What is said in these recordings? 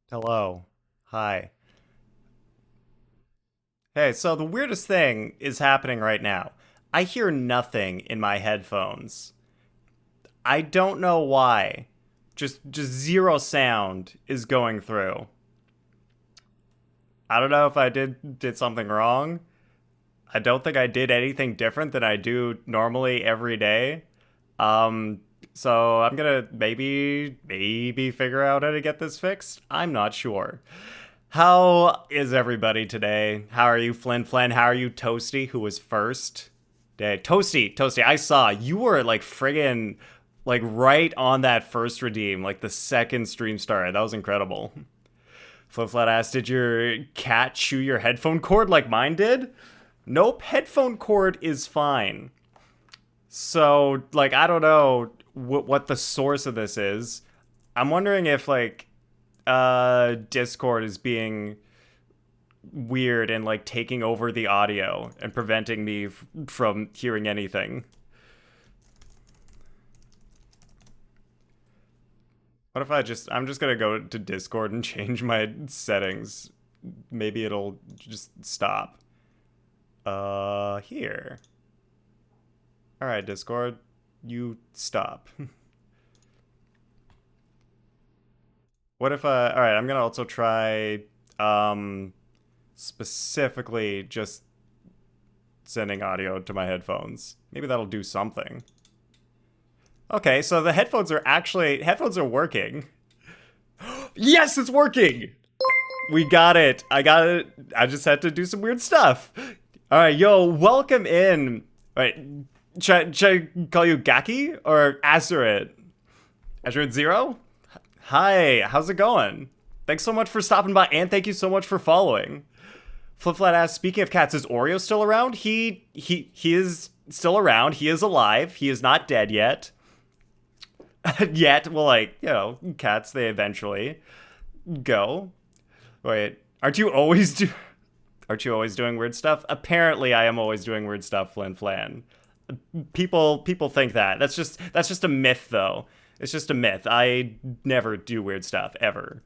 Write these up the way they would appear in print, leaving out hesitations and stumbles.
Hello. Hi. Hey, so the weirdest thing is happening right now. I hear nothing in my headphones. I don't know why. Just zero sound is going through. I don't know if I did something wrong. I don't think I did anything different than I do normally every day. Um so I'm gonna maybe figure out how to get this fixed. I'm not sure. How is everybody today? How are you, Flynn Flynn? How are you, Toasty, who was first? Toasty, I saw you were like friggin' like right on that first redeem, like the second stream started. That was incredible. Flip Flat asked, did your cat chew your headphone cord like mine did? Nope, headphone cord is fine. So, like, I don't know what the source of this is. I'm wondering if, like, Discord is being weird and like taking over the audio and preventing me from hearing anything. What if I'm just gonna go to Discord and change my settings? Maybe it'll just stop. Here. All right, Discord, you stop. What if all right, I'm gonna also try specifically just sending audio to my headphones. Maybe that'll do something. Okay, so the headphones are working. Yes, it's working. We got it. I got it. I just had to do some weird stuff. All right, yo, welcome in. All right, should I call you Gaki or Azurit? Azurit Zero? Hi, how's it going? Thanks so much for stopping by, and thank you so much for following. Flip Flat asks, speaking of cats, is Oreo still around? He is still around. He is alive. He is not dead yet. Yet, well, like, you know, cats, they eventually go. Wait, aren't you always doing weird stuff? Apparently I am always doing weird stuff, Flynn Flan. People think that. That's just a myth though. It's just a myth. I never do weird stuff ever.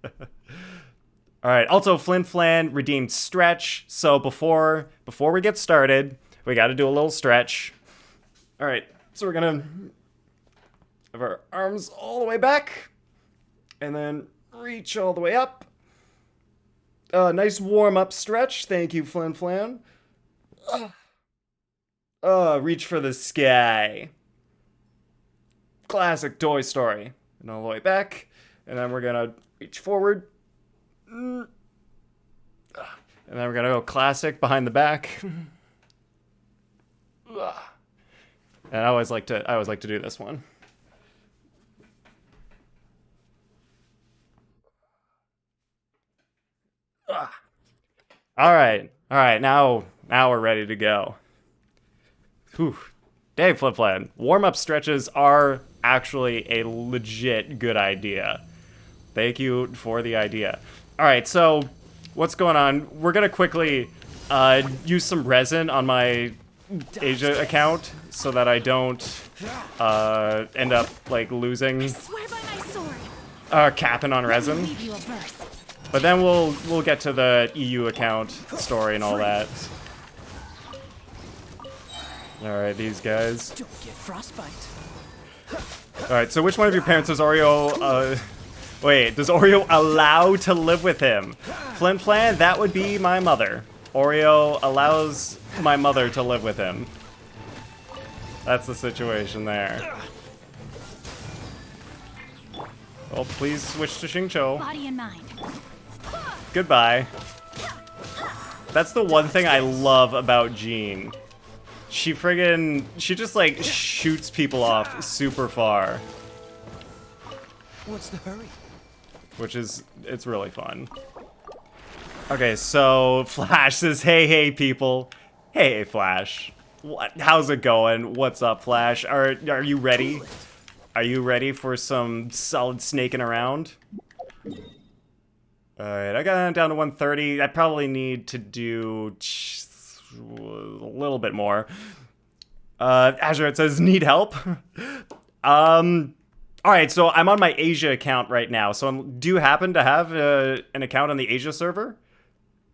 All right. Also, Flynn Flan redeemed stretch. So before we get started, we got to do a little stretch. All right. So we're gonna have our arms all the way back, and then reach all the way up. Nice warm up stretch. Thank you, Flynn Flan. Reach for the sky. Classic Toy Story. And all the way back, and then we're gonna reach forward. And then we're gonna go classic behind the back. And I always like to do this one. All right. Now we're ready to go. Whew. Dang, Flip Flan. Warm up stretches are actually a legit good idea. Thank you for the idea. All right, so what's going on? We're gonna quickly use some resin on my Asia account so that I don't end up like losing capping on resin. But then we'll get to the EU account story and all that. All right, these guys. Don't get frostbite. All right, so which one of your parents does Oreo? Wait, does Oreo allow to live with him? Flynn Flan, that would be my mother. Oreo allows my mother to live with him. That's the situation there. Well, please switch to Xingqiu. Body and mind. Goodbye. That's the one thing I love about Jean. She just like shoots people off super far. What's the hurry? It's really fun. Okay, so Flash says, hey people. Hey Flash. How's it going? What's up, Flash? Are you ready? Are you ready for some solid snaking around? Alright, I got down to 130. I probably need to do a little bit more. Azure, it says, need help? Alright, so I'm on my Asia account right now. So do you happen to have an account on the Asia server?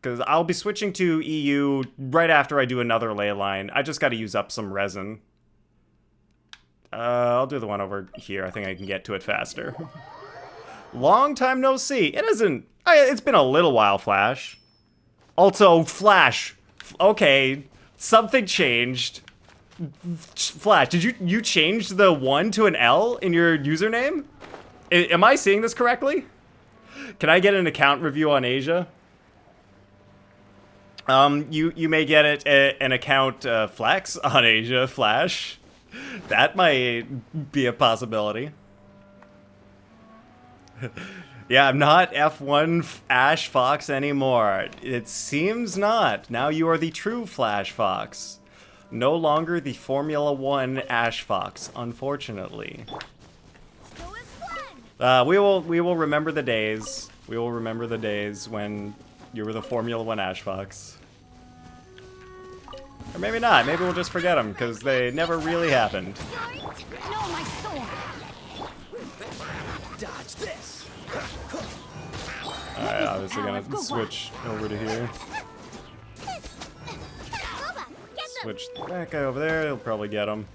Because I'll be switching to EU right after I do another ley line. I just got to use up some resin. I'll do the one over here. I think I can get to it faster. Long time no see. It isn't... It's been a little while, Flash. Also, Flash. Okay, something changed. Flash, did you change the 1 to an L in your username? Am I seeing this correctly? Can I get an account review on Asia? You may get an account flex on Asia, Flash. That might be a possibility. Yeah, I'm not F1 Ash Fox anymore. It seems not. Now you are the true Flash Fox. No longer the Formula 1 Ash Fox, unfortunately. We will remember the days. We will remember the days when you were the Formula 1 Ash Fox. Or maybe not. Maybe we'll just forget them, because they never really happened. Dodge this. Alright, obviously gonna switch over to here. Switch that guy over there, he'll probably get him.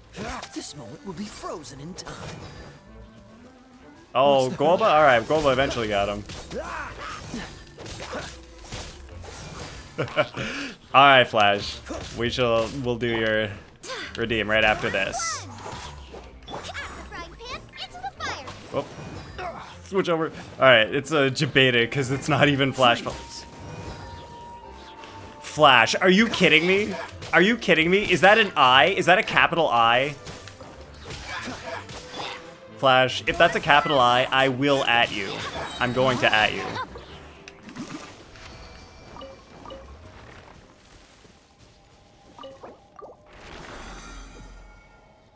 This moment will be frozen in time. Oh, Golba? Alright, Golba eventually got him. Alright, Flash. We'll do your redeem right after this. Oh. Switch over. Alright, it's a Jabeta because it's not even Flash. Flash, are you kidding me? Are you kidding me? Is that an I? Is that a capital I? Flash, if that's a capital I will at you. I'm going to at you.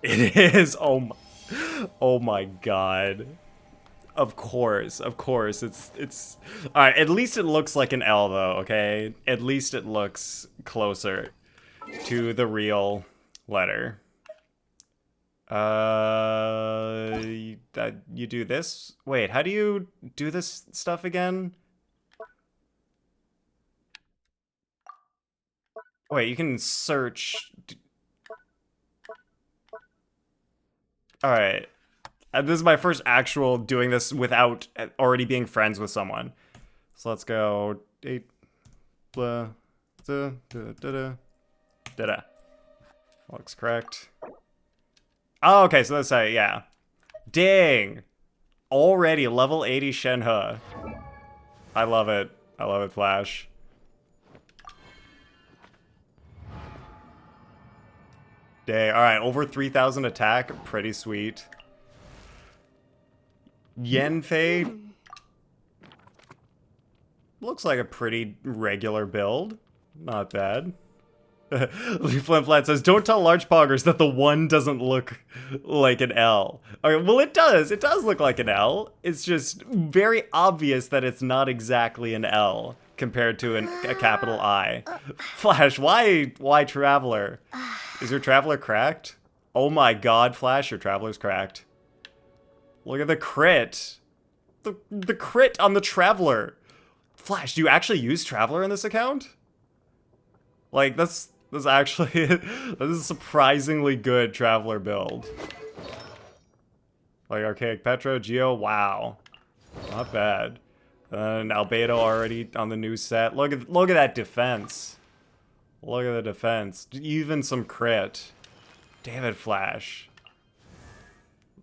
It is. Oh my god. Of course. It's all right, at least it looks like an L though, okay? At least it looks closer to the real letter. You do this? Wait, how do you do this stuff again? Wait, you can search. Alright. This is my first actual doing this without already being friends with someone. So let's go. Looks correct. Oh, okay, so that's yeah. Dang. Already level 80 Shenhe. I love it. I love it, Flash. Dang. Alright, over 3,000 attack. Pretty sweet. Yenfei. Looks like a pretty regular build. Not bad. Flat says, don't tell large poggers that the 1 doesn't look like an L. Okay, well, it does. It does look like an L. It's just very obvious that it's not exactly an L compared to a capital I. Flash, why Traveler? Is your Traveler cracked? Oh my god, Flash, your Traveler's cracked. Look at the crit. The crit on the Traveler. Flash, do you actually use Traveler in this account? Like, that's actually, this is a surprisingly good Traveler build. Like Archaic Petro, Geo, wow. Not bad. And Albedo already on the new set. Look at that defense. Look at the defense. Even some crit. Damn it, Flash.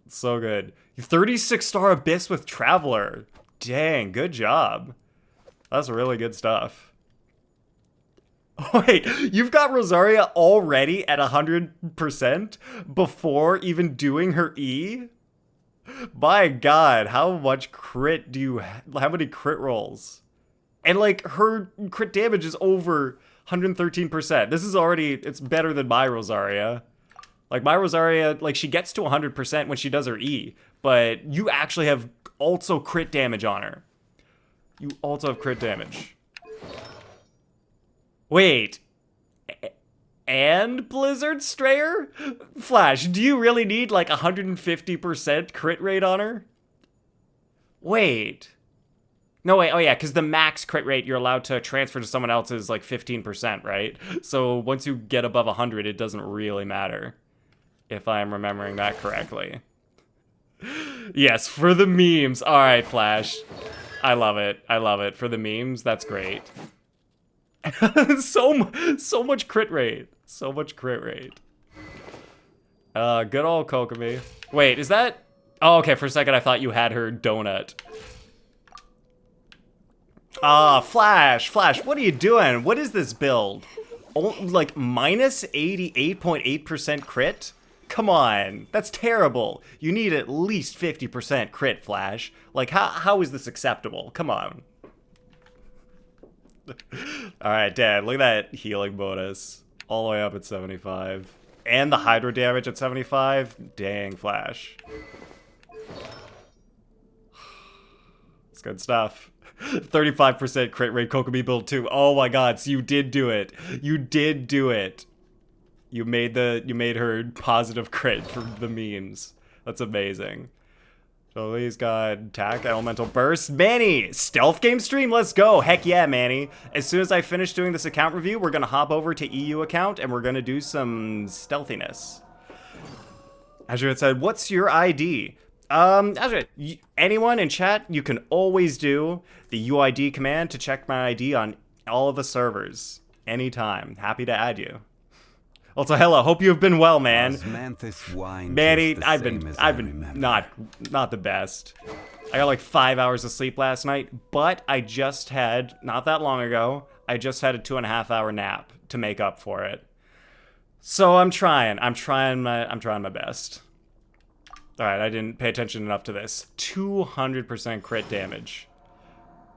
So good. 36-star Abyss with Traveler. Dang, good job. That's really good stuff. Wait, you've got Rosaria already at 100% before even doing her E? My god, how much crit do you how many crit rolls? And like, her crit damage is over 113%. This is already, it's better than my Rosaria. Like, my Rosaria, like, she gets to 100% when she does her E, but you actually have also crit damage on her. You also have crit damage. Wait. and Blizzard Strayer? Flash, do you really need like 150% crit rate on her? Wait. No, wait, oh yeah, because the max crit rate you're allowed to transfer to someone else is like 15%, right? So once you get above 100, it doesn't really matter, if I'm remembering that correctly. Yes, for the memes. All right, Flash. I love it. I love it. For the memes, that's great. so much crit rate. So much crit rate. Good old Kokomi. Wait, is that... Oh, okay, for a second I thought you had her donut. Flash, what are you doing? What is this build? Oh, like minus 88.8% crit? Come on, that's terrible. You need at least 50% crit, Flash. Like, how is this acceptable? Come on. Alright, Dad, look at that healing bonus. All the way up at 75. And the Hydro damage at 75? Dang, Flash. It's good stuff. 35% crit rate Kokomi build too. Oh my god, so you did do it. You did do it. You made her positive crit for the memes. That's amazing. So he's got attack, elemental burst. Manny, stealth game stream, let's go. Heck yeah, Manny. As soon as I finish doing this account review, we're gonna hop over to EU account and we're gonna do some stealthiness. Azure had said, what's your ID? Azure, anyone in chat, you can always do the UID command to check my ID on all of the servers. Anytime. Happy to add you. Also, hello. Hope you have been well, man. Manny, I've been not the best. I got like 5 hours of sleep last night, but I just had, not that long ago, I just had a 2.5-hour nap to make up for it. So I'm trying my best. All right, I didn't pay attention enough to this. 200% crit damage.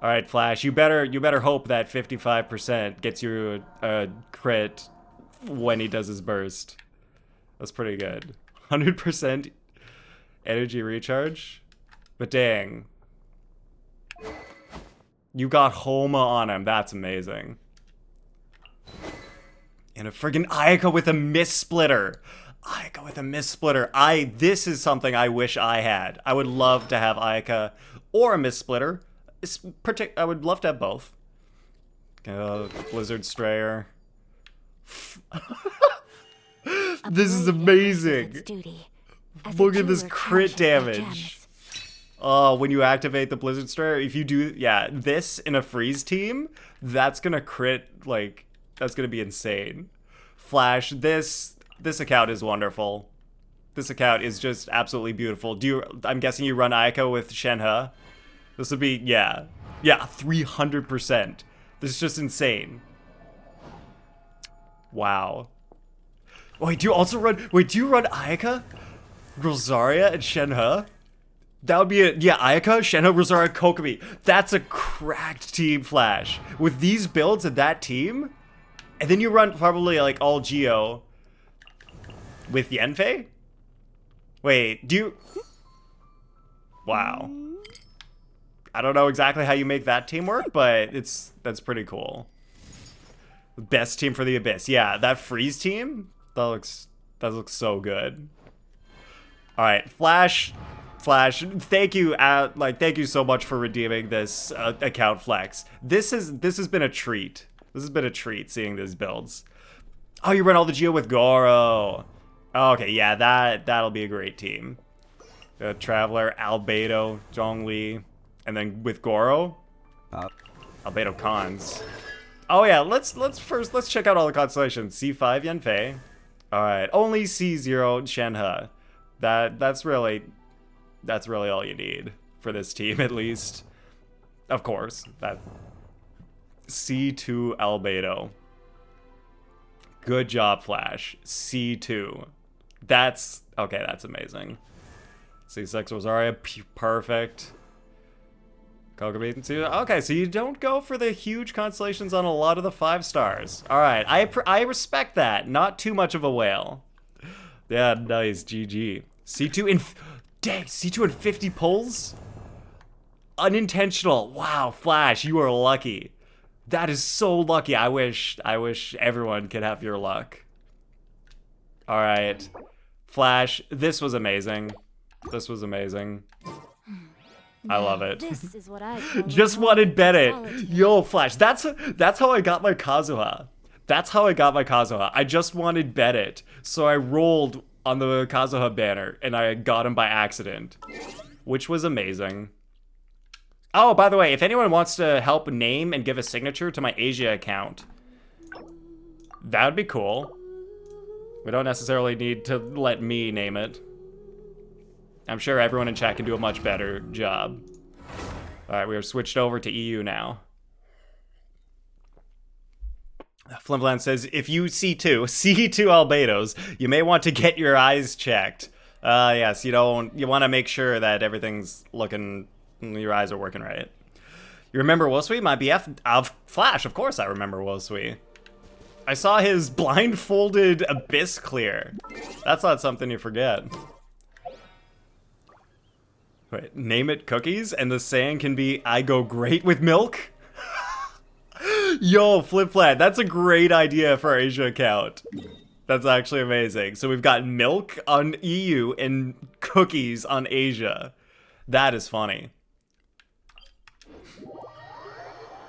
All right, Flash, you better hope that 55% gets you a crit when he does his burst. That's pretty good. 100% energy recharge. But dang. You got Homa on him. That's amazing. And a friggin' Ayaka with a miss splitter. Ayaka with a miss splitter. This is something I wish I had. I would love to have Ayaka or a miss splitter. I would love to have both. Blizzard Strayer. This is amazing. Look at this crit damage. Oh, when you activate the Blizzard Strayer, if you do, yeah, this in a freeze team, that's gonna crit, like, that's gonna be insane. Flash, this account is wonderful. This account is just absolutely beautiful. I'm guessing you run Ayaka with Shenhe. This would be, yeah, 300%. This is just insane. Wow. Wait, do you run Ayaka, Rosaria, and Shenhe? That would be Ayaka, Shenhe, Rosaria, Kokomi. That's a cracked team, Flash. With these builds and that team, and then you run probably like all Geo with Yanfei? Wait, Wow. I don't know exactly how you make that team work, but that's pretty cool. Best team for the Abyss. Yeah, that freeze team, that looks so good. All right, Flash, thank you thank you so much for redeeming this account flex. This has been a treat. This has been a treat seeing these builds. Oh, you run all the Geo with Goro. Oh, okay, yeah, that'll be a great team. Traveler, Albedo, Zhongli, and then with Goro, Albedo Cons. Oh yeah, let's check out all the constellations. C5 Yanfei. All right, only C0 Shenhe. That's really all you need for this team, at least. Of course, that C2 Albedo. Good job, Flash. C2. That's amazing. C6 Rosaria, perfect. Kokomi. Okay, so you don't go for the huge constellations on a lot of the 5 stars. All right, I respect that. Not too much of a whale. Yeah, nice. GG. C2 and 50 pulls? Unintentional. Wow, Flash, you are lucky. That is so lucky. I wish everyone could have your luck. All right. Flash, this was amazing. This was amazing. I love it. This is what I call Just a wanted moment Bennett. of solitude. Yo, Flash, that's how I got my Kazuha. That's how I got my Kazuha. I just wanted Bennett, so I rolled on the Kazuha banner, and I got him by accident, which was amazing. Oh, by the way, if anyone wants to help name and give a signature to my Asia account, that would be cool. We don't necessarily need to let me name it. I'm sure everyone in chat can do a much better job. All right, we are switched over to EU now. Flimflam says, if you see two albedos, you may want to get your eyes checked. Yes, you want to make sure that everything's looking, your eyes are working right. You remember Wolsey, my BF of Flash? Of course I remember Wolsey. I saw his blindfolded abyss clear. That's not something you forget. Wait, name it cookies, and the saying can be, I go great with milk? Yo, Flip Flat, that's a great idea for our Asia account. That's actually amazing. So we've got milk on EU and cookies on Asia. That is funny.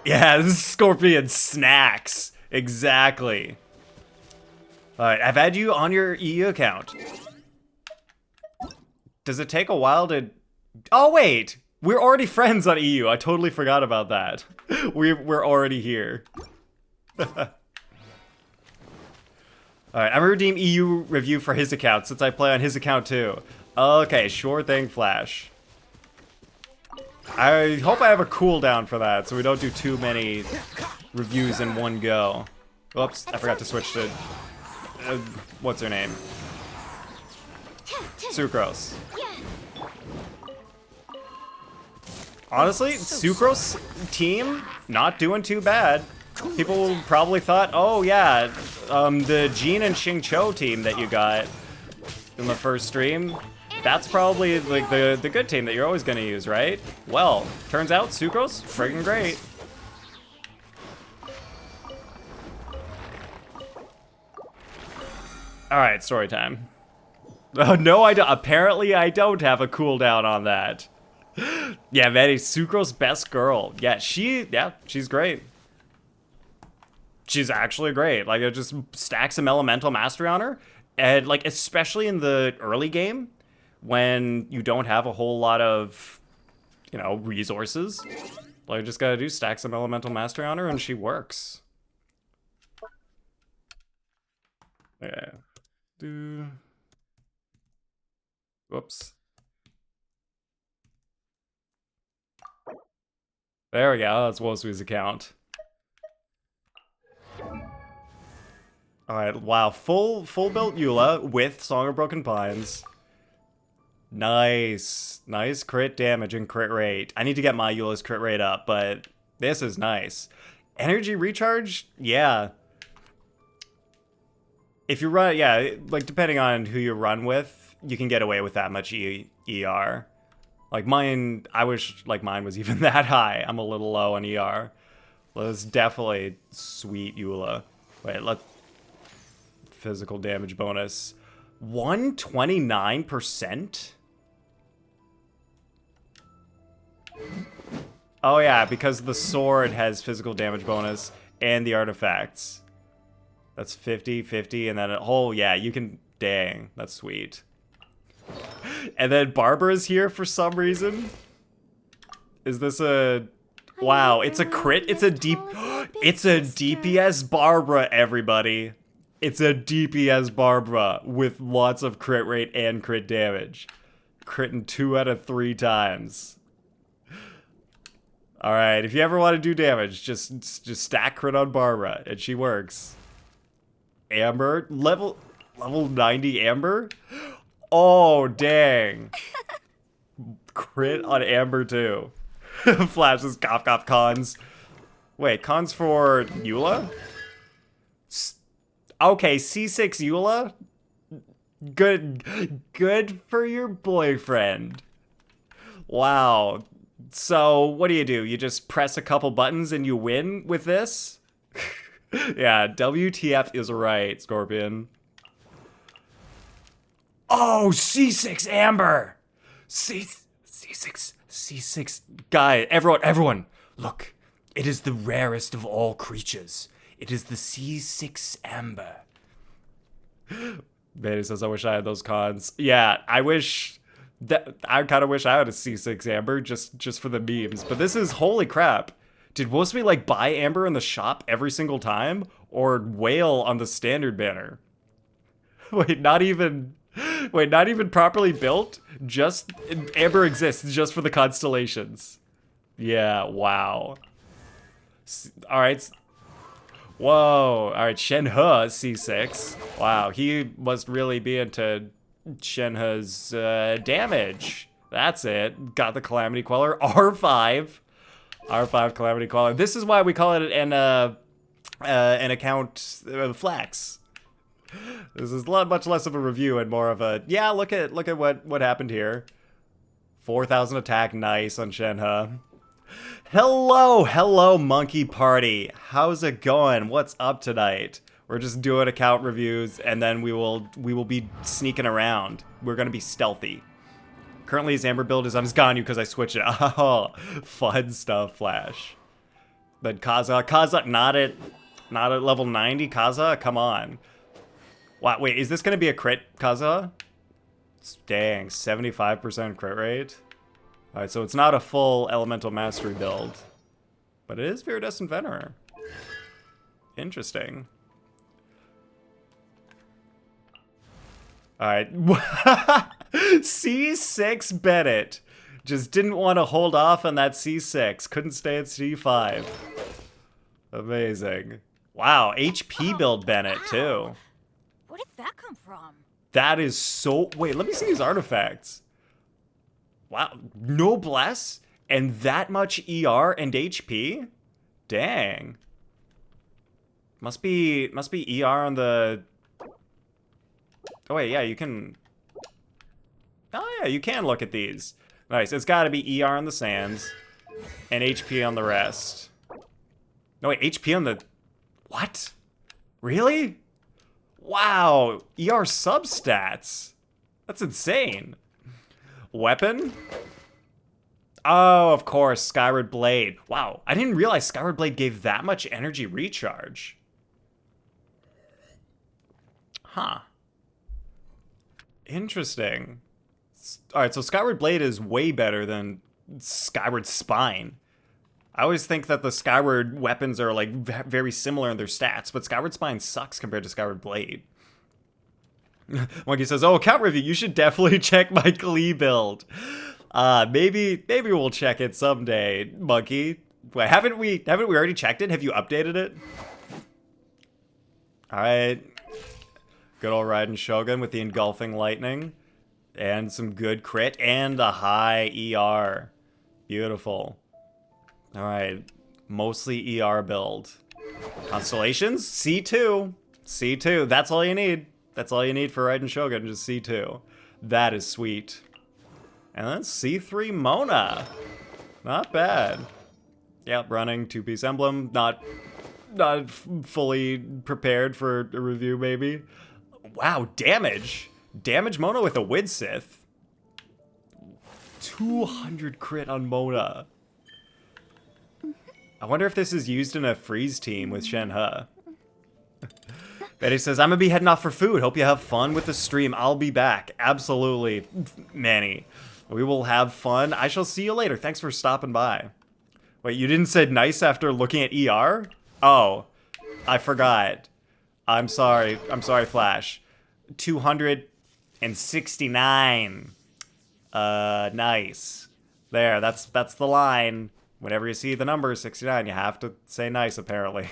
Yeah, this is Scorpion snacks. Exactly. Alright, I've had you on your EU account. Does it take a while to... Oh, wait! We're already friends on EU. I totally forgot about that. We're already here. Alright, I'm gonna redeem EU review for his account since I play on his account too. Okay, sure thing, Flash. I hope I have a cooldown for that so we don't do too many reviews in one go. Whoops, I forgot to switch to... what's her name? Sucrose. Honestly, Sucrose team, not doing too bad. People probably thought, oh yeah, the Jean and Xingqiu team that you got in the first stream, that's probably like the good team that you're always gonna use, right? Well, turns out Sucrose, friggin' great. All right, story time. Oh no, I don't. Apparently, I don't have a cooldown on that. Yeah, Maddie, Sucrose best girl. Yeah, she's great. She's actually great. Like, it just stacks some elemental mastery on her. And, like, especially in the early game, when you don't have a whole lot of, you know, resources. All you just gotta do, stack some elemental mastery on her, and she works. Yeah. Whoops. There we go, that's Wosui's account. Alright, wow, full built Eula with Song of Broken Pines. Nice. Nice crit damage and crit rate. I need to get my Eula's crit rate up, but this is nice. Energy recharge? Yeah. If you run, yeah, like depending on who you run with, you can get away with that much ER. Like mine, I wish like mine was even that high. I'm a little low on ER. Well, it's definitely sweet Eula. Wait, physical damage bonus. 129%? Oh yeah, because the sword has physical damage bonus and the artifacts. That's 50, 50, and then oh yeah, you can, dang, that's sweet. And then Barbara's here for some reason. Is this a, wow, it's a crit, it's a it's a DPS Barbara, everybody. It's a DPS Barbara with lots of crit rate and crit damage. Critting 2 out of 3 times. Alright, if you ever want to do damage, just stack crit on Barbara, and she works. Amber, level 90 Amber? Oh, dang. Crit on Amber too. Flashes, cough, cough, cons. Wait, cons for Eula? Okay, C6 Eula? Good for your boyfriend. Wow. So, what do? You just press a couple buttons and you win with this? Yeah, WTF is right, Scorpion. Oh, C6 Amber! C6. Guy, everyone, look. It is the rarest of all creatures. It is the C6 Amber. Beta says, I wish I had those cons. Yeah, I kind of wish I had a C6 Amber just for the memes. But this is, holy crap. Did Wolfsby like buy Amber in the shop every single time? Or whale on the standard banner? Wait, not even properly built? Just, Amber exists just for the constellations. Yeah, wow. Alright. Whoa. Alright, Shenhe C6. Wow, he must really be into Shenhe's damage. That's it. Got the Calamity Queller. R5 Calamity Queller. This is why we call it an account flex. This is much less of a review and more of a, yeah, look at what happened here. 4,000 attack, nice on Shenhe. Hello, monkey party. How's it going? What's up tonight? We're just doing account reviews, and then we will be sneaking around. We're gonna be stealthy. Currently, his Amber build is on his Ganyu because I switched it. Oh, fun stuff, Flash. Then Kaza, not at level 90. Kaza, come on. Wow, wait, is this gonna be a crit, Kaza? Dang, 75% crit rate. All right, so it's not a full Elemental Mastery build, but it is Viridescent Venerer. Interesting. All right, C6 Bennett just didn't want to hold off on that C6. Couldn't stay at C5. Amazing. Wow, HP build Bennett too. Where did that come from? That is so... Wait, let me see these artifacts. Wow, Noblesse and that much ER and HP? Dang. Must be ER on the... Oh wait, yeah, you can... Oh yeah, you can look at these. Nice, it's gotta be ER on the sands and HP on the rest. No wait, HP on the... What? Really? Wow, ER substats. That's insane. Weapon? Oh, of course, Skyward Blade. Wow, I didn't realize Skyward Blade gave that much energy recharge. Huh. Interesting. Alright, so Skyward Blade is way better than Skyward Spine. I always think that the Skyward weapons are like very similar in their stats, but Skyward Spine sucks compared to Skyward Blade. Monkey says, oh, account review, you should definitely check my Glee build. Maybe we'll check it someday, Monkey. Wait, haven't we already checked it? Have you updated it? Alright. Good old Raiden Shogun with the Engulfing Lightning. And some good crit and the high ER. Beautiful. Alright. Mostly ER build. Constellations? C2. C2. That's all you need. That's all you need for Raiden Shogun, just C2. That is sweet. And then C3 Mona. Not bad. Yep, running two-piece emblem. Not fully prepared for a review, maybe. Wow, damage. Damage Mona with a Widsith. 200 crit on Mona. I wonder if this is used in a freeze team with Shenhe. Betty says, I'm gonna be heading off for food. Hope you have fun with the stream. I'll be back. Absolutely, Manny. We will have fun. I shall see you later. Thanks for stopping by. Wait, you didn't say nice after looking at ER? Oh, I forgot. I'm sorry. I'm sorry, Flash. 269. Nice. There, that's the line. Whenever you see the number 69, you have to say nice, apparently.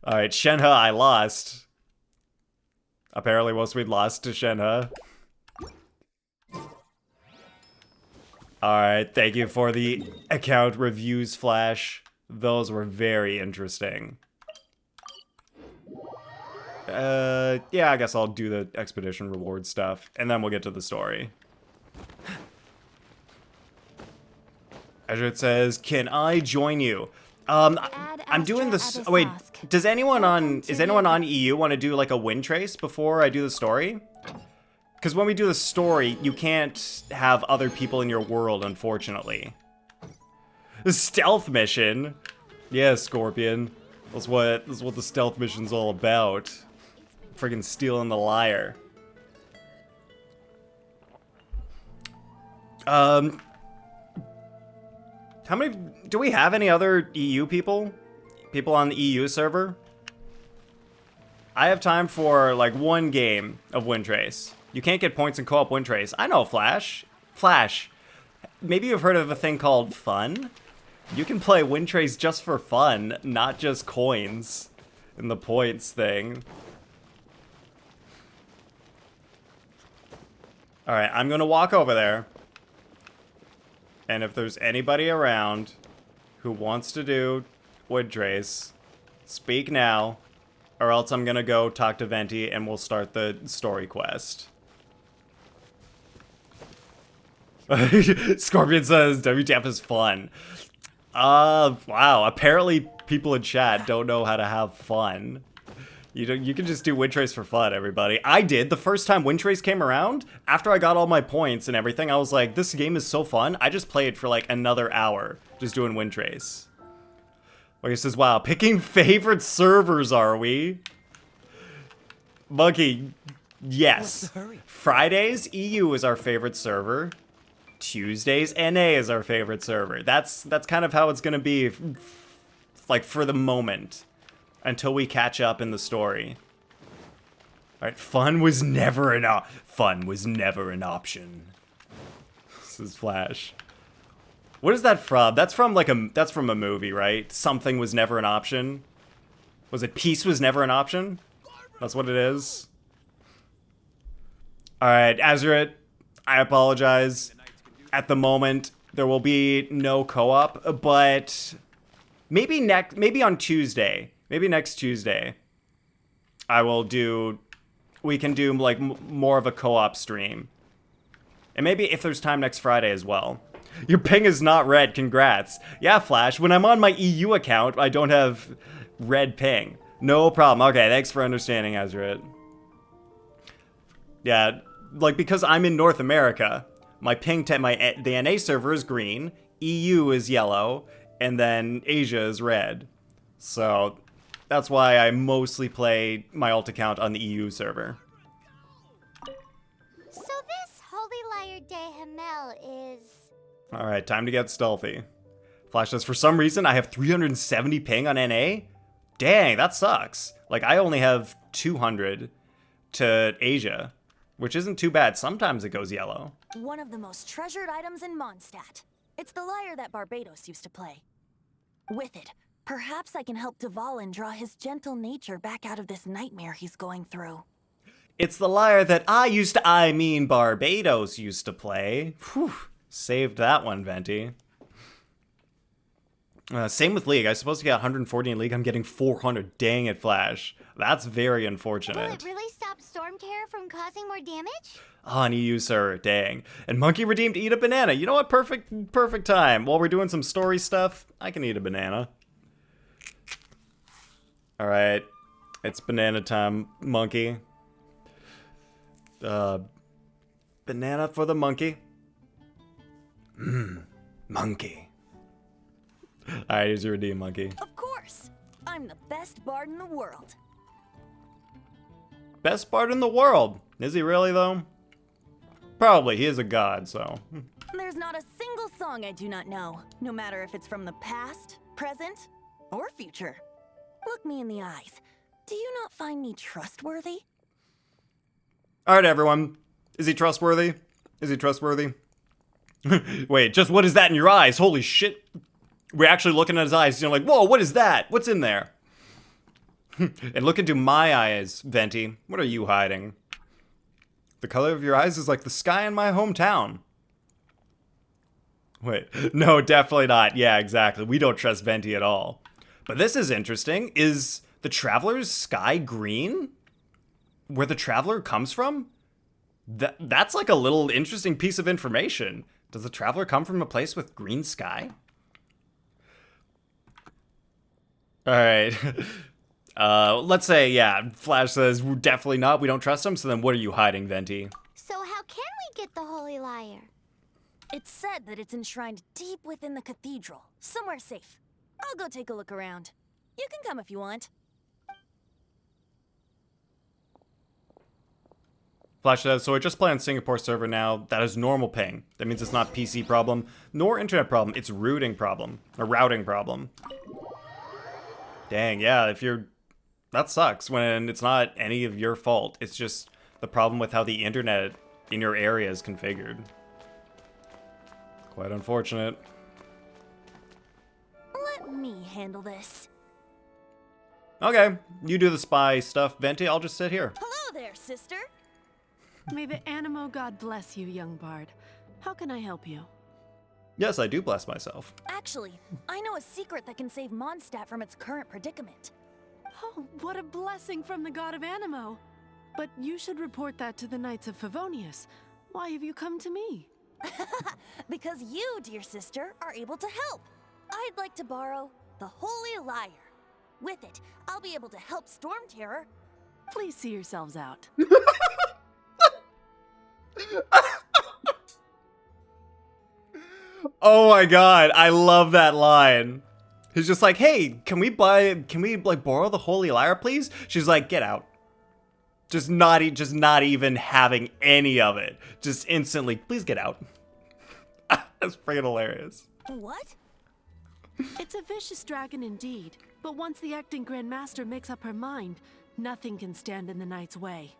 Alright, Shenhe, I lost. Apparently, once we'd lost to Shenhe. Alright, thank you for the account reviews, Flash. Those were very interesting. Yeah, I guess I'll do the expedition reward stuff, and then we'll get to the story. Azure says, can I join you? I'm doing this. Oh, wait, does anyone on is anyone on EU want to do like a wind trace before I do the story? Because when we do the story, you can't have other people in your world, unfortunately. The stealth mission. Yeah, Scorpion. That's what the stealth mission's all about. Friggin' stealing the Lyre. How many do we have? Any other EU people? People on the EU server? I have time for like one game of Wind Trace. You can't get points in co-op Wind Trace. I know, Flash. Flash. Maybe you've heard of a thing called fun? You can play Wind Trace just for fun, not just coins in the points thing. Alright, I'm gonna walk over there. And if there's anybody around who wants to do Wind Trace, speak now, or else I'm gonna go talk to Venti and we'll start the story quest. Scorpion says WTF is fun. Wow. Apparently people in chat don't know how to have fun. You can just do Wind Trace for fun, everybody. I did. The first time Wind Trace came around, after I got all my points and everything, I was like, this game is so fun. I just played for like another hour just doing Wind Trace. Like, he says, wow, picking favorite servers, are we? Monkey, yes. Fridays, EU is our favorite server. Tuesdays, NA is our favorite server. That's kind of how it's gonna be, like, for the moment, until we catch up in the story. All right, fun was never an option. This is Flash. What is that from? That's from a movie, right? Something was never an option. Was it peace was never an option? That's what it is. All right, Azuret, I apologize. At the moment, there will be no co-op, but maybe on Tuesday, maybe next Tuesday, we can do like more of a co-op stream. And maybe if there's time next Friday as well. Your ping is not red, congrats. Yeah, Flash, when I'm on my EU account, I don't have red ping. No problem. Okay, thanks for understanding, Azuret. Yeah, like because I'm in North America, my ping the NA server is green, EU is yellow, and then Asia is red. So that's why I mostly play my alt account on the EU server. So this Holy Lyre de Himmel is... Alright, time to get stealthy. Flash says, for some reason I have 370 ping on NA? Dang, that sucks. Like, I only have 200 to Asia, which isn't too bad. Sometimes it goes yellow. One of the most treasured items in Mondstadt. It's the lyre that Barbados used to play. With it, perhaps I can help Dvalin draw his gentle nature back out of this nightmare he's going through. It's the lyre that Barbados used to play. Whew, saved that one, Venti. Same with League. I was supposed to get 140 in League. I'm getting 400. Dang it, Flash. That's very unfortunate. Will it really stop Storm Terror from causing more damage? Oh, an EU server, dang. And Monkey redeemed eat a banana. You know what? Perfect time. While we're doing some story stuff, I can eat a banana. Alright. It's banana time, Monkey. Banana for the monkey. Monkey. Alright, here's your redeem, Monkey. Of course! I'm the best bard in the world. Best bard in the world. Is he really, though? Probably. He is a god, so. There's not a single song I do not know, no matter if it's from the past, present, or future. Look me in the eyes. Do you not find me trustworthy? Alright, everyone. Is he trustworthy? Is he trustworthy? Wait, just what is that in your eyes? Holy shit. We're actually looking at his eyes, you know, like, whoa, what is that? What's in there? And look into my eyes, Venti. What are you hiding? The color of your eyes is like the sky in my hometown. Wait, no, definitely not. Yeah, exactly. We don't trust Venti at all. But this is interesting. Is the Traveler's sky green? Where the Traveler comes from? That's like a little interesting piece of information. Does the Traveler come from a place with green sky? All right. Let's say, yeah, Flash says, definitely not. We don't trust him. So then what are you hiding, Venti? So how can we get the Holy Lyre? It's said that it's enshrined deep within the cathedral, somewhere safe. I'll go take a look around. You can come if you want. Flash says, so I just play on Singapore server now. That is normal ping. That means it's not PC problem, nor internet problem. It's routing problem. A routing problem. Dang, yeah, if you're... That sucks when it's not any of your fault. It's just the problem with how the internet in your area is configured. Quite unfortunate. Let me handle this. Okay, you do the spy stuff, Venti. I'll just sit here. Hello there, sister. May the Animo God bless you, young bard. How can I help you? Yes, I do bless myself. Actually, I know a secret that can save Mondstadt from its current predicament. Oh, what a blessing from the god of Animo. But you should report that to the Knights of Favonius. Why have you come to me? Because you, dear sister, are able to help. I'd like to borrow the Holy Lyre. With it, I'll be able to help Storm Terror. Please see yourselves out. Oh my god, I love that line. He's just like, hey, can we like borrow the Holy Lyre, please? She's like, get out. Just not even having any of it. Just instantly, please get out. That's freaking hilarious. What? It's a vicious dragon indeed, but once the acting Grand Master makes up her mind, nothing can stand in the Knight's way.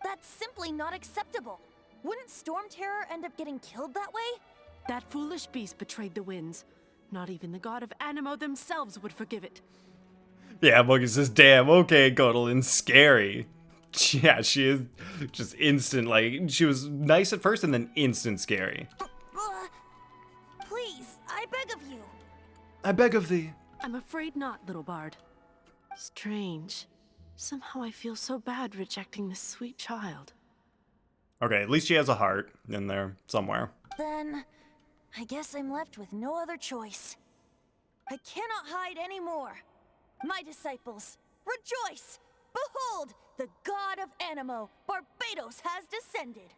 That's simply not acceptable. Wouldn't Storm Terror end up getting killed that way? That foolish beast betrayed the winds. Not even the god of Animo themselves would forgive it. Yeah, Monkey says, damn, okay, Godolin, scary. Yeah, she is just instant, like, she was nice at first and then instant scary. Please, I beg of you. I beg of thee. I'm afraid not, little bard. Strange. Somehow I feel so bad rejecting this sweet child. Okay, at least she has a heart in there somewhere. Then, I guess I'm left with no other choice. I cannot hide anymore. My disciples, rejoice! Behold, the god of Animo, Barbados, has descended.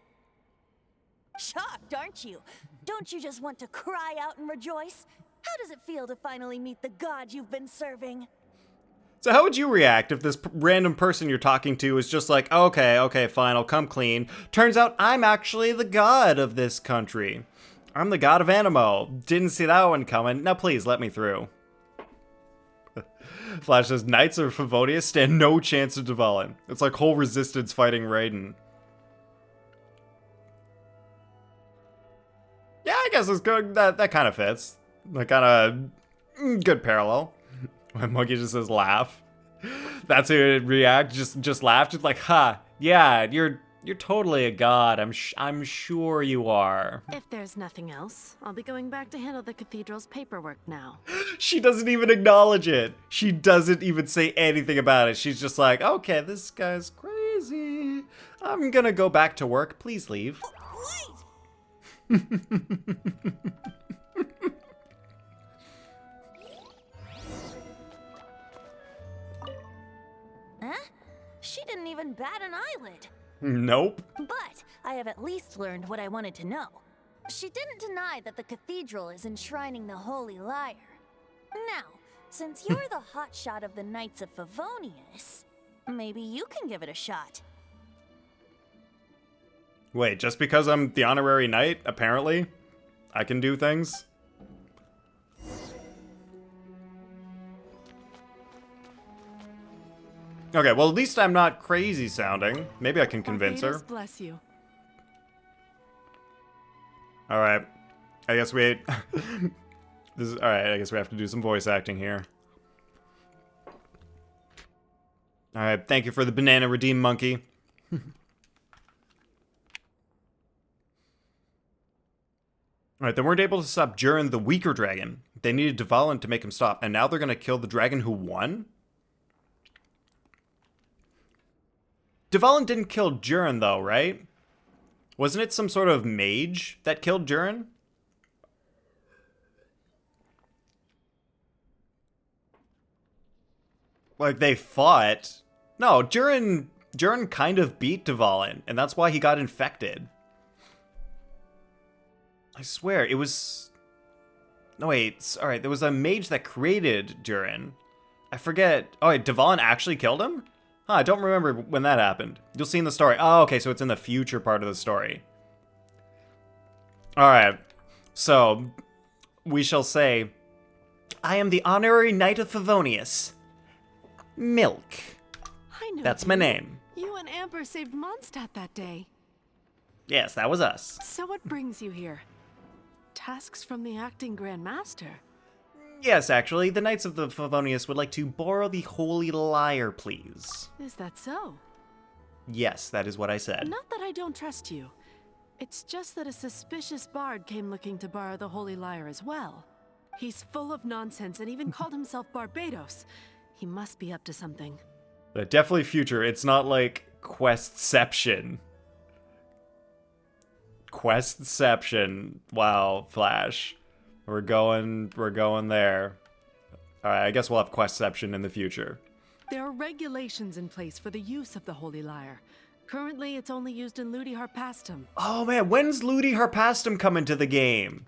Shocked, aren't you? Don't you just want to cry out and rejoice? How does it feel to finally meet the god you've been serving? So how would you react if this random person you're talking to is just like, okay, fine, I'll come clean. Turns out I'm actually the god of this country. I'm the god of Animo. Didn't see that one coming. Now please, let me through. Flash says, Knights of Favonius stand no chance of Dvalin. It's like whole resistance fighting Raiden. Yeah, I guess it's good. That kind of fits. That kind of good parallel. When Monkey just says laugh. That's who would react. Just laugh. Just like, ha, yeah, you're totally a god. I'm sure you are. If there's nothing else, I'll be going back to handle the cathedral's paperwork now. She doesn't even acknowledge it. She doesn't even say anything about it. She's just like, okay, this guy's crazy. I'm gonna go back to work. Please leave. Wait! Huh? She didn't even bat an eyelid. Nope. But I have at least learned what I wanted to know. She didn't deny that the cathedral is enshrining the Holy Lyre. Now, since you're the hotshot of the Knights of Favonius, maybe you can give it a shot. Wait, just because I'm the honorary knight, apparently, I can do things? Okay, well, at least I'm not crazy sounding. Maybe I can convince her. Barbados bless you. All right. I guess we... This is... All right, I guess we have to do some voice acting here. All right, thank you for the banana redeem monkey. Alright, they weren't able to stop Jurin, the weaker dragon. They needed Dvalin to make him stop, and now they're gonna kill the dragon who won? Dvalin didn't kill Jurin, though, right? Wasn't it some sort of mage that killed Jurin? Like, they fought. No, Durin kind of beat Dvalin, and that's why he got infected. I swear, it was... No, wait, alright, there was a mage that created Durin. I forget... Oh, wait, Dvalin actually killed him? Huh, I don't remember when that happened. You'll see in the story. Oh, okay, so it's in the future part of the story. Alright, so, we shall say, I am the honorary knight of Favonius. Milk. I know That's you. my name. You and Amber saved Mondstadt that day. Yes, that was us. So what brings you here? Tasks from the acting Grand Master? Yes, actually, the Knights of the Favonius would like to borrow the Holy Lyre, please. Is that so? Yes, that is what I said. Not that I don't trust you. It's just that a suspicious bard came looking to borrow the Holy Lyre as well. He's full of nonsense and even called himself Barbados. He must be up to something. Definitely future. It's not like Questception. Questception. Wow, Flash. We're going there. Alright, I guess we'll have Questception in the future. There are regulations in place for the use of the Holy Lyre. Currently, it's only used in Ludi Harpastum. Oh man, when's Ludi Harpastum come into the game?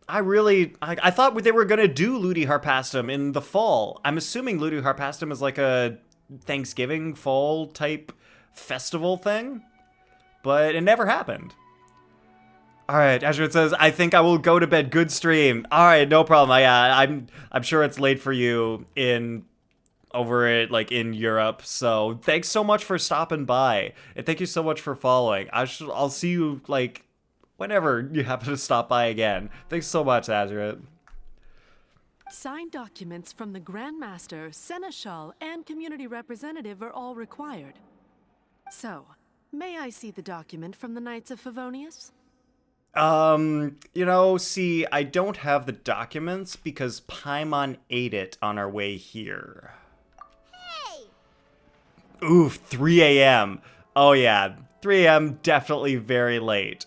I thought they were gonna do Ludi Harpastum in the fall. I'm assuming Ludi Harpastum is like a Thanksgiving fall type festival thing, but it never happened. Alright, Azure says, I think I will go to bed. Good stream. Alright, no problem. I'm sure it's late for you in Europe. So thanks so much for stopping by. And thank you so much for following. I'll see you like whenever you happen to stop by again. Thanks so much, Azure. Signed documents from the Grand Master, Seneschal, and community representative are all required. So, may I see the document from the Knights of Favonius? See, I don't have the documents because Paimon ate it on our way here. Hey! Oof, 3 a.m. Oh yeah, 3 a.m. definitely very late.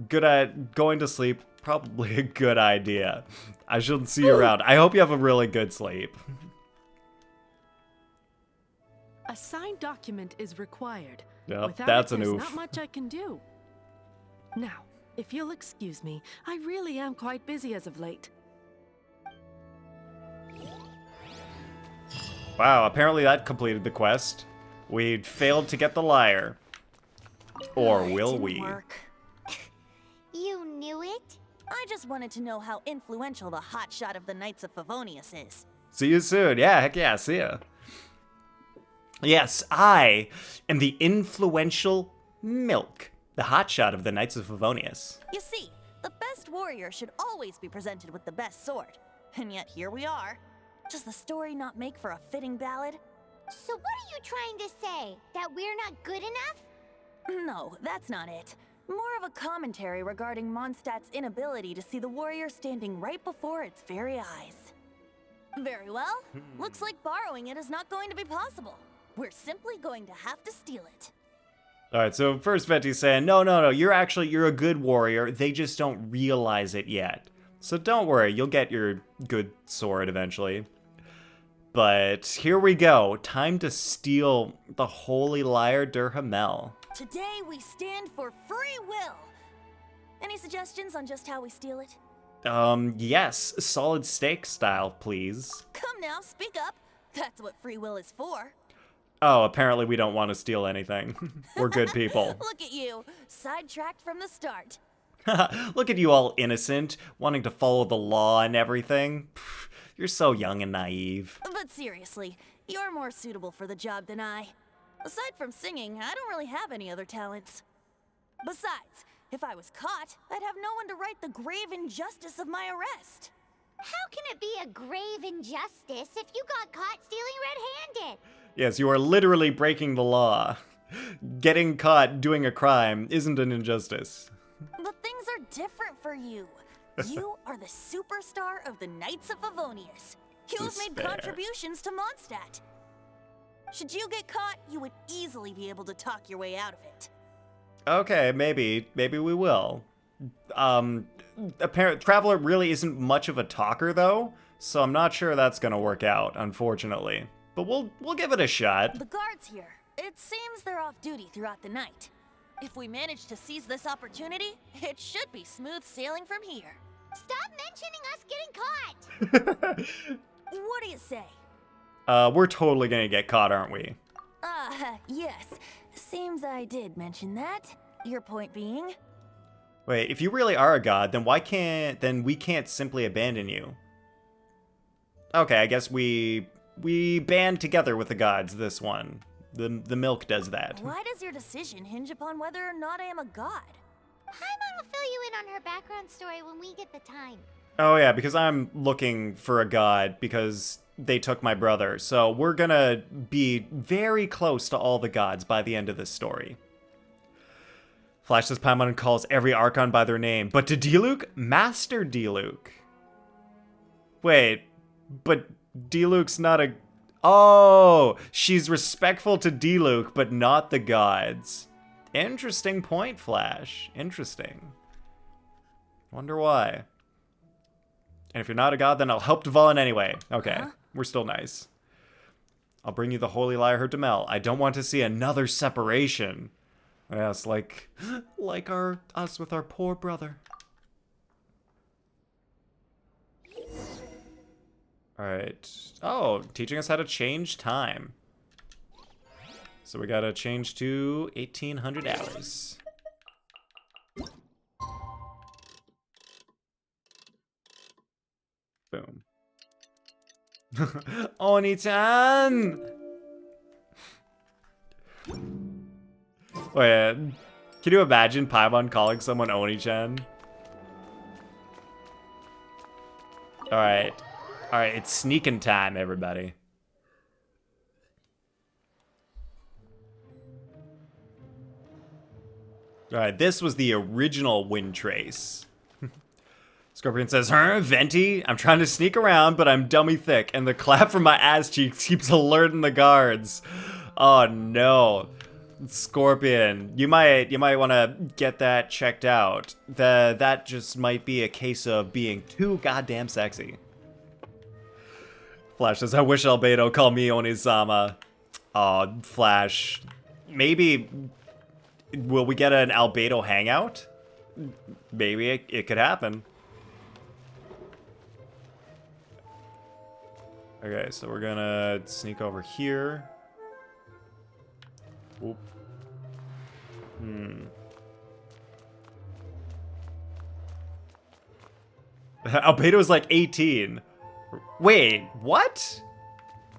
Good at going to sleep, probably a good idea. I shouldn't see you around. I hope you have a really good sleep. A signed document is required. Yep, Without that's it, an there's oof. not much I can do. Now, if you'll excuse me, I really am quite busy as of late. Wow, apparently that completed the quest. We failed to get the lyre. Or It will didn't we? work. You knew it? I just wanted to know how influential the hotshot of the Knights of Favonius is. See you soon. Yeah, heck yeah, see ya. Yes, I am the influential Milk, the hotshot of the Knights of Favonius. You see, the best warrior should always be presented with the best sword. And yet here we are. Does the story not make for a fitting ballad? So what are you trying to say? That we're not good enough? No, that's not it. More of a commentary regarding Mondstadt's inability to see the warrior standing right before its very eyes. Very well. Looks like borrowing it is not going to be possible. We're simply going to have to steal it. Alright, so first Venti's saying, no, you're a good warrior. They just don't realize it yet. So don't worry, you'll get your good sword eventually. But here we go. Time to steal the Holy Lyre der Himmel. Today we stand for free will. Any suggestions on just how we steal it? Yes, solid stake style, please. Come now, speak up. That's what free will is for. Oh, apparently we don't want to steal anything. We're good people. Look at you, sidetracked from the start. Look at you all innocent, wanting to follow the law and everything. Pff, you're so young and naive. But seriously, you're more suitable for the job than I. Aside from singing, I don't really have any other talents. Besides, if I was caught, I'd have no one to right the grave injustice of my arrest. How can it be a grave injustice if you got caught stealing red-handed? Yes, you are literally breaking the law. Getting caught doing a crime isn't an injustice. But things are different for you. You are the superstar of the Knights of Favonius. You've made Despair. contributions to Mondstadt. Should you get caught, you would easily be able to talk your way out of it. Okay, maybe we will. Traveler really isn't much of a talker though, so I'm not sure that's gonna work out, unfortunately. but we'll give it a shot. The guards here. It seems they're off duty throughout the night. If we manage to seize this opportunity, it should be smooth sailing from here. Stop mentioning us getting caught! What do you say? We're totally gonna get caught, aren't we? Yes. Seems I did mention that. Your point being? Wait, if you really are a god, then we can't simply abandon you. Okay, I guess we band together with the gods this one. The milk does that. Why does your decision hinge upon whether or not I am a god? Paimon will fill you in on her background story when we get the time. Oh yeah, because I'm looking for a god because they took my brother. So we're gonna be very close to all the gods by the end of this story. Flash says Paimon calls every Archon by their name, but to Diluc, Master Diluc. Wait, but Diluc's not a... Oh, she's respectful to Diluc, but not the gods. Interesting point, Flash. Interesting. Wonder why. And if you're not a god, then I'll help Dvalin anyway. Okay, we're still nice. I'll bring you the Holy Lyre her Demel. I don't want to see another separation. Yes, like us with our poor brother. Alright. Oh, teaching us how to change time. So we gotta change to 1800 hours. Boom. Oni-chan! Wait, can you imagine Paimon calling someone Oni-chan? Alright. Alright, it's sneaking time, everybody. Alright, this was the original wind trace. Scorpion says, huh, Venti? I'm trying to sneak around, but I'm dummy thick, and the clap from my ass cheeks keeps alerting the guards. Oh no. Scorpion, you might want to get that checked out. That just might be a case of being too goddamn sexy. Flash says, I wish Albedo called me Onisama. Oh, Flash. Maybe... Will we get an Albedo hangout? Maybe it could happen. Okay, so we're gonna sneak over here. Oop. Albedo's like 18. Wait, what?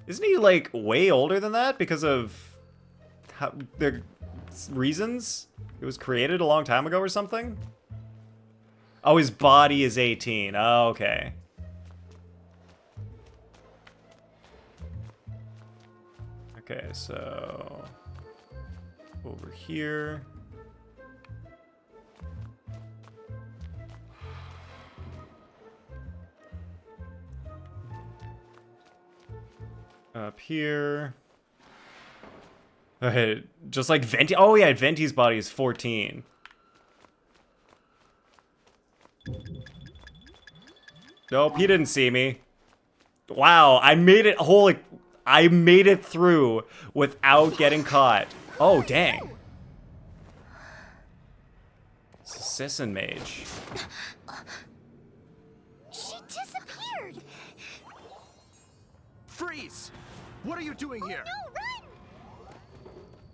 Isn't he like way older than that because of how the reasons? It was created a long time ago or something? Oh, his body is 18. Oh, okay. Okay, so over here. Up here. Okay, just like Venti. Oh yeah, Venti's body is 14. Nope, he didn't see me. Wow, I made it I made it through without getting caught. Oh, dang. It's a Sisson mage. She disappeared! Freeze! What are you doing here? No, run!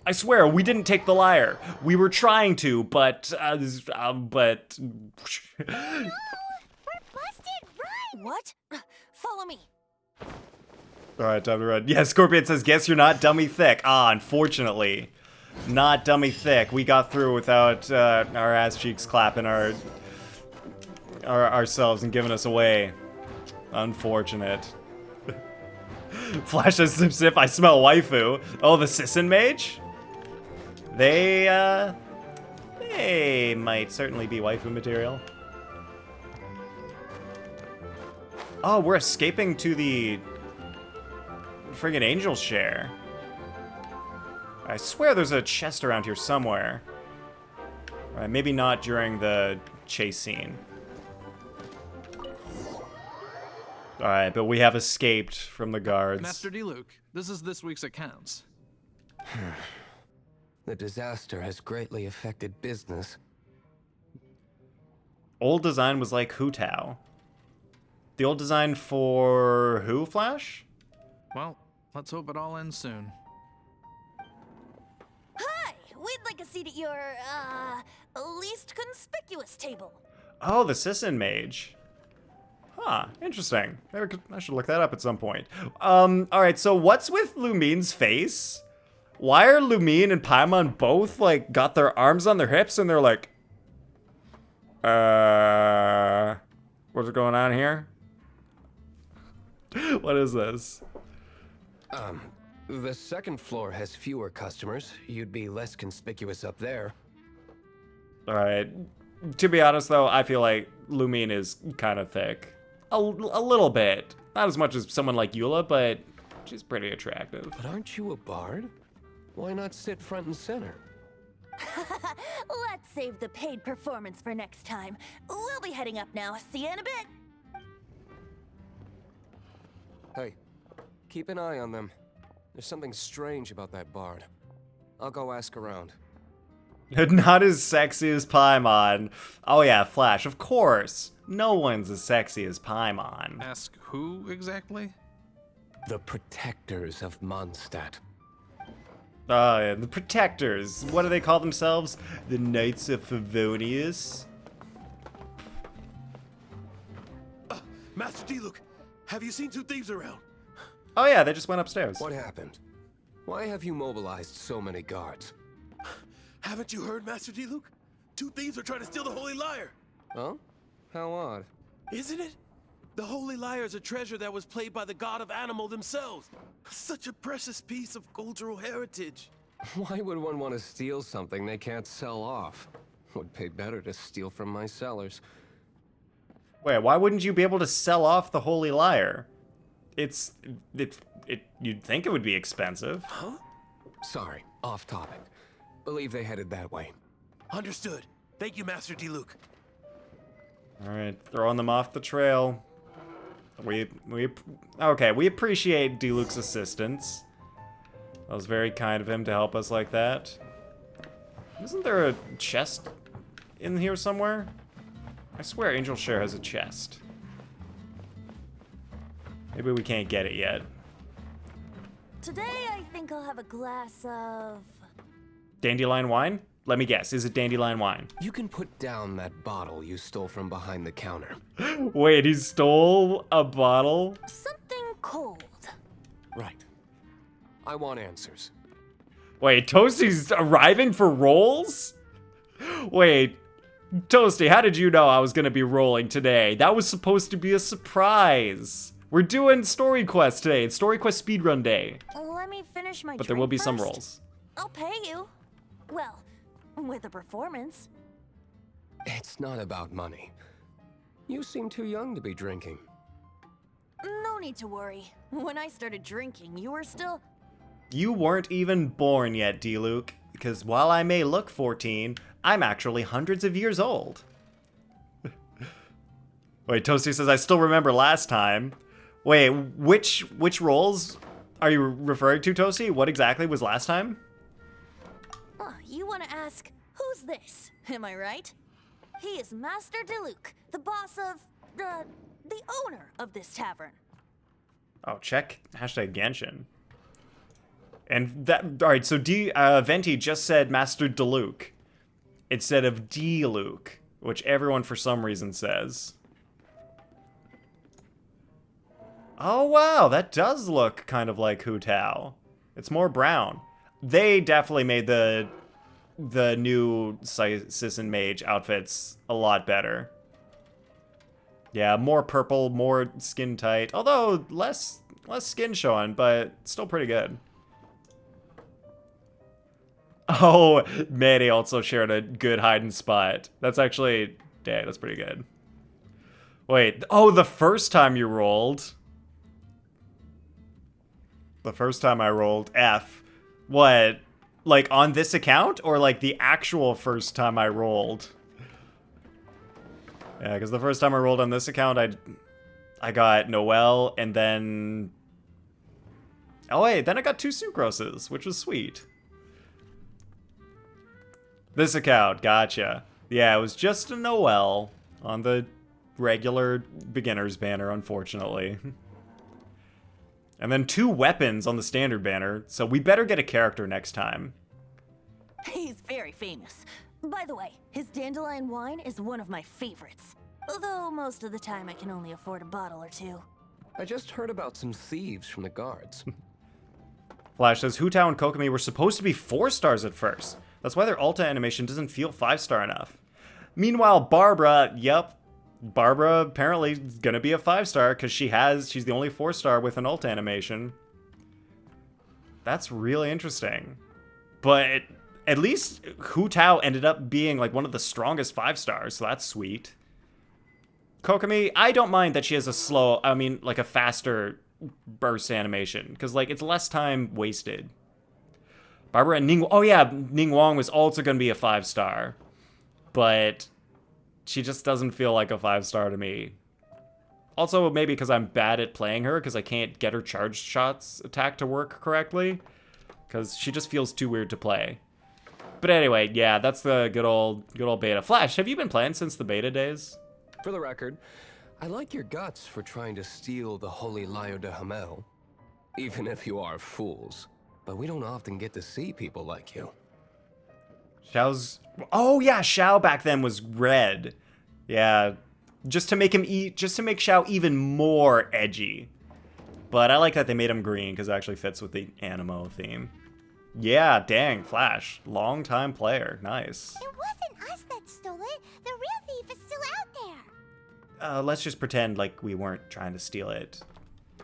I swear, we didn't take the lyre. We were trying to, but... No! We're busted! Run! What? Follow me. Alright, time to run. Yeah, Scorpion says, guess you're not dummy thick. Ah, unfortunately. Not dummy thick. We got through without our ass cheeks clapping ourselves and giving us away. Unfortunate. Flash says, Sip Sip, I smell waifu. Oh, the Sisson mage? They might certainly be waifu material. Oh, we're escaping to the friggin' angel share. I swear there's a chest around here somewhere. Alright, maybe not during the chase scene. Alright, but we have escaped from the guards. Master D-Luke, this is this week's accounts. The disaster has greatly affected business. Old design was like Hu Tao. The old design for who, Flash? Well, let's hope it all ends soon. Hi! We'd like a seat at your, least conspicuous table. Oh, the Sisson Mage. Huh, interesting. I should look that up at some point. Alright, so what's with Lumine's face? Why are Lumine and Paimon both, like, got their arms on their hips and they're like... What's going on here? What is this? The second floor has fewer customers. You'd be less conspicuous up there. Alright. To be honest, though, I feel like Lumine is kind of thick. A little bit. Not as much as someone like Eula, but she's pretty attractive. But aren't you a bard? Why not sit front and center? Let's save the paid performance for next time. We'll be heading up now. See you in a bit. Hey, keep an eye on them. There's something strange about that bard. I'll go ask around. Not as sexy as Paimon. Oh yeah, Flash, of course. No one's as sexy as Paimon. Ask who exactly? The protectors of Mondstadt. Oh yeah, the Protectors. What do they call themselves? The Knights of Favonius? Master D-Luke, have you seen two thieves around? Oh yeah, they just went upstairs. What happened? Why have you mobilized so many guards? Haven't you heard, Master D-Luke? Two thieves are trying to steal the Holy Lyre. Huh? How odd. Isn't it? The Holy Lyre is a treasure that was played by the god of animal themselves. Such a precious piece of cultural heritage. Why would one want to steal something they can't sell off? Would pay better to steal from my sellers. Wait, why wouldn't you be able to sell off the Holy Lyre? You'd think it would be expensive. Huh? Sorry, off topic. Believe they headed that way. Understood. Thank you, Master D-Luke. Alright, throwing them off the trail. We appreciate D-Luke's assistance. That was very kind of him to help us like that. Isn't there a chest in here somewhere? I swear Angel Share has a chest. Maybe we can't get it yet. Today, I think I'll have a glass of... Dandelion wine? Let me guess, is it dandelion wine? You can put down that bottle you stole from behind the counter. Wait, he stole a bottle? something cold. Right. I want answers. Wait, Toasty's arriving for rolls? Wait, Toasty, how did you know I was gonna be rolling today? That was supposed to be a surprise. We're doing Story Quest today. It's Story Quest Speedrun Day. Let me finish my But there will be drink some first. rolls. I'll pay you. Well, with a performance. It's not about money. You seem too young to be drinking. No need to worry. When I started drinking, you were still... You weren't even born yet, D-Luke, because while I may look 14, I'm actually hundreds of years old. Wait, Toasty says, I still remember last time. Wait, which roles are you referring to, Toasty? What exactly was last time? Oh, you want to ask, who's this? Am I right? He is Master D-Luke, the boss of... the owner of this tavern. Oh, check hashtag Genshin. And that, alright, so Venti just said Master D-Luke instead of D-Luke, which everyone for some reason says. Oh wow, that does look kind of like Hu Tao. It's more brown. They definitely made the new Sisson Mage outfits a lot better. Yeah, more purple, more skin tight. Although less skin showing, but still pretty good. Oh, Manny also shared a good hiding spot. That's actually, yeah, that's pretty good. Wait, oh, the first time you rolled. The first time I rolled F. What? Like on this account or like the actual first time I rolled? Yeah, because the first time I rolled on this account, I got Noelle, and then... Oh wait, then I got 2 Sucroses, which was sweet. This account, gotcha. Yeah, it was just a Noelle on the regular beginner's banner, unfortunately. And then 2 weapons on the standard banner, so we better get a character next time. He's very famous. By the way, his dandelion wine is one of my favorites. Although most of the time I can only afford a bottle or 2. I just heard about some thieves from the guards. Flash says, Hu Tao and Kokomi were supposed to be 4 stars at first. That's why their Alta animation doesn't feel 5-star enough. Meanwhile, Barbara, Barbara apparently is gonna be a 5-star because she's the only 4-star with an Alta animation. That's really interesting. But at least Hu Tao ended up being like one of the strongest 5-stars, so that's sweet. Kokomi, I don't mind that she has a faster burst animation, because like it's less time wasted. Barbara and Ning Wong was also gonna be a 5-star, but she just doesn't feel like a 5-star to me. Also, maybe because I'm bad at playing her, because I can't get her charged shots attack to work correctly, because she just feels too weird to play. But anyway, yeah, that's the good old beta. Flash, have you been playing since the beta days? For the record, I like your guts for trying to steal the holy Lyre de Hamel. Even if you are fools. But we don't often get to see people like you. Oh yeah, Xiao back then was red. Yeah, just to make Xiao even more edgy. But I like that they made him green because it actually fits with the Animo theme. Yeah, dang, Flash, long-time player, nice. It wasn't us that stole it. The real thief is still out there. Let's just pretend like we weren't trying to steal it.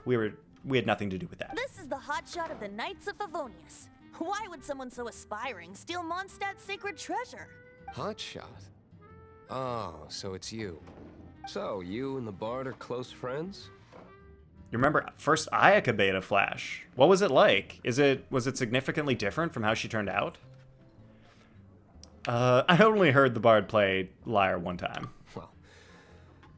We had nothing to do with that. This is the hotshot of the Knights of Favonius. Why would someone so aspiring steal Mondstadt's sacred treasure? Hotshot? Oh, so it's you. So, you and the Bard are close friends? You remember first Ayaka beta, Flash? What was it like? Was it significantly different from how she turned out? I only heard the Bard play Lyre one time. Well,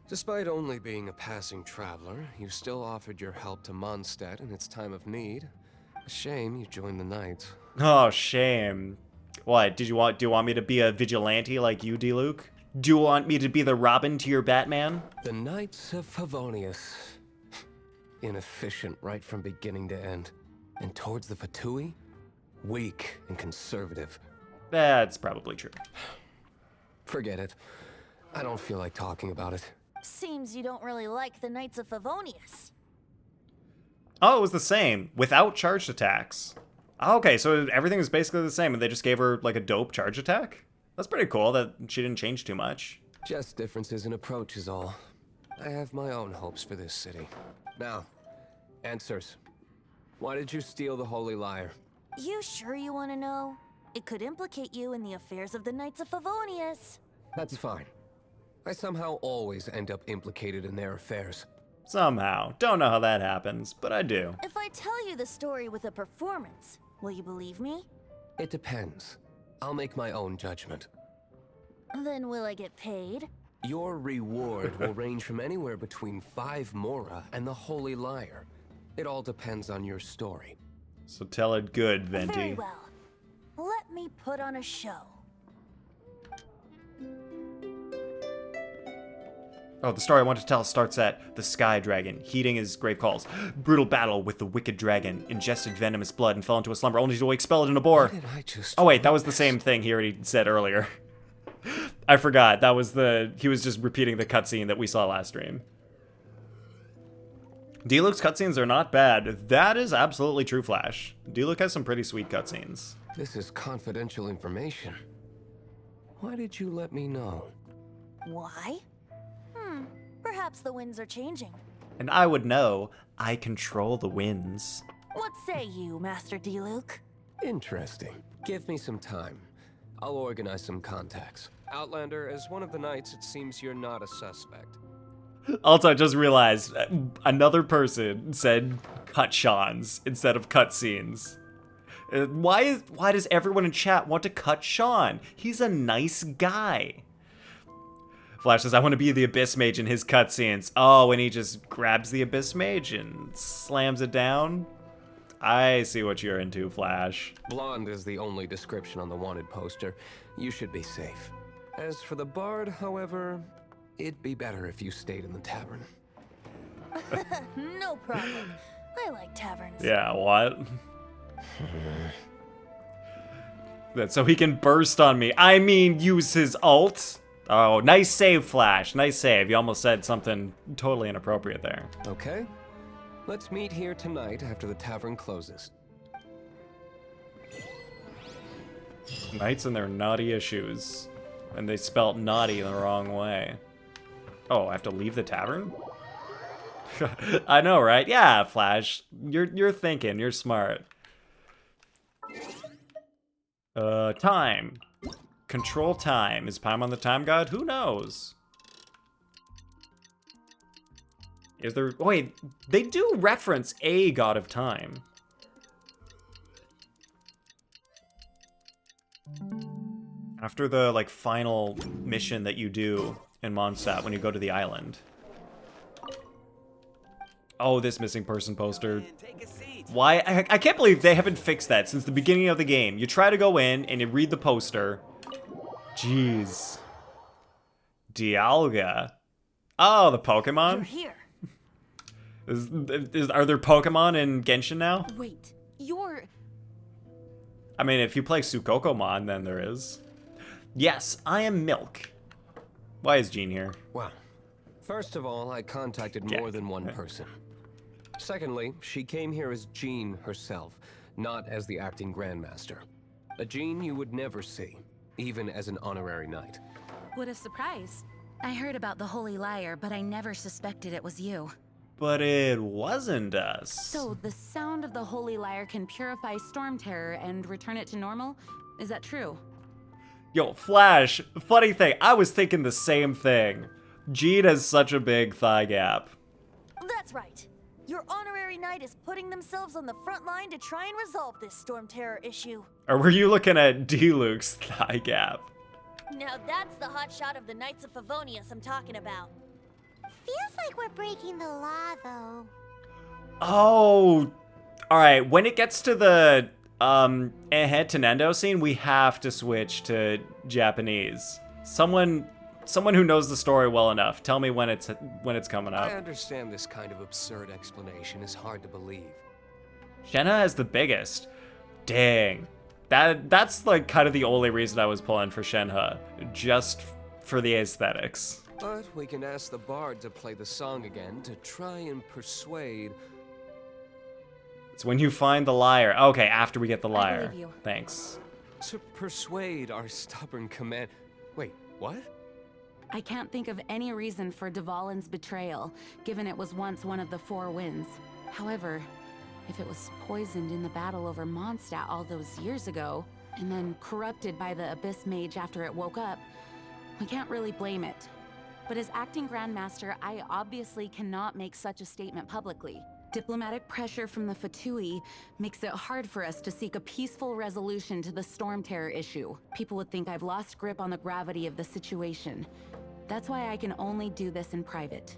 despite only being a passing traveler, you still offered your help to Mondstadt in its time of need. A shame you joined the Knights. Oh, shame. What, do you want me to be a vigilante like you, D-Luke? Do you want me to be the Robin to your Batman? The Knights of Favonius. Inefficient right from beginning to end. And towards the Fatui, weak and conservative. That's probably true. Forget it. I don't feel like talking about it. Seems you don't really like the Knights of Favonius. Oh, it was the same, without charged attacks. Okay, so everything is basically the same, and they just gave her, like, a dope charge attack? That's pretty cool that she didn't change too much. Just differences in approach is all. I have my own hopes for this city. Now, answers. Why did you steal the Holy Lyre? You sure you want to know? It could implicate you in the affairs of the Knights of Favonius. That's fine. I somehow always end up implicated in their affairs. Somehow. Don't know how that happens, but I do. If I tell you the story with a performance, will you believe me? It depends. I'll make my own judgment. Then will I get paid? Your reward will range from anywhere between 5 Mora and the Holy Lyre. It all depends on your story. So tell it good, Venti. Very well. Let me put on a show. Oh, the story I want to tell starts at the Sky Dragon, heeding his grave calls. Brutal battle with the wicked dragon, ingested venomous blood and fell into a slumber only to expel it in a boar. Why did I just Oh wait, that was the same thing he already said earlier. I forgot, he was just repeating the cutscene that we saw last stream. D-Luke's cutscenes are not bad. That is absolutely true, Flash. D-Luke has some pretty sweet cutscenes. This is confidential information. Why did you let me know? Why? Perhaps the winds are changing. And I would know. I control the winds. What say you, Master D-Luke? Interesting. Give me some time. I'll organize some contacts. Outlander, as one of the Knights, it seems you're not a suspect. Also, I just realized another person said cut-shawns instead of cutscenes. Why does everyone in chat want to cut Sean? He's a nice guy. Flash says, I want to be the Abyss Mage in his cutscenes. Oh, and he just grabs the Abyss Mage and slams it down? I see what you're into, Flash. Blonde is the only description on the wanted poster. You should be safe. As for the bard, however, it'd be better if you stayed in the tavern. No problem. I like taverns. Yeah, what? That so he can burst on me. I mean, use his ult. Oh, nice save, Flash. Nice save. You almost said something totally inappropriate there. Okay. Let's meet here tonight after the tavern closes. Knights and their naughty issues. And they spelt naughty the wrong way. Oh, I have to leave the tavern? I know, right? Yeah, Flash. You're thinking. You're smart. Time. Control time. Is Paimon the time god? Who knows? Is there... Wait, they do reference a god of time. After the, like, final mission that you do in Mondstadt when you go to the island. Oh, this missing person poster. Why? I can't believe they haven't fixed that since the beginning of the game. You try to go in and you read the poster. Jeez. Dialga. Oh, the Pokemon? You're here. Are there Pokemon in Genshin now? Wait, you're... I mean, if you play Sukokomon, then there is. Yes, I am Milk. Why is Jean here? Well, first of all, I contacted more than one person. Secondly, she came here as Jean herself, not as the acting Grandmaster. A Jean you would never see, even as an honorary knight. What a surprise. I heard about the Holy Lyre, but I never suspected it was you. But it wasn't us. So the sound of the Holy Lyre can purify Storm Terror and return it to normal? Is that true? Yo, Flash, funny thing, I was thinking the same thing. Jean has such a big thigh gap. That's right. Your honorary knight is putting themselves on the front line to try and resolve this Storm Terror issue. Or were you looking at D-Luke's thigh gap? Now that's the hot shot of the Knights of Favonius I'm talking about. Feels like we're breaking the law, though. Oh, all right. When it gets to the Tenendo scene, we have to switch to Japanese. Someone who knows the story well enough, tell me when it's coming up. I understand this kind of absurd explanation is hard to believe. Shenhe is the biggest. Dang. That's like kind of the only reason I was pulling for Shenhe, just for the aesthetics. But we can ask the bard to play the song again to try and persuade... It's when you find the lyre. Okay, after we get the lyre. believe you. Thanks. To persuade our stubborn command... Wait, what? I can't think of any reason for Dvalin's betrayal, given it was once one of the Four Winds. However, if it was poisoned in the battle over Mondstadt all those years ago, and then corrupted by the Abyss Mage after it woke up, we can't really blame it. But as acting Grandmaster, I obviously cannot make such a statement publicly. Diplomatic pressure from the Fatui makes it hard for us to seek a peaceful resolution to the Storm Terror issue. People would think I've lost grip on the gravity of the situation. That's why I can only do this in private.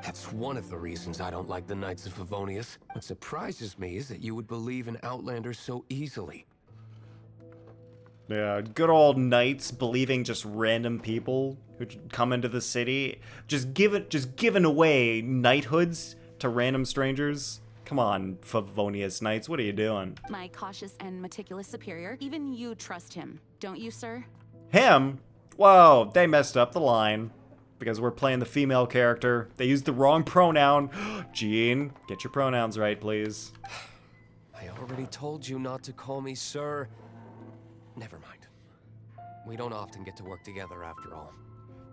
That's one of the reasons I don't like the Knights of Favonius. What surprises me is that you would believe in Outlanders so easily. Yeah, good old knights believing just random people who come into the city, just giving away knighthoods to random strangers. Come on, Favonius Knights, what are you doing? My cautious and meticulous superior, even you trust him, don't you, sir? Him? Whoa, they messed up the line because we're playing the female character. They used the wrong pronoun. Jean, get your pronouns right, please. I already told you not to call me sir. Never mind. We don't often get to work together after all.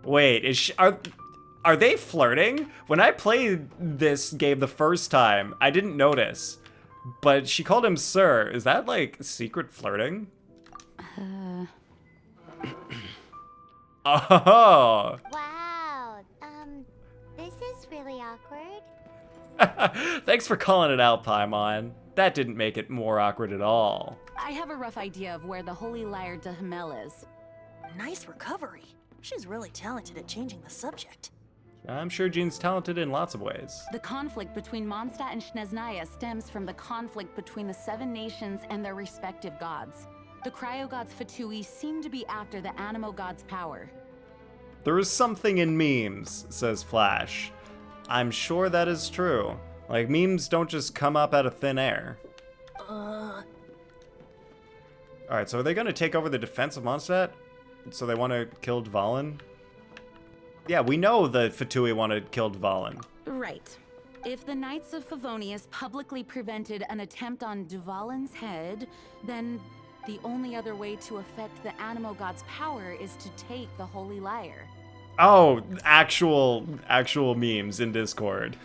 Wait, are they flirting? When I played this game the first time, I didn't notice. But she called him sir. Is that like secret flirting? Oh. Wow. This is really awkward. Thanks for calling it out, Paimon. That didn't make it more awkward at all. I have a rough idea of where the Holy Lyre de Hamel is. Nice recovery. She's really talented at changing the subject. I'm sure Jean's talented in lots of ways. The conflict between Mondstadt and Snezhnaya stems from the conflict between the 7 nations and their respective gods. The cryo-gods Fatui seem to be after the Animo god's power. There is something in memes, says Flash. I'm sure that is true. Like, memes don't just come up out of thin air. Alright, so are they gonna take over the defense of Mondstadt? So they want to kill Dvalin? Yeah, we know the Fatui want to kill Dvalin. Right. If the Knights of Favonius publicly prevented an attempt on Dvalin's head, then the only other way to affect the Animo god's power is to take the Holy Lyre. Oh, actual memes in Discord.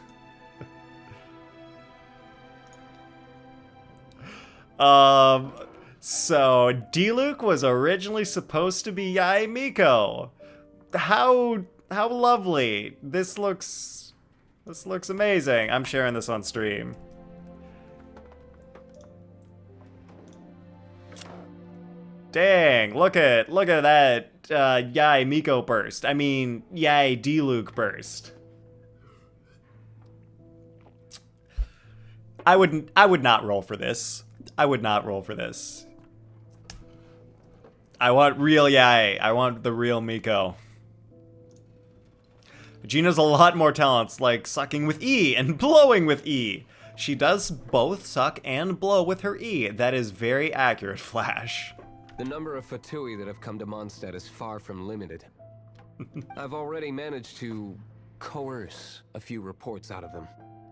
So Diluc was originally supposed to be Yae Miko. How lovely. This looks amazing. I'm sharing this on stream. Dang, look at that Yae Miko burst. I mean, Yae Diluc burst. I would not roll for this. I would not roll for this. I want real Yae. I want the real Miko. Gina's a lot more talents, like sucking with E and blowing with E. She does both suck and blow with her E. That is very accurate, Flash. The number of Fatui that have come to Mondstadt is far from limited. I've already managed to coerce a few reports out of them.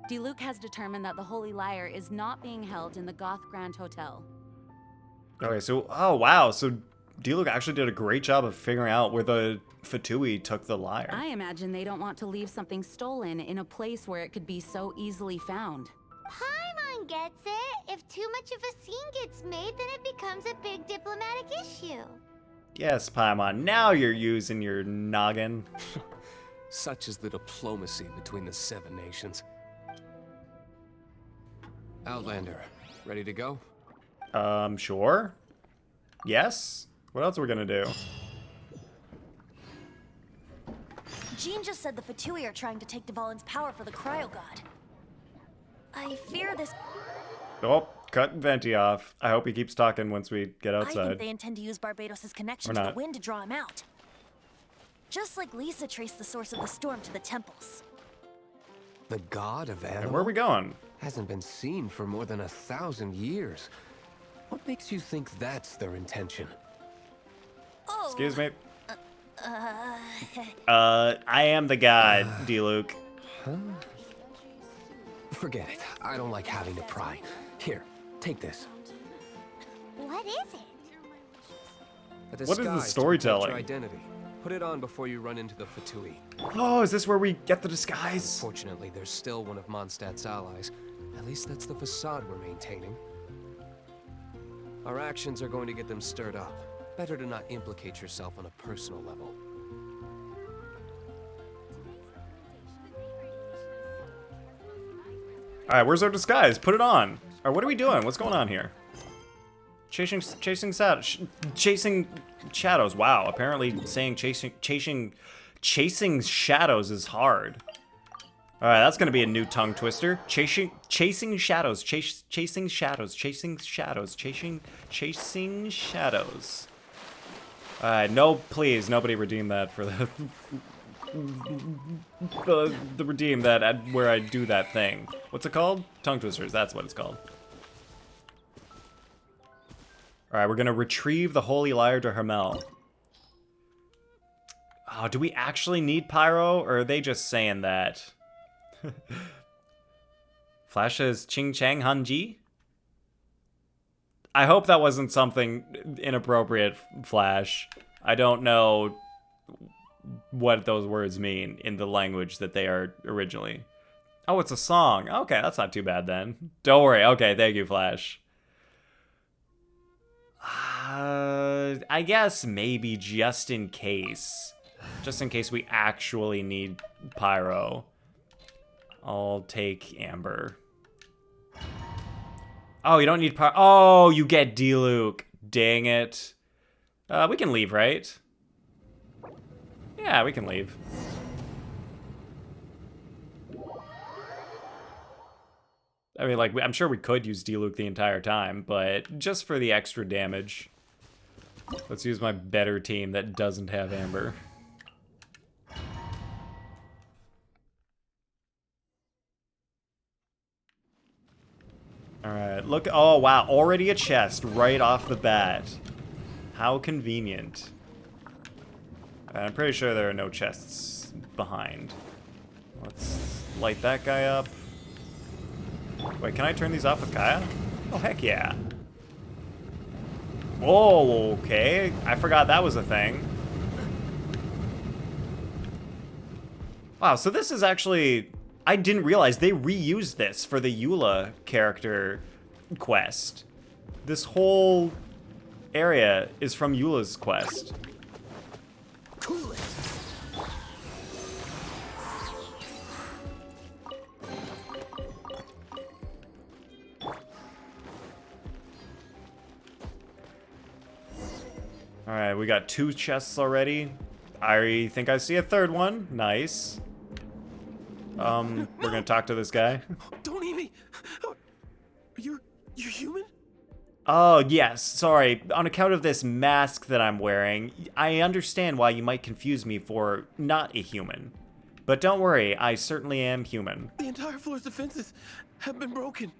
Diluc has determined that the Holy Lyre is not being held in the Goth Grand Hotel. Okay, so, oh wow, so Diluc actually did a great job of figuring out where the Fatui took the lyre. I imagine they don't want to leave something stolen in a place where it could be so easily found. Paimon gets it. If too much of a scene gets made, then it becomes a big diplomatic issue. Yes, Paimon, now you're using your noggin. Such is the diplomacy between the 7 nations. Outlander, ready to go? Sure. Yes? What else are we gonna do? Jean just said the Fatui are trying to take Dvalin's power for the Cryo God. I fear this... Oh, cut Venti off. I hope he keeps talking once we get I outside. think they intend to use Barbados' connection Or to the not. wind to draw him out. Just like Lisa traced the source of the storm to the temples. The god of And animal where are we going? hasn't been seen for more than 1,000 years. What makes you think that's their intention? Oh, Excuse me. I am the god, Diluc. Forget it. I don't like having to pry. Here, take this. What is it? A What is the disguise to protect storytelling? your identity. Put it on before you run into the Fatui. Oh, is this where we get the disguise? Fortunately, there's still one of Mondstadt's allies. At least that's the facade we're maintaining. Our actions are going to get them stirred up. Better to not implicate yourself on a personal level. Alright, where's our disguise? Put it on. Or what are we doing? What's going on here? Chasing shadows. Wow, apparently saying chasing shadows is hard. Alright, that's gonna be a new tongue twister. Chasing shadows. Chasing shadows. Alright, no, please, nobody redeem that for the the redeem that where I do that thing. What's it called? Tongue twisters, that's what it's called. Alright, we're gonna retrieve the Holy Lyre to Hermel. Oh, do we actually need Pyro, or are they just saying that? Flash says Ching Chang Hanji? I hope that wasn't something inappropriate, Flash. I don't know what those words mean in the language that they are originally. Oh, it's a song. Okay, that's not too bad then. Don't worry. Okay, thank you, Flash. I guess maybe just in case. Just in case we actually need Pyro. I'll take Amber. Oh, you don't need Pyro. Oh, you get Diluc. Dang it. We can leave, right? Yeah, we can leave. I mean, like, I'm sure we could use Diluc the entire time, but just for the extra damage, let's use my better team that doesn't have Amber. Alright, look. Oh, wow. Already a chest right off the bat. How convenient. I'm pretty sure there are no chests behind. Let's light that guy up. Wait, can I turn these off with Kaya? Oh, heck yeah. Whoa, okay. I forgot that was a thing. Wow, so this is actually... I didn't realize they reused this for the Eula character quest. This whole area is from Eula's quest. Cool it. Alright, we got 2 chests already. I think I see a third one. Nice. We're gonna talk to this guy. Don't eat me. You're human? Oh, yes. Sorry. On account of this mask that I'm wearing, I understand why you might confuse me for not a human. But don't worry, I certainly am human. The entire floor's defenses have been broken.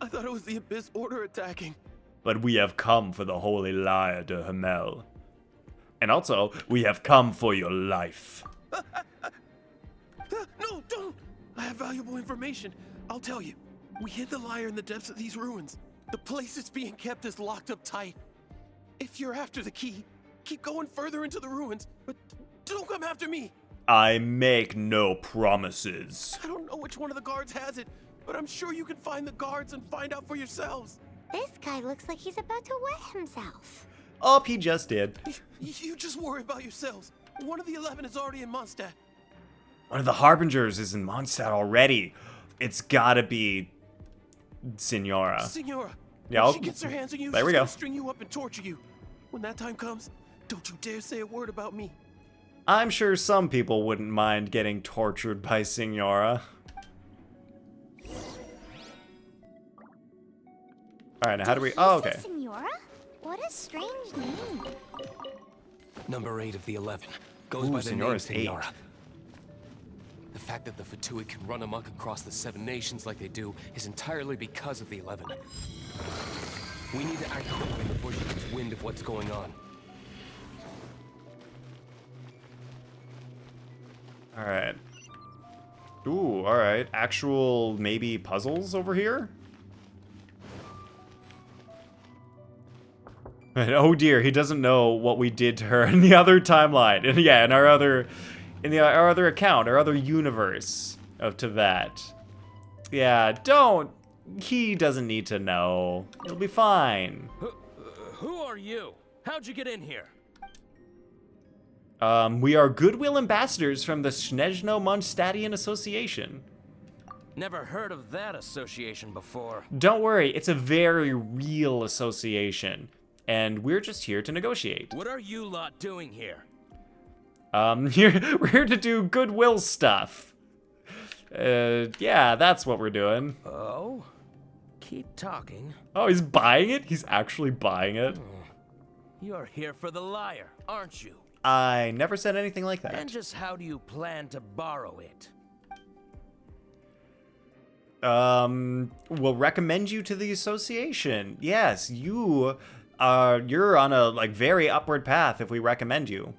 I thought it was the Abyss Order attacking. But we have come for the Holy Lyre de Hamel. And also, we have come for your life. No, don't! I have valuable information. I'll tell you. We hid the Lyre in the depths of these ruins. The place it's being kept is locked up tight. If you're after the key, keep going further into the ruins, but don't come after me. I make no promises. I don't know which one of the guards has it, but I'm sure you can find the guards and find out for yourselves. This guy looks like he's about to wet himself. Oh, he just did. You just worry about yourselves. One of the 11 is already in Mondstadt. One of the Harbingers is in Mondstadt already. It's gotta be Signora. Signora. Yeah, When she gets her hands on you, there she's we go. gonna string you up and torture you. When that time comes, don't you dare say a word about me. I'm sure some people wouldn't mind getting tortured by Signora. Alright, now how do we... Oh, okay. Senora? What a strange name. Number 8 of the 11 goes Ooh, by the name Signora's 8. Signora. The fact that the Fatui can run amok across the 7 nations like they do is entirely because of the 11. We need to act quickly before she gets wind of what's going on. Alright. Ooh, alright. Actual, maybe, puzzles over here? And oh dear, he doesn't know what we did to her in the other timeline. And yeah, in our other... our other account, our other universe of Tevat. Yeah, don't... He doesn't need to know. It'll be fine. Who are you? How'd you get in here? We are goodwill ambassadors from the Snezhno Mondstadtian Association. Never heard of that association before. Don't worry, it's a very real association. And we're just here to negotiate. What are you lot doing here? We're here to do goodwill stuff. Yeah, that's what we're doing. Oh? Keep talking. Oh, he's buying it? He's actually buying it? You're here for the Lyre, aren't you? I never said anything like that. And just how do you plan to borrow it? We'll recommend you to the association. Yes, you're on a, like, very upward path if we recommend you.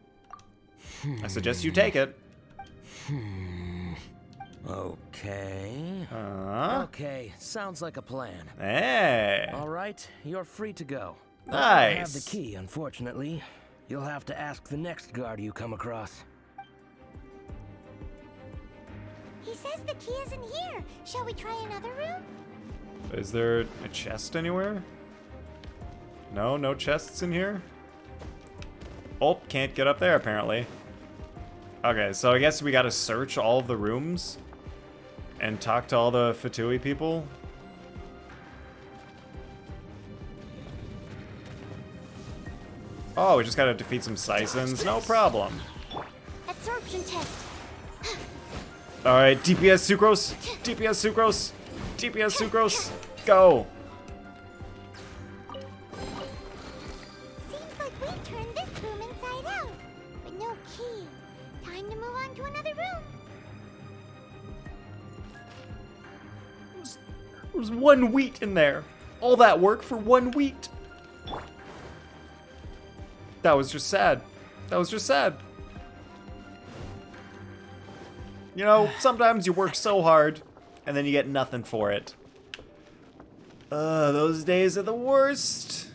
I suggest you take it. Okay. Okay, sounds like a plan. Hey. All right, you're free to go. Nice. I don't have the key, unfortunately. You'll have to ask the next guard you come across. He says the key isn't here. Shall we try another room? Is there a chest anywhere? No, no chests in here? Oh, can't get up there apparently. Okay, so I guess we gotta search all of the rooms and talk to all the Fatui people. Oh, we just gotta defeat some Sysons. No problem. Absorption test. Alright, DPS Sucrose. DPS Sucrose. DPS Sucrose. Go. Seems like we've turned this room inside out, but no key. Time to move on to another room. There's 1 wheat in there. All that work for 1 wheat. That was just sad. That was just sad. You know, sometimes you work so hard, and then you get nothing for it. Those days are the worst.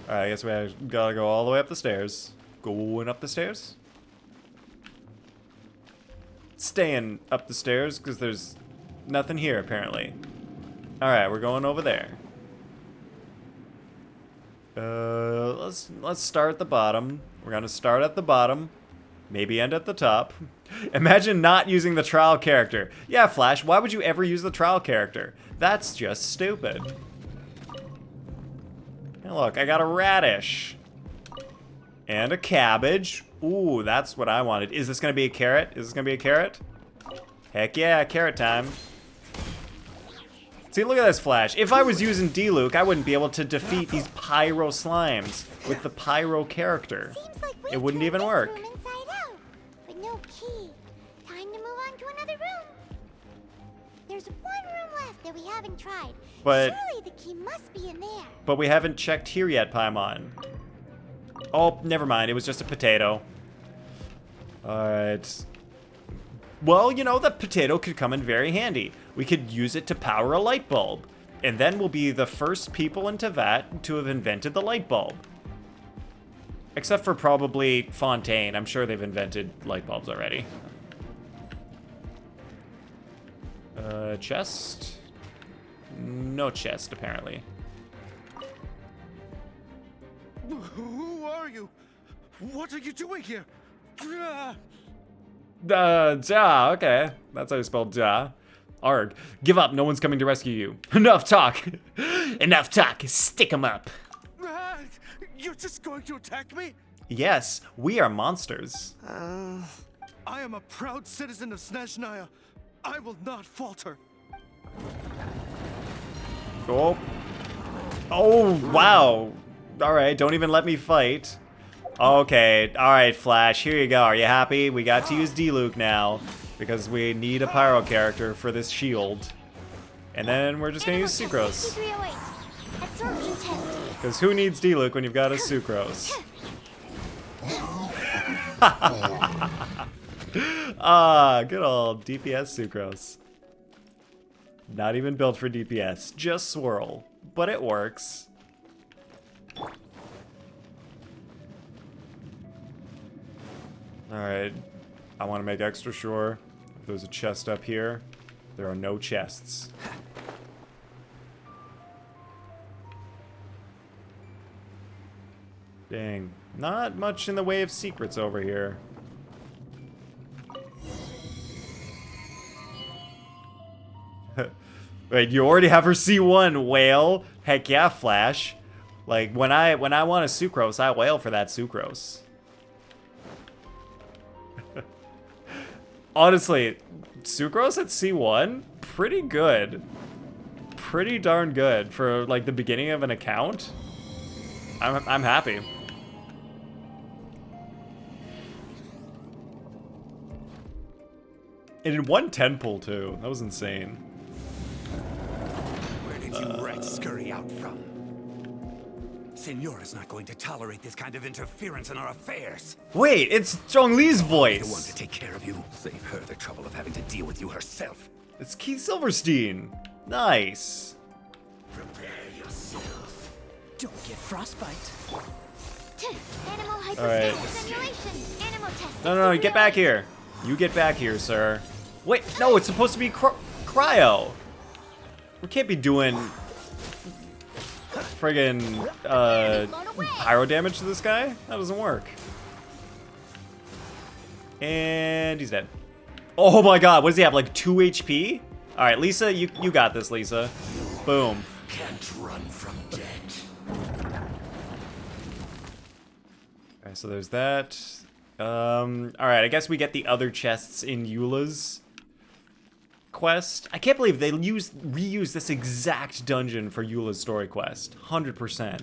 Alright, I guess we gotta go all the way up the stairs. Going up the stairs? Staying up the stairs, because there's nothing here, apparently. Alright, we're going over there. Let's start at the bottom. We're gonna start at the bottom. Maybe end at the top. Imagine not using the trial character. Yeah, Flash, why would you ever use the trial character? That's just stupid. Hey, look, I got a radish. And a cabbage. Ooh, that's what I wanted. Is this gonna be a carrot? Is this gonna be a carrot? Heck yeah, carrot time. See, look at this, Flash. If I was using D-Luke, I wouldn't be able to defeat these pyro slimes with the pyro character. It wouldn't even work. Room inside out, but no key. Time to move on to another room. There's one room left that we haven't tried. But surely the key must be in there. But we haven't checked here yet, Paimon. Oh, never mind. It was just a potato. Alright. Well, you know, that potato could come in very handy. We could use it to power a light bulb. And then we'll be the first people in Tevat to have invented the light bulb. Except for probably Fontaine. I'm sure they've invented light bulbs already. Chest? No chest, apparently. Who are you? What are you doing here? Ja, okay. That's how you spell ja. Arg. Give up, no one's coming to rescue you. Enough talk. Enough talk, stick 'em up. You're just going to attack me? Yes, we are monsters. I am a proud citizen of Snezhnaya. I will not falter. Oh. Oh, wow. Alright, don't even let me fight. Okay, alright, Flash, here you go. Are you happy? We got to use D-Luke now, because we need a pyro character for this shield. And then we're just gonna use Sucrose. Absorption test. Because who needs D-Luke when you've got a Sucrose? Ah, good old DPS Sucrose. Not even built for DPS, just swirl. But it works. Alright, I want to make extra sure if there's a chest up here. There are no chests. Dang, not much in the way of secrets over here. Wait, you already have her C1, whale. Heck yeah, Flash. Like, when I want a Sucrose, I wail for that Sucrose. Honestly, Sucrose at C1, pretty good. Pretty darn good for, like, the beginning of an account. I'm happy. And in 110 pull, too. That was insane. Where did you rats scurry out from? Senora's not going to tolerate this kind of interference in our affairs. Wait, it's Zhongli's voice. The one to take care of you. Save her the trouble of having to deal with you herself. It's Keith Silverstein. Nice. Prepare yourself. Don't get frostbite. Animal Alright. simulation. Animal test. No, get back here. You get back here, sir. Wait, no, it's supposed to be cryo. We can't be doing friggin' pyro damage to this guy. That doesn't work. And he's dead. Oh my god, what does he have, like 2 HP? Alright, Lisa, you got this, Lisa. Boom. Can't run from death. Okay, so there's that. Alright, I guess we get the other chests in Eula's quest. I can't believe they reused this exact dungeon for Eula's story quest. 100%.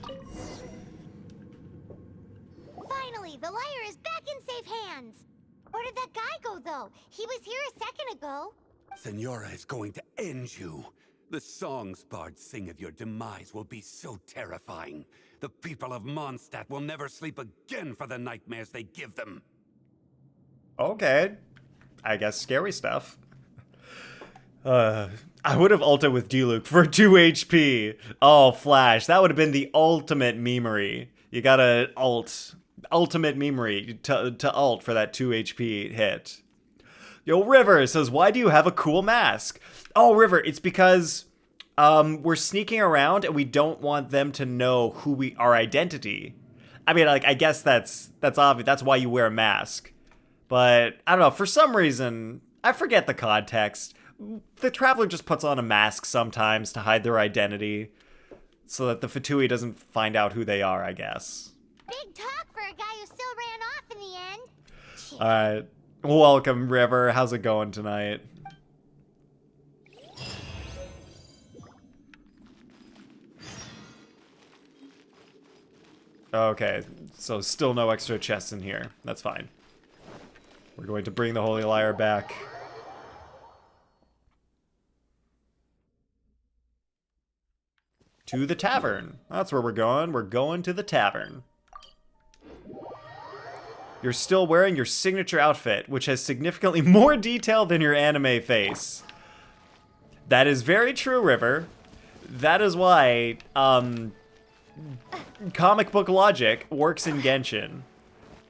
Finally, the Lyre is back in safe hands. Where did that guy go, though? He was here a second ago. Senora is going to end you. The songs bards sing of your demise will be so terrifying. The people of Mondstadt will never sleep again for the nightmares they give them. Okay. I guess scary stuff. I would have ulted with Diluc for 2 HP. Oh, Flash. That would have been the ultimate memery. You gotta ult. Ultimate memery to ult for that 2 HP hit. Yo, River says, why do you have a cool mask? Oh, River, it's because we're sneaking around and we don't want them to know our identity. I mean, like, I guess that's obvious. That's why you wear a mask. But, I don't know, for some reason, I forget the context. The Traveler just puts on a mask sometimes to hide their identity so that the Fatui doesn't find out who they are, I guess. Big talk for a guy who still ran off in the end. Alright. Welcome, River. How's it going tonight? Okay, so still no extra chests in here. That's fine. We're going to bring the Holy Lyre back. To the tavern. That's where we're going. We're going to the tavern. You're still wearing your signature outfit, which has significantly more detail than your anime face. That is very true, River. That is why comic book logic works in Genshin.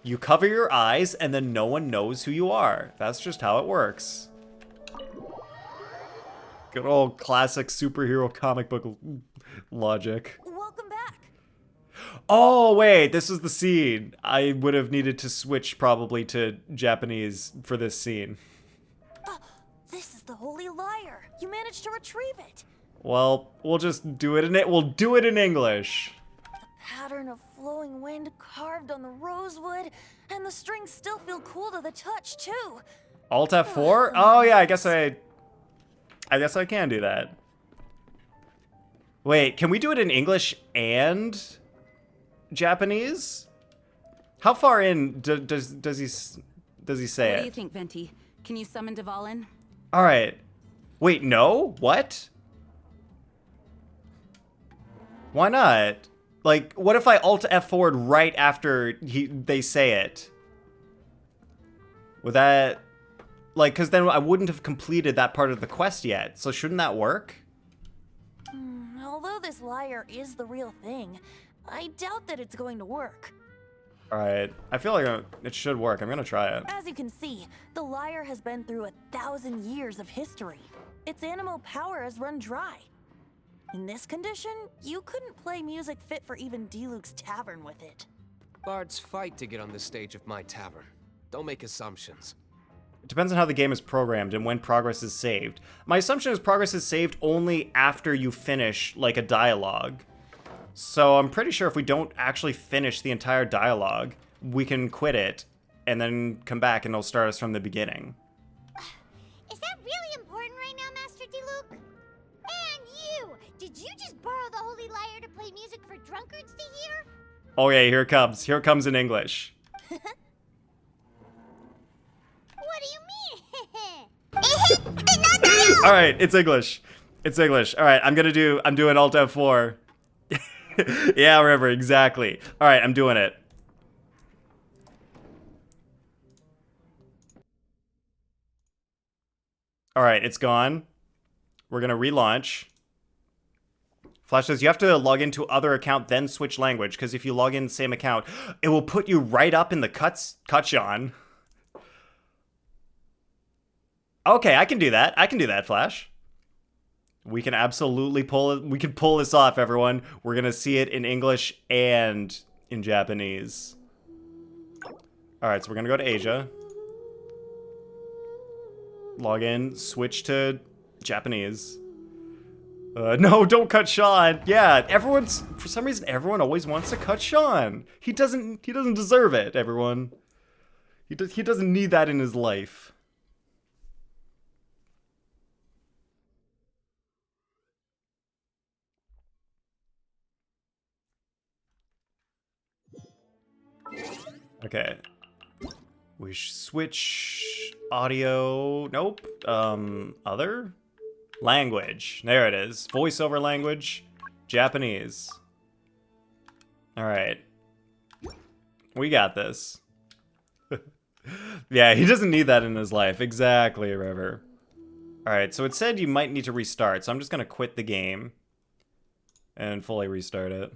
You cover your eyes, and then no one knows who you are. That's just how it works. Good old classic superhero comic book logic. Welcome back. Oh, wait, this is the scene. I would have needed to switch probably to Japanese for this scene. This is the Holy Lyre. You managed to retrieve it. Well, we'll just do it in it. We'll do it in English. Pattern of flowing wind carved on the rosewood, and the strings still feel cool to the touch too. Alt F4? Oh yeah, I guess I can do that. Wait, can we do it in English and Japanese? How far in does he say it? What do you think, Venti? Can you summon Dvalin? All right. Wait, no? What? Why not? Like, what if I Alt F forward right after they say it? Would that... Like, because then I wouldn't have completed that part of the quest yet, so shouldn't that work? Although this lyre is the real thing, I doubt that it's going to work. Alright, I feel like it should work. I'm gonna try it. As you can see, the lyre has been through 1,000 years of history. Its animal power has run dry. In this condition, you couldn't play music fit for even Diluc's tavern with it. Bards fight to get on the stage of my tavern. Don't make assumptions. It depends on how the game is programmed and when progress is saved. My assumption is progress is saved only after you finish, like, a dialogue. So I'm pretty sure if we don't actually finish the entire dialogue, we can quit it, and then come back and it'll start us from the beginning. Is that really important right now, Master Diluc? And you! Did you just borrow the Holy Lyre to play music for drunkards to hear? Oh yeah, here it comes. Here it comes in English. What do you mean? All right, it's English. It's English. All right, I'm doing Alt F4. Yeah, River, exactly. All right, I'm doing it. All right, it's gone. We're gonna relaunch. Flash says you have to log into other account, then switch language, because if you log in the same account, it will put you right up in the cutscene. Okay, I can do that. I can do that, Flash. We can absolutely pull it. We can pull this off, everyone. We're gonna see it in English and in Japanese. All right, so we're gonna go to Asia. Log in, switch to Japanese. No, don't cut Sean. Yeah, for some reason, everyone always wants to cut Sean. He doesn't deserve it, everyone. He doesn't need that in his life. Okay. We switch audio. Nope. Other? Language. There it is. Voiceover language. Japanese. Alright. We got this. Yeah, he doesn't need that in his life. Exactly, River. Alright, so it said you might need to restart, so I'm just gonna quit the game and fully restart it.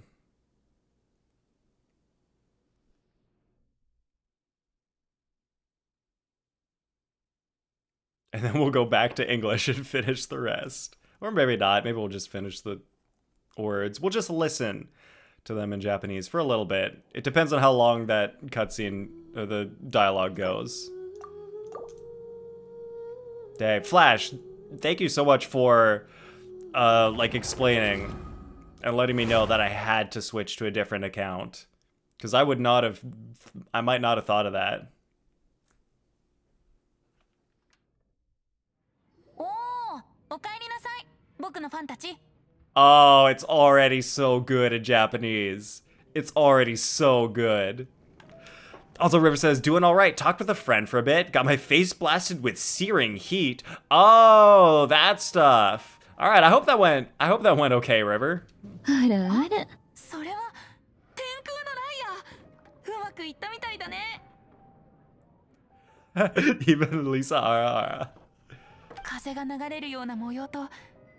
And then we'll go back to English and finish the rest. Or maybe not. Maybe we'll just finish the words. We'll just listen to them in Japanese for a little bit. It depends on how long that cutscene or the dialogue goes. Dang, Flash, thank you so much for like explaining and letting me know that I had to switch to a different account. Because I might not have thought of that. Oh, it's already so good in Japanese. It's already so good. Also, River says, doing all right. Talked with a friend for a bit. Got my face blasted with searing heat. Oh, that stuff. All right, I hope that went okay, River. Even Lisa Ara. 風が流れるような模様と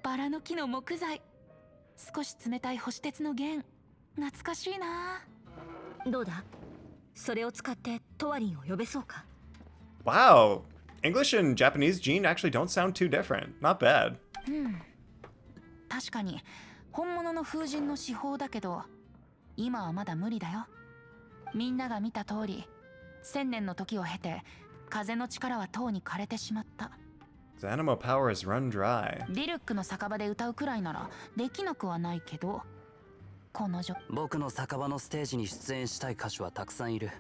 バラの木の木材、少し冷たい星鉄の弦、懐かしいな。どうだ？それを使ってトワリンを呼べそうか？ Wow, English and Japanese Gene actually don't sound too different. Not bad. 確かに本物の風神の手法だけど、今はまだ無理だよ。みんなが見た通り、1000年の時を経て風の力はとうに枯れてしまった。 The animal power has run dry. リルックの酒場で歌うくらいならできなくはないけど、この女。僕の酒場のステージに出演したい歌手はたくさんいる。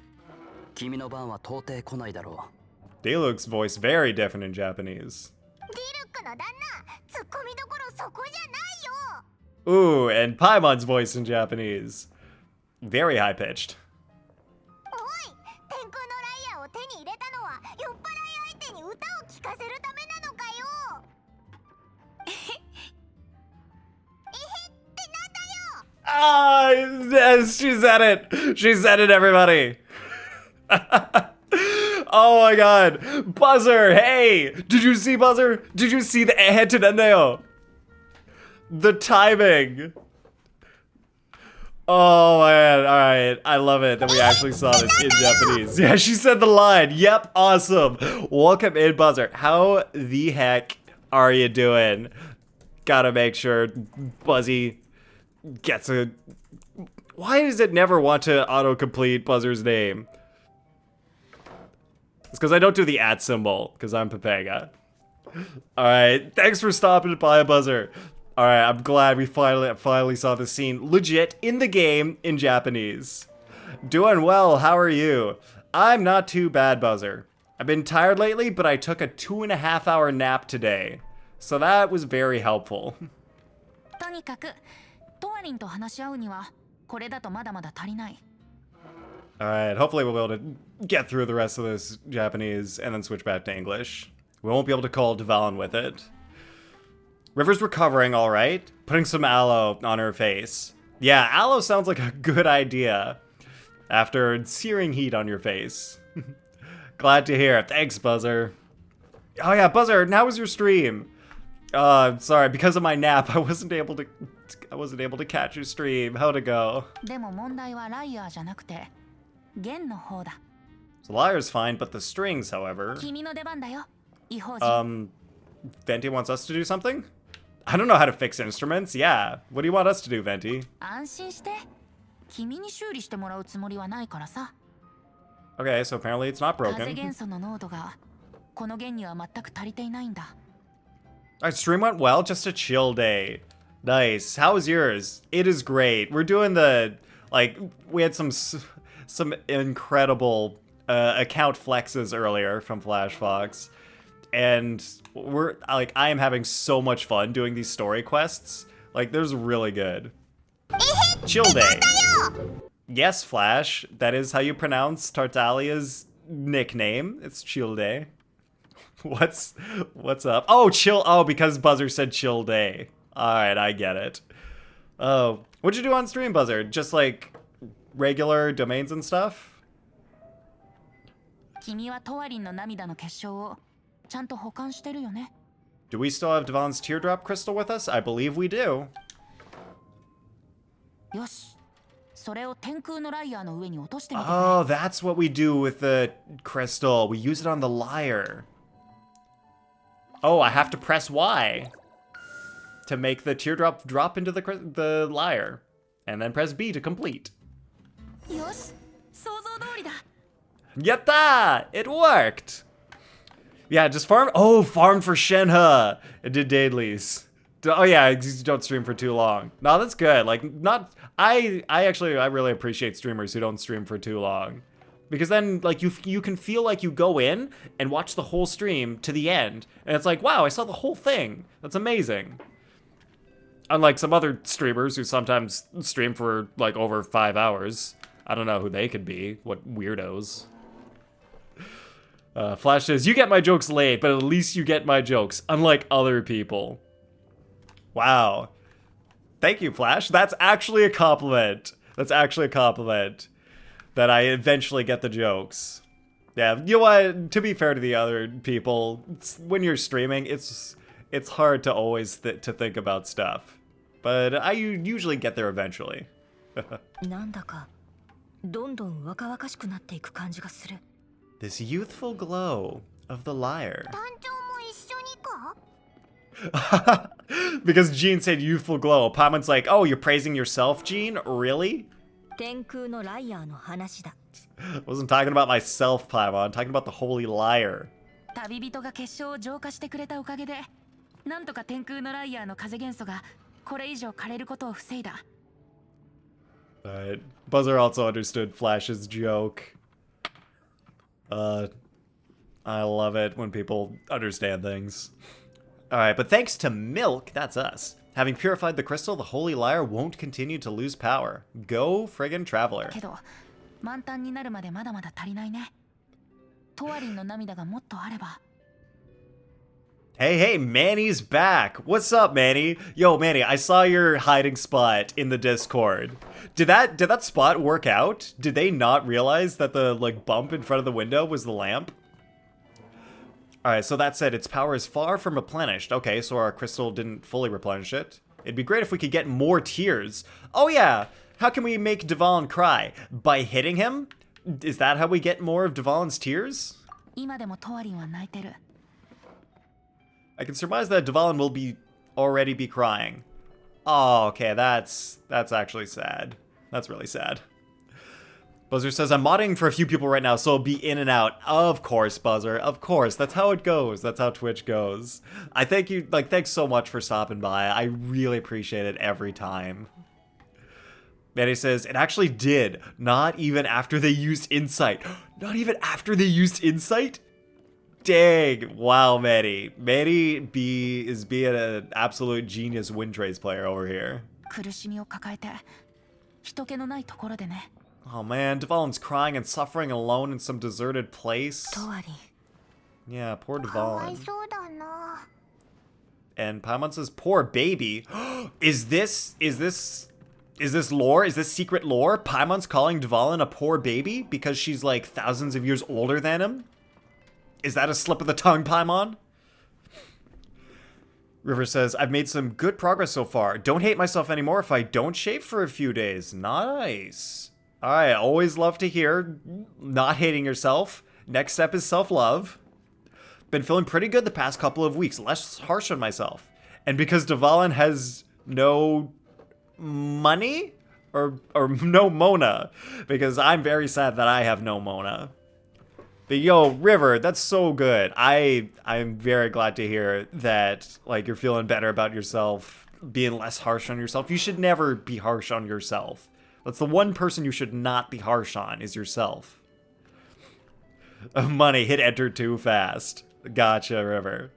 君の番は到底来ないだろう。Diluc's voice very different in Japanese. ディルックの旦那、ツッコミどころそこじゃないよ。 Ooh, and Paimon's voice in Japanese. Very high pitched. おい、天空のライアーを手に入れたのは酔っ払い相手に歌を聴かせるためなのかよ。えへってなんだよ。 Ah, yes, she said it. She said it, everybody. Oh my god. Buzzer, hey. Did you see Buzzer? Did you see the head to Nendeo? The timing. Oh man, alright. I love it that we actually saw this in Japanese. Yeah, she said the line. Yep, awesome. Welcome in, Buzzer. How the heck are you doing? Gotta make sure Buzzy gets a... Why does it never want to autocomplete Buzzer's name? It's because I don't do the @ symbol, because I'm Pepega. Alright, thanks for stopping by, Buzzer. Alright, I'm glad we finally saw the scene legit in the game in Japanese. Doing well, how are you? I'm not too bad, Buzzer. I've been tired lately, but I took a 2.5-hour nap today. So that was very helpful. とにかくトワリンと話し合うにはこれだとまだまだ足りない。 Alright, hopefully we'll be able to get through the rest of this Japanese and then switch back to English. We won't be able to call Dvalin with it. River's recovering, alright. Putting some aloe on her face. Yeah, aloe sounds like a good idea. After searing heat on your face. Glad to hear it. Thanks, Buzzer. Oh yeah, Buzzer, how was your stream? Sorry, because of my nap, I wasn't able to catch your stream. How'd it go? でも問題はライアーじゃなくて弦の方だ。 So Lyre's fine, but the strings, however. 君の出番だよ。異邦人。Venti wants us to do something? I don't know how to fix instruments. Yeah. What do you want us to do, Venti? 安心して。君に修理してもらうつもりはないからさ。 Okay, so apparently it's not 風 broken. 元素の濃度がこの弦には全く足りていないんだ。Alright, stream went well. Just a chill day. Nice. How was yours? It is great. We're doing the, like, we had some incredible account flexes earlier from Flash Fox. And we're, like, I am having so much fun doing these story quests. Like, there's really good. Chill Day. Yes, Flash. That is how you pronounce Tartaglia's nickname. It's Chill Day. What's up? Oh, chill. Oh, because Buzzer said Chill Day. Alright, I get it. Oh, what'd you do on stream, Buzzer? Just like regular domains and stuff? Do we still have Devon's teardrop crystal with us? I believe we do. Oh, that's what we do with the crystal. We use it on the lyre. Oh, I have to press Y to make the teardrop drop into the lyre. And then press B to complete. Yatta! It worked! Yeah, just farm. Oh, farm for Shenhe. It did dailies. Oh yeah, don't stream for too long. No, that's good. Like, not. I really appreciate streamers who don't stream for too long, because then like you can feel like you go in and watch the whole stream to the end, and it's like, wow, I saw the whole thing. That's amazing. Unlike some other streamers who sometimes stream for like over 5 hours. I don't know who they could be. What weirdos. Flash says, you get my jokes late, but at least you get my jokes, unlike other people. Wow. Thank you, Flash. That's actually a compliment. That's actually a compliment. That I eventually get the jokes. Yeah, you know what? To be fair to the other people, when you're streaming, it's hard to always to think about stuff. But I usually get there eventually. This youthful glow of the lyre. Because Jean said youthful glow. Paimon's like, oh, you're praising yourself, Jean? Really? Wasn't talking about myself, Paimon. I'm talking about the holy lyre. But Buzzer also understood Flash's joke. I love it when people understand things. Alright, but thanks to Milk, that's us. Having purified the crystal, the holy lyre won't continue to lose power. Go, friggin' Traveler. Hey, Manny's back. What's up, Manny? Yo, Manny, I saw your hiding spot in the Discord. Did that spot work out? Did they not realize that the like bump in front of the window was the lamp? Alright, so that said, its power is far from replenished. Okay, so our crystal didn't fully replenish it. It'd be great if we could get more tears. Oh yeah! How can we make Dvalin cry? By hitting him? Is that how we get more of Dvalin's tears? I can surmise that Dvalin will already be crying. Oh, okay, that's actually sad. That's really sad. Buzzer says, I'm modding for a few people right now, so I'll be in and out. Of course, Buzzer. Of course. That's how it goes. That's how Twitch goes. I thank you, like, thanks so much for stopping by. I really appreciate it every time. Manny says, it actually did. Not even after they used Insight. Not even after they used Insight? Dang. Wow, Manny. Manny is being an absolute genius Windtrace player over here. Oh man, Dvalin's crying and suffering alone in some deserted place. Yeah, poor Dvalin. And Paimon says, poor baby. Is this lore? Is this secret lore? Paimon's calling Dvalin a poor baby because she's like thousands of years older than him? Is that a slip of the tongue, Paimon? River says, I've made some good progress so far. Don't hate myself anymore if I don't shave for a few days. Nice. Alright, always love to hear not hating yourself. Next step is self-love. Been feeling pretty good the past couple of weeks. Less harsh on myself. And because Dvalin has no money? Or no Mona. Because I'm very sad that I have no Mona. But yo, River, that's so good. I'm very glad to hear that, like, you're feeling better about yourself being less harsh on yourself. You should never be harsh on yourself. That's the one person you should not be harsh on, is yourself. Money, hit enter too fast. Gotcha, River.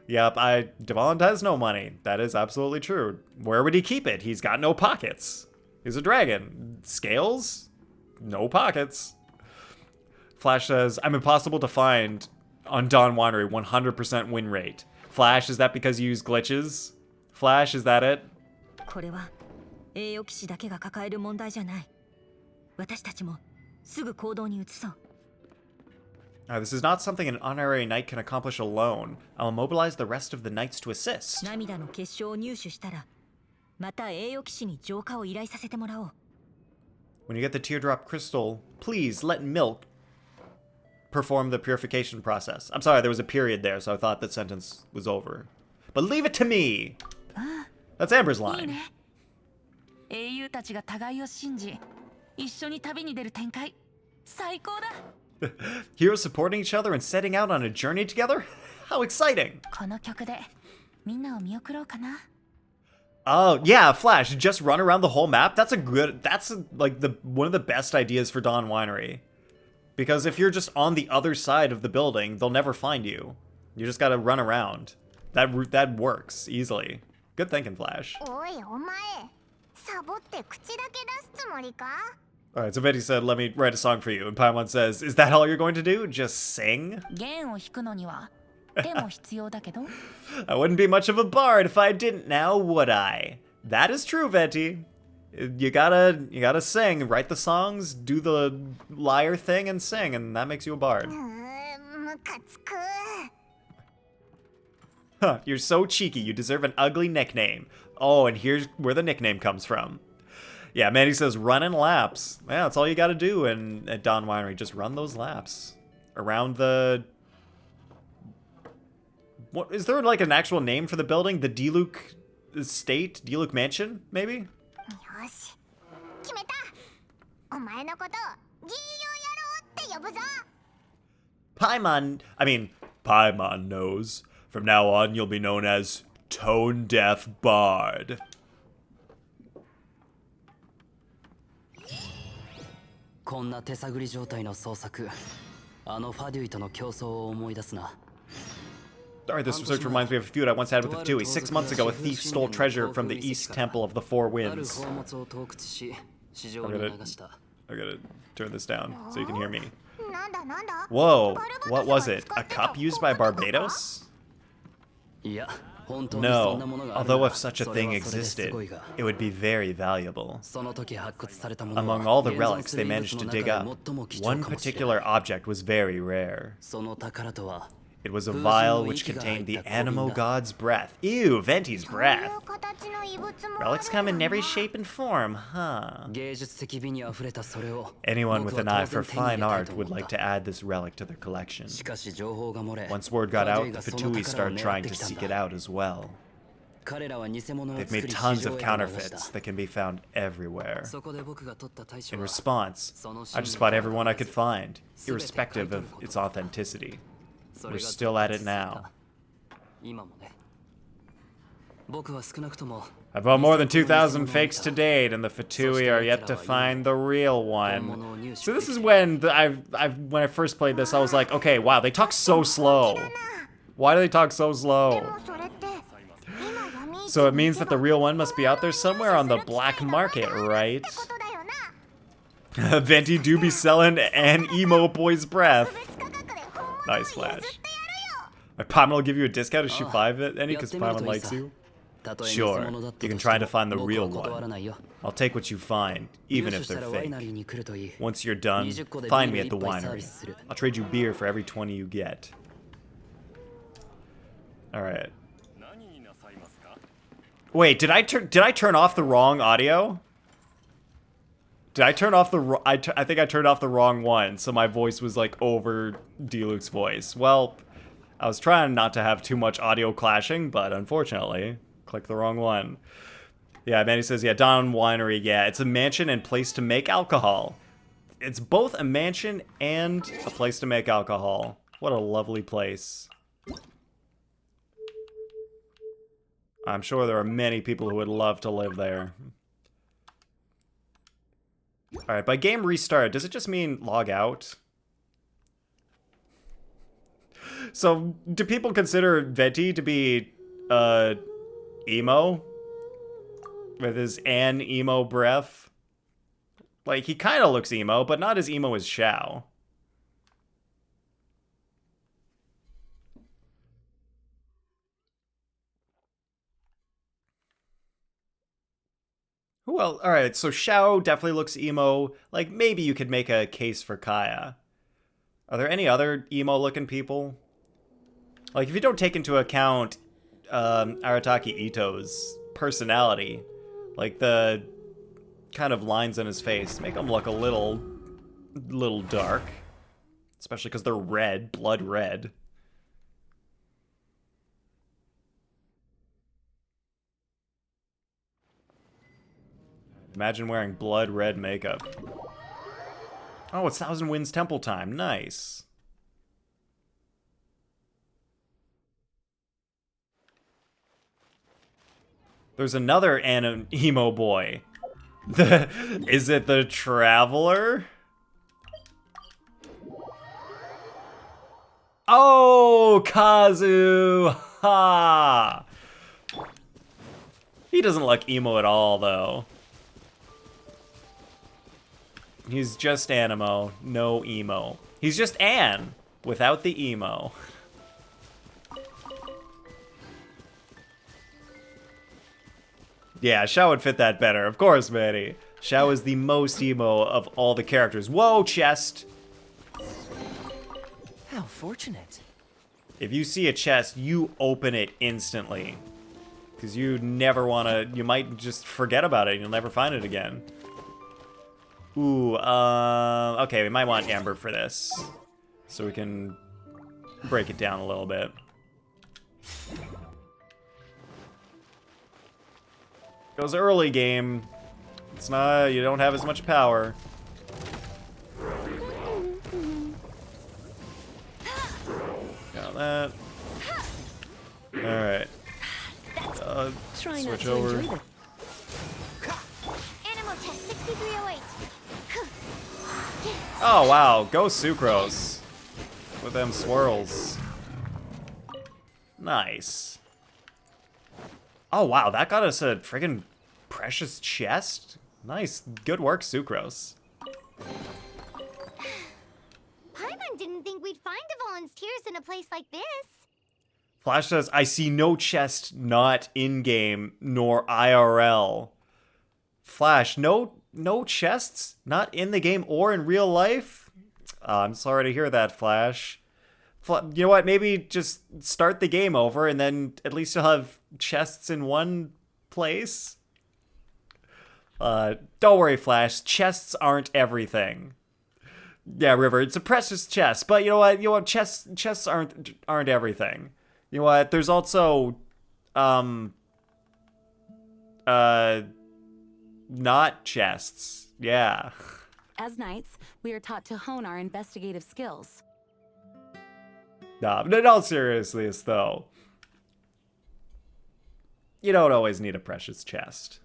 Yep, Dvalin has no money. That is absolutely true. Where would he keep it? He's got no pockets. He's a dragon. Scales? No pockets. Flash says, I'm impossible to find on Dawn Winery, 100% win rate. Flash, is that because you use glitches? Flash, is that it? これは栄誉騎士だけが抱える問題じゃない。私たちもすぐ行動に移そう。This is not something an honorary knight can accomplish alone. I'll mobilize the rest of the knights to assist. 涙の結晶を入手したら、また栄誉騎士に浄化を依頼させてもらおう。When you get the teardrop crystal, please let Milk perform the purification process. I'm sorry, there was a period there, so I thought that sentence was over. But leave it to me! That's Amber's line. 英雄たちが互いを信じ、一緒に旅に出る展開、最高だ。Heroes supporting each other and setting out on a journey together? How exciting! この曲でみんなを見送ろうかな。Oh, yeah, Flash, just run around the whole map? That's like one of the best ideas for Dawn Winery. Because if you're just on the other side of the building, they'll never find you. You just gotta run around. That works easily. Good thinking, Flash. Alright, so Betty said, let me write a song for you. And Paimon says, is that all you're going to do? Just sing? I wouldn't be much of a bard if I didn't now, would I? That is true, Venti. You gotta sing, write the songs, do the lyre thing, and sing, and that makes you a bard. Huh, you're so cheeky, you deserve an ugly nickname. Oh, and here's where the nickname comes from. Yeah, Mandy says run in laps. Yeah, that's all you gotta do at Dawn Winery. Just run those laps. Around the... What, is there like an actual name for the building? The Diluc Estate? Diluc Mansion, maybe? Paimon knows. From now on, you'll be known as Tone Deaf Bard. Alright, this research reminds me of a feud I once had with the Fatui. 6 months ago, a thief stole treasure from the East Temple of the Four Winds. I'm gonna turn this down so you can hear me. Whoa, what was it? A cup used by Barbados? No, although if such a thing existed, it would be very valuable. Among all the relics they managed to dig up, one particular object was very rare. It was a vial which contained the Animo God's breath. Ew, Venti's breath. Relics come in every shape and form, huh? Anyone with an eye for fine art would like to add this relic to their collection. Once word got out, the Fatui started trying to seek it out as well. They've made tons of counterfeits that can be found everywhere. In response, I just bought everyone I could find, irrespective of its authenticity. We're still at it now. I bought more than 2,000 fakes to date, and the Fatui are yet to find the real one. So this is when when I first played this, I was like, okay, wow, they talk so slow. Why do they talk so slow? So it means that the real one must be out there somewhere on the black market, right? Venti do be selling an emo boy's breath. Nice, Flash. My Paimon will give you a discount if she 5 it, any, because Paimon likes you. Sure, you can try to find the real one. I'll take what you find, even if they're fake. Once you're done, find me at the winery. I'll trade you beer for every 20 you get. Alright. Wait, did I turn off the wrong audio? Did I turn off the... I think I turned off the wrong one, so my voice was, like, over Diluc's voice. Well, I was trying not to have too much audio clashing, but unfortunately, clicked the wrong one. Yeah, Manny says, yeah, Dawn Winery, yeah, it's a mansion and place to make alcohol. It's both a mansion and a place to make alcohol. What a lovely place. I'm sure there are many people who would love to live there. Alright, by game restart, does it just mean log out? So, do people consider Venti to be, emo? With his emo breath? Like, he kind of looks emo, but not as emo as Xiao. Well, alright, so Xiao definitely looks emo. Like, maybe you could make a case for Kaya. Are there any other emo-looking people? Like, if you don't take into account Arataki Ito's personality, like the kind of lines on his face make him look a little dark. Especially because they're red, blood red. Imagine wearing blood red makeup. Oh, it's Thousand Winds Temple time. Nice. There's another emo boy. Is it the Traveler? Oh, Kazu! Ha! He doesn't look emo at all, though. He's just Animo, no emo. He's just Ann, without the emo. Yeah, Xiao would fit that better. Of course, Manny. Xiao is the most emo of all the characters. Whoa, chest! How fortunate. If you see a chest, you open it instantly. Because you never want to... You might just forget about it and you'll never find it again. Ooh, okay, we might want Amber for this. So we can break it down a little bit. Goes early game. It's not, you don't have as much power. Got that. Alright. Switch over. Animal test 6308. Oh wow, go Sucrose. With them swirls. Nice. Oh wow, that got us a friggin' precious chest? Nice, good work, Sucrose. Paimon didn't think we'd find Dvalin's tears in a place like this. Flash says, I see no chest not in-game nor IRL. Flash, no chests? Not in the game or in real life? I'm sorry to hear that, Flash. You know what, maybe just start the game over and then at least you'll have chests in one place? Don't worry, Flash. Chests aren't everything. Yeah, River, it's a precious chest, but you know what? Chests aren't everything. You know what? There's also not chests. Yeah. As knights, we are taught to hone our investigative skills. Nah, in all seriousness, though, you don't always need a precious chest.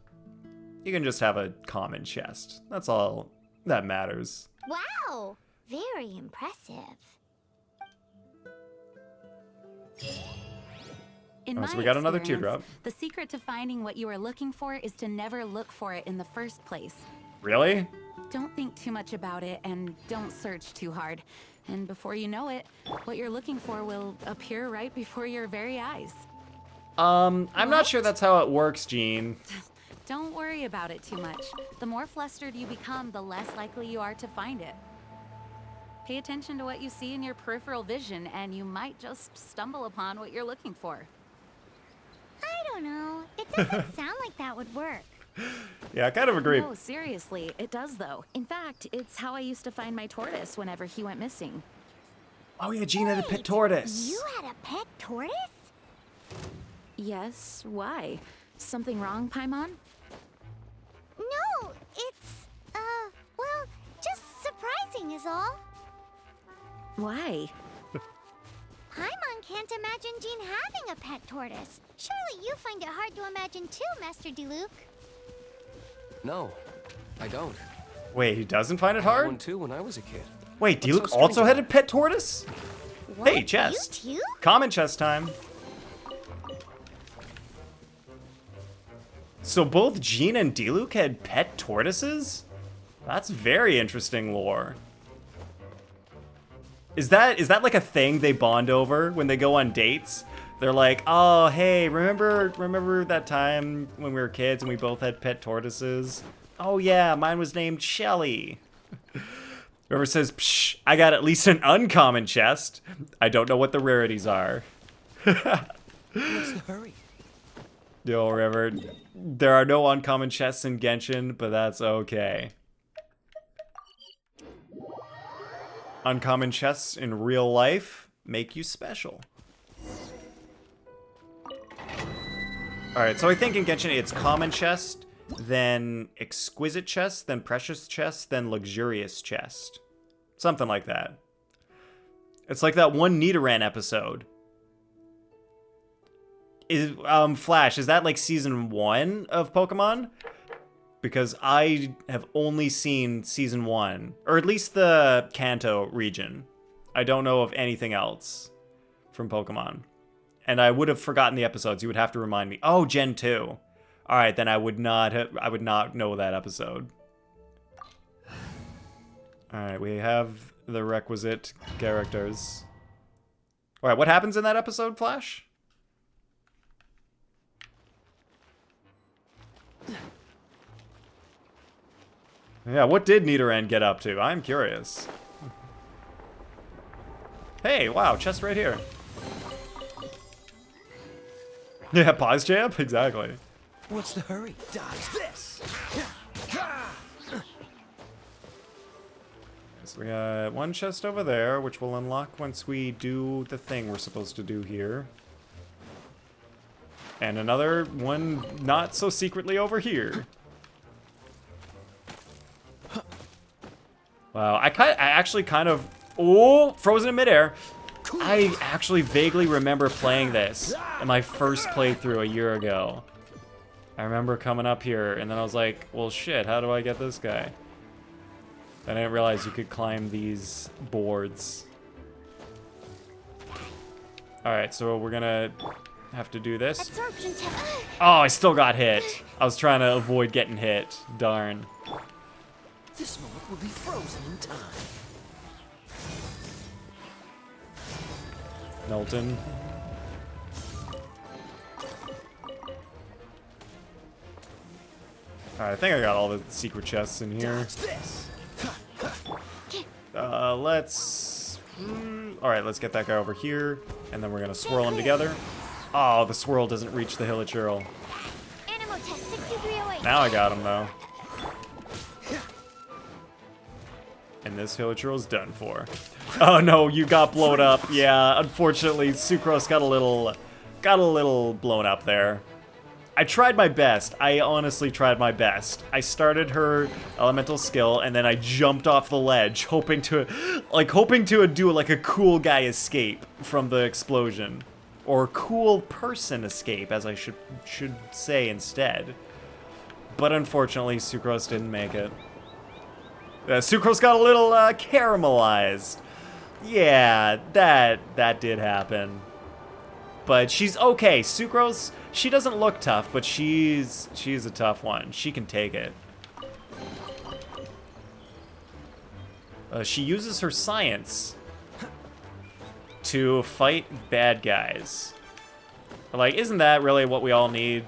You can just have a common chest. That's all that matters. Wow, very impressive. In my so we got another experience, teardrop. The secret to finding what you are looking for is to never look for it in the first place. Really? Don't think too much about it and don't search too hard. And before you know it, what you're looking for will appear right before your very eyes. I'm not sure that's how it works, Jean. Don't worry about it too much. The more flustered you become, the less likely you are to find it. Pay attention to what you see in your peripheral vision, and you might just stumble upon what you're looking for. I don't know. It doesn't sound like that would work. Yeah, I kind of agree. No, seriously, it does though. In fact, it's how I used to find my tortoise whenever he went missing. Oh yeah, Jean had a pet tortoise. You had a pet tortoise? Yes, why? Something wrong, Paimon? No, it's, well, just surprising is all. Why? Paimon can't imagine Jean having a pet tortoise. Surely you find it hard to imagine too, Master Diluc. No, I don't. Wait, he doesn't find it I had hard? one too when I was a kid. Wait, What's so Diluc strange also about had a it? pet tortoise? What? Hey, chest. You too? Common chest time. So both Jean and Diluc had pet tortoises? That's very interesting lore. Is that like a thing they bond over when they go on dates? They're like, oh, hey, remember that time when we were kids and we both had pet tortoises? Oh yeah, mine was named Shelly. Whoever says, psh, I got at least an uncommon chest. I don't know what the rarities are. What's the hurry? Yo, River, there are no uncommon chests in Genshin, but that's okay. Uncommon chests in real life make you special. Alright, so I think in Genshin it's common chest, then exquisite chest, then precious chest, then luxurious chest. Something like that. It's like that one Nidoran episode. Flash, is that like season 1 of Pokemon? Because I have only seen season 1, or at least the Kanto region. I don't know of anything else from Pokemon. And I would have forgotten the episodes. You would have to remind me. Oh, Gen 2. All right, then I would not know that episode. All right, we have the requisite characters. All right, what happens in that episode, Flash? Yeah, what did Nidoran get up to? I'm curious. Hey, wow, chest right here. Yeah, pause champ? Exactly. What's the hurry? Dodge this! So we got one chest over there, which will unlock once we do the thing we're supposed to do here. And another one not so secretly over here. Wow, I actually kind of... Oh, frozen in midair. I actually vaguely remember playing this in my first playthrough a year ago. I remember coming up here, and then I was like, well, shit, how do I get this guy? I didn't realize you could climb these boards. Alright, so we're gonna have to do this. Absorption test. Oh, I still got hit. I was trying to avoid getting hit. Darn. This moment will be frozen in time. Milton. Alright, I think I got all the secret chests in here. Let's... Alright, let's get that guy over here, and then we're gonna swirl them together. Oh, the swirl doesn't reach the Hilichurl. Animal test 6308. Now I got him, though. And this Hilichurl's done for. Oh no, you got blown up. Yeah, unfortunately, Sucrose got a little blown up there. I tried my best. I honestly tried my best. I started her elemental skill, and then I jumped off the ledge, hoping to do like a cool guy escape from the explosion, or cool person escape, as I should say instead. But unfortunately, Sucrose didn't make it. Sucrose got a little caramelized. Yeah, that did happen. But she's okay. Sucrose, she doesn't look tough, but she's a tough one. She can take it. She uses her science to fight bad guys. Like, isn't that really what we all need?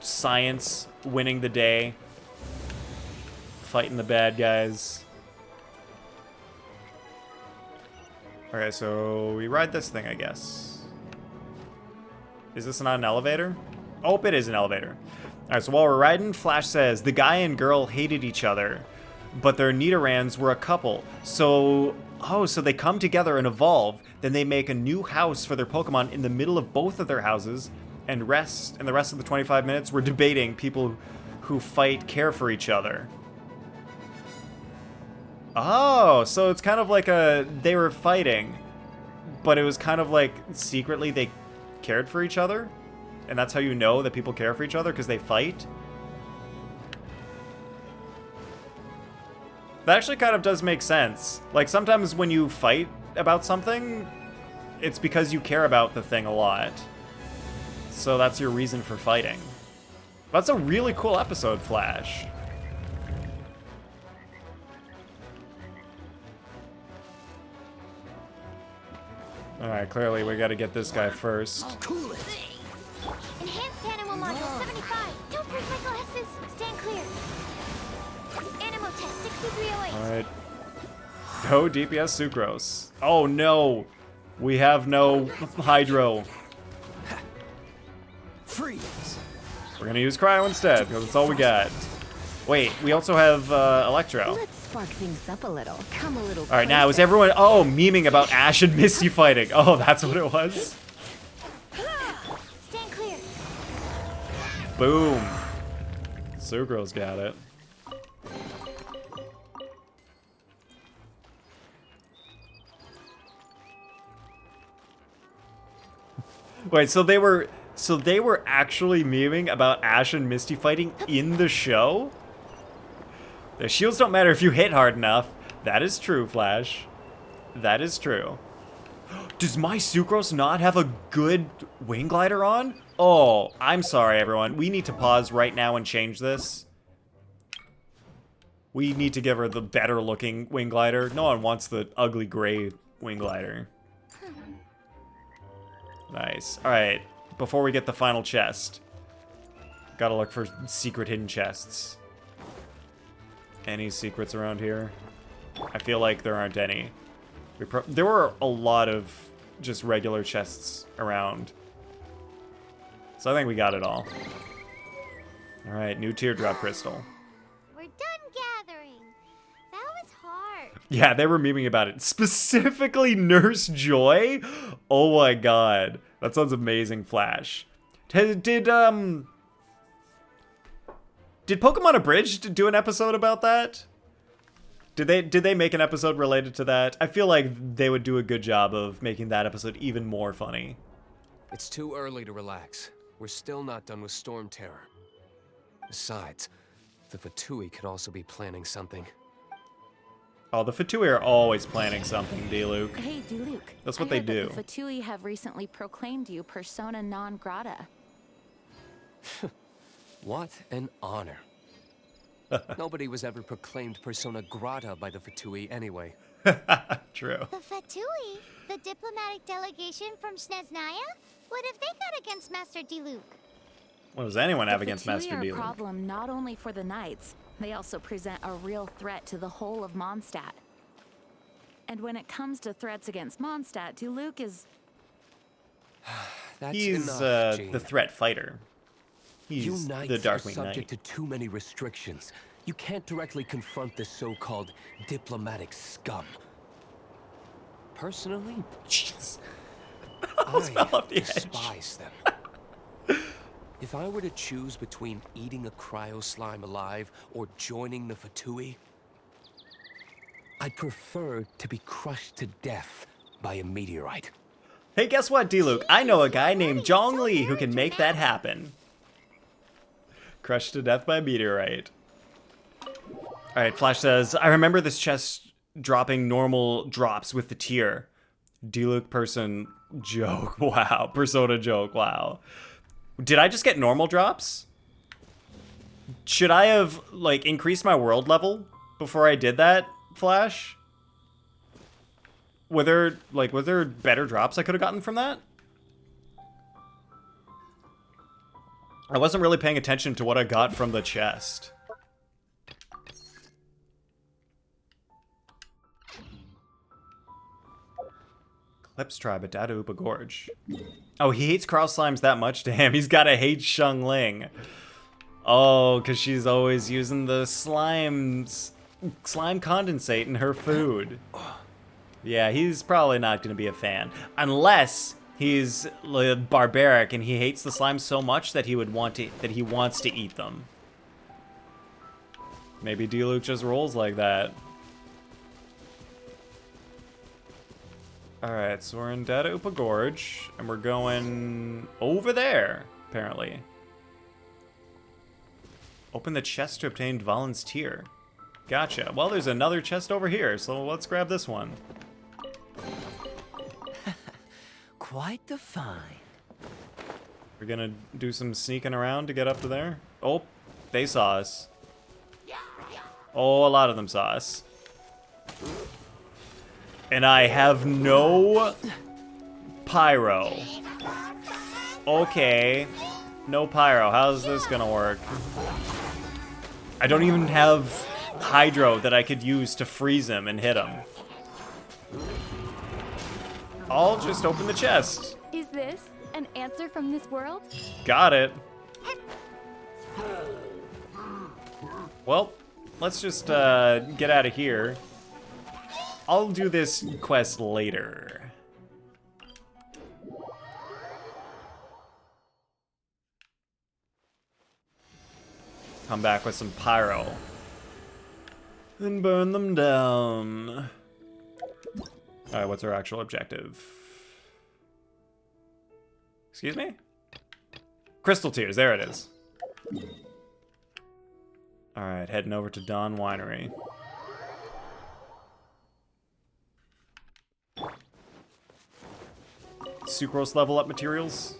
Science winning the day. Fighting the bad guys. Okay, so we ride this thing, I guess. Is this not an elevator? Oh, it is an elevator. Alright, so while we're riding, Flash says, the guy and girl hated each other, but their Nidorans were a couple. So, so they come together and evolve. Then they make a new house for their Pokemon in the middle of both of their houses, and the rest of the 25 minutes, we're debating people who care for each other. Oh, so it's kind of like they were fighting, but it was kind of like secretly they cared for each other. And that's how you know that people care for each other, because they fight. That actually kind of does make sense. Like, sometimes when you fight about something, it's because you care about the thing a lot. So that's your reason for fighting. That's a really cool episode, Flash. Alright, clearly we gotta get this guy first. Cool it. Enhanced animal module 75. Don't break my glasses. Stand clear. Animal test 6308. Alright. Go DPS Sucrose. Oh no! We have no Hydro. Freeze. We're gonna use Cryo instead, because that's all we got. Wait, we also have Electro. Let's spark things up a little. Come a little. Alright, now is everyone memeing about Ash and Misty fighting? Oh, that's what it was? Stand clear. Boom. Sucrose got it. Wait, so they were actually memeing about Ash and Misty fighting in the show? Their shields don't matter if you hit hard enough. That is true, Flash. That is true. Does my Sucrose not have a good wing glider on? Oh, I'm sorry, everyone. We need to pause right now and change this. We need to give her the better looking wing glider. No one wants the ugly gray wing glider. Nice. Alright, before we get the final chest, gotta look for secret hidden chests. Any secrets around here? I feel like there aren't any. There were a lot of just regular chests around. So I think we got it all. Alright, new teardrop crystal. We're done gathering. That was hard. Yeah, they were memeing about it. Specifically Nurse Joy? Oh my god. That sounds amazing, Flash. Did Pokemon Abridged do an episode about that? Did they make an episode related to that? I feel like they would do a good job of making that episode even more funny. It's too early to relax. We're still not done with Storm Terror. Besides, the Fatui could also be planning something. Oh, the Fatui are always planning something, D-Luke. Hey, D-Luke. That's what they do. The Fatui have recently proclaimed you persona non grata. What an honor. Nobody was ever proclaimed persona grata by the Fatui anyway. True. The Fatui, the diplomatic delegation from Snezhnaya? What have they got against Master D-Luke? What does anyone have against Master D-Luke? D-Luke? Are a problem not only for the Knights, they also present a real threat to the whole of Mondstadt. And when it comes to threats against Mondstadt, D-Luke is... He's enough, Jean. the threat fighter. He's you Knights the are Darkwing subject Knight. to too many restrictions. You can't directly confront this so-called diplomatic scum. Personally, Jeez. I fell off the edge. despise them. If I were to choose between eating a cryo slime alive or joining the Fatui, I'd prefer to be crushed to death by a meteorite. Hey, guess what, D-Luke? I know a guy named Zhong Li who can make that happen. Crushed to death by a meteorite. Alright, Flash says, I remember this chest dropping normal drops with the tier. D-Luke person joke. Wow. Persona joke. Wow. Did I just get normal drops? Should I have, like, increased my world level before I did that, Flash? Were there better drops I could have gotten from that? I wasn't really paying attention to what I got from the chest. Clips tribe at Dadaupa Gorge. Oh, he hates Carl Slimes that much? Damn, he's gotta hate Sheng Ling. Oh, because she's always using the slime condensate in her food. Yeah, he's probably not gonna be a fan. Unless he's barbaric and he hates the slime so much that he wants to eat them. Maybe D-Luke just rolls like that. Alright, so we're in Data Upa Gorge, and we're going over there, apparently. Open the chest to obtain Dvalin's tear. Gotcha. Well, there's another chest over here, so let's grab this one. Quite the find. We're gonna do some sneaking around to get up to there. Oh, they saw us. Oh, a lot of them saw us. And I have no pyro. Okay. No pyro. How's this gonna work? I don't even have hydro that I could use to freeze him and hit him. I'll just open the chest. Is this an answer from this world? Got it. Well, let's just get out of here. I'll do this quest later. Come back with some pyro. And burn them down. Alright, what's our actual objective? Excuse me? Crystal Tears, there it is. Alright, heading over to Dawn Winery. Sucrose level up materials.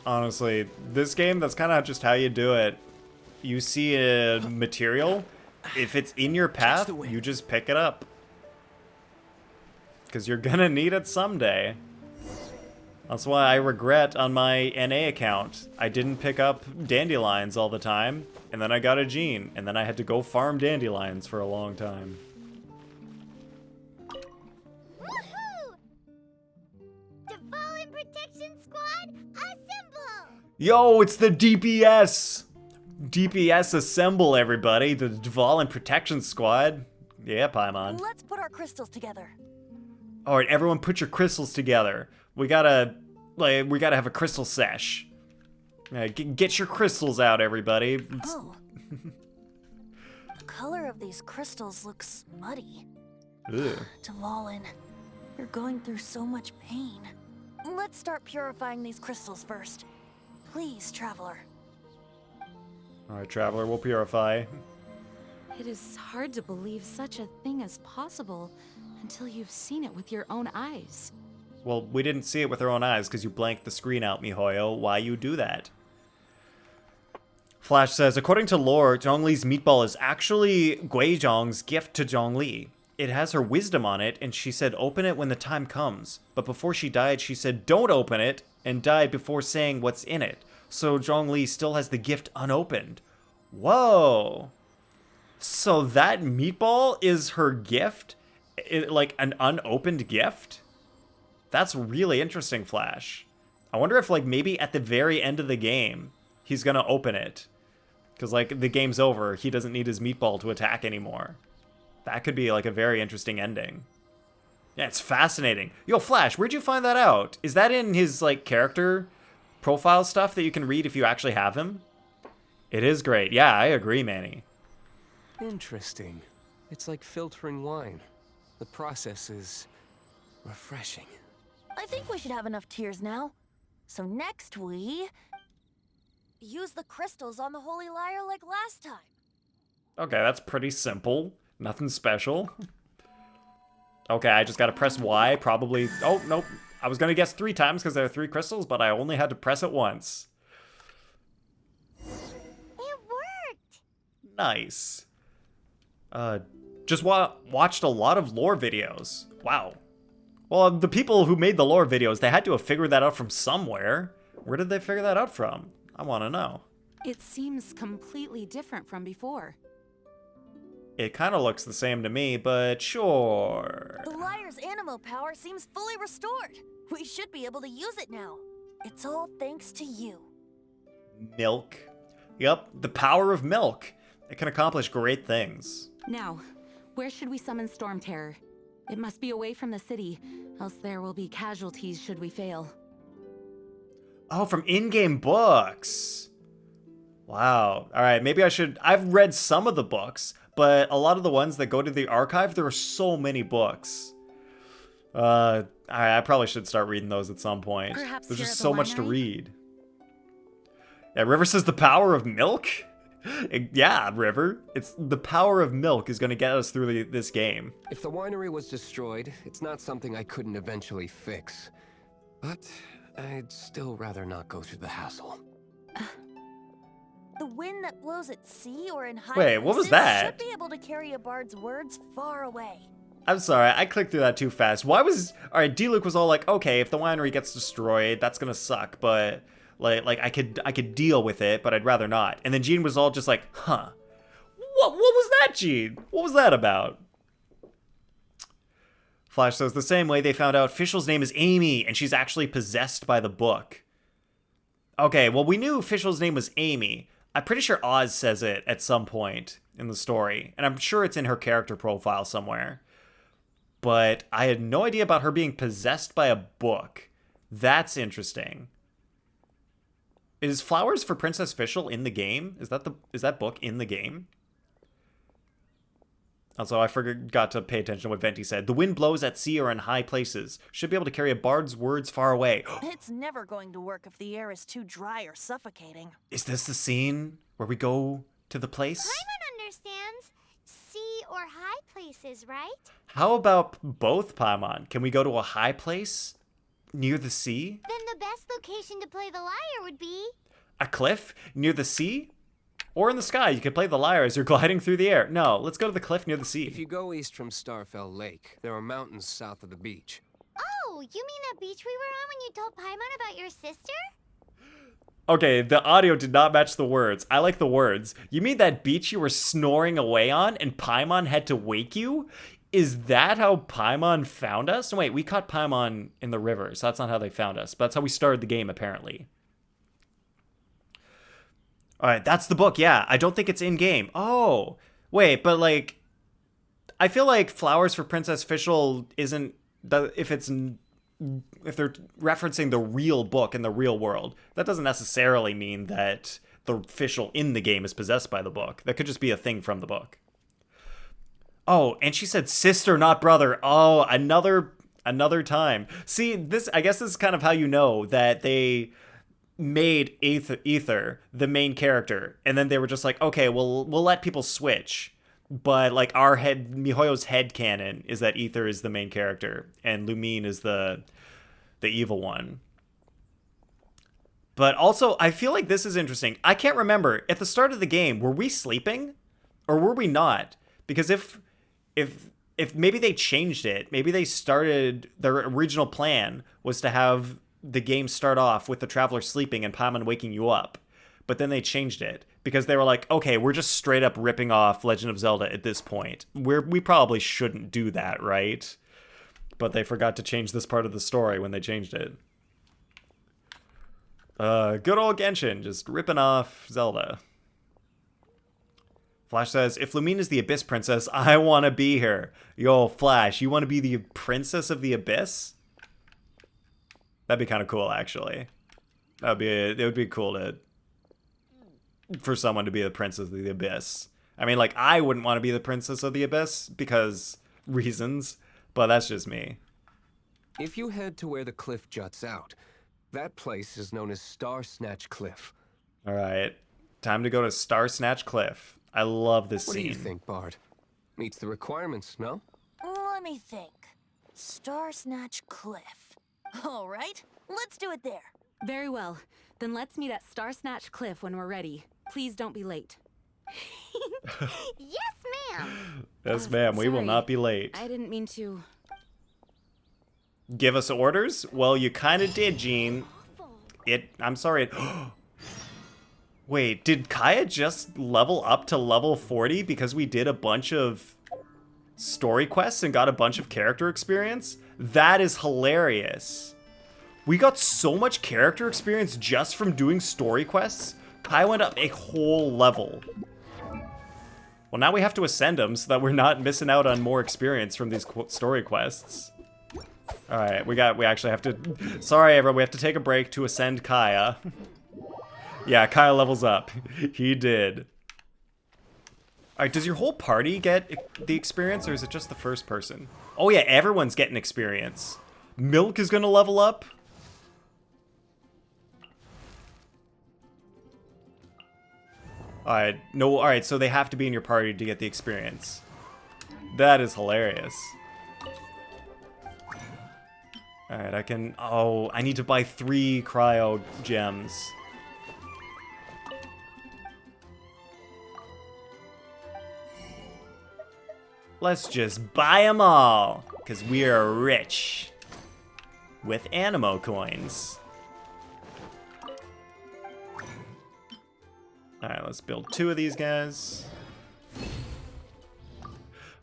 Honestly, this game, that's kind of just how you do it. You see a material, if it's in your path, you just pick it up. Because you're gonna need it someday. That's why I regret on my NA account, I didn't pick up dandelions all the time, and then I got a gene, and then I had to go farm dandelions for a long time. Dvalin Protection Squad, assemble! Yo, it's the DPS! DPS assemble, everybody. The Dvalin Protection Squad. Yeah, Paimon. Let's put our crystals together. Alright, everyone put your crystals together. We gotta have a crystal sesh. Get your crystals out, everybody. Oh. The color of these crystals looks muddy. Ugh. Dvalin, you're going through so much pain. Let's start purifying these crystals first. Please, Traveler. Alright, Traveler, we'll purify. It is hard to believe such a thing is possible until you've seen it with your own eyes. Well, we didn't see it with our own eyes because you blanked the screen out, miHoYo. Why you do that? Flash says, according to lore, Zhongli's meatball is actually Guizhong's gift to Zhongli. It has her wisdom on it, and she said open it when the time comes. But before she died, she said don't open it, and died before saying what's in it. So Zhongli still has the gift unopened. Whoa. So that meatball is her gift? Like an unopened gift? That's really interesting, Flash. I wonder if, like, maybe at the very end of the game, he's gonna open it. Because, like, the game's over. He doesn't need his meatball to attack anymore. That could be, like, a very interesting ending. Yeah, it's fascinating. Yo, Flash, where'd you find that out? Is that in his, like, character profile stuff that you can read if you actually have him? It is great. Yeah, I agree, Manny. Interesting. It's like filtering wine. The process is refreshing. I think we should have enough tears now. So next we use the crystals on the Holy Lyre like last time. Okay, that's pretty simple. Nothing special. Okay, I just gotta press Y, probably. Oh, nope. I was gonna guess 3 times because there are 3 crystals, but I only had to press it once. It worked! Nice. Just watched a lot of lore videos. Wow. Well, the people who made the lore videos, they had to have figured that out from somewhere. Where did they figure that out from? I want to know. It seems completely different from before. It kind of looks the same to me, but sure. The Lyre's animal power seems fully restored. We should be able to use it now. It's all thanks to you. Milk. Yep, the power of milk. It can accomplish great things. Now, where should we summon Storm Terror? It must be away from the city, else there will be casualties should we fail. Oh, from in-game books. Wow. All right, maybe I should... I've read some of the books, but a lot of the ones that go to the archive, there are so many books. I probably should start reading those at some point. Perhaps There's here just at the so much to winery? read. Yeah, River says the power of milk? Yeah, River. It's the power of milk is going to get us through this game. If the winery was destroyed, it's not something I couldn't eventually fix. But I'd still rather not go through the hassle. The wind that blows at sea or in high Wait, what was places that? should be able to carry a bard's words far away. I'm sorry, I clicked through that too fast. Why was... Alright, D-Luke was all like, okay, if the winery gets destroyed, that's gonna suck, but... Like I could deal with it, but I'd rather not. And then Gene was all just like, huh. What was that, Gene? What was that about? Flash says, the same way they found out Fischl's name is Amy, and she's actually possessed by the book. Okay, well, we knew Fischl's name was Amy. I'm pretty sure Oz says it at some point in the story, and I'm sure it's in her character profile somewhere. But I had no idea about her being possessed by a book. That's interesting. Is Flowers for Princess Fischl in the game? Is that book in the game? Also, I forgot to pay attention to what Venti said. The wind blows at sea or in high places. Should be able to carry a bard's words far away. It's never going to work if the air is too dry or suffocating. Is this the scene where we go to the place? Paimon understands sea or high places, right? How about both, Paimon? Can we go to a high place near the sea? Then the best location to play the lyre would be... A cliff near the sea? Or in the sky, you could play the lyre as you're gliding through the air. No, let's go to the cliff near the sea. If you go east from Starfell Lake, there are mountains south of the beach. Oh, you mean that beach we were on when you told Paimon about your sister? Okay, the audio did not match the words. I like the words. You mean that beach you were snoring away on and Paimon had to wake you? Is that how Paimon found us? No, wait, we caught Paimon in the river, so that's not how they found us. But that's how we started the game, apparently. Alright, that's the book, yeah. I don't think it's in-game. Oh, wait, but like... I feel like Flowers for Princess Fischl isn't... If they're referencing the real book in the real world, that doesn't necessarily mean that the Fischl in the game is possessed by the book. That could just be a thing from the book. Oh, and she said sister, not brother. Oh, another time. See, this, I guess this is kind of how you know that they made Ether the main character, and then they were just like, okay, we'll let people switch. But like MiHoYo's headcanon is that Ether is the main character and Lumine is the evil one. But also, I feel like this is interesting. I can't remember. At the start of the game, were we sleeping? Or were we not? Because if maybe they changed it, maybe they started, their original plan was to have the game start off with the Traveler sleeping and Paimon waking you up. But then they changed it because they were like, okay, we're just straight up ripping off Legend of Zelda at this point. We probably shouldn't do that, right? But they forgot to change this part of the story when they changed it. Good old Genshin, just ripping off Zelda. Flash says, if Lumine is the Abyss Princess, I want to be her. Yo, Flash, you want to be the Princess of the Abyss? That'd be kind of cool, actually. It would be cool for someone to be the Princess of the Abyss. I mean, like, I wouldn't want to be the Princess of the Abyss because reasons, but that's just me. If you head to where the cliff juts out, that place is known as Star Snatch Cliff. All right, time to go to Star Snatch Cliff. I love this scene. What do you think, Bard? Meets the requirements, no? Let me think. Star Snatch Cliff. All right, let's do it there. Very well. Then let's meet at Star Snatch Cliff when we're ready. Please don't be late. Yes, ma'am. Yes, ma'am. We will Sorry. not be late. I didn't mean to. Give us orders? Well, you kind of did, Gene. I'm sorry. Wait, did Kaya just level up to level 40 because we did a bunch of story quests and got a bunch of character experience? That is hilarious. We got so much character experience just from doing story quests. Kaya went up a whole level. Well, now we have to ascend him so that we're not missing out on more experience from these story quests. All right, we actually have to... Sorry, everyone, we have to take a break to ascend Kaya. Yeah, Kaya levels up. He did. Alright, does your whole party get the experience, or is it just the first person? Oh yeah, everyone's getting experience. Milk is gonna level up. Alright, no, alright, so they have to be in your party to get the experience. That is hilarious. Alright, I can... Oh, I need to buy 3 cryo gems. Let's just buy them all, because we are rich. With Animo coins. Alright, let's build 2 of these guys.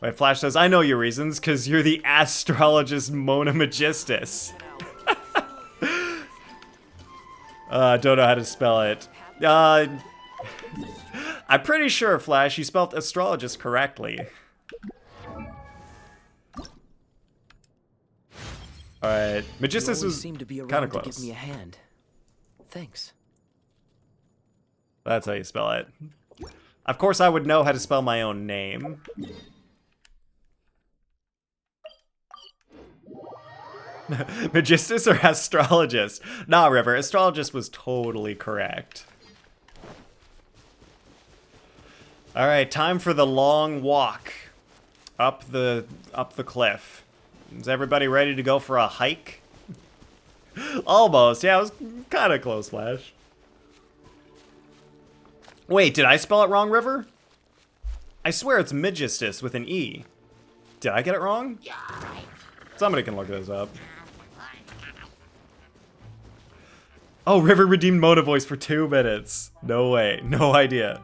Wait, Flash says, I know your reasons, because you're the astrologist Mona Magistus. Don't know how to spell it. I'm pretty sure, Flash, you spelled astrologist correctly. Alright, Magistus was kind of close. Give me a hand. Thanks. That's how you spell it. Of course, I would know how to spell my own name. Magistus or astrologist? Nah, River. Astrologist was totally correct. Alright, time for the long walk up the cliff. Is everybody ready to go for a hike? Almost. Yeah, it was kind of close, Flash. Wait, did I spell it wrong, River? I swear it's Magistus with an E. Did I get it wrong? Somebody can look this up. Oh, River redeemed Mona voice for 2 minutes. No way. No idea.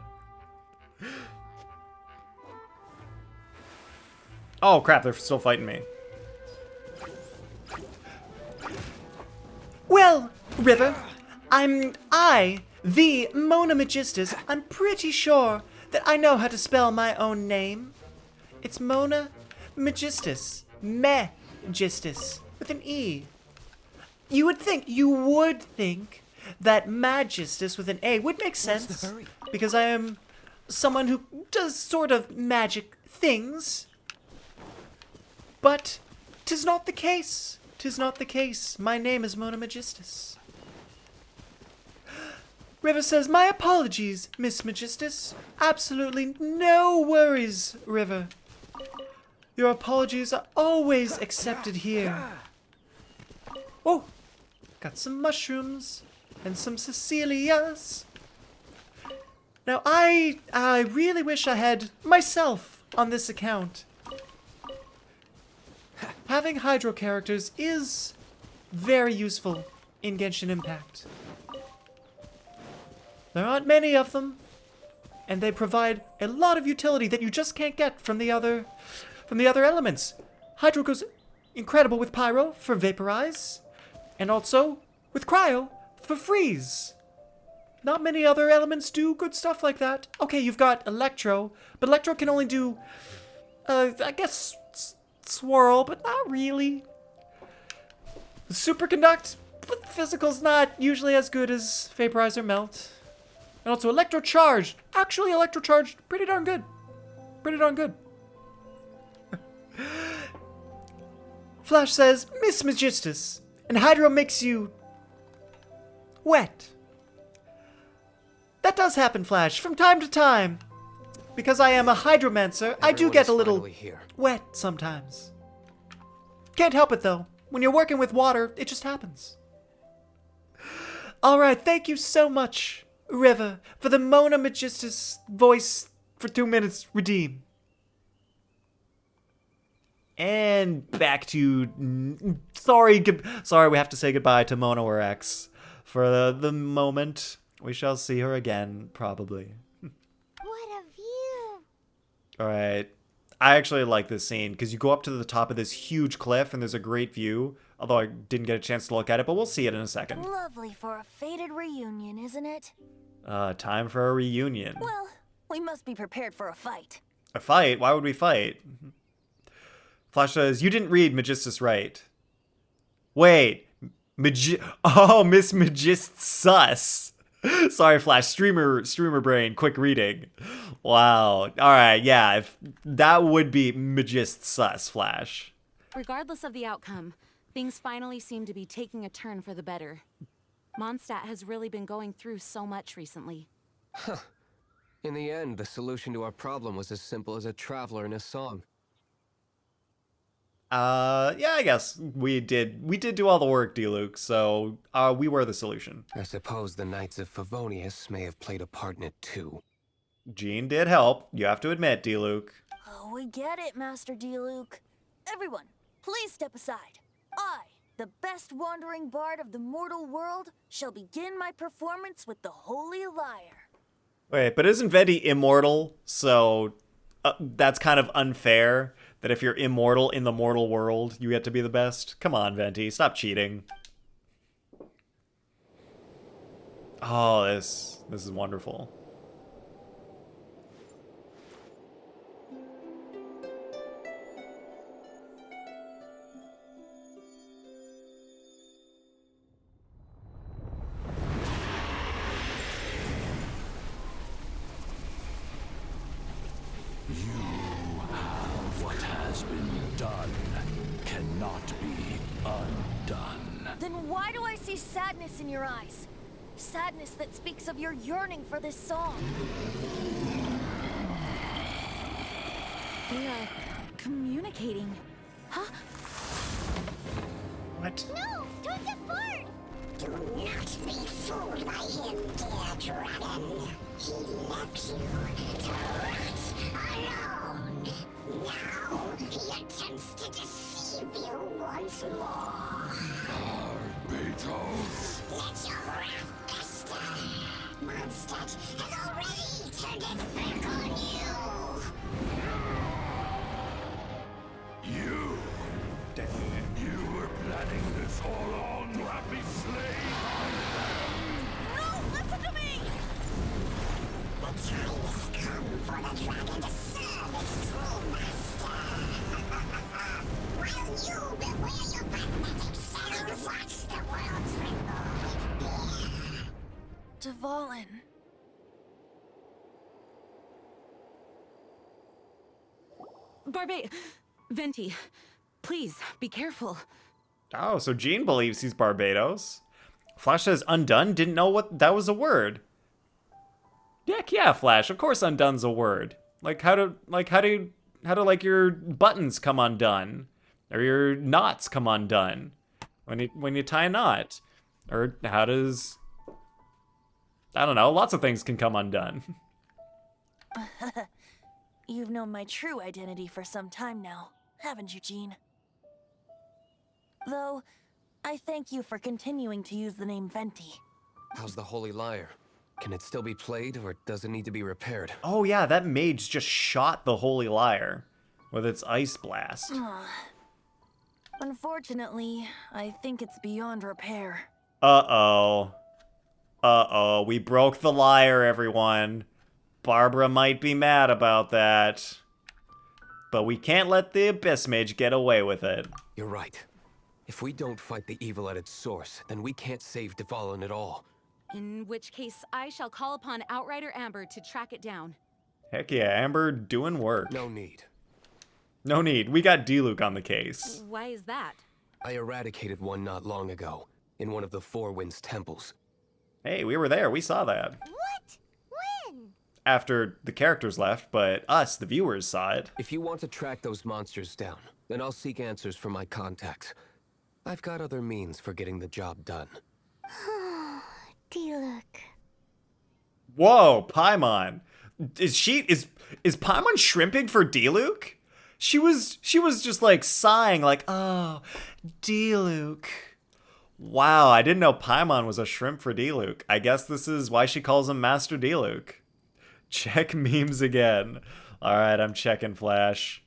Oh, crap. They're still fighting me. Well, River, the Mona Magistus, I'm pretty sure that I know how to spell my own name. It's Mona Magistus. Magistus. With an E. You would think that Magistus with an A would make sense. Because I am someone who does sort of magic things. But 'tis not the case. 'Tis not the case. My name is Mona Magistus. River says, my apologies, Miss Magistus. Absolutely no worries, River. Your apologies are always accepted here. Oh, got some mushrooms and some Cecilias. Now, I really wish I had myself on this account. Having Hydro characters is very useful in Genshin Impact. There aren't many of them, and they provide a lot of utility that you just can't get from the other elements. Hydro goes incredible with Pyro for Vaporize, and also with Cryo for Freeze. Not many other elements do good stuff like that. Okay, you've got Electro, but Electro can only do, I guess, Swirl, but not really. Superconduct, but Physical's not usually as good as Vaporize or Melt. And also Electro Charge. Actually, Electro Charge, pretty darn good. Pretty darn good. Flash says, Miss Magistus, and Hydro makes you wet. That does happen, Flash, from time to time. Because I am a hydromancer, I do get a little wet sometimes. Can't help it, though. When you're working with water, it just happens. Alright, thank you so much, River, for the Mona Magistus voice for 2 minutes redeem. And back to... Sorry, we have to say goodbye to Mona or X for the moment. We shall see her again, probably. What a view! Alright. I actually like this scene, because you go up to the top of this huge cliff, and there's a great view. Although I didn't get a chance to look at it, but we'll see it in a second. Lovely for a fated reunion, isn't it? Time for a reunion. Well, we must be prepared for a fight. A fight? Why would we fight? Flash says, you didn't read Magistus right. Wait. Oh, Miss Magistus. Sorry, Flash. Streamer brain. Quick reading. Wow. All right. Yeah. If that would be Magist sus, Flash. Regardless of the outcome, things finally seem to be taking a turn for the better. Mondstadt has really been going through so much recently. Huh. In the end, the solution to our problem was as simple as a traveler in a song. Yeah, I guess we did do all the work, D-Luke, so we were the solution. I suppose the Knights of Favonius may have played a part in it too. Jean did help, you have to admit, D-Luke. Oh, we get it, Master D-Luke. Everyone, please step aside. I, the best wandering bard of the mortal world, shall begin my performance with the Holy Lyre. Wait, but isn't Venti immortal? So that's kind of unfair that if you're immortal in the mortal world, you get to be the best. Come on, Venti, stop cheating. Oh, this is wonderful. What has been done cannot be undone. Then why do I see sadness in your eyes? Sadness that speaks of your yearning for this song. They are communicating. Huh? What? No, don't get bored! Do not be fooled by him, dear dragon. He left you to rot alone. Now he attempts to deceive you once more. Barbatos. Let your wrath fester. Mondstadt has already turned its back on you. You were planning this all along to have me slain. No, listen to me! The time has come for the dragon to serve its true master. While you beware your pathetic selves, watch the world tremble with fear. Dvalin. Venti, please, be careful. Oh, so Jean believes he's Barbados. Flash says undone, didn't know what that was a word. Heck yeah, Flash, of course undone's a word. How do your buttons come undone? Or your knots come undone? When you tie a knot? Or how does, I don't know, lots of things can come undone. You've known my true identity for some time now, haven't you, Jean? Though, I thank you for continuing to use the name Venti. How's the Holy Lyre? Can it still be played, or does it need to be repaired? Oh yeah, that mage just shot the Holy Lyre with its ice blast. Unfortunately, I think it's beyond repair. Uh-oh. Uh-oh, we broke the lyre, everyone. Barbara might be mad about that. But we can't let the Abyss Mage get away with it. You're right. If we don't fight the evil at its source, then we can't save Dvalin at all. In which case, I shall call upon Outrider Amber to track it down. Heck yeah, Amber doing work. No need. No need. We got D-Luke on the case. Why is that? I eradicated one not long ago, in one of the Four Winds temples. Hey, we were there. We saw that. What? When? After the characters left, but us, the viewers, saw it. If you want to track those monsters down, then I'll seek answers from my contacts. I've got other means for getting the job done. D-Luke. Whoa, Paimon. Is Paimon shrimping for D-Luke? She was just like sighing like, oh, D-Luke. Wow, I didn't know Paimon was a shrimp for D-Luke. I guess this is why she calls him Master D-Luke. Check memes again. All right, I'm checking Flash.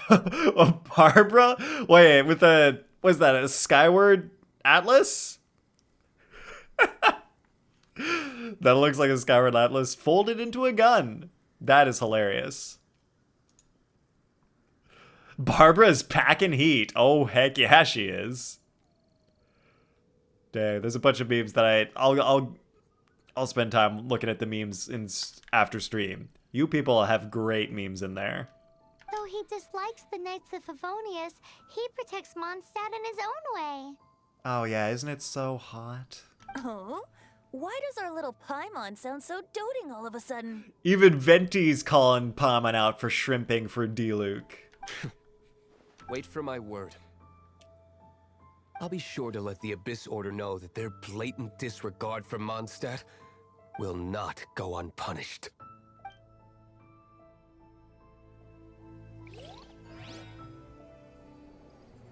Oh, Barbara? Wait, with a, what's that, a Skyward Atlas? That looks like a Skyward Atlas folded into a gun. That is hilarious. Barbara's packing heat. Oh, heck yeah, she is. Dang, there's a bunch of memes that I'll spend time looking at the memes after stream. You people have great memes in there. Though he dislikes the Knights of Favonius, he protects Mondstadt in his own way. Oh yeah, isn't it so hot? Oh? Why does our little Paimon sound so doting all of a sudden? Even Venti's calling Paimon out for shrimping for D-Luke. Wait for my word. I'll be sure to let the Abyss Order know that their blatant disregard for Mondstadt will not go unpunished.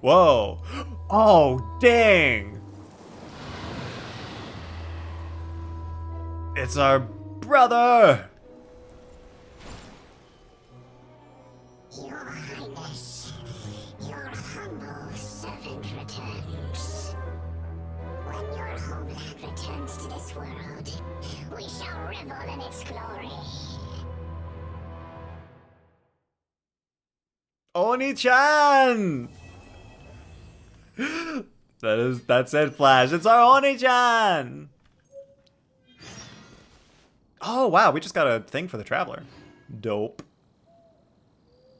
Whoa. Oh, dang. It's our brother. Your Highness, your humble servant returns. When your homeland returns to this world, we shall revel in its glory. Oni-chan! That's it, Flash. It's our Oni-chan! Oh, wow, we just got a thing for the Traveler. Dope.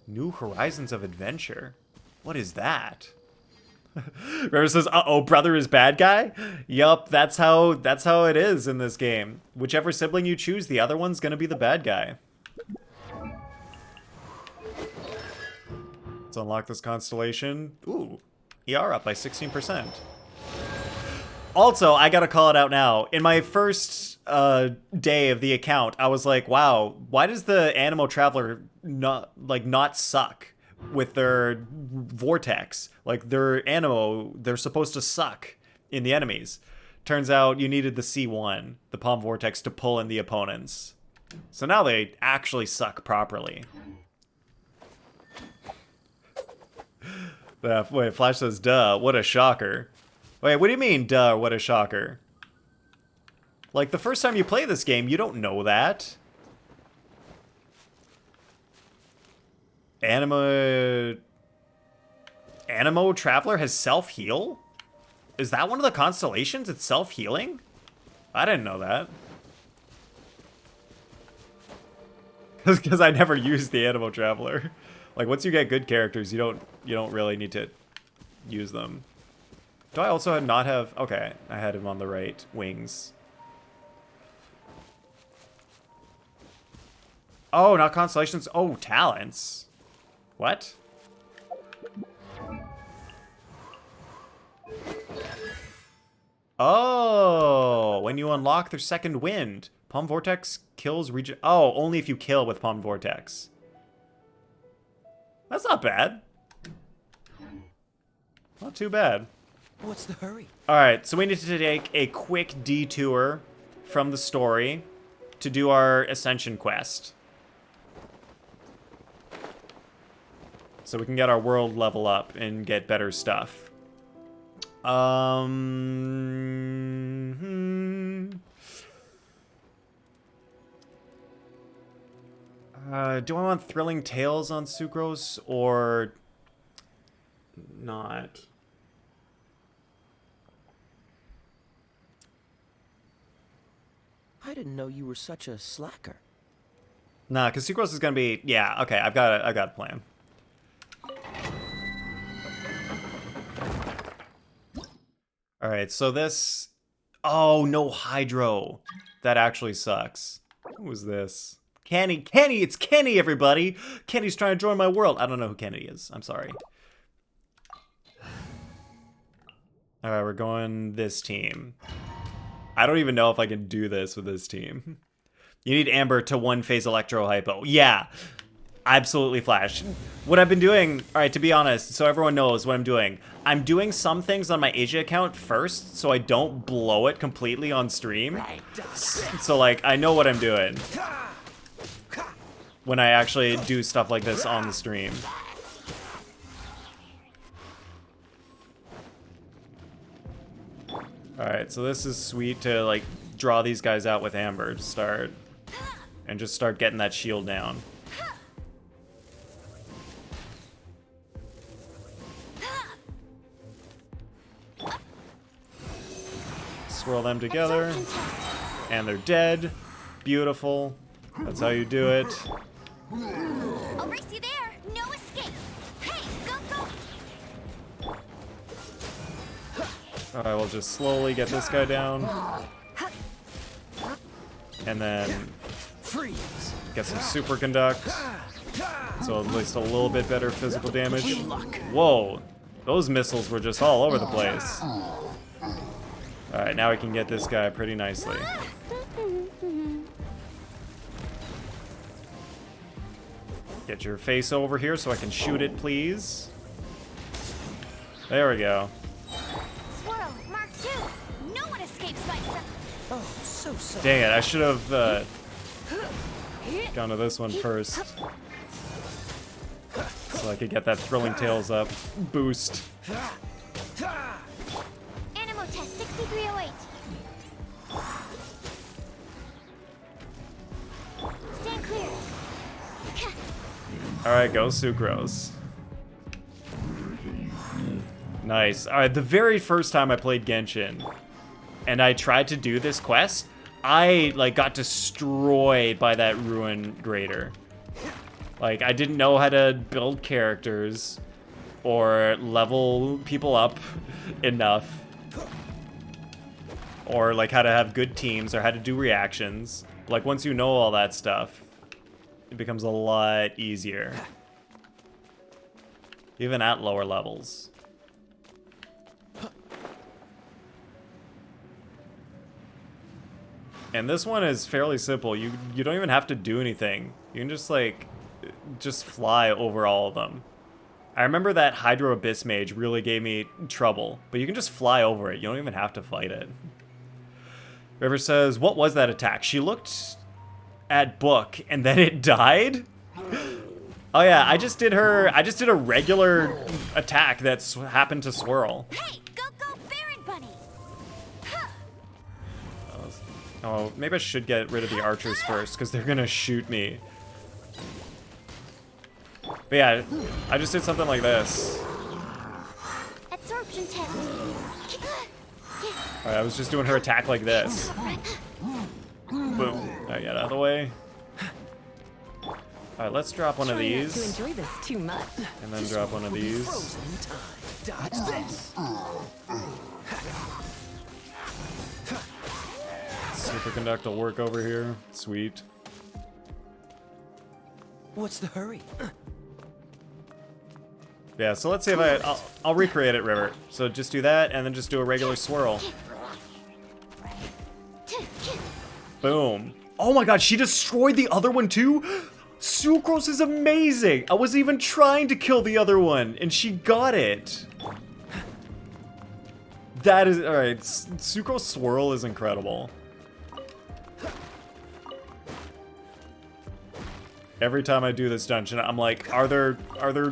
New Horizons of Adventure. What is that? River says, uh-oh, brother is bad guy? Yup, that's how it is in this game. Whichever sibling you choose, the other one's gonna be the bad guy. Let's unlock this constellation. Ooh, ER up by 16%. Also, I gotta call it out now. In my first day of the account, I was like, wow, why does the Animo Traveler not suck with their vortex? Like, their Animo, they're supposed to suck in the enemies. Turns out you needed the C1, the Palm Vortex, to pull in the opponents. So now they actually suck properly. Wait, Flash says, duh, what a shocker. Wait, what do you mean, duh, what a shocker? Like, the first time you play this game, you don't know that. Animo Traveler has self-heal? Is that one of the constellations? It's self-healing? I didn't know that. Because I never used the Animo Traveler. Like, once you get good characters, you don't really need to use them. Do I also not have... Okay, I had him on the right wings. Oh, not constellations. Oh, talents. What? Oh, when you unlock their second wind. Palm Vortex kills region... Oh, only if you kill with Palm Vortex. That's not bad. Not too bad. What's the hurry? Alright, so we need to take a quick detour from the story to do our Ascension quest. So we can get our world level up and get better stuff. Do I want Thrilling Tales on Sucrose or not? I didn't know you were such a slacker. Nah, because Sucrose is gonna be... Yeah, okay, I've got a plan. Alright, so this... Oh, no Hydro. That actually sucks. Who was this? Kenny, it's Kenny, everybody! Kenny's trying to join my world. I don't know who Kenny is. I'm sorry. Alright, we're going this team. I don't even know if I can do this with this team. You need Amber to one-phase Electro Hypo. Yeah, absolutely, Flash. What I've been doing, alright, to be honest, so everyone knows what I'm doing. I'm doing some things on my Asia account first, so I don't blow it completely on stream. So, like, I know what I'm doing when I actually do stuff like this on the stream. Alright, so this is sweet to, like, draw these guys out with Amber to start. And just start getting that shield down. swirl them together. And they're dead. Beautiful. That's how you do it. I'll race you there. No escape. Hey, go, go. Alright, we'll just slowly get this guy down. And then get some superconduct. So at least a little bit better physical damage. Whoa. Those missiles were just all over the place. Alright, now we can get this guy pretty nicely. Get your face over here so I can shoot it, please. There we go. Swirl, Mark 2. No one escapes my son. Oh, so sorry. Dang it, I should have gone to this one first. So I could get that Thrilling Tales up boost. Animal test 6308. Stand clear. Alright, go Sucrose. Nice. Alright, the very first time I played Genshin and I tried to do this quest, I like got destroyed by that Ruin Grader. Like, I didn't know how to build characters or level people up enough. Or like how to have good teams or how to do reactions. Like once you know all that stuff, it becomes a lot easier. Even at lower levels. And this one is fairly simple. You don't even have to do anything. You can just fly over all of them. I remember that Hydro Abyss Mage really gave me trouble, but you can just fly over it. You don't even have to fight it. River says, what was that attack? She looked at Book and then it died? Oh yeah, I just did a regular attack that happened to swirl. Hey, go, Baron Bunny. Oh, maybe I should get rid of the archers first, because they're gonna shoot me. But yeah, I just did something like this. Absorption test. Alright, I was just doing her attack like this. Boom. I get out of the way. Alright, let's drop one of these. To enjoy this too much. And then drop one of these. Dodge this. Superconduct will work over here. Sweet. What's the hurry? Yeah, so let's see if I'll recreate it, River. So just do that, and then just do a regular swirl. Boom. Oh my god, she destroyed the other one too? Sucrose is amazing! I was even trying to kill the other one, and she got it. That is, alright, Sucrose Swirl is incredible. Every time I do this dungeon, I'm like, are there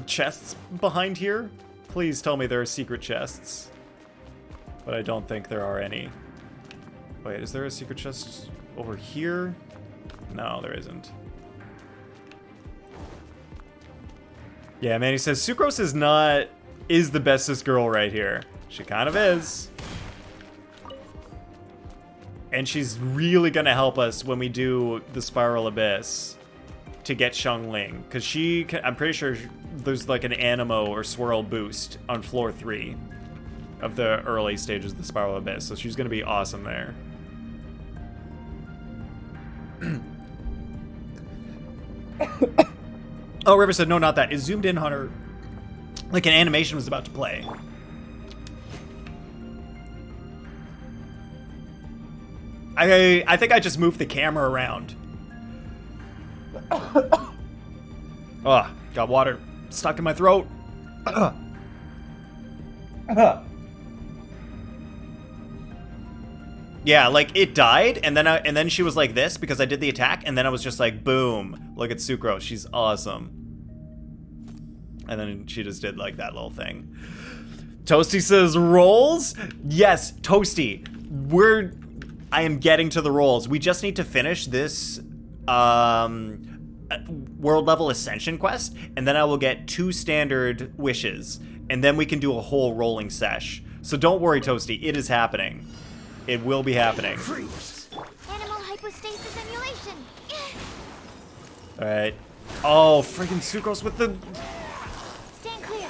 chests behind here? Please tell me there are secret chests. But I don't think there are any. Wait, is there a secret chest over here? No, there isn't. Yeah, man, he says Sucrose is the bestest girl right here. She kind of is. And she's really gonna help us when we do the Spiral Abyss to get Xiangling, because I'm pretty sure there's like an Animo or Swirl boost on floor 3 of the early stages of the Spiral Abyss, so she's gonna be awesome there. Oh, River said, no, not that. It zoomed in on her like an animation was about to play. I think I just moved the camera around. Oh, got water stuck in my throat. Yeah, like it died, and then she was like this because I did the attack, and then I was just like, boom! Look at Sucrose, she's awesome. And then she just did like that little thing. Toasty says rolls. Yes, Toasty. I am getting to the rolls. We just need to finish this world level ascension quest, and then I will get 2 standard wishes, and then we can do a whole rolling sesh. So don't worry, Toasty, it is happening. It will be happening. Animal hypostasis emulation. Alright. Oh, freaking Sucrose with the... Stand clear.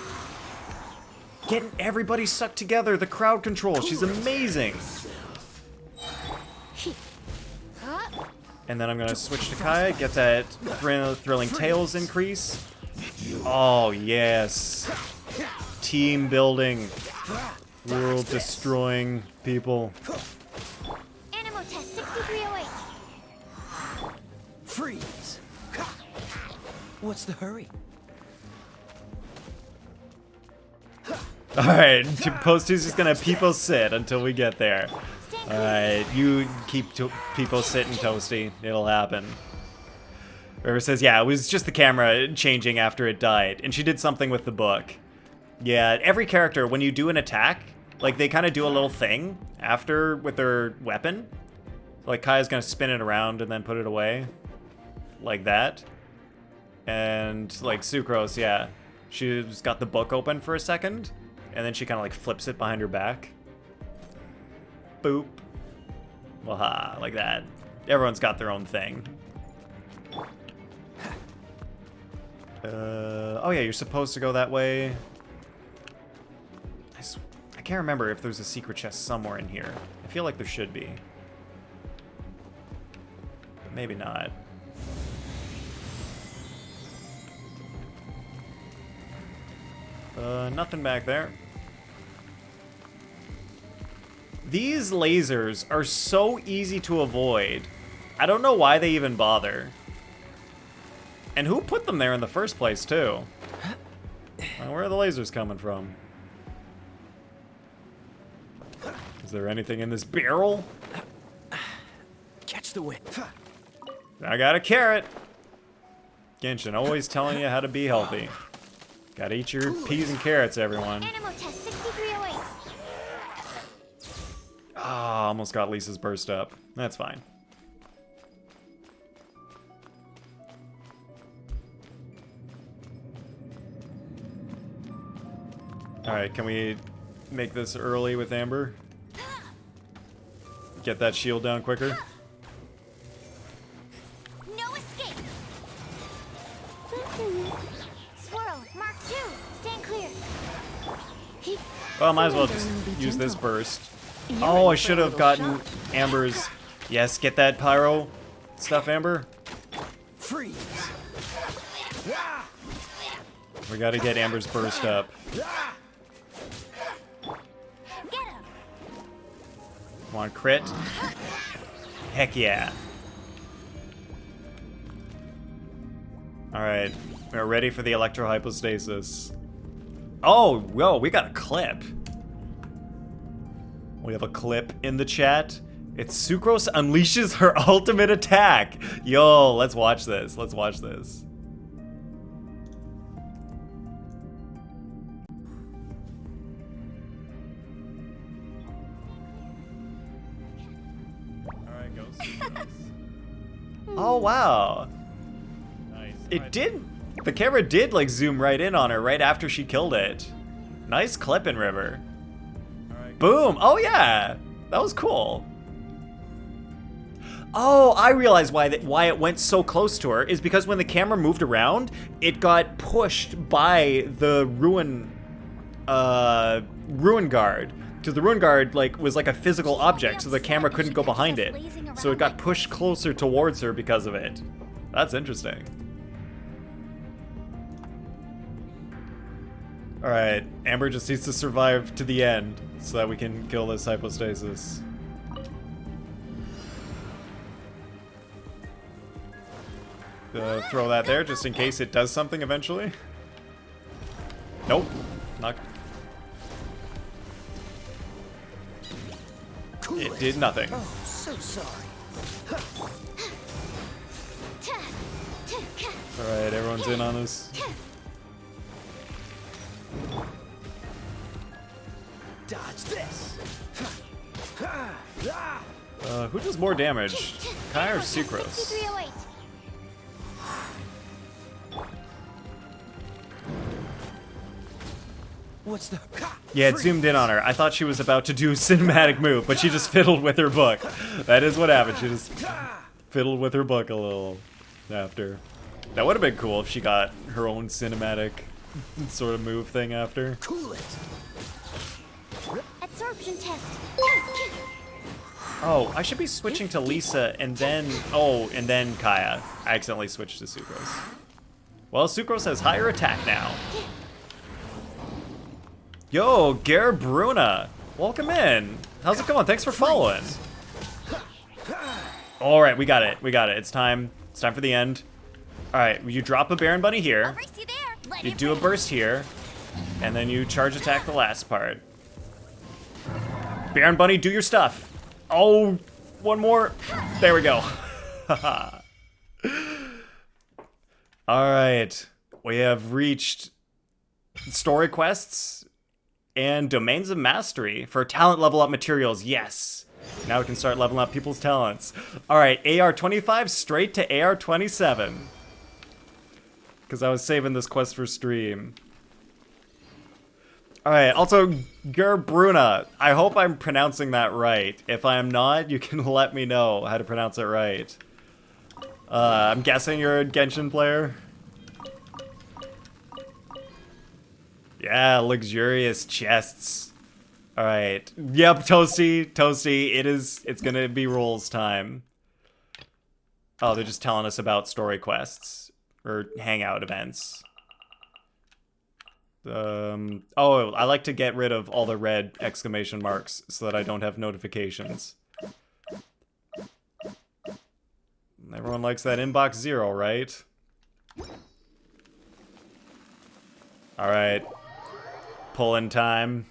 Getting everybody sucked together. The crowd control. She's amazing. And then I'm going to switch to Kaya. Get that thrilling tails increase. Oh, yes. Team building. World destroying people. Animal test 6308. Freeze. What's the hurry? Alright, Post 2's just gonna people sit until we get there. Alright, you keep people sitting, Toasty. It'll happen. River says, yeah, it was just the camera changing after it died. And she did something with the book. Yeah, every character, when you do an attack, like, they kind of do a little thing after with their weapon. Like, Kaya's gonna spin it around and then put it away. Like that. And, like, Sucrose, yeah. She's got the book open for a second. And then she kind of, like, flips it behind her back. Boop. Waha, like that. Everyone's got their own thing. Oh yeah, you're supposed to go that way. I can't remember if there's a secret chest somewhere in here. I feel like there should be. But maybe not. Nothing back there. These lasers are so easy to avoid. I don't know why they even bother. And who put them there in the first place, too? Well, where are the lasers coming from? Is there anything in this barrel? Catch the wind. I got a carrot. Genshin, always telling you how to be healthy. Gotta eat your peas and carrots, everyone. Animal test 6308. Ah, almost got Lisa's burst up. That's fine. Alright, can we make this early with Amber? Get that shield down quicker? No escape. Swirl, Mark 2. Stand clear. Well, might as well just use this burst. Oh, I should have gotten Amber's... Yes, get that pyro stuff, Amber. Freeze. We gotta get Amber's burst up. Come on, crit. Heck yeah. Alright, we're ready for the electrohypostasis. Oh, whoa, we got a clip. We have a clip in the chat. It's Sucrose unleashes her ultimate attack. Yo, let's watch this. Let's watch this. Alright, go Sucrose. Oh, wow. Nice. It did. The camera did, like, zoom right in on her right after she killed it. Nice clipping, River. Boom! Oh yeah! That was cool. Oh, I realize why it went so close to her is because when the camera moved around, it got pushed by the ruin guard. Because the ruin guard was like a physical object, so the camera couldn't go behind it. So it got pushed closer towards her because of it. That's interesting. Alright, Amber just needs to survive to the end so that we can kill this hypostasis. Throw that there just in case it does something eventually. Nope. Not. It did nothing. Oh, so sorry. Alright, everyone's in on this. Dodge this. Who does more damage? Kai or Sucrose? What's the... Yeah, it zoomed in on her. I thought she was about to do a cinematic move, but she just fiddled with her book. That is what happened. She just fiddled with her book a little after. That would have been cool if she got her own cinematic sort of move thing after. Cool it. Absorption test. Oh, I should be switching to Lisa and then... Oh, and then Kaya. I accidentally switched to Sucrose. Well, Sucrose has higher attack now. Yo, Ger Bruna. Welcome in. How's it going? Thanks for following. Alright, we got it. We got it. It's time. It's time for the end. Alright, you drop a Baron Bunny here. You do a burst here. And then you charge attack the last part. Baron Bunny, do your stuff. Oh, one more. There we go. Alright. We have reached story quests and domains of mastery for talent level up materials. Yes. Now we can start leveling up people's talents. Alright, AR-25 straight to AR-27. Because I was saving this quest for stream. Alright, also, Gerbruna. I hope I'm pronouncing that right. If I am not, you can let me know how to pronounce it right. I'm guessing you're a Genshin player? Yeah, luxurious chests. Alright. Yep, Toasty, it's gonna be rules time. Oh, they're just telling us about story quests. Or hangout events. Oh, I like to get rid of all the red exclamation marks so that I don't have notifications. Everyone likes that inbox 0, right? Alright. Pull-in time.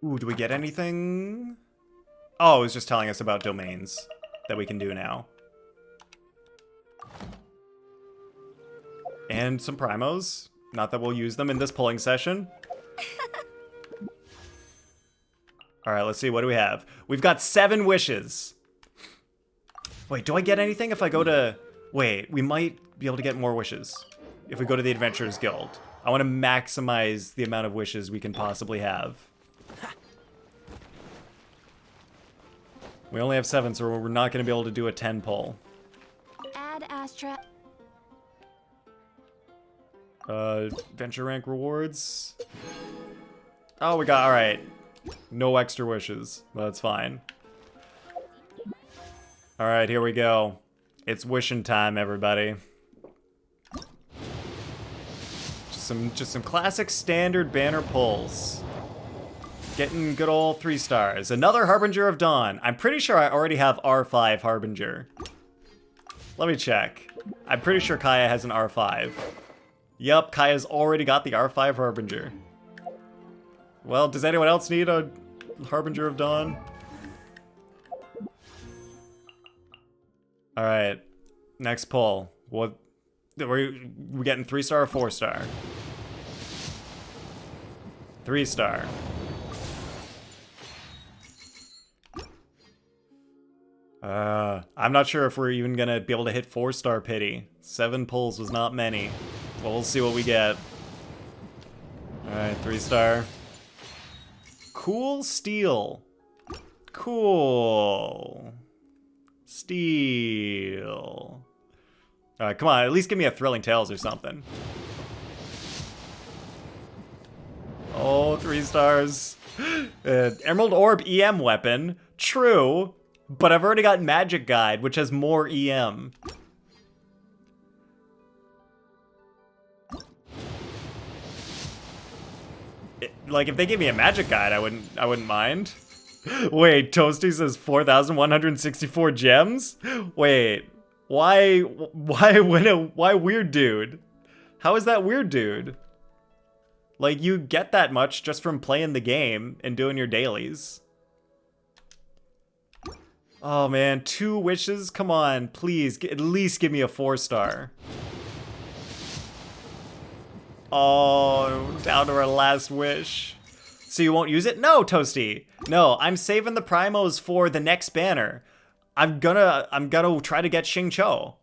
Ooh, do we get anything? Oh, it was just telling us about domains that we can do now. And some primos. Not that we'll use them in this pulling session. Alright, let's see. What do we have? We've got 7 wishes. Wait, do I get anything if I go to... Wait, we might be able to get more wishes if we go to the Adventurers Guild. I want to maximize the amount of wishes we can possibly have. We only have 7, so we're not going to be able to do a 10 pull. Add Astra. Venture rank rewards. Oh, we got, alright. No extra wishes. That's fine. Alright, here we go. It's wishing time, everybody. Just some classic standard banner pulls. Getting good old 3 stars. Another Harbinger of Dawn. I'm pretty sure I already have R5 Harbinger. Let me check. I'm pretty sure Kaya has an R5. Yup, Kaya's already got the R5 Harbinger. Well, does anyone else need a Harbinger of Dawn? Alright. Next pull. What? We're getting 3-star or 4-star? 3-star. I'm not sure if we're even gonna be able to hit 4-star pity. 7 pulls was not many. Well, we'll see what we get. Alright, 3-star. Cool steel. Cool. Steel. Alright, come on, at least give me a Thrilling Tales or something. Oh, 3 stars. Emerald Orb EM weapon. True. But I've already got Magic Guide, which has more EM. Like, if they gave me a Magic Guide, I wouldn't mind. Wait, Toasty says 4,164 gems? Wait, why Weird Dude? How is that Weird Dude? Like, you get that much just from playing the game and doing your dailies. Oh man, 2 wishes? Come on, please, at least give me a 4-star. Oh, down to our last wish. So you won't use it? No, Toasty. No, I'm saving the primos for the next banner. I'm gonna try to get Xingqiu.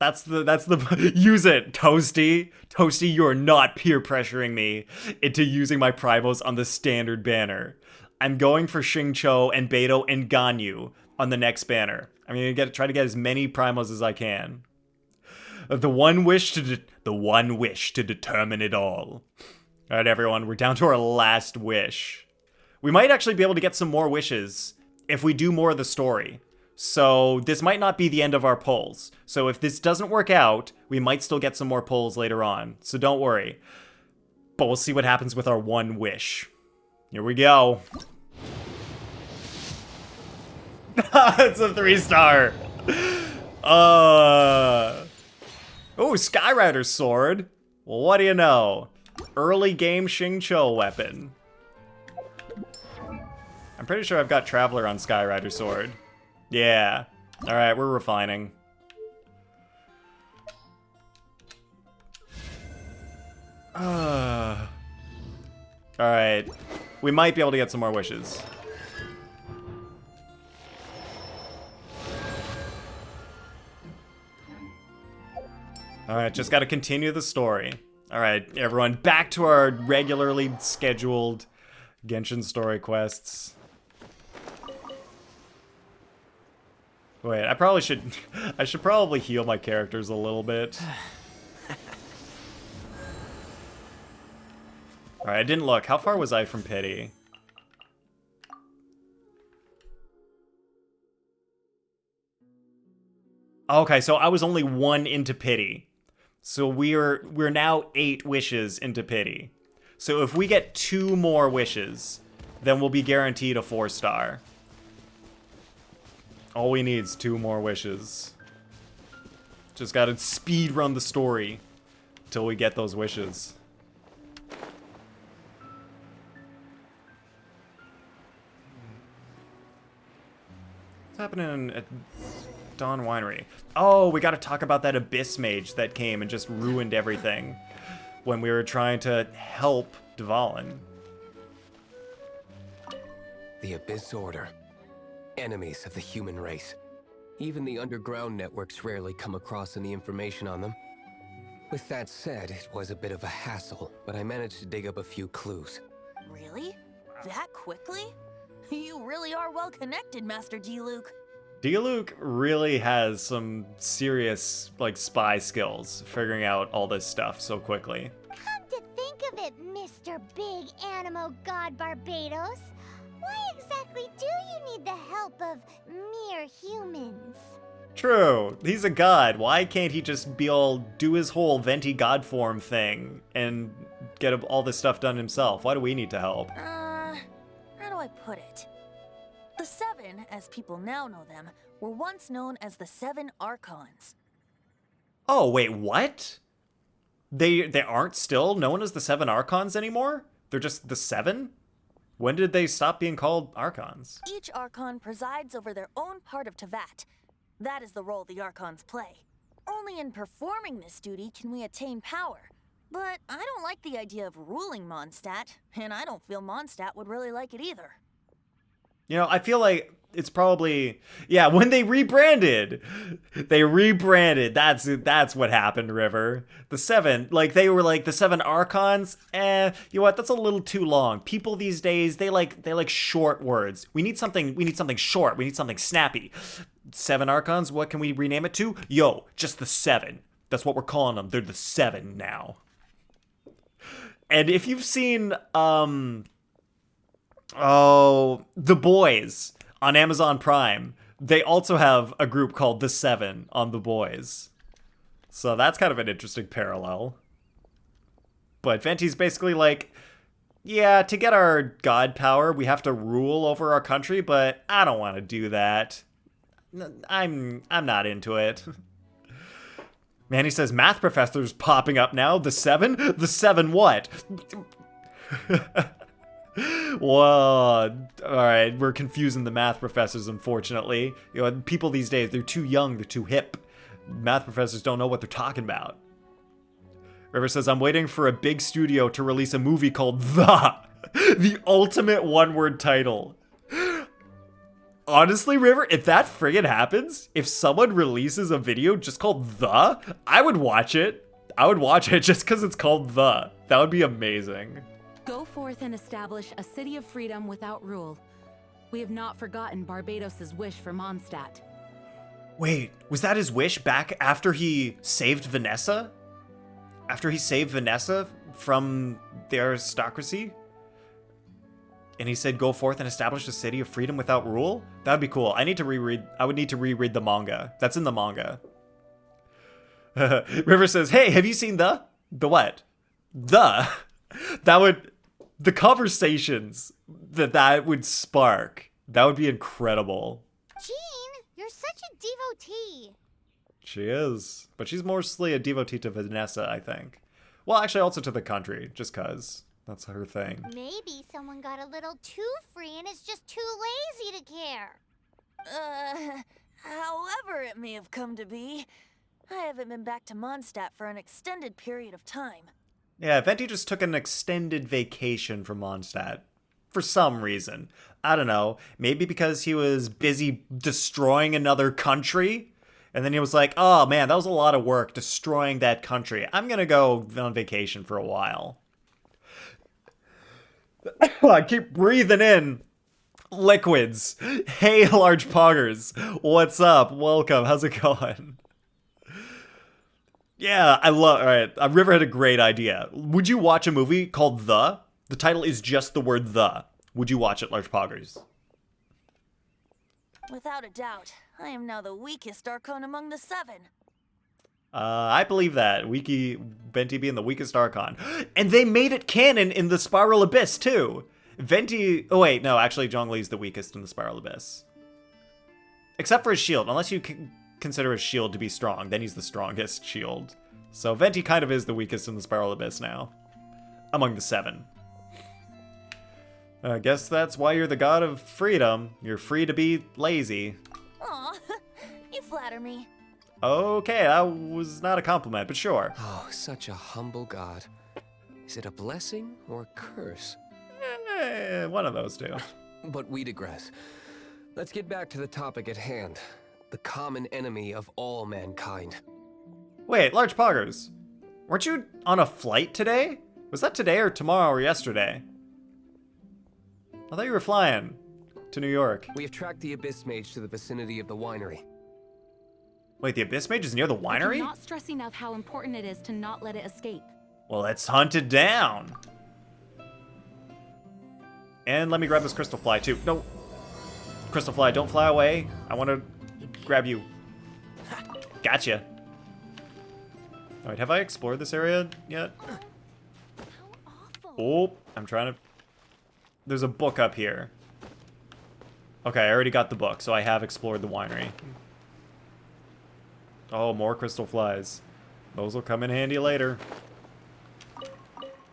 That's the use it, Toasty. Toasty, you're not peer pressuring me into using my primos on the standard banner. I'm going for Xingqiu and Beidou and Ganyu on the next banner. I'm gonna try to get as many primos as I can. The one wish to determine it all. All right, everyone, we're down to our last wish. We might actually be able to get some more wishes if we do more of the story. So this might not be the end of our pulls. So if this doesn't work out, we might still get some more pulls later on. So don't worry. But we'll see what happens with our one wish. Here we go. It's a 3-star. Oh, Skyrider's sword. Well, what do you know? Early game Xingqiu weapon. I'm pretty sure I've got Traveler on Skyrider's sword. Yeah. Alright, we're refining. Alright. We might be able to get some more wishes. Alright, just gotta continue the story. Alright, everyone, back to our regularly scheduled Genshin story quests. Wait, I should probably heal my characters a little bit. Alright, I didn't look. How far was I from pity? Okay, so I was only 1 into pity. So we're now 8 wishes into pity. So if we get 2 more wishes, then we'll be guaranteed a 4-star. All we need is 2 more wishes. Just gotta speed run the story till we get those wishes. What's happening at Dawn Winery? Oh, we gotta talk about that Abyss Mage that came and just ruined everything when we were trying to help Dvalin. The Abyss Order. Enemies of the human race. Even the underground networks rarely come across any information on them. With that said, it was a bit of a hassle, but I managed to dig up a few clues. Really? That quickly? You really are well connected, Master Diluc. Diluc really has some serious, like, spy skills, figuring out all this stuff so quickly. Come to think of it, Mr. Big Animo God Barbados, why exactly do you need the help of mere humans? True, he's a god. Why can't he just do his whole Venti god form thing and get all this stuff done himself? Why do we need to help? How do I put it? The Seven, as people now know them, were once known as the Seven Archons. Oh, wait, what? They aren't still known as the Seven Archons anymore? They're just the Seven? When did they stop being called Archons? Each Archon presides over their own part of Teyvat. That is the role the Archons play. Only in performing this duty can we attain power. But I don't like the idea of ruling Mondstadt, and I don't feel Mondstadt would really like it either. You know, I feel like it's probably, yeah, when they rebranded. That's what happened, River. The Seven, like, they were like the Seven Archons. You know what? That's a little too long. People these days, they like short words. We need something short. We need something snappy. Seven Archons, what can we rename it to? Yo, just the Seven. That's what we're calling them. They're the Seven now. And if you've seen, The Boys on Amazon Prime, they also have a group called The Seven on The Boys. So that's kind of an interesting parallel. But Venti's basically like, yeah, to get our god power, we have to rule over our country, but I don't want to do that. I'm not into it. Man, he says math professors popping up now. The Seven? The Seven what? Whoa. Alright, we're confusing the math professors, unfortunately. You know, people these days, they're too young, they're too hip. Math professors don't know what they're talking about. River says, I'm waiting for a big studio to release a movie called The ultimate one-word title. Honestly, River, if that friggin' happens, if someone releases a video just called The, I would watch it. I would watch it just because it's called The. That would be amazing. Go forth and establish a city of freedom without rule. We have not forgotten Barbados' wish for Mondstadt. Wait, was that his wish back after he saved Vanessa? After he saved Vanessa from the aristocracy? And he said, go forth and establish a city of freedom without rule? That'd be cool. I would need to reread the manga. That's in the manga. River says, hey, have you seen the what? The conversations that would spark. That would be incredible. Jean, you're such a devotee. She is. But she's mostly a devotee to Vanessa, I think. Well, actually also to the country, just cause. That's her thing. Maybe someone got a little too free and is just too lazy to care. However it may have come to be, I haven't been back to Mondstadt for an extended period of time. Yeah, Venti just took an extended vacation from Mondstadt. For some reason. I don't know. Maybe because he was busy destroying another country? And then he was like, oh man, that was a lot of work destroying that country. I'm gonna go on vacation for a while. I keep breathing in liquids. Hey, large poggers. What's up? Welcome. How's it going? Yeah, alright. River had a great idea. Would you watch a movie called The? The title is just the word The. Would you watch it, large poggers? Without a doubt, I am now the weakest Archon among the 7. I believe that. Venti being the weakest Archon. And they made it canon in the Spiral Abyss, too. Venti... Oh, wait. No, actually, Zhongli's the weakest in the Spiral Abyss. Except for his shield. Unless you consider his shield to be strong, then he's the strongest shield. So Venti kind of is the weakest in the Spiral Abyss now. Among the 7. I guess that's why you're the god of freedom. You're free to be lazy. Aw, you flatter me. Okay, that was not a compliment, but sure. Oh, such a humble god. Is it a blessing or a curse? One of those two. But we digress. Let's get back to the topic at hand. The common enemy of all mankind. Wait, large poggers. Weren't you on a flight today? Was that today or tomorrow or yesterday? I thought you were flying to New York. We have tracked the Abyss Mage to the vicinity of the winery. Wait, the Abyss Mage is near the winery? I cannot stress enough how important it is to not let it escape. Well, let's hunt it down. And let me grab this crystal fly, too. No. Crystal fly, don't fly away. I want to grab you. Gotcha. Alright, have I explored this area yet? Oh, I'm trying to... There's a book up here. Okay, I already got the book, so I have explored the winery. Oh, more crystal flies. Those will come in handy later.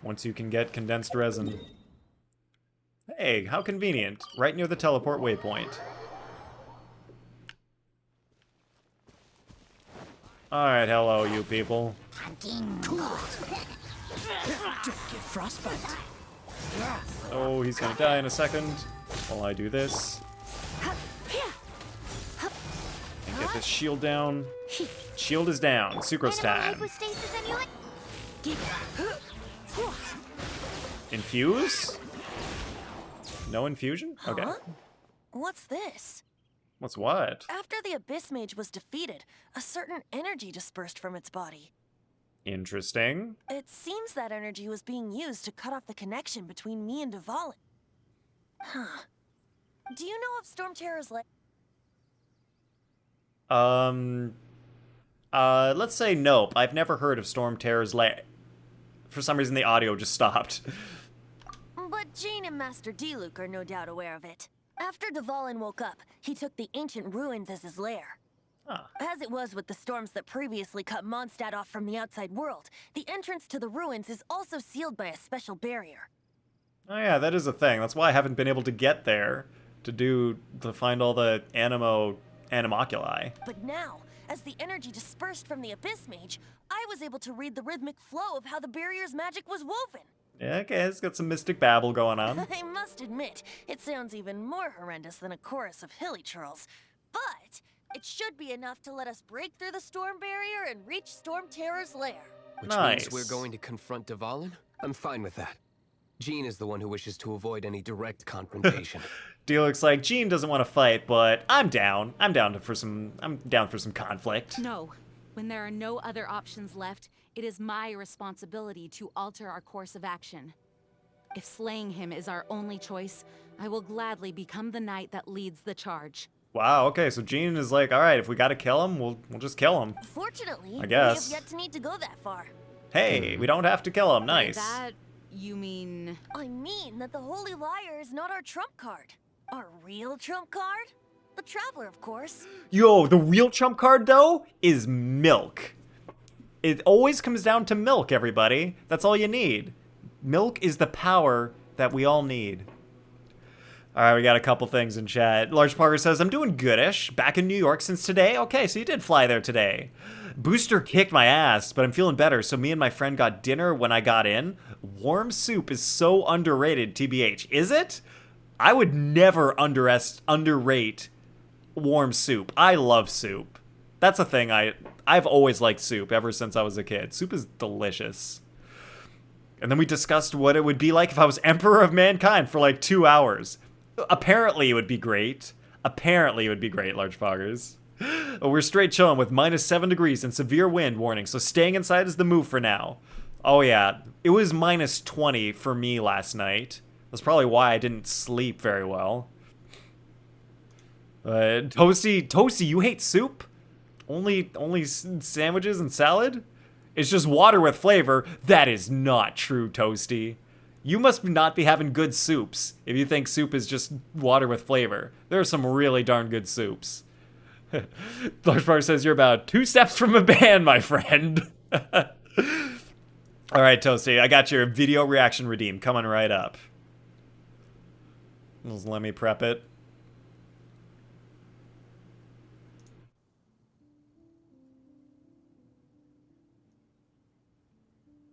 Once you can get condensed resin. Hey, how convenient. Right near the teleport waypoint. Alright, hello, you people. Don't get frostbite. Oh, he's gonna die in a second while I do this. And get this shield down. Shield is down. Sucrose time. Infuse? No infusion? Okay. Huh? What's this? What's what? After the Abyss Mage was defeated, a certain energy dispersed from its body. Interesting. It seems that energy was being used to cut off the connection between me and Dvalin. Huh. Do you know of Storm Terror's Let's say nope. I've never heard of Storm Terror's lair. For some reason, the audio just stopped. But Jean and Master Diluc are no doubt aware of it. After Dvalin woke up, he took the ancient ruins as his lair. Huh. As it was with the storms that previously cut Mondstadt off from the outside world, the entrance to the ruins is also sealed by a special barrier. Oh yeah, that is a thing. That's why I haven't been able to get there to find all the animoculi. But now, as the energy dispersed from the Abyss Mage, I was able to read the rhythmic flow of how the barrier's magic was woven. Yeah, okay, it's got some mystic babble going on. I must admit, it sounds even more horrendous than a chorus of hilly churls. But it should be enough to let us break through the storm barrier and reach Storm Terror's lair. Which means we're going to confront Dvalin? I'm fine with that. Jean is the one who wishes to avoid any direct confrontation. D looks like Jean doesn't want to fight, but I'm down. I'm down for some conflict. No. When there are no other options left, it is my responsibility to alter our course of action. If slaying him is our only choice, I will gladly become the knight that leads the charge. Wow, okay, so Jean is like, all right, if we gotta kill him, we'll just kill him. Fortunately, I guess. we have yet to need to go that far. Hey, we don't have to kill him, nice. By that, you mean... I mean that the Holy Lyre is not our trump card. Our real trump card? The Traveler, of course. Yo, the real trump card, though, is milk. It always comes down to milk, everybody. That's all you need. Milk is the power that we all need. All right, we got a couple things in chat. Large Parker says, I'm doing goodish. Back in New York since today? Okay, so you did fly there today. Booster kicked my ass, but I'm feeling better, so me and my friend got dinner when I got in. Warm soup is so underrated, TBH. Is it? I would never underrate warm soup. I love soup. That's a thing I've always liked soup ever since I was a kid. Soup is delicious. And then we discussed what it would be like if I was Emperor of Mankind for like 2 hours. Apparently it would be great. Apparently it would be great, Large Poggers. We're straight chilling with -7 degrees and severe wind warning, so staying inside is the move for now. Oh yeah, it was -20 for me last night. That's probably why I didn't sleep very well. Toasty, you hate soup? Only sandwiches and salad? It's just water with flavor. That is not true, Toasty. You must not be having good soups if you think soup is just water with flavor. There are some really darn good soups. Large Park says you're about 2 steps from a ban, my friend. All right, Toasty, I got your video reaction redeemed. Coming right up. Just let me prep it.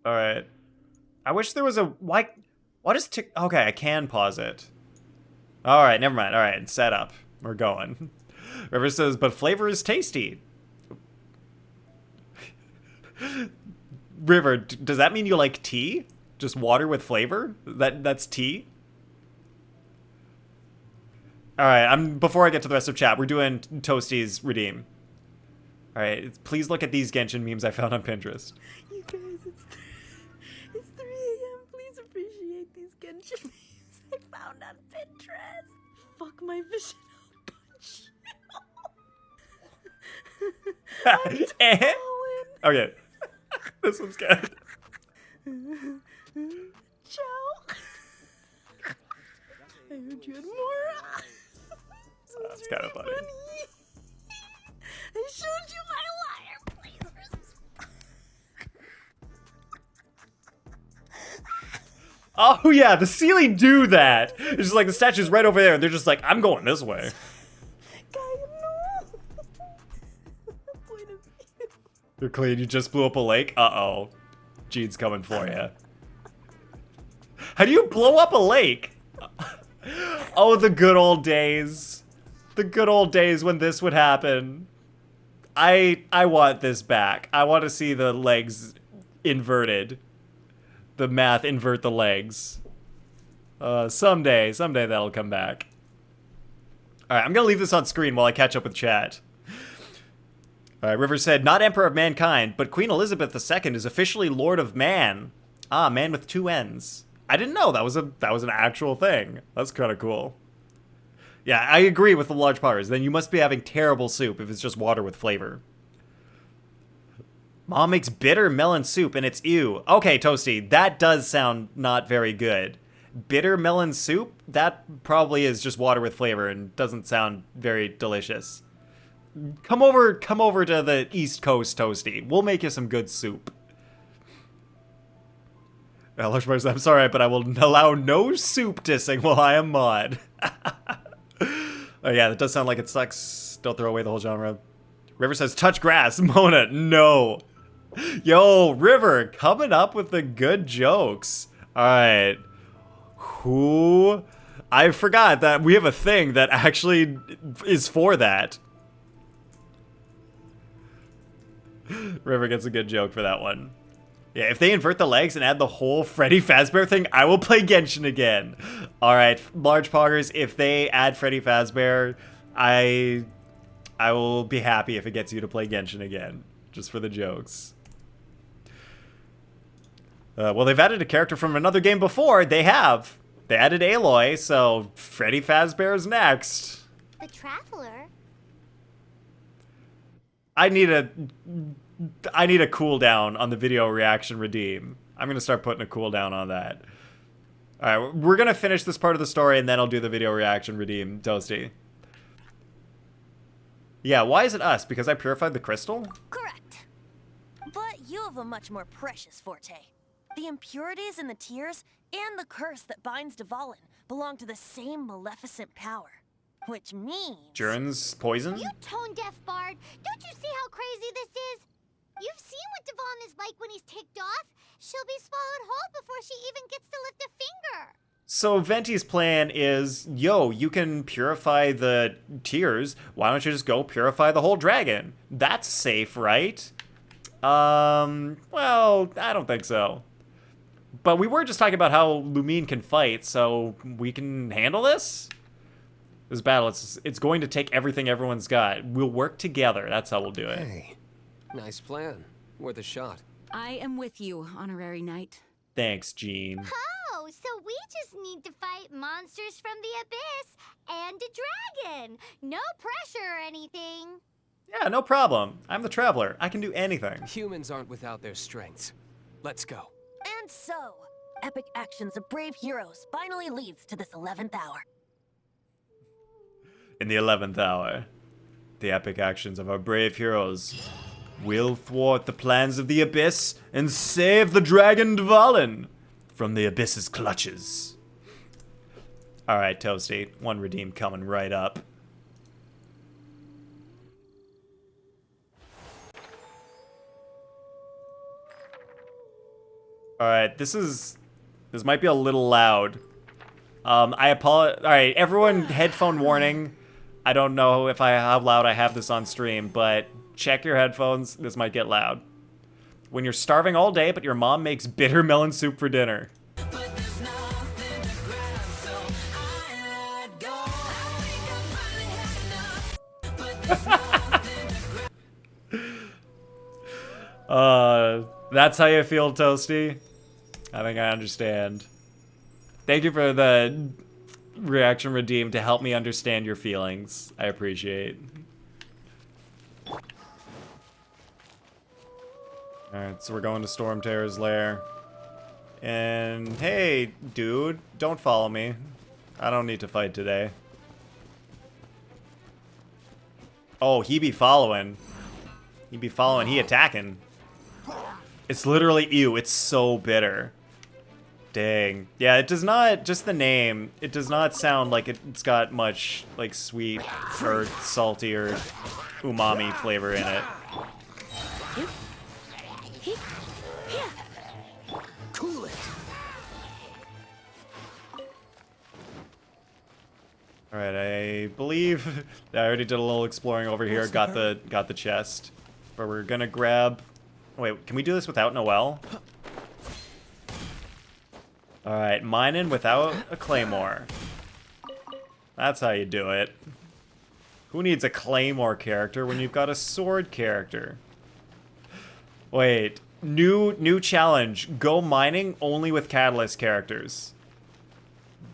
All right. I wish there was a... Why does tick... Okay, I can pause it. All right, never mind. All right, set up. We're going. River says, but flavor is tasty. River, does that mean you like tea? Just water with flavor? That's tea? All right, before I get to the rest of chat, we're doing Toasty's redeem. All right, please look at these Genshin memes I found on Pinterest. You guys, it's 3 a.m. Please appreciate these Genshin memes I found on Pinterest. Fuck my vision. Okay. This one's good. Ciao. I heard you had more. That's kind of funny. I showed you my liar, please. Oh yeah, the Sealy do that. It's just like the statue's right over there, and they're just like, I'm going this way. You're clean, you just blew up a lake? Uh-oh. Jean's coming for you. How do you blow up a lake? Oh, the good old days. The good old days when this would happen. I want this back. I want to see the legs inverted. The math invert the legs. Someday that'll come back. Alright, I'm gonna leave this on screen while I catch up with chat. Alright, River said, not Emperor of Mankind, but Queen Elizabeth II is officially Lord of Man. Ah, man with 2 N's. I didn't know that was an actual thing. That's kind of cool. Yeah, I agree with the large powers. Then you must be having terrible soup if it's just water with flavor. Mom makes bitter melon soup and it's ew. Okay, Toasty, that does sound not very good. Bitter melon soup? That probably is just water with flavor and doesn't sound very delicious. Come over to the East Coast, Toasty. We'll make you some good soup. I'm sorry, but I will allow no soup dissing while I am mod. Oh yeah, that does sound like it sucks. Don't throw away the whole genre. River says, touch grass. Mona, no. Yo, River, coming up with the good jokes. Alright. Who? I forgot that we have a thing that actually is for that. River gets a good joke for that one. Yeah, if they invert the legs and add the whole Freddy Fazbear thing, I will play Genshin again. Alright, large poggers, if they add Freddy Fazbear, I will be happy if it gets you to play Genshin again. Just for the jokes. Well, they've added a character from another game before. They have. They added Aloy, so Freddy Fazbear is next. The Traveler? I need a cooldown on the video reaction redeem. I'm gonna start putting a cooldown on that. Alright, we're gonna finish this part of the story and then I'll do the video reaction redeem, Toasty. Yeah, why is it us? Because I purified the crystal? Correct. But you have a much more precious forte. The impurities in the tears and the curse that binds Dvalin belong to the same maleficent power. Which means... Jurin's poison? You tone-deaf bard! Don't you see how crazy this is? You've seen what Dvalin is like when he's ticked off. She'll be swallowed whole before she even gets to lift a finger. So Venti's plan is, yo, you can purify the tears. Why don't you just go purify the whole dragon? That's safe, right? Well, I don't think so. But we were just talking about how Lumine can fight, so we can handle this? This battle, it's going to take everything everyone's got. We'll work together. That's how we'll do it. Hey, nice plan. Worth a shot. I am with you, Honorary Knight. Thanks, Jean. Oh, so we just need to fight monsters from the abyss and a dragon. No pressure or anything. Yeah, no problem. I'm the Traveler. I can do anything. Humans aren't without their strengths. Let's go. And so, epic actions of brave heroes finally leads to this 11th hour. In the 11th hour, the epic actions of our brave heroes will thwart the plans of the Abyss and save the dragon Dvalin from the Abyss's clutches. Alright, Toasty. One redeem coming right up. Alright, this might be a little loud. I apologize. Alright, everyone, headphone warning. I don't know how loud I have this on stream, but check your headphones. This might get loud. When you're starving all day, but your mom makes bitter melon soup for dinner. That's how you feel, Toasty? I think I understand. Thank you for the reaction redeem to help me understand your feelings. I appreciate. Alright, so we're going to Storm Terror's lair. And hey, dude, don't follow me. I don't need to fight today. Oh, he be following. He be following, he attacking. It's literally, ew, it's so bitter. Dang. Yeah, it does not, just the name, it does not sound like it's got much, like, sweet or salty or umami flavor in it. Cool it. Alright, I believe I already did a little exploring over here, got the chest. But we're gonna grab... Wait, can we do this without Noelle? Alright, mining without a claymore. That's how you do it. Who needs a claymore character when you've got a sword character? Wait, new challenge. Go mining only with catalyst characters.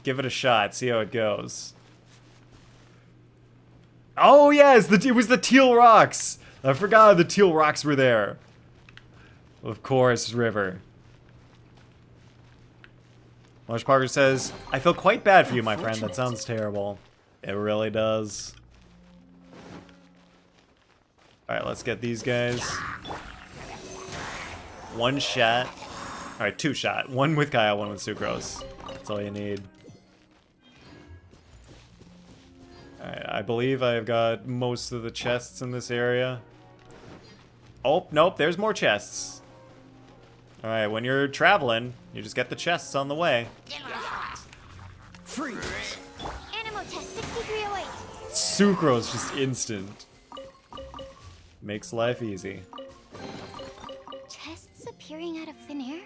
Give it a shot, see how it goes. Oh yes, it was the teal rocks! I forgot the teal rocks were there. Of course, River. Marsh Parker says, I feel quite bad for you, my friend. That sounds terrible. It really does. Alright, let's get these guys. One shot. Alright, two shot. One with Kyle, one with Sucrose. That's all you need. Alright, I believe I've got most of the chests in this area. Oh, nope, there's more chests. Alright, when you're traveling, you just get the chests on the way. Freeze. Animo test 6308. Sucrose just instant. Makes life easy. Chests appearing out of thin air?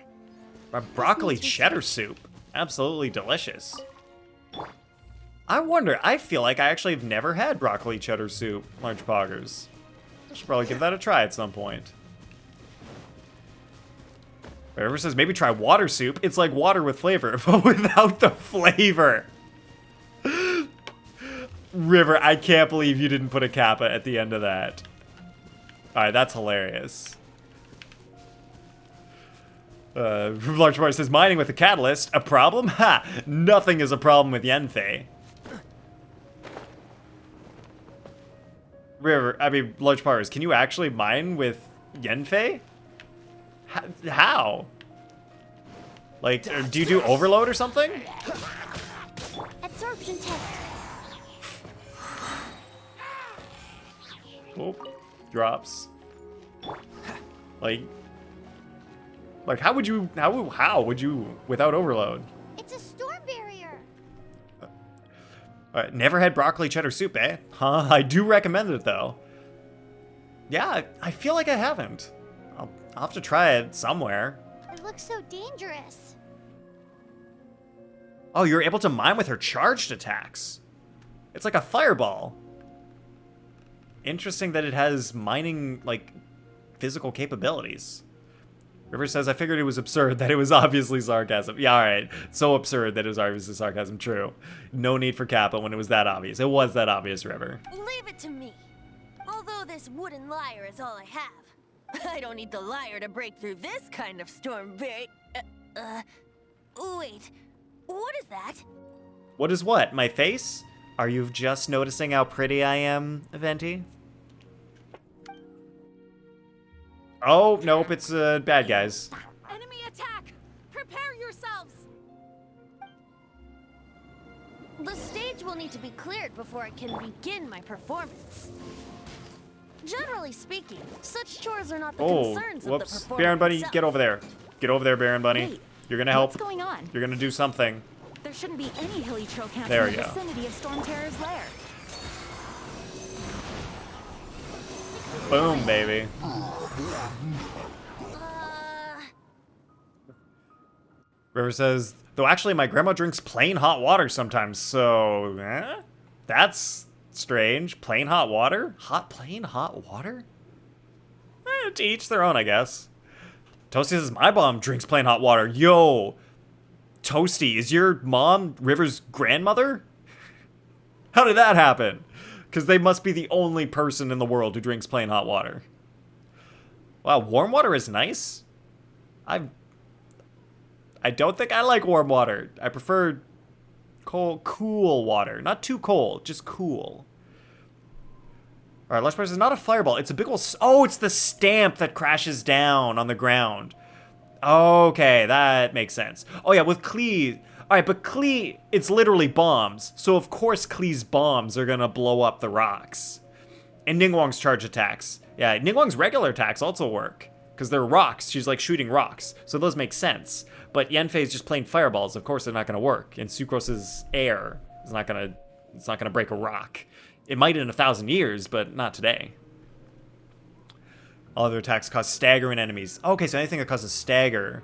A broccoli cheddar soup. Absolutely delicious. I wonder, I feel like I actually have never had broccoli cheddar soup, Large Poggers. I should probably give that a try at some point. River says maybe try water soup. It's like water with flavor, but without the flavor. River, I can't believe you didn't put a kappa at the end of that. Alright, that's hilarious. Large Bar says, mining with a catalyst, a problem? Ha! Nothing is a problem with Yenfei. River, I mean, Large Bars, can you actually mine with Yenfei? How? Like, do you do overload or something? Absorption test. Oh, drops. Like how would you, how would you without overload? It's a storm barrier. Never had broccoli cheddar soup, eh? Huh, I do recommend it though. Yeah, I feel like I haven't. I'll have to try it somewhere. It looks so dangerous. Oh, you're able to mine with her charged attacks. It's like a fireball. Interesting that it has mining, like, physical capabilities. River says, I figured it was absurd that it was obviously sarcasm. Yeah, alright. So absurd that it was obviously sarcasm. True. No need for Kappa when it was that obvious. It was that obvious, River. Leave it to me. Although this wooden lyre is all I have, I don't need the lyre to break through this kind of storm wait, what is that? What is what? My face? Are you just noticing how pretty I am, Venti? Oh, nope, it's bad guys. Enemy attack! Prepare yourselves! The stage will need to be cleared before I can begin my performance. Generally speaking, such chores are not the concerns of the performance. Baron Bunny, itself. get over there. Get over there, Baron Bunny. Wait, you're gonna help. What's going on? You're gonna do something. There shouldn't be any hilly trail camps There in we the go. vicinity of Storm Terror's lair. Boom, baby. River says, though actually my grandma drinks plain hot water sometimes, so that's strange. Plain hot water? Plain hot water? To each their own, I guess. Toasty says, my mom drinks plain hot water. Yo, Toasty, is your mom River's grandmother? How did that happen? Because they must be the only person in the world who drinks plain hot water. Wow, warm water is nice? I don't think I like warm water. I prefer cool water. Not too cold, just cool. Alright, Lush Press is not a fireball. It's a big ol'... Oh, it's the stamp that crashes down on the ground. Okay, that makes sense. Oh yeah, with Klee... Alright, but Klee, it's literally bombs. So of course Klee's bombs are gonna blow up the rocks. And Ningguang's charge attacks. Yeah, Ningguang's regular attacks also work. Because they're rocks. She's like shooting rocks. So those make sense. But Yenfei's just plain fireballs. Of course they're not gonna work. And Sucrose's air is not gonna break a rock. It might in 1,000 years, but not today. All other attacks cause staggering enemies. Okay, so anything that causes stagger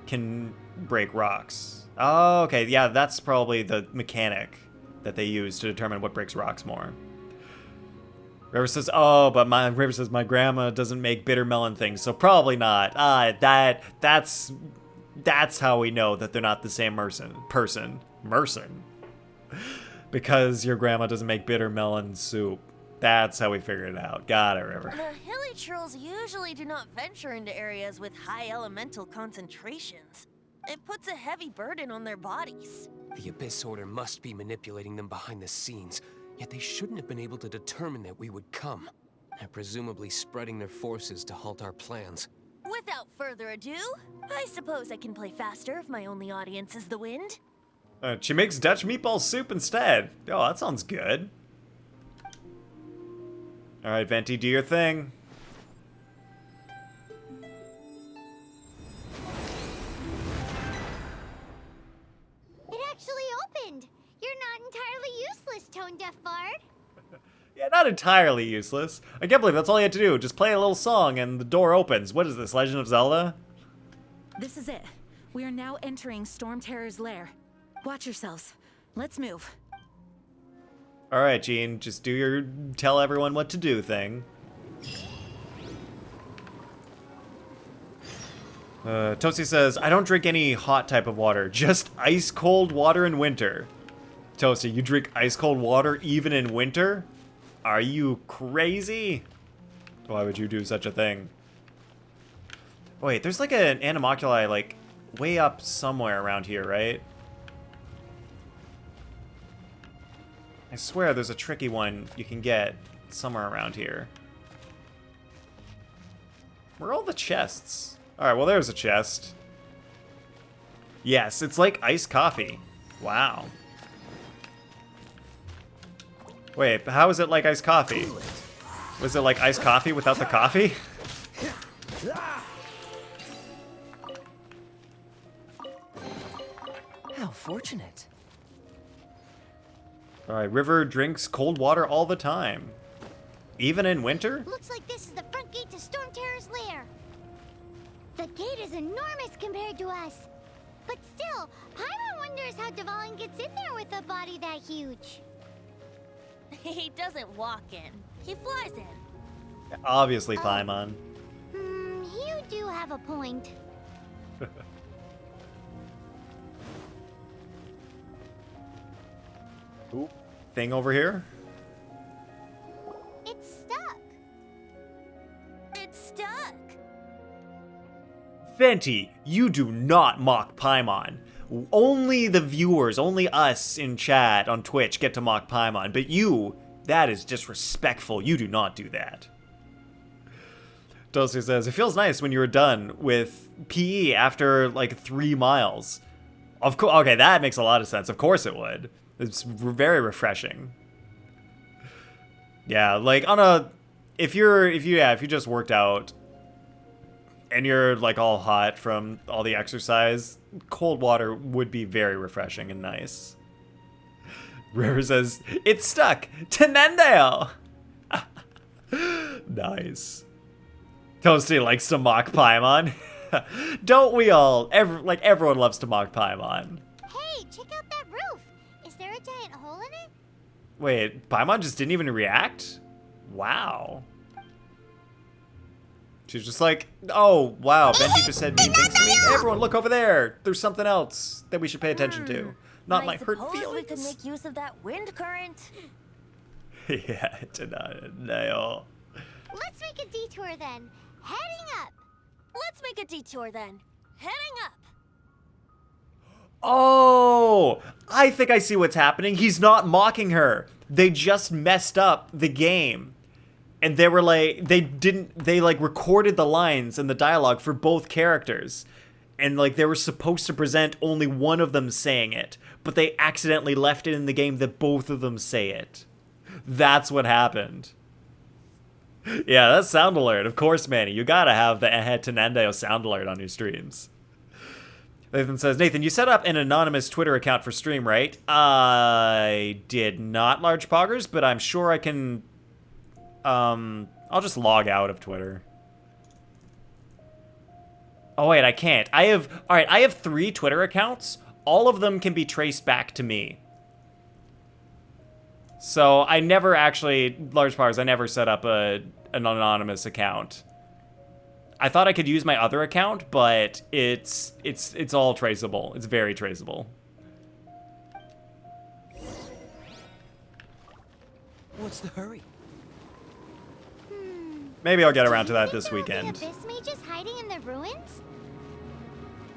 can break rocks. Oh, okay, yeah, that's probably the mechanic that they use to determine what breaks rocks more. River says, oh, but River says my grandma doesn't make bitter melon things, so probably not. That's how we know that they're not the same person. Because your grandma doesn't make bitter melon soup. That's how we figured it out. Got it, River. The hilly trolls usually do not venture into areas with high elemental concentrations. It puts a heavy burden on their bodies. The Abyss Order must be manipulating them behind the scenes, yet they shouldn't have been able to determine that we would come. They're presumably spreading their forces to halt our plans. Without further ado, I suppose I can play faster if my only audience is the wind. She makes Dutch meatball soup instead. Oh, that sounds good. Alright, Venti, do your thing. useless, tone-deaf bard. Yeah, not entirely useless. I can't believe that's all you had to do. Just play a little song and the door opens. What is this, Legend of Zelda? This is it. We are now entering Storm Terror's lair. Watch yourselves. Let's move. All right, Jean, just do your tell everyone what to do thing. Toasty says, I don't drink any hot type of water, just ice cold water in winter. Toasty, you drink ice cold water even in winter? Are you crazy? Why would you do such a thing? Wait, there's like an animoculi like way up somewhere around here, right? I swear there's a tricky one you can get somewhere around here. Where are all the chests? Alright, well there's a chest. Yes, it's like iced coffee. Wow. Wait, how is it like iced coffee? Was it like iced coffee without the coffee? How fortunate. Alright, River drinks cold water all the time. Even in winter? Looks like this is the front gate to Storm Terror's lair. The gate is enormous compared to us. But still, Paimon wonders how Dvalin gets in there with a body that huge. He doesn't walk in. He flies in. Obviously, Paimon. You do have a point. Ooh, thing over here? It's stuck. It's stuck. Venti, you do not mock Paimon. Only the viewers, only us in chat on Twitch get to mock Paimon, but you, that is disrespectful. You do not do that. Dulce says, it feels nice when you're done with PE after like 3 miles. Of course, okay, that makes a lot of sense. Of course it would. It's very refreshing. Yeah, like on a, if you just worked out and you're like all hot from all the exercise, cold water would be very refreshing and nice. River says, it's stuck! Tenendeo! Nice. Toasty likes to mock Paimon. Don't we all? Everyone loves to mock Paimon. Hey, check out that roof! Is there a giant hole in it? Wait, Paimon just didn't even react? Wow. She's just like, oh, wow, Benji just said mean things to me. Everyone, look over there. There's something else that we should pay attention to. Not my hurt feelings. We could make use of that wind current. Yeah, no. Let's make a detour then. Heading up. Let's make a detour then. Heading up. Oh, I think I see what's happening. He's not mocking her. They just messed up the game. And they were like, they like recorded the lines and the dialogue for both characters. And like they were supposed to present only one of them saying it, but they accidentally left it in the game that both of them say it. That's what happened. Yeah, that's sound alert. Of course, Manny. You gotta have the Tenendeo sound alert on your streams. Nathan says, Nathan, you set up an anonymous Twitter account for stream, right? I did not, Large Poggers, but I'm sure I can... I'll just log out of Twitter. Oh, wait, I can't. I have 3 Twitter accounts. All of them can be traced back to me. So I never actually, Large Poggers, I never set up an anonymous account. I thought I could use my other account, but it's all traceable. It's very traceable. What's the hurry? Maybe I'll get around to that this weekend. Abyss mages hiding in the ruins?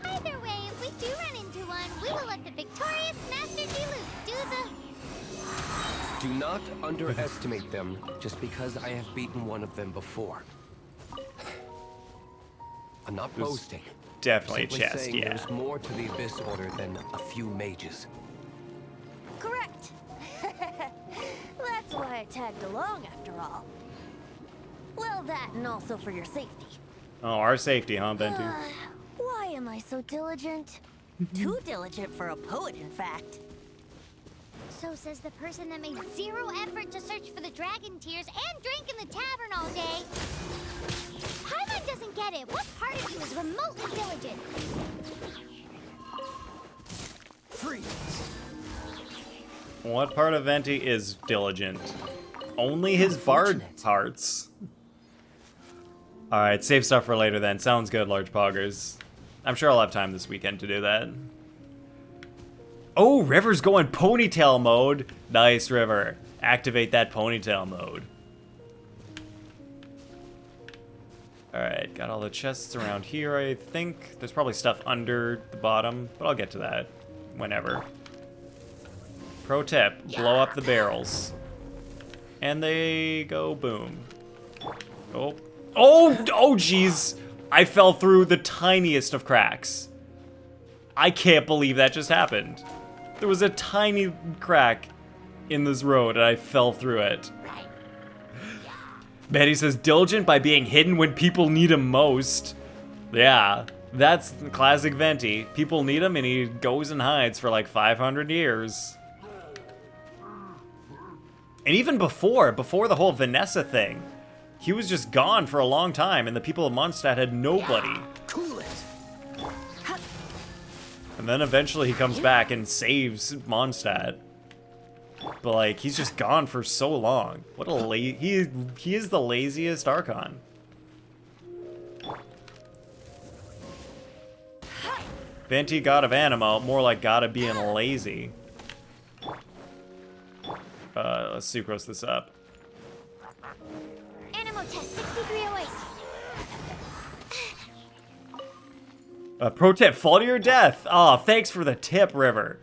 Either way, if we do run into one, we will let the victorious Master Diluc do the... Do not underestimate them just because I have beaten one of them before. I'm not boasting. Definitely a Simply chest, saying yeah. There's more to the Abyss Order than a few mages. Correct. That's why I tagged along after all. Well, that and also for your safety. Oh, our safety, huh, Bentu? Why am I so diligent? Too diligent for a poet, in fact. So says the person that made zero effort to search for the dragon tears and drink in the tavern all day. Paimon doesn't get it. What part of you is remotely diligent? Freeze. What part of Venti is diligent? Only his bard parts. Alright, save stuff for later then. Sounds good, large poggers. I'm sure I'll have time this weekend to do that. Oh, River's going ponytail mode. Nice, River. Activate that ponytail mode. Alright, got all the chests around here, I think. There's probably stuff under the bottom, but I'll get to that whenever. Pro tip, blow up the barrels. And they go boom. Oh. Oh, jeez. I fell through the tiniest of cracks. I can't believe that just happened. There was a tiny crack in this road and I fell through it. Betty says, diligent by being hidden when people need him most. Yeah, that's classic Venti. People need him and he goes and hides for like 500 years. And even before the whole Vanessa thing, he was just gone for a long time and the people of Mondstadt had nobody. Cool it. And then eventually he comes back and saves Mondstadt. But like, he's just gone for so long. What a he is the laziest Archon. Venti, god of Animo, more like god of being lazy. Let's sucrose this up. Animo test 6308. Pro tip, fall to your death. Oh, thanks for the tip, River.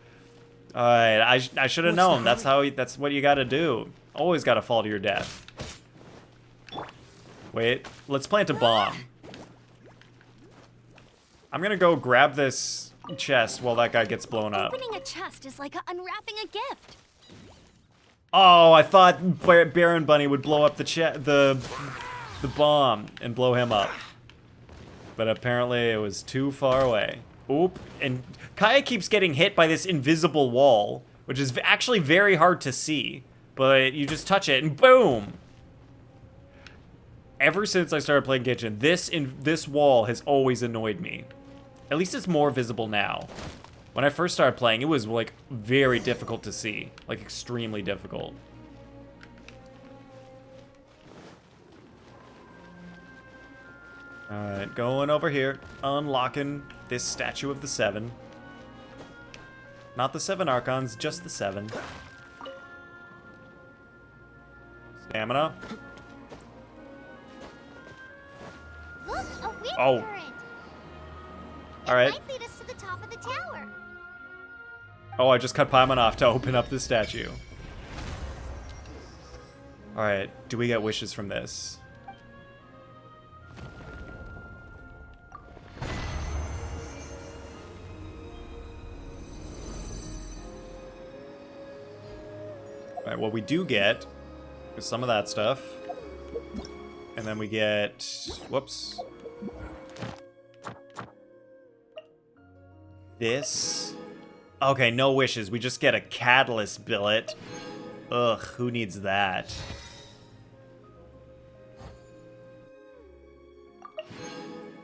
Alright, I should have known. That's what you gotta do. Always gotta fall to your death. Wait, let's plant a bomb. I'm gonna go grab this chest while that guy gets blown up. Opening a chest is like unwrapping a gift. Oh, I thought Baron Bunny would blow up the bomb and blow him up. But apparently it was too far away. Oop, and Kaya keeps getting hit by this invisible wall, which is actually very hard to see. But you just touch it and boom! Ever since I started playing Genshin, this wall has always annoyed me. At least it's more visible now. When I first started playing, it was like very difficult to see. Like extremely difficult. Alright, going over here. Unlocking this statue of the 7. Not the 7 Archons, just the 7. Stamina. Look, a wind Oh. current. Alright. Might lead us to the top of the tower. Oh, I just cut Paimon off to open up the statue. Alright, do we get wishes from this? Alright, what we do get is some of that stuff. And then we get... Whoops. This... Okay, no wishes. We just get a catalyst billet. Ugh, who needs that?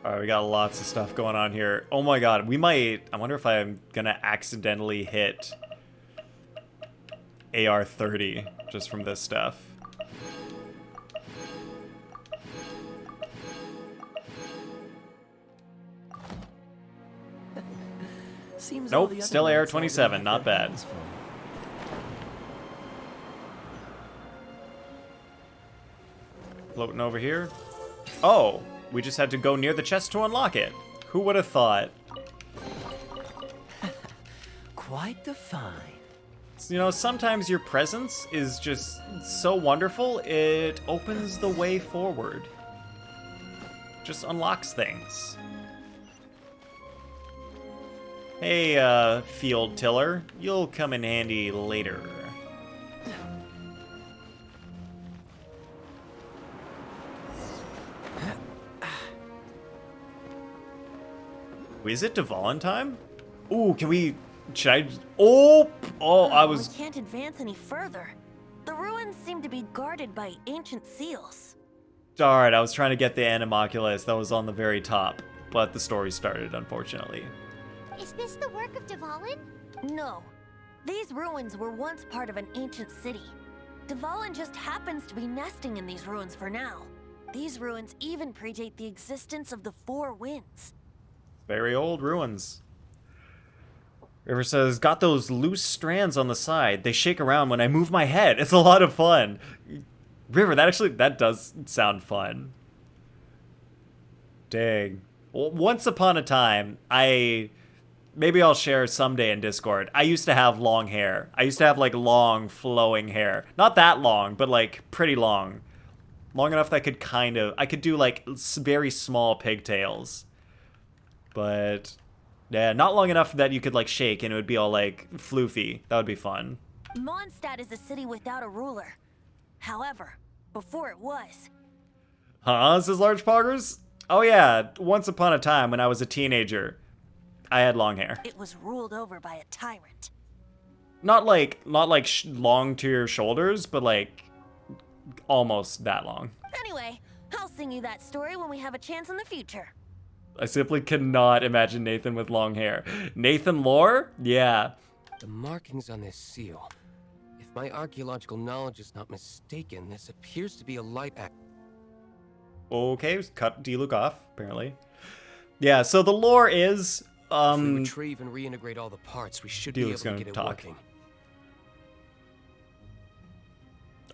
Alright, we got lots of stuff going on here. Oh my god, we might... I wonder if I'm gonna accidentally hit AR-30 just from this stuff. Seems Nope, still AR-27, not bad. Floating over here. Oh, we just had to go near the chest to unlock it. Who would have thought? Quite the find. You know, sometimes your presence is just so wonderful, it opens the way forward. Just unlocks things. Hey, field tiller, you'll come in handy later. Is it Dvalin time? Ooh, can we Should I? Oh, I was. We can't advance any further. The ruins seem to be guarded by ancient seals. Alright, I was trying to get the Animoculus that was on the very top, but the story started, unfortunately. Is this the work of Dvalin? No. These ruins were once part of an ancient city. Dvalin just happens to be nesting in these ruins for now. These ruins even predate the existence of the Four Winds. Very old ruins. River says, got those loose strands on the side. They shake around when I move my head. It's a lot of fun. River, that does sound fun. Dang. Well, once upon a time, maybe I'll share someday in Discord. I used to have long hair. I used to have like long flowing hair. Not that long, but like pretty long. Long enough that I could do like very small pigtails. But yeah, not long enough that you could like shake and it would be all like floofy. That would be fun. Mondstadt is a city without a ruler. However, before it was. Huh, says Large Poggers? Oh yeah, once upon a time when I was a teenager, I had long hair. It was ruled over by a tyrant. Not like long to your shoulders, but like almost that long. Anyway, I'll sing you that story when we have a chance in the future. I simply cannot imagine Nathan with long hair. Nathan Lore? Yeah. The markings on this seal. If my archaeological knowledge is not mistaken, this appears to be a light act. Okay, cut D-Luke off, apparently. Yeah, so the lore is, If we retrieve and reintegrate all the parts, we should be able to get it working.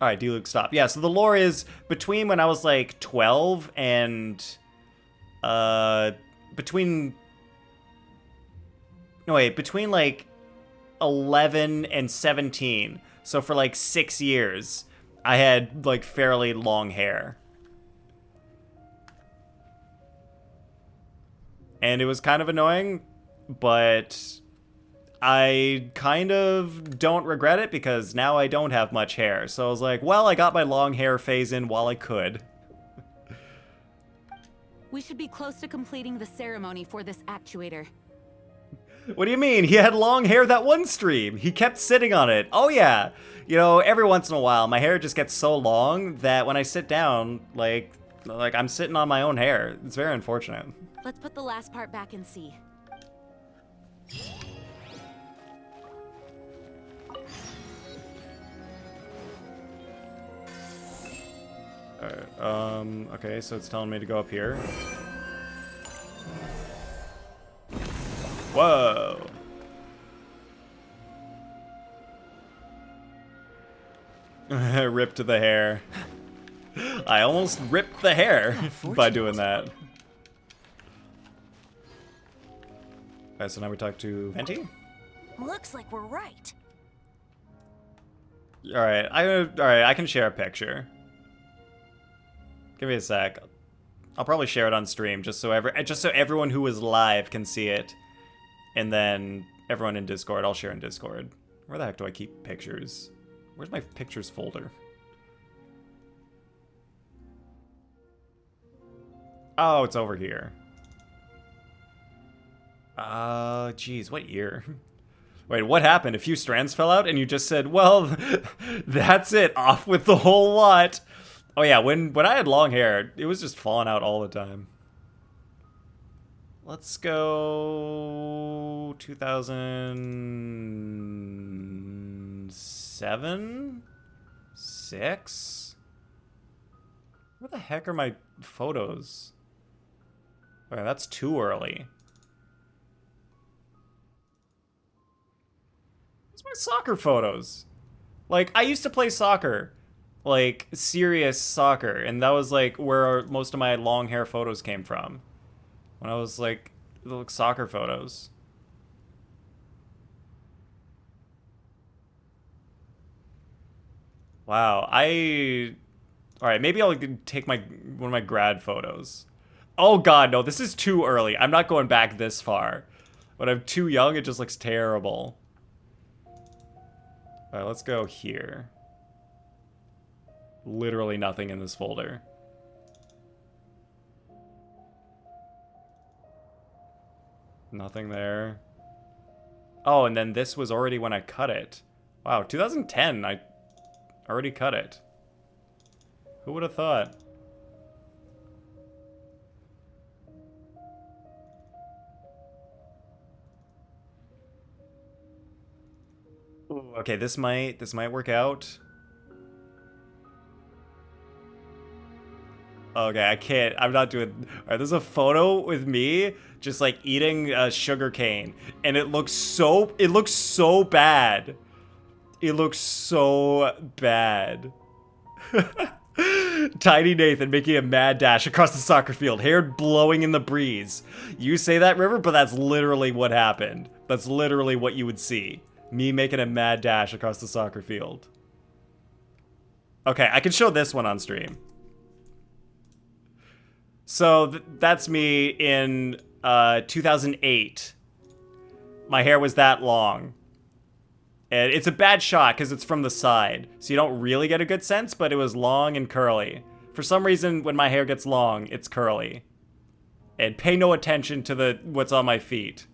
Alright, D-Luke, stop. Yeah, so the lore is between when I was like 12 and between like 11 and 17. So for like 6 years, I had like fairly long hair. And it was kind of annoying, but I kind of don't regret it because now I don't have much hair. So I was like, well, I got my long hair phase in while I could. We should be close to completing the ceremony for this actuator. What do you mean? He had long hair that one stream. He kept sitting on it. Oh yeah. You know, every once in a while, my hair just gets so long that when I sit down, like I'm sitting on my own hair. It's very unfortunate. Let's put the last part back and see. Alright, okay, so it's telling me to go up here. Whoa! Ripped the hair. I almost ripped the hair by doing that. Alright, so now we talk to Venti? Looks like we're right. Alright, I can share a picture. Give me a sec. I'll probably share it on stream just so everyone who is live can see it. And then everyone in Discord, I'll share in Discord. Where the heck do I keep pictures? Where's my pictures folder? Oh, it's over here. Geez, what year? Wait, what happened? A few strands fell out and you just said, well, that's it, off with the whole lot. Oh yeah, when I had long hair, it was just falling out all the time. Let's go 2007? 6? Where the heck are my photos? Okay, that's too early. Where's my soccer photos? Like, I used to play soccer. Like, serious soccer. And that was, like, where most of my long hair photos came from. When I was, like soccer photos. Wow, Alright, maybe I'll take one of my grad photos. Oh god, no, this is too early. I'm not going back this far. When I'm too young, it just looks terrible. Alright, let's go here. Literally nothing in this folder. Nothing there. Oh, and then this was already when I cut it. Wow, 2010, I already cut it. Who would have thought? Ooh, okay, this might work out. Okay, I can't. I'm not doing. All right, there's a photo with me just like eating sugar cane, and it looks so. It looks so bad. It looks so bad. Tiny Nathan making a mad dash across the soccer field, hair blowing in the breeze. You say that, River, but that's literally what happened. That's literally what you would see. Me making a mad dash across the soccer field. Okay, I can show this one on stream. So that's me in 2008. My hair was that long. And it's a bad shot because it's from the side. So you don't really get a good sense, but it was long and curly. For some reason, when my hair gets long, it's curly. And pay no attention to what's on my feet.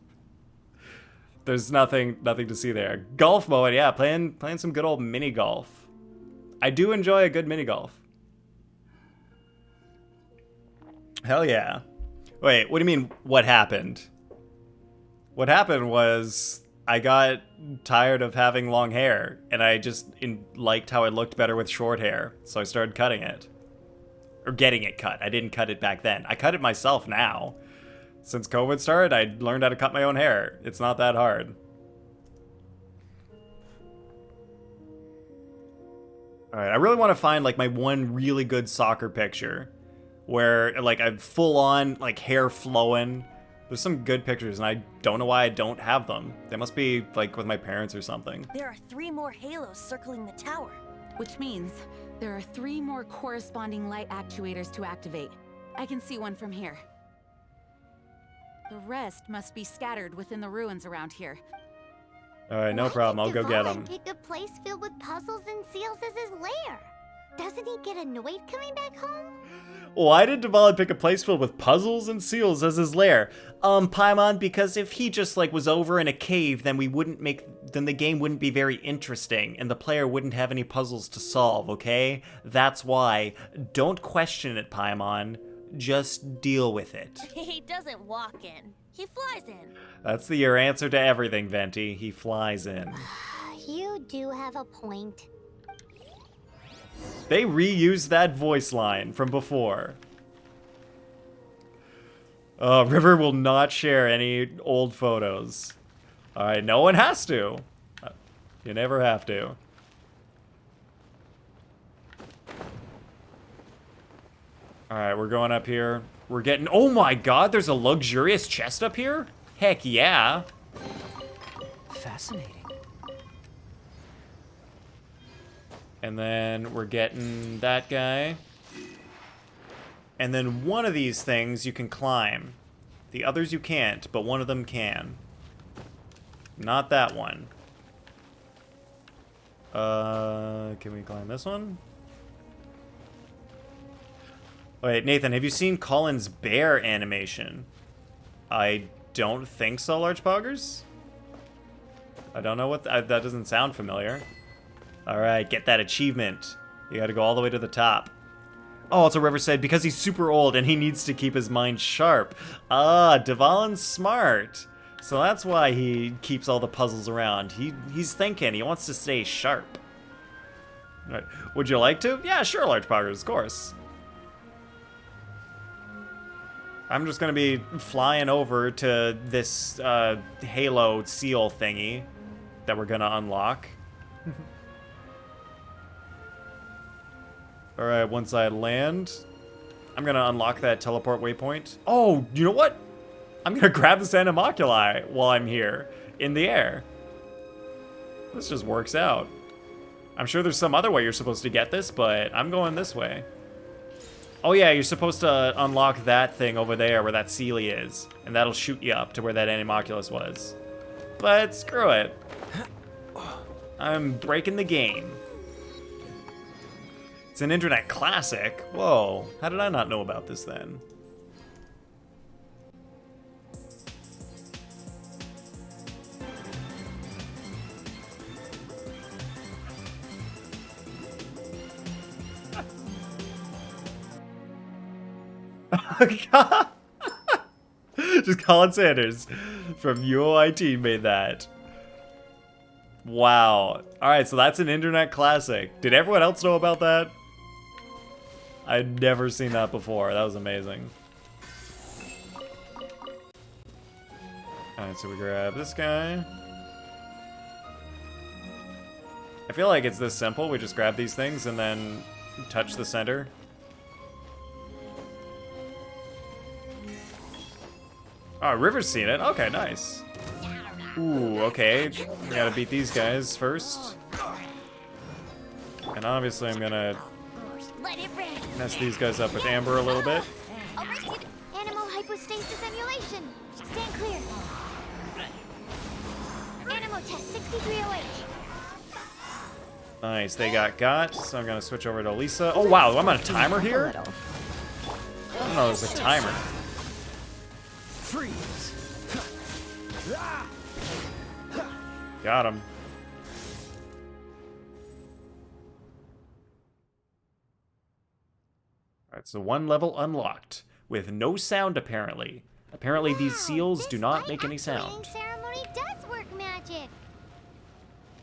There's nothing to see there. Golf mode, yeah, playing some good old mini golf. I do enjoy a good mini golf. Hell yeah. Wait, what do you mean, what happened? What happened was I got tired of having long hair, and I just liked how it looked better with short hair, so I started cutting it. Or getting it cut. I didn't cut it back then. I cut it myself now. Since COVID started, I learned how to cut my own hair. It's not that hard. Alright, I really want to find like my one really good soccer picture. Where like I've full on like hair flowing. There's some good pictures and I don't know why I don't have them. They must be like with my parents or something. There are 3 more halos circling the tower. Which means there are 3 more corresponding light actuators to activate. I can see one from here. The rest must be scattered within the ruins around here. Alright, no problem. I'll go get them. Pick a place filled with puzzles and seals as his lair. Doesn't he get annoyed coming back home? Why did Duvall pick a place filled with puzzles and seals as his lair? Paimon, because if he just like was over in a cave, then then the game wouldn't be very interesting, and the player wouldn't have any puzzles to solve, okay? That's why. Don't question it, Paimon. Just deal with it. He doesn't walk in. He flies in. That's your answer to everything, Venti. He flies in. You do have a point. They reused that voice line from before. River will not share any old photos. Alright, no one has to. You never have to. Alright, we're going up here. We're getting... Oh my god, there's a luxurious chest up here? Heck yeah. Fascinating. And then we're getting that guy. And then one of these things you can climb. The others you can't, but one of them can. Not that one. Can we climb this one? Wait, Nathan, have you seen Colin's bear animation? I don't think so, Large Poggers. I don't know what... that doesn't sound familiar. Alright, get that achievement. You gotta go all the way to the top. Oh, also River said, because he's super old and he needs to keep his mind sharp. Ah, Dvalin's smart. So that's why he keeps all the puzzles around. He's thinking, he wants to stay sharp. Right. Would you like to? Yeah, sure, Large Poggers, of course. I'm just gonna be flying over to this Halo seal thingy that we're gonna unlock. Alright, once I land, I'm gonna unlock that teleport waypoint. Oh, you know what? I'm gonna grab this Animoculi while I'm here, in the air. This just works out. I'm sure there's some other way you're supposed to get this, but I'm going this way. Oh yeah, you're supposed to unlock that thing over there where that Sealy is, and that'll shoot you up to where that Animoculus was. But screw it. I'm breaking the game. It's an internet classic. Whoa, how did I not know about this then? God. Just Colin Sanders from UOIT made that. Wow. Alright, so that's an internet classic. Did everyone else know about that? I'd never seen that before. That was amazing. Alright, so we grab this guy. I feel like it's this simple. We just grab these things and then touch the center. Oh, River's seen it. Okay, nice. Ooh, okay. We gotta beat these guys first. And obviously I'm gonna mess these guys up with Amber a little bit. Animal hypostasis emulation. Stand clear. Animal test 6308. Nice, they got, so I'm gonna switch over to Lisa. Oh wow, I'm on a timer here? I don't know, there's a timer. Freeze. Got him. Alright, so one level unlocked, with no sound apparently. Apparently these seals do not make any sound. Ceremony does work magic.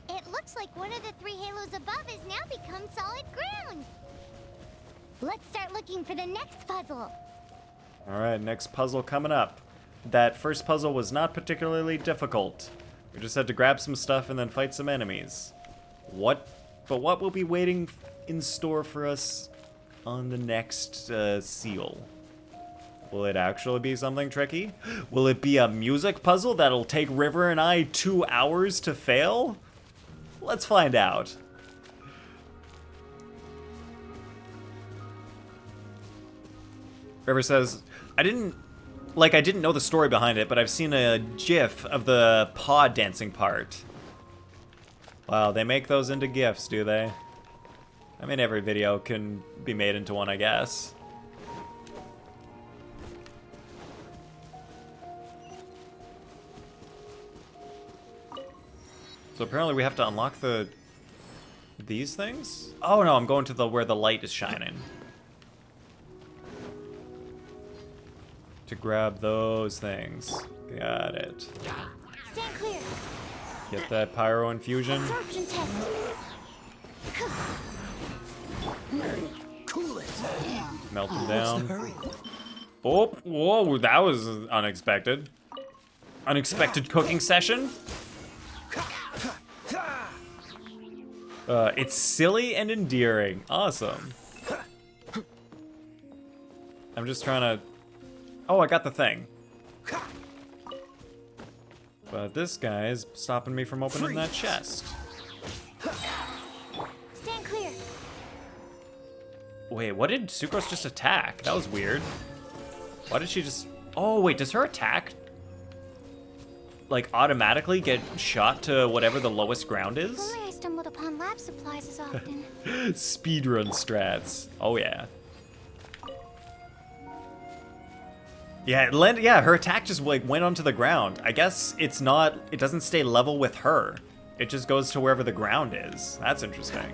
It looks like one of the 3 halos above has now become solid ground. Let's start looking for the next puzzle. Alright, next puzzle coming up. That first puzzle was not particularly difficult. We just had to grab some stuff and then fight some enemies. But what will be waiting in store for us on the next seal? Will it actually be something tricky? Will it be a music puzzle that'll take River and I 2 hours to fail? Let's find out. River says, I didn't know the story behind it, but I've seen a GIF of the paw dancing part. Wow, they make those into GIFs, do they? I mean, every video can be made into one, I guess. So apparently we have to unlock these things? Oh no, I'm going to where the light is shining. To grab those things. Got it. Stand clear. Get that pyro infusion. Absorption test. Cool it. Melt them down. Oh, whoa, that was unexpected. Unexpected cooking session. It's silly and endearing. Awesome. I'm just trying to... Oh, I got the thing. But this guy is stopping me from opening that chest. Stand clear. Wait, what did Sucrose just attack? That was weird. Why did she just... Oh, wait, does her attack, like, automatically get shot to whatever the lowest ground is? Only I stumbled upon lab supplies as often. Speedrun strats. Oh, yeah. Yeah, her attack just, like, went onto the ground. I guess it's not... It doesn't stay level with her. It just goes to wherever the ground is. That's interesting.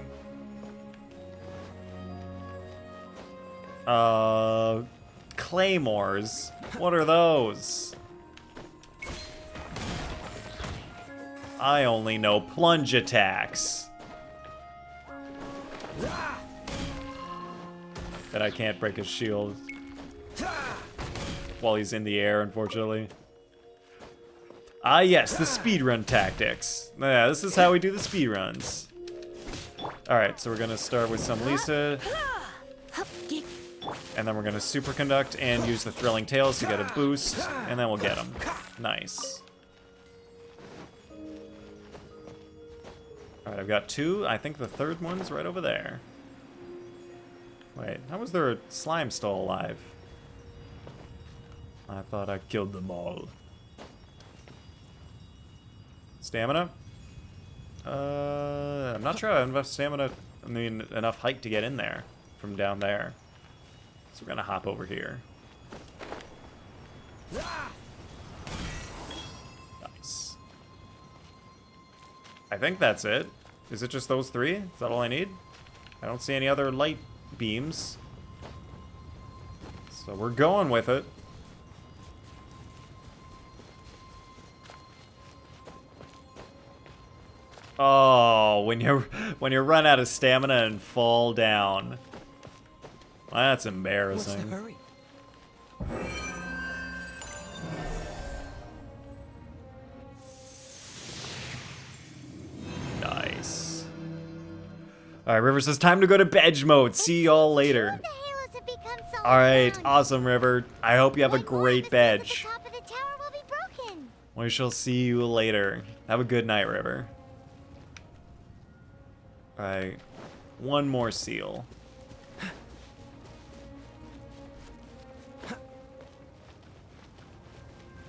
Claymores. What are those? I only know plunge attacks. That I can't break his shield while he's in the air, unfortunately. Ah, yes, the speedrun tactics. Yeah, this is how we do the speedruns. Alright, so we're gonna start with some Lisa. And then we're gonna superconduct and use the thrilling tails to get a boost, and then we'll get him. Nice. Alright, I've got 2. I think the third one's right over there. Wait, how was there a slime still alive? I thought I killed them all. Stamina? I'm not sure I have enough stamina, I mean, enough height to get in there from down there. So we're gonna hop over here. Nice. I think that's it. Is it just those 3? Is that all I need? I don't see any other light beams. So we're going with it. Oh, when you run out of stamina and fall down. That's embarrassing. What's the hurry? Nice. Alright, River says time to go to Bedge mode. See y'all later. Alright, awesome, River. I hope you have a great Bedge. We shall see you later. Have a good night, River. Alright. One more seal.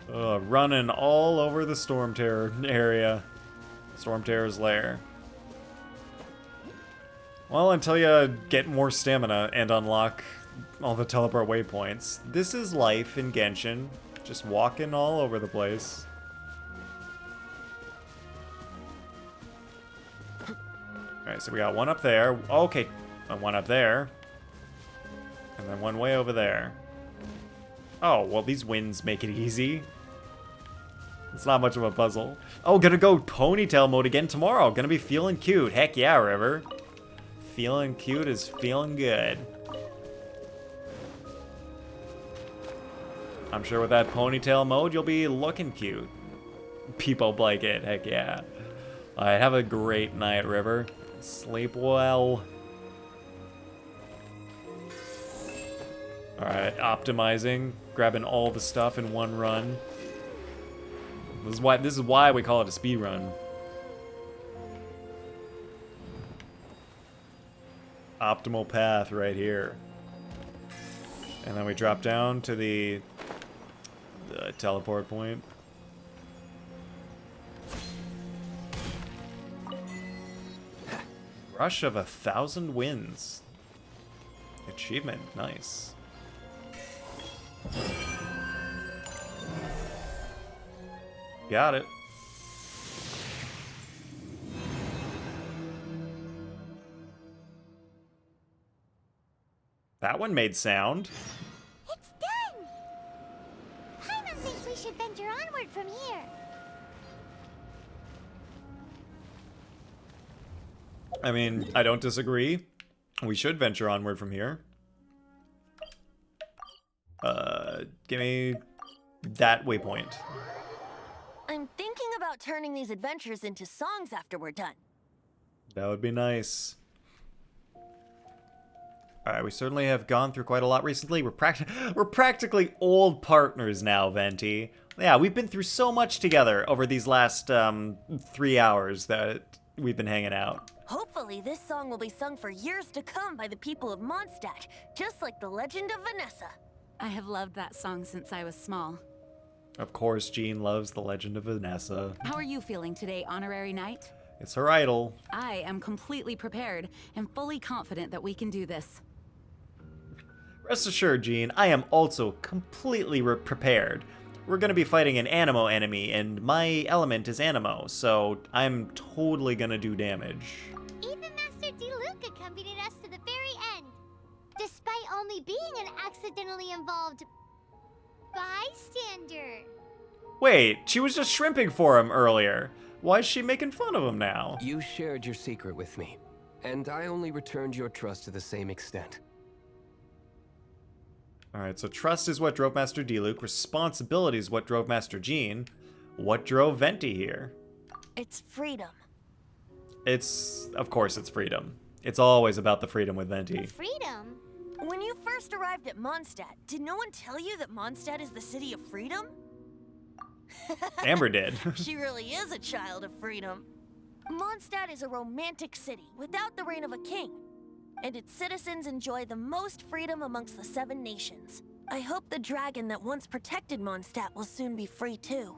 Running all over the Storm Terror area. Storm Terror's lair. Well, until you get more stamina and unlock all the teleport waypoints. This is life in Genshin. Just walking all over the place. Alright, so we got one up there. Okay, and one up there. And then one way over there. Oh, well, these winds make it easy. It's not much of a puzzle. Oh, gonna go ponytail mode again tomorrow. Gonna be feeling cute. Heck yeah, River. Feeling cute is feeling good. I'm sure with that ponytail mode, you'll be looking cute. People like it. Heck yeah. Alright, have a great night, River. Sleep well. Alright, optimizing. Grabbing all the stuff in one run. This is why we call it a speed run. Optimal path right here. And then we drop down to the teleport point. Rush of 1,000 wins. Achievement, nice. Got it. That one made sound. It's done! Paimon thinks we should venture onward from here. I mean, I don't disagree. We should venture onward from here. Give me that waypoint. I'm thinking about turning these adventures into songs after we're done. That would be nice. Alright, we certainly have gone through quite a lot recently. We're practically old partners now, Venti. Yeah, we've been through so much together over these last 3 hours that we've been hanging out. Hopefully this song will be sung for years to come by the people of Mondstadt, just like the legend of Vanessa. I have loved that song since I was small. Of course, Jean loves the legend of Vanessa. How are you feeling today, Honorary Knight? It's her idol. I am completely prepared and fully confident that we can do this. Rest assured, Jean, I am also completely prepared. We're gonna be fighting an Animo enemy, and my element is Animo, so I'm totally gonna do damage. Even Master Diluc accompanied us to the very end, despite only being an accidentally involved bystander. Wait, she was just shrimping for him earlier. Why is she making fun of him now? You shared your secret with me, and I only returned your trust to the same extent. Alright, so trust is what drove Master Diluc, responsibility is what drove Master Jean. What drove Venti here? It's freedom. Of course it's freedom. It's always about the freedom with Venti. Freedom? When you first arrived at Mondstadt, did no one tell you that Mondstadt is the city of freedom? Amber did. She really is a child of freedom. Mondstadt is a romantic city without the reign of a king, and its citizens enjoy the most freedom amongst the 7 nations. I hope the dragon that once protected Mondstadt will soon be free too.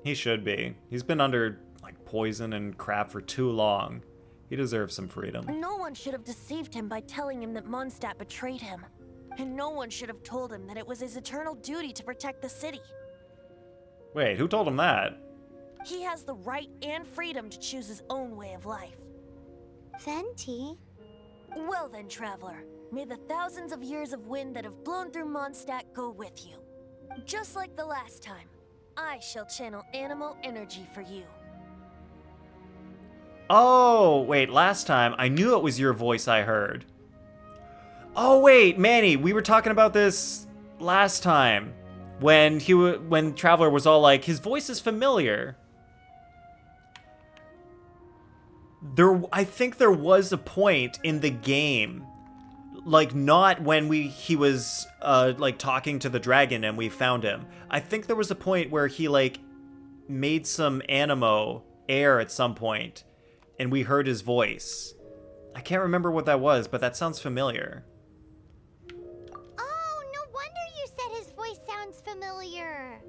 He should be. He's been under, like, poison and crap for too long. He deserves some freedom. No one should have deceived him by telling him that Mondstadt betrayed him. And no one should have told him that it was his eternal duty to protect the city. Wait, who told him that? He has the right and freedom to choose his own way of life. Venti? Well then, Traveler, May the thousands of years of wind that have blown through Mondstadt go with you. Just like the last time, I shall channel animal energy for you. Oh, wait, last time I knew it was your voice I heard. Oh, wait, Manny, we were talking about this last time when when Traveler was all like, his voice is familiar. I think there was a point in the game, like not when he was like talking to the dragon and we found him. I think there was a point where he like made some animo air at some point and we heard his voice. I can't remember what that was, but that sounds familiar. Oh, no wonder you said his voice sounds familiar.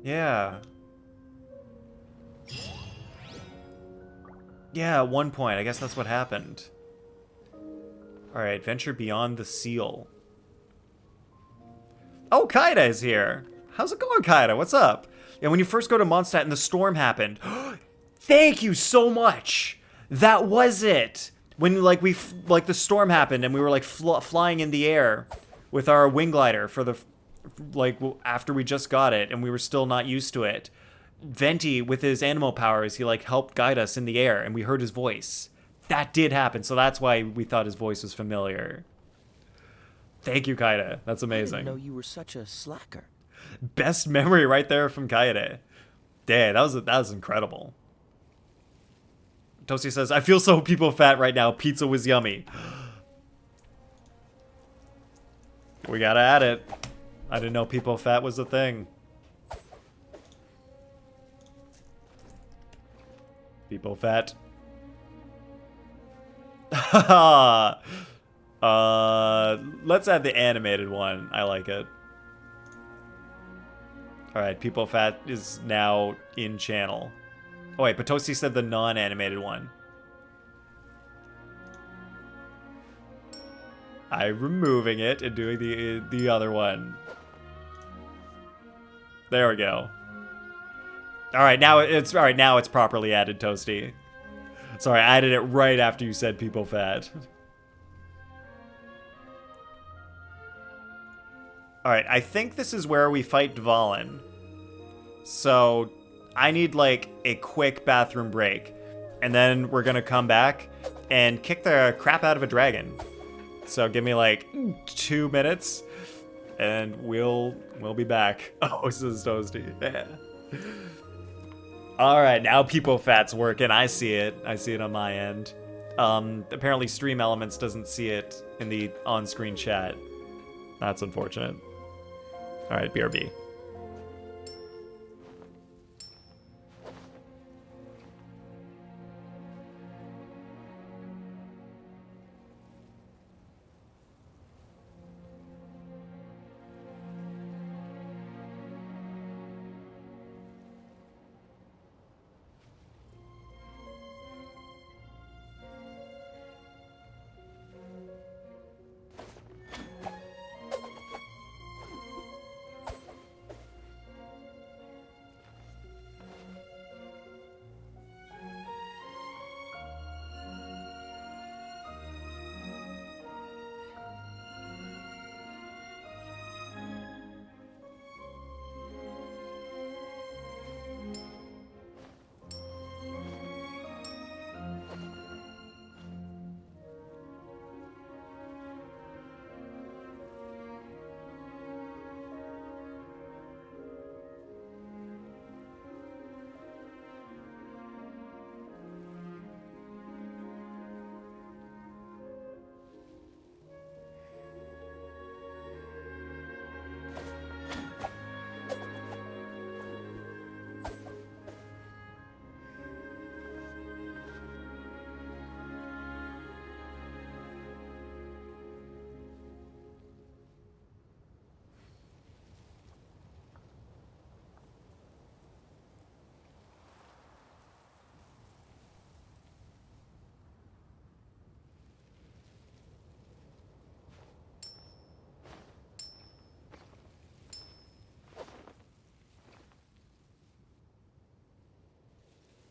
Yeah. Yeah, at one point. I guess that's what happened. Alright, venture beyond the seal. Oh, Kaida is here. How's it going, Kaida? What's up? Yeah, when you first go to Mondstadt and the storm happened. Thank you so much. That was it. When like the storm happened and we were like flying in the air with our wing glider for the after we just got it and we were still not used to it. Venti, with his animal powers, he like helped guide us in the air and we heard his voice. That did happen, so that's why we thought his voice was familiar. Thank you, Kaida. That's amazing. I didn't know you were such a slacker. Best memory right there from Kaida. Damn, that was incredible. Toasty says, I feel so people fat right now. Pizza was yummy. We gotta add it. I didn't know people fat was a thing. People fat. Let's add the animated one. I like it. Alright, People Fat is now in channel. Oh wait, Potosi said the non-animated one. I'm removing it and doing the other one. There we go. Alright, now it's properly added, Toasty. Sorry, I added it right after you said People Fat. Alright, I think this is where we fight Dvalin. So, I need, like, a quick bathroom break. And then we're gonna come back and kick the crap out of a dragon. So, give me, like, 2 minutes. And we'll be back. Oh, this is Toasty. Yeah. Alright, now People Fat's working. I see it. I see it on my end. Apparently Stream Elements doesn't see it in the on-screen chat. That's unfortunate. Alright, BRB.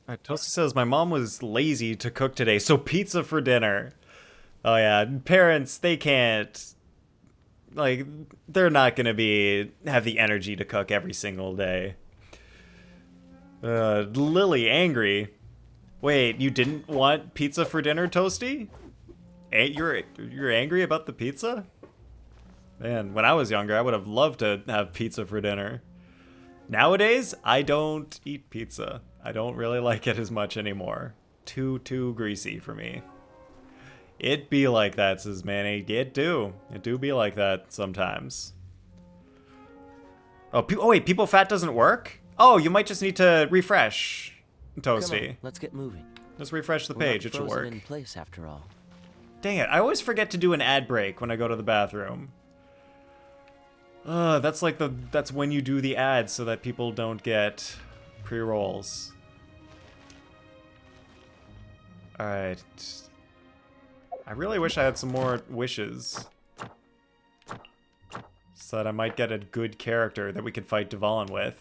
Alright, Toasty says, my mom was lazy to cook today, so pizza for dinner. Oh yeah, parents, they can't, like, they're not gonna have the energy to cook every single day. Lily angry. Wait, you didn't want pizza for dinner, Toasty? You're angry about the pizza? Man, when I was younger, I would have loved to have pizza for dinner. Nowadays, I don't eat pizza. I don't really like it as much anymore. Too greasy for me. It be like that, says Manny. It do be like that sometimes. Oh, wait, People Fat doesn't work? Oh, you might just need to refresh, Toasty. Come on, let's get moving. Just refresh the page, it should work. In place after all. Dang it, I always forget to do an ad break when I go to the bathroom. That's when you do the ads so that people don't get pre-rolls. Alright. I really wish I had some more wishes. So that I might get a good character that we could fight Dvalin with.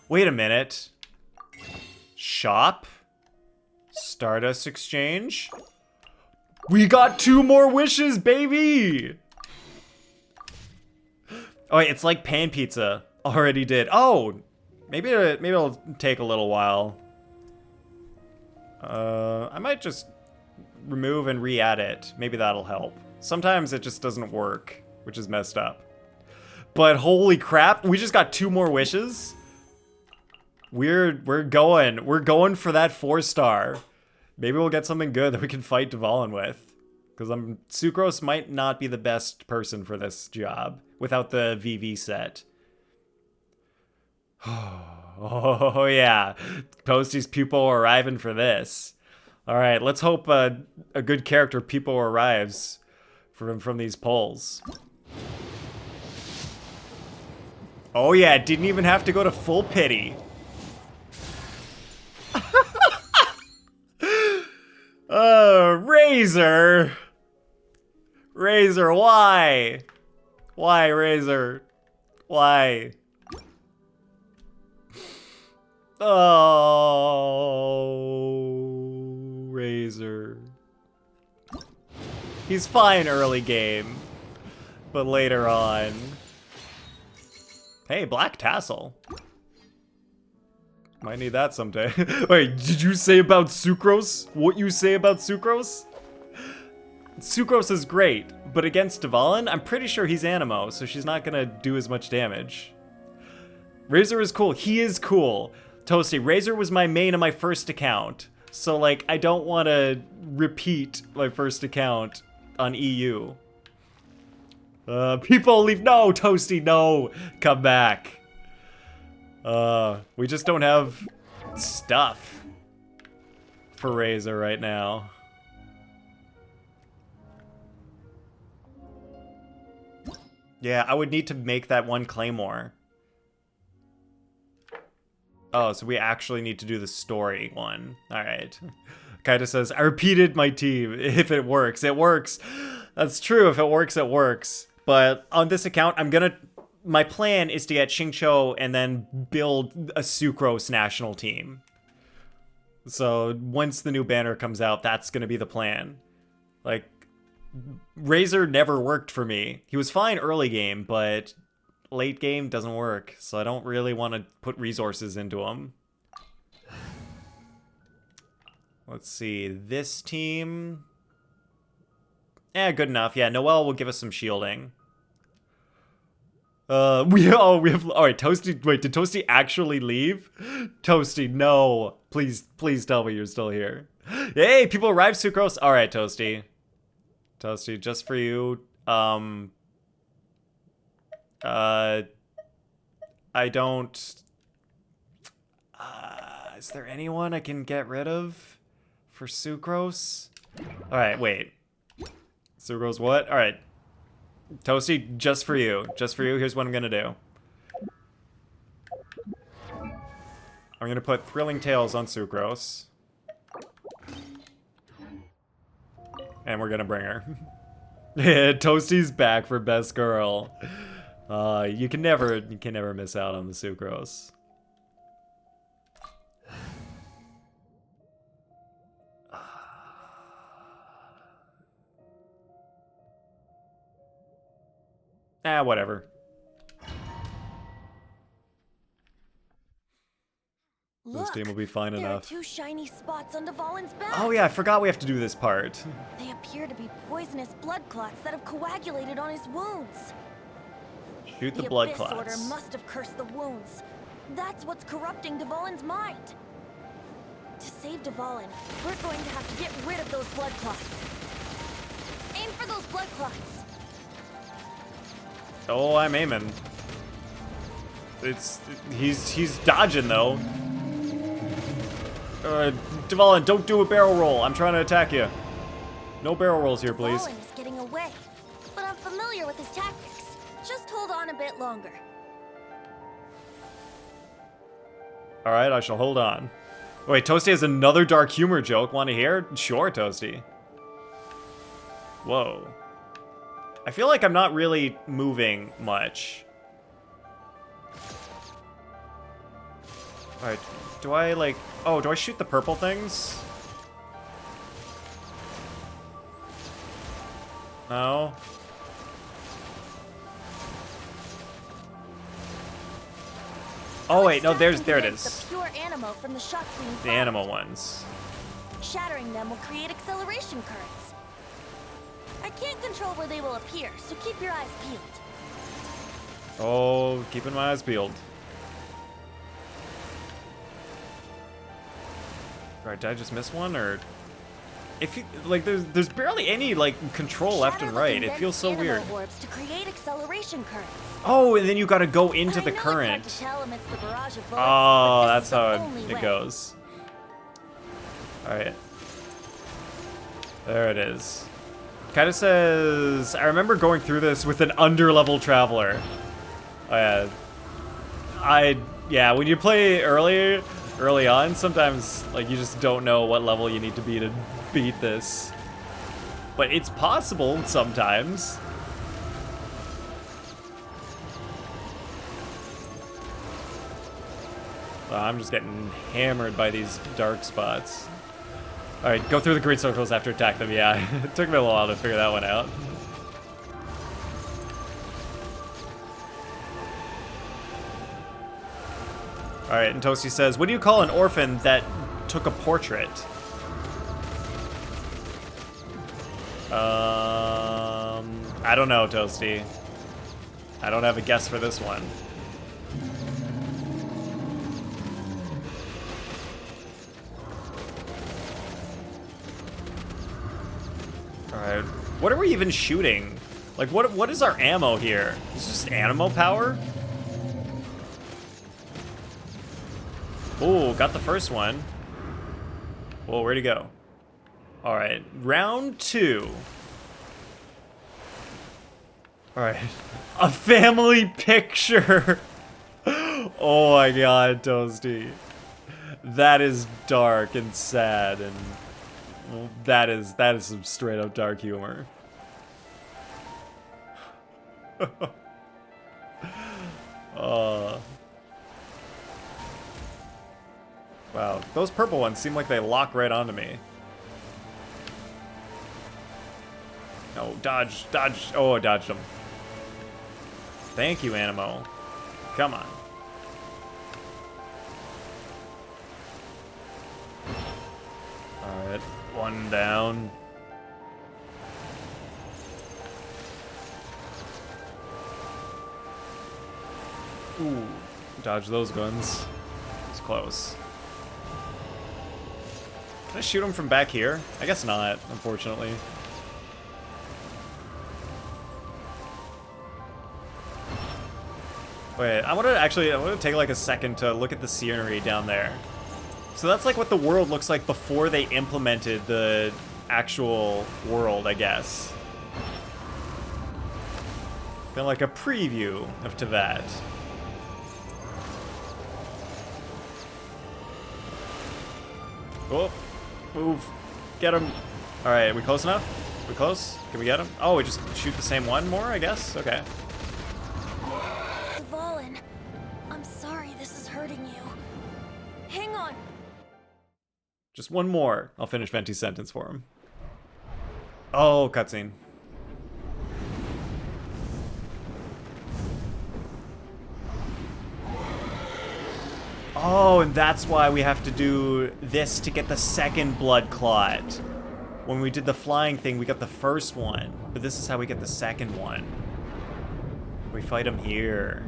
Wait a minute. Shop? Stardust exchange? We got 2 more wishes, baby! Oh, wait, it's like pan pizza. Already did. Oh! Maybe it'll take a little while. I might just remove and re-add it. Maybe that'll help. Sometimes it just doesn't work, which is messed up. But holy crap, we just got 2 more wishes? We're going for that 4-star. Maybe we'll get something good that we can fight Dvalin with. Because Sucrose might not be the best person for this job without the VV set. Oh yeah, Toasty's people arriving for this. All right, let's hope a good character people arrives from these polls. Oh yeah, didn't even have to go to full pity. Razor! Razor, why? Why, Razor? Why? Oh, Razor. He's fine early game, but later on. Hey, Black Tassel. Might need that someday. Wait, did you say about Sucrose? What you say about Sucrose? Sucrose is great, but against Dvalin, I'm pretty sure he's Animo, so she's not gonna do as much damage. Razor is cool. He is cool. Toasty, Razor was my main on my first account, so like I don't want to repeat my first account on EU. People leave. No, Toasty, no. Come back. We just don't have stuff for Razor right now. Yeah, I would need to make that one Claymore. Oh, so we actually need to do the story one. Alright. Kaida says, I repeated my team. If it works, it works. That's true. If it works, it works. But on this account, my plan is to get Xingqiu and then build a Sucrose national team. So once the new banner comes out, that's going to be the plan. Like, Razor never worked for me. He was fine early game, but late game doesn't work. So I don't really want to put resources into him. Let's see, this team. Good enough. Yeah, Noelle will give us some shielding. We have, all right, Toasty, wait, did Toasty actually leave? Toasty, no. Please tell me you're still here. Hey, people arrived, Sucrose. All right, Toasty. Toasty, just for you. I don't, is there anyone I can get rid of for Sucrose? All right, wait. Sucrose what? All right. Toasty, just for you. Just for you, here's what I'm gonna do. I'm gonna put Thrilling Tales on Sucrose. And we're gonna bring her. Yeah, Toasty's back for best girl. You can never miss out on the Sucrose. Whatever. Look, this game will be fine there enough. are 2 shiny spots on Dvalin's back. Oh yeah, I forgot we have to do this part. They appear to be poisonous blood clots that have coagulated on his wounds. Shoot the blood Abyss clots. Order must have cursed the wounds. That's what's corrupting Dvalin's mind. To save Dvalin, we're going to have to get rid of those blood clots. Aim for those blood clots. Oh, I'm aiming. He's dodging though. Dvalin, don't do a barrel roll. I'm trying to attack you. No barrel rolls here, please. Dvalin is getting away, but I'm familiar with his tactics. Just hold on a bit longer. All right, I shall hold on. Wait, Toasty has another dark humor joke. Want to hear? Sure, Toasty. Whoa. I feel like I'm not really moving much. Alright, do I like... Oh, do I shoot the purple things? No. Oh wait, no, there it is. The pure animo from the shots being The fired. animal ones. Shattering them will create acceleration currents. I can't control where they will appear, so keep your eyes peeled. Oh, keeping my eyes peeled. Alright, did I just miss one, or... If you, like, there's barely any, like, control left and right. It feels so weird. Orbs to create acceleration currents. Oh, and then you gotta go into the current. Oh, that's how it goes. Alright. There it is. Kinda says... I remember going through this with an under-level traveler. Oh, yeah. Yeah, when you play early on, sometimes, like, you just don't know what level you need to be to beat this. But it's possible sometimes. Well, I'm just getting hammered by these dark spots. Alright, go through the green circles after attack them, yeah. It took me a while to figure that one out. Alright, and Toasty says, what do you call an orphan that took a portrait? I don't know, Toasty. I don't have a guess for this one. Alright, what are we even shooting? Like, what is our ammo here? Is this just ammo power? Oh, got the first one. Whoa, where'd he go? Alright, round 2. Alright, a family picture. Oh my god, Toasty. That is dark and sad, and that is some straight up dark humor. Wow, those purple ones seem like they lock right onto me. No, dodge, dodge. Oh, I dodged them. Thank you, Animo. Come on. Alright, one down. Ooh, dodge those guns. It's close. Can I shoot him from back here? I guess not, unfortunately. Wait, I want to take like a second to look at the scenery down there. So that's like what the world looks like before they implemented the actual world, I guess. Kind of like a preview of Teyvat. Oh, move. Get him. All right, are we close enough? We close? Can we get him? Oh, we just shoot the same one more, I guess? Okay. Dvalin, I'm sorry this is hurting you. Hang on. Just one more. I'll finish Venti's sentence for him. Oh, cutscene. Oh, and that's why we have to do this to get the second blood clot. When we did the flying thing, we got the first one. But this is how we get the second one. We fight him here.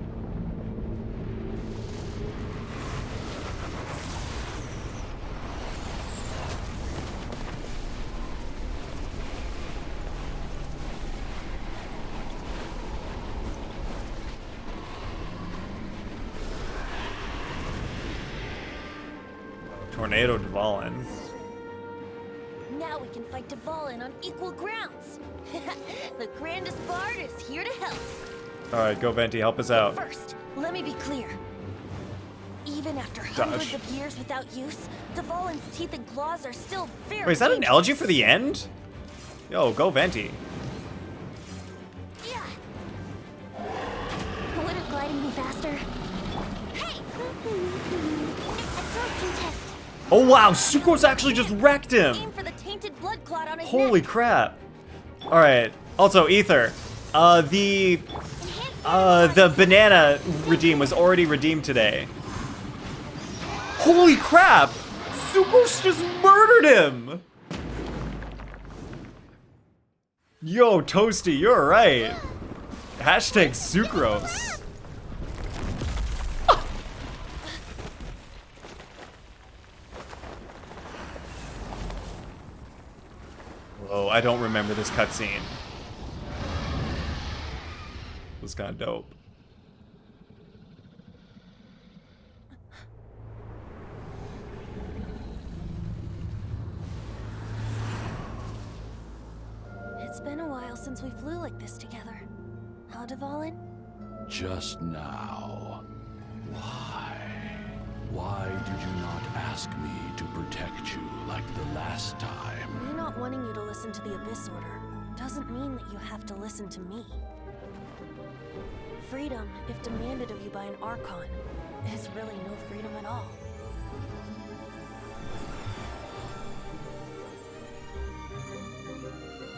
Tornado Dvalin. Now we can fight Dvalin on equal grounds. The grandest bard is here to help. Alright, go Venti, help us out. First, let me be clear. Even after hundreds of years without use, Dvalin's teeth and claws are still very Wait, is that an dangerous. elegy for the end? Yo, go Venti. Yeah. Wouldn't gliding be faster? Hey! Absorption test. Oh wow, Sucrose actually just wrecked him! Aim for the tainted blood clot on his Holy neck. crap. Alright, also Ether. The banana redeem was already redeemed today. Holy crap! Sucrose just murdered him! Yo, Toasty, you're right. Hashtag Sucrose. Oh, I don't remember this cutscene. It was kind of dope. It's been a while since we flew like this together. Huh, Dvalin? Just now. Why? Why did you not ask me to protect you like the last time? Me not wanting you to listen to the Abyss Order doesn't mean that you have to listen to me. Freedom, if demanded of you by an Archon, is really no freedom at all.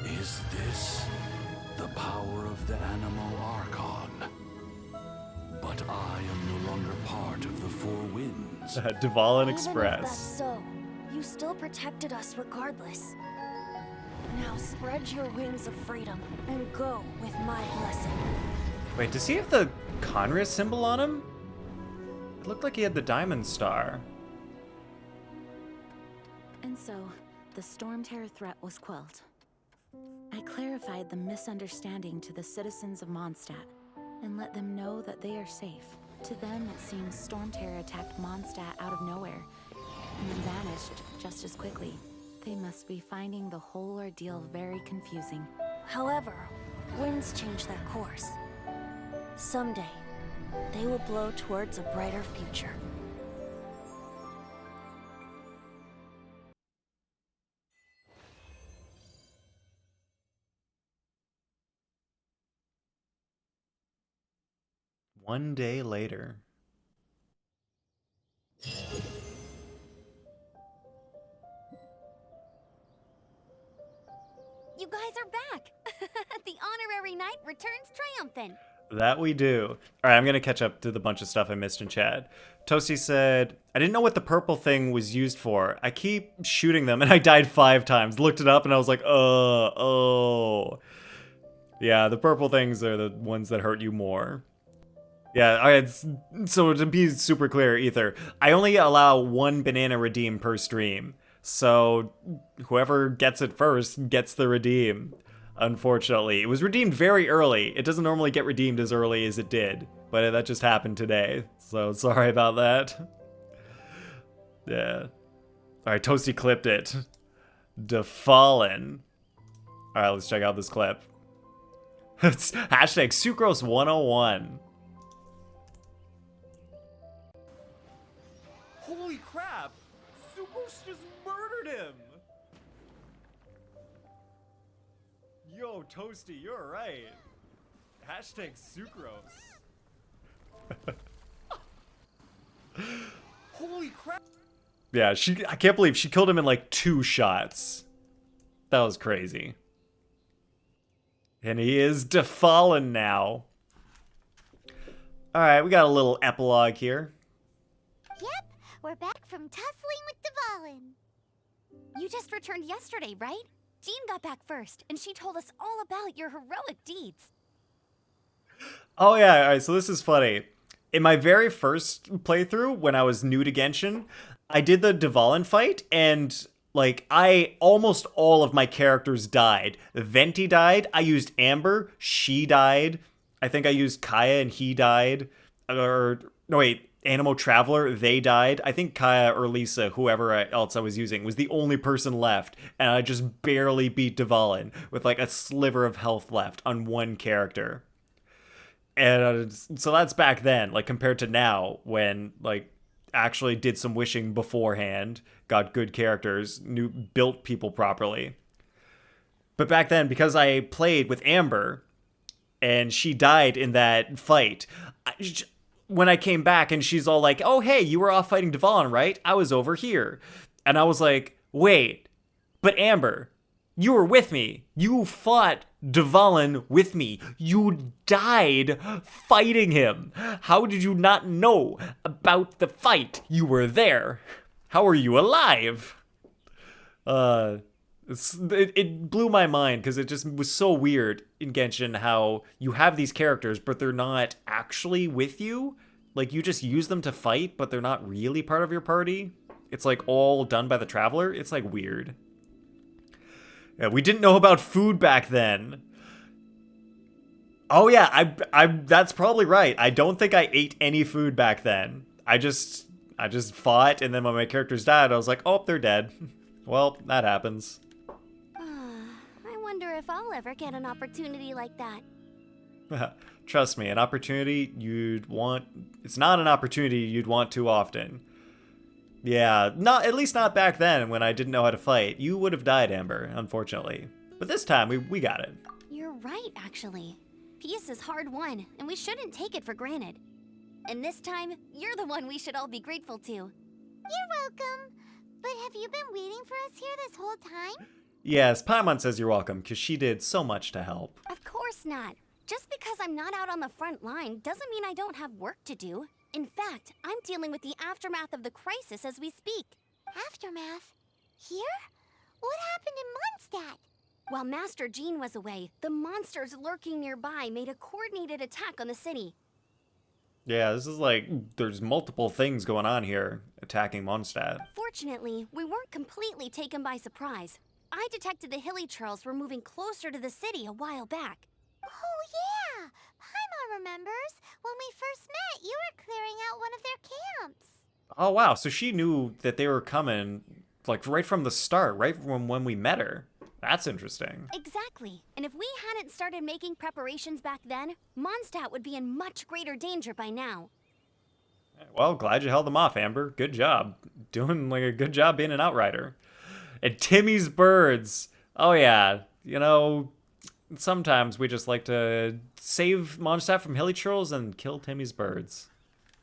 Is this the power of the Animo Archon? But I am no longer part of the Four Winds. Dvalin Even if that's Express. so, you still protected us regardless. Now spread your wings of freedom and go with my blessing. Wait, does he have the Conria symbol on him? It looked like he had the diamond star. And so, the Storm Terror threat was quelled. I clarified the misunderstanding to the citizens of Mondstadt and let them know that they are safe. To them, it seems Storm Terror attacked Mondstadt out of nowhere and then vanished just as quickly. They must be finding the whole ordeal very confusing. However, winds change their course. Someday, they will blow towards a brighter future. One day later. You guys are back! The honorary knight returns triumphant. That we do. Alright, I'm gonna catch up to the bunch of stuff I missed in chat. Toasty said, I didn't know what the purple thing was used for. I keep shooting them and I died 5 times. Looked it up and I was like, oh. Yeah, the purple things are the ones that hurt you more. Yeah, alright, so to be super clear, Ether, I only allow 1 banana redeem per stream. So whoever gets it first gets the redeem. Unfortunately, it was redeemed very early. It doesn't normally get redeemed as early as it did, but that just happened today. So sorry about that. Yeah. Alright, Toasty clipped it. Defallen. Alright, let's check out this clip. It's hashtag Sucrose 101. Holy crap! Sucrose just murdered him! Yo, Toasty, you're right. Hashtag Sucrose. Holy crap! Yeah, I can't believe she killed him in like 2 shots. That was crazy. And he is defallen now. Alright, we got a little epilogue here. Yep, we're back from tussling with Dvalin. You just returned yesterday, right? Jean got back first, and she told us all about your heroic deeds. Oh yeah, alright, so this is funny. In my very first playthrough, when I was new to Genshin, I did the Dvalin fight, and like, almost all of my characters died. Venti died, I used Amber, she died. I think I used Kaya and he died. Or, no wait, Animo Traveler, they died. I think Kaya or Lisa, whoever else I was using, was the only person left. And I just barely beat Dvalin with like a sliver of health left on one character. And so that's back then, like compared to now when like actually did some wishing beforehand, got good characters, built people properly. But back then, because I played with Amber and she died in that fight, when I came back and she's all like, oh, hey, you were off fighting Dvalin, right? I was over here. And I was like, wait, but Amber, you were with me. You fought Dvalin with me. You died fighting him. How did you not know about the fight? You were there. How are you alive? It blew my mind because it just was so weird in Genshin how you have these characters, but they're not actually with you. Like, you just use them to fight, but they're not really part of your party. It's like all done by the Traveler. It's like weird. Yeah, we didn't know about food back then. Oh yeah, I that's probably right. I don't think I ate any food back then. I just fought, and then when my characters died, I was like, oh, they're dead. Well, that happens. I wonder if I'll ever get an opportunity like that. Trust me, an opportunity you'd want... It's not an opportunity you'd want too often. Yeah, at least not back then when I didn't know how to fight. You would have died, Amber, unfortunately. But this time, we got it. You're right, actually. Peace is hard won, and we shouldn't take it for granted. And this time, you're the one we should all be grateful to. You're welcome. But have you been waiting for us here this whole time? Yes, Paimon says you're welcome, because she did so much to help. Of course not. Just because I'm not out on the front line doesn't mean I don't have work to do. In fact, I'm dealing with the aftermath of the crisis as we speak. Aftermath? Here? What happened in Mondstadt? While Master Jean was away, the monsters lurking nearby made a coordinated attack on the city. Yeah, this is like, there's multiple things going on here attacking Mondstadt. Fortunately, we weren't completely taken by surprise. I detected the Hilly Churls were moving closer to the city a while back. Oh yeah! Paimon remembers. When we first met, you were clearing out one of their camps. Oh wow, so she knew that they were coming, like, right from the start, right from when we met her. That's interesting. Exactly. And if we hadn't started making preparations back then, Mondstadt would be in much greater danger by now. Well, glad you held them off, Amber. Good job. Doing like a good job being an outrider. And Timmy's birds. Oh yeah, you know, sometimes we just like to save Mondstadt from hilly churls and kill Timmy's birds.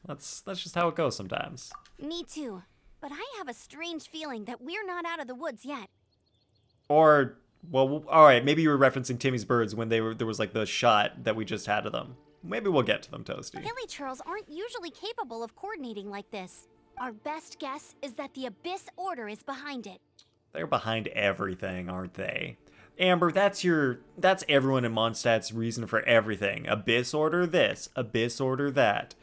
That's just how it goes sometimes. Me too. But I have a strange feeling that we're not out of the woods yet. Or, well, all right, maybe you were referencing Timmy's birds when there was like the shot that we just had of them. Maybe we'll get to them, Toasty. Hilly churls aren't usually capable of coordinating like this. Our best guess is that the Abyss Order is behind it. They're behind everything, aren't they? Amber, that's everyone in Mondstadt's reason for everything. Abyss Order this, Abyss Order that.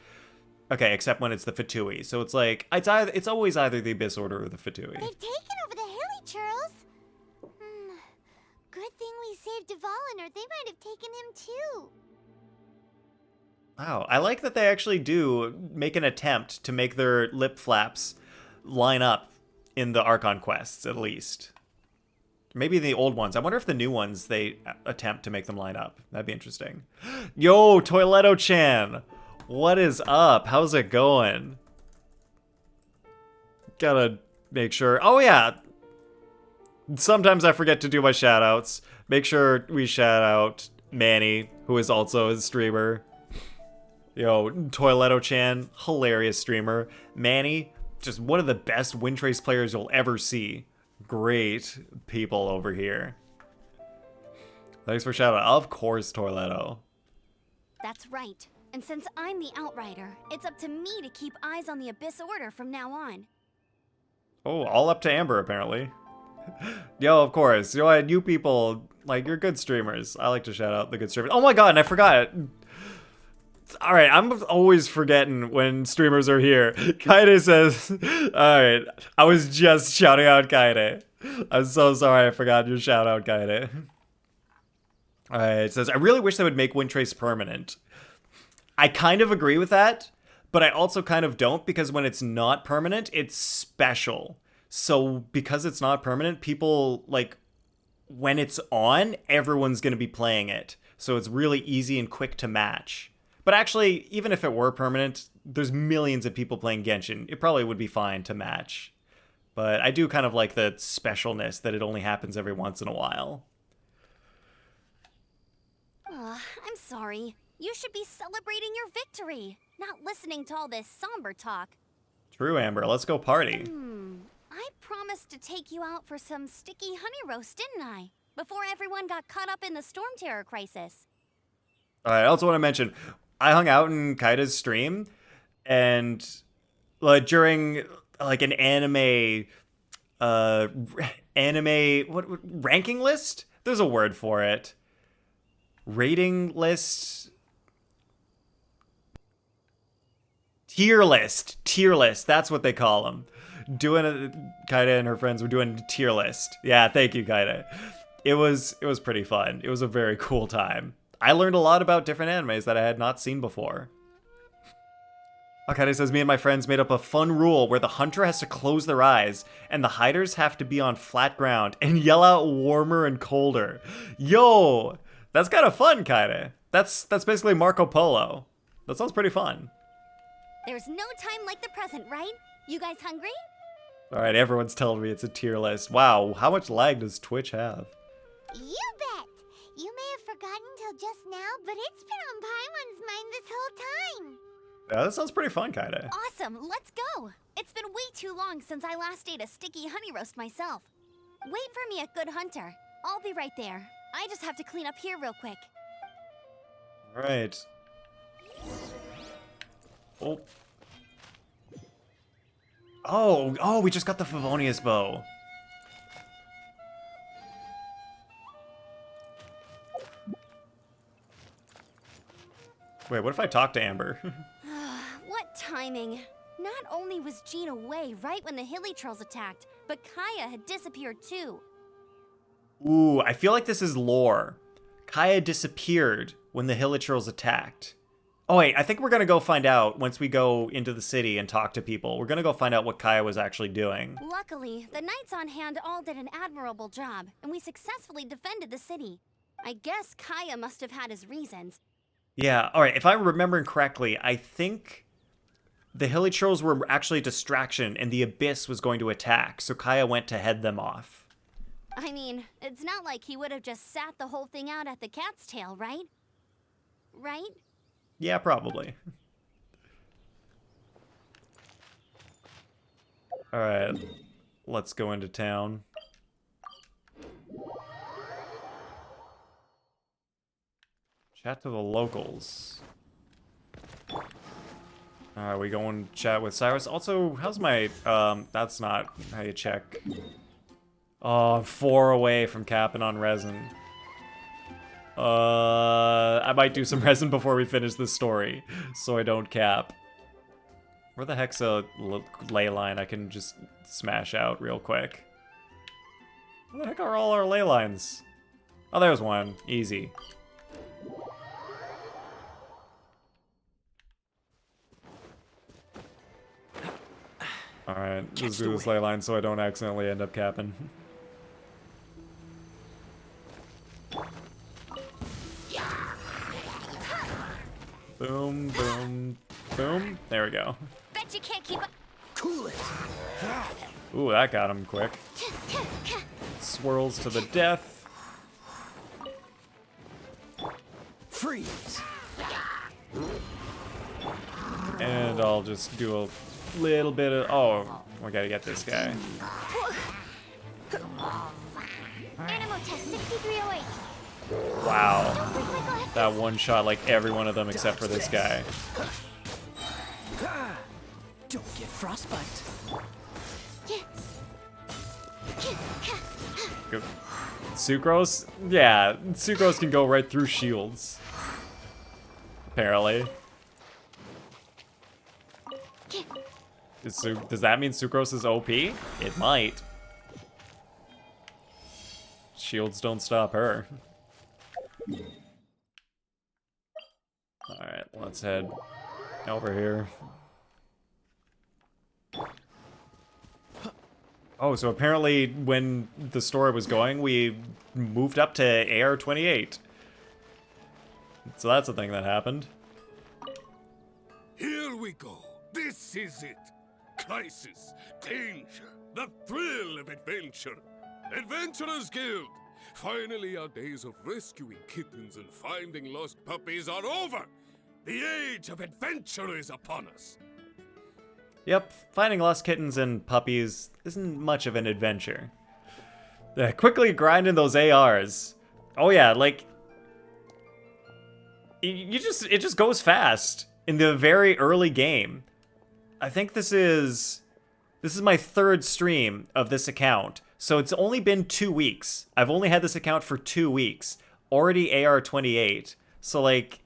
Okay, except when it's the Fatui. So it's like, it's always either the Abyss Order or the Fatui. They've taken over the Hilly Churls. Good thing we saved Dvalin, or they might have taken him too. Wow, I like that they actually do make an attempt to make their lip flaps line up in the Archon quests, at least. Maybe the old ones. I wonder if the new ones, they attempt to make them line up. That'd be interesting. Yo, Toiletto-chan! What is up? How's it going? Gotta make sure. Oh, yeah. Sometimes I forget to do my shoutouts. Make sure we shout out Manny, who is also a streamer. Yo, Toiletto-chan, hilarious streamer. Manny, just one of the best Windtrace players you'll ever see. Great people over here. Thanks for shouting out. Of course, Toiletto. That's right. And since I'm the Outrider, it's up to me to keep eyes on the Abyss Order from now on. Oh, all up to Amber, apparently. Yo, of course. You know, you people, like, you're good streamers. I like to shout out the good streamers. Oh my god, and I forgot. Alright, I'm always forgetting when streamers are here. Kaede says, alright, I was just shouting out Kaede. I'm so sorry I forgot your shout out, Kaede. Alright, it says, I really wish they would make Windtrace permanent. I kind of agree with that, but I also kind of don't, because when it's not permanent, it's special. So because it's not permanent, people, like, when it's on, everyone's going to be playing it. So it's really easy and quick to match. But actually, even if it were permanent, there's millions of people playing Genshin. It probably would be fine to match. But I do kind of like the specialness that it only happens every once in a while. I'm sorry. You should be celebrating your victory, not listening to all this somber talk. True, Amber. Let's go party. I promised to take you out for some sticky honey roast, didn't I? Before everyone got caught up in the Storm Terror crisis. I also want to mention, I hung out in Kaida's stream, and like during like an anime ranking list? There's a word for it. Rating list? Tier list, that's what they call them. Kaida and her friends were doing a tier list. Yeah, thank you, Kaida. It was pretty fun. It was a very cool time. I learned a lot about different animes that I had not seen before. Kaida says, me and my friends made up a fun rule where the hunter has to close their eyes and the hiders have to be on flat ground and yell out warmer and colder. Yo, that's kind of fun, Kaida. That's basically Marco Polo. That sounds pretty fun. There's no time like the present, right? You guys hungry? Alright, everyone's telling me it's a tier list. Wow, how much lag does Twitch have? You bet! You may have forgotten till just now, but it's been on Paimon's mind this whole time. Yeah, that sounds pretty fun, Kaida. Awesome, let's go! It's been way too long since I last ate a sticky honey roast myself. Wait for me at Good Hunter. I'll be right there. I just have to clean up here real quick. Alright. Oh, we just got the Favonius bow. Wait, what if I talk to Amber? What timing. Not only was Jean away right when the Hilichurls attacked, but Kaya had disappeared too. Ooh, I feel like this is lore. Kaya disappeared when the Hilichurls attacked. Oh wait, I think we're gonna go find out once we go into the city and talk to people. We're gonna go find out what Kaya was actually doing. Luckily, the knights on hand all did an admirable job, and we successfully defended the city. I guess Kaya must have had his reasons. Yeah, alright, if I'm remembering correctly, I think the Hilichurls were actually a distraction and the Abyss was going to attack, so Kaya went to head them off. I mean, it's not like he would have just sat the whole thing out at the cat's tail, right? Right? Yeah, probably. Alright, let's go into town. Chat to the locals. Alright, we go and chat with Cyrus. Also, how's my, that's not how you check. Oh, I'm 4 away from capping on resin. I might do some resin before we finish this story, so I don't cap. Where the heck's a ley line I can just smash out real quick? Where the heck are all our ley lines? Oh, there's one. Easy. Alright, let's do this ley line so I don't accidentally end up capping. Boom, boom, boom. There we go. Bet you can't keep up. Cool it. Ooh, that got him quick. Swirls to the death. Freeze. And I'll just do a little bit of... Oh, we gotta get this guy. Animal test 6308. Wow. Don't break my glass that one shot like every one of them except for this guy. Don't get frostbite. Good. Sucrose? Yeah, Sucrose can go right through shields. Apparently. Does that mean Sucrose is OP? It might. Shields don't stop her. Alright, let's head over here. Oh, so apparently when the story was going, we moved up to AR-28. So that's a thing that happened. Here we go. This is it. Crisis, danger, the thrill of adventure. Adventurers Guild. Finally, our days of rescuing kittens and finding lost puppies are over. The age of adventure is upon us. Yep, finding lost kittens and puppies isn't much of an adventure. Quickly grinding those ARs. Oh yeah, like it just goes fast in the very early game. I think this is my third stream of this account. So it's only been 2 weeks. I've only had this account for 2 weeks. Already AR-28. So like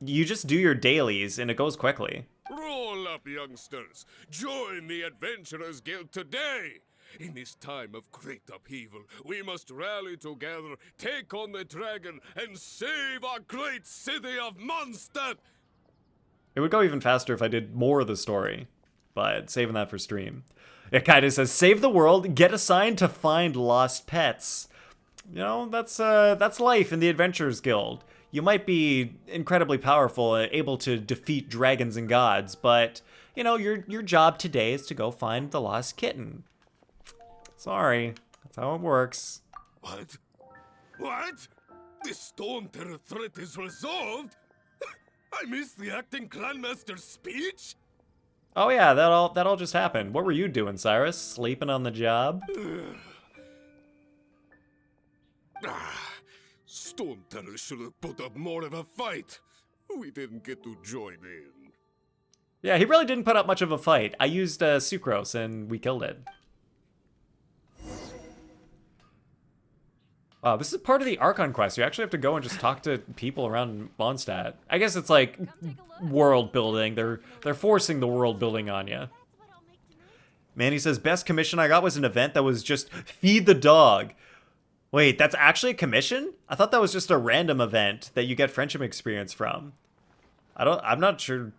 you just do your dailies and it goes quickly. Roll up, youngsters. Join the Adventurers Guild today. In this time of great upheaval, we must rally together, take on the dragon, and save our great city of Mondstadt. It would go even faster if I did more of the story, but saving that for stream. It kind of says, save the world, get assigned to find lost pets. You know, that's life in the Adventurers Guild. You might be incredibly powerful and able to defeat dragons and gods, but, you know, your job today is to go find the lost kitten. Sorry, that's how it works. What? What? The Storm Terror threat is resolved? I missed the acting Grandmaster's speech? Oh yeah, that all just happened. What were you doing, Cyrus? Sleeping on the job? Storm Terror should have put up more of a fight. We didn't get to join in. Yeah, he really didn't put up much of a fight. I used Sucrose and we killed it. Wow, this is part of the Archon quest. You actually have to go and just talk to people around Mondstadt. I guess it's like world building. They're forcing the world building on you. Manny says, best commission I got was an event that was just feed the dog. Wait, that's actually a commission? I thought that was just a random event that you get friendship experience from. I'm not sure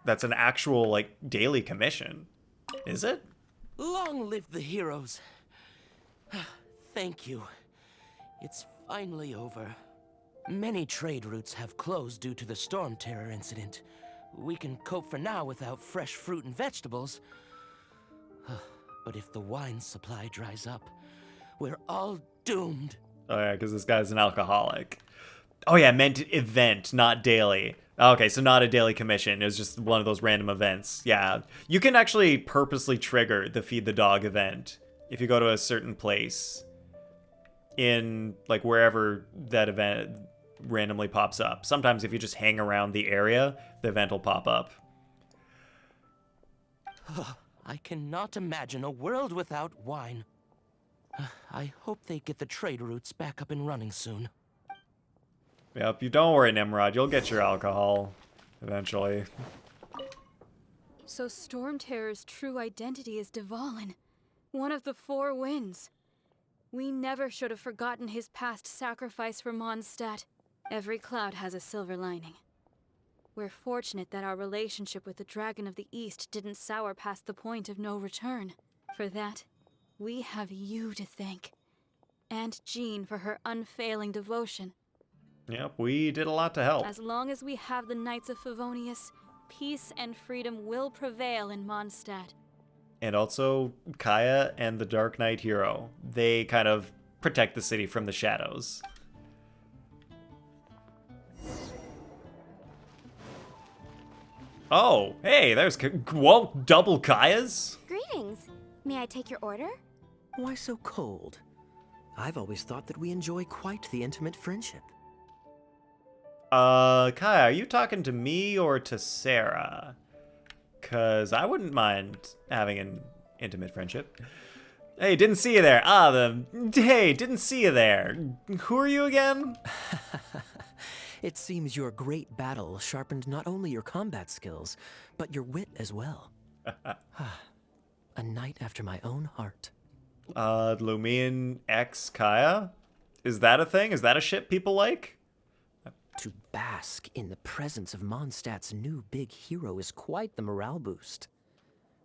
that's an actual, like, daily commission. Is it? Long live the heroes. Thank you. It's finally over. Many trade routes have closed due to the Storm Terror incident. We can cope for now without fresh fruit and vegetables. But if the wine supply dries up, we're all doomed. Oh yeah, because this guy's an alcoholic. Oh yeah, meant event, not daily. Okay, so not a daily commission. It was just one of those random events. Yeah, you can actually purposely trigger the feed the dog event if you go to a certain place in like wherever that event randomly pops up. Sometimes if you just hang around the area, the event will pop up. I cannot imagine a world without wine. I hope they get the trade routes back up and running soon. Yep, you don't worry, Nimrod. You'll get your alcohol eventually. So Storm Terror's true identity is Dvalin, one of the Four Winds. We never should have forgotten his past sacrifice for Mondstadt. Every cloud has a silver lining. We're fortunate that our relationship with the Dragon of the East didn't sour past the point of no return. For that, we have you to thank. And Jean for her unfailing devotion. Yep, we did a lot to help. As long as we have the Knights of Favonius, peace and freedom will prevail in Mondstadt. And also Kaya and the Dark Knight hero. They kind of protect the city from the shadows. Oh, hey, there's whoa, double Kayas? Greetings. May I take your order? Why so cold? I've always thought that we enjoy quite the intimate friendship. Kaya, are you talking to me or to Sarah? Because I wouldn't mind having an intimate friendship. Hey, didn't see you there. Hey, didn't see you there. Who are you again? It seems your great battle sharpened not only your combat skills, but your wit as well. A knight after my own heart. Lumian X Kaya? Is that a thing? Is that a ship people like? To bask in the presence of Mondstadt's new big hero is quite the morale boost.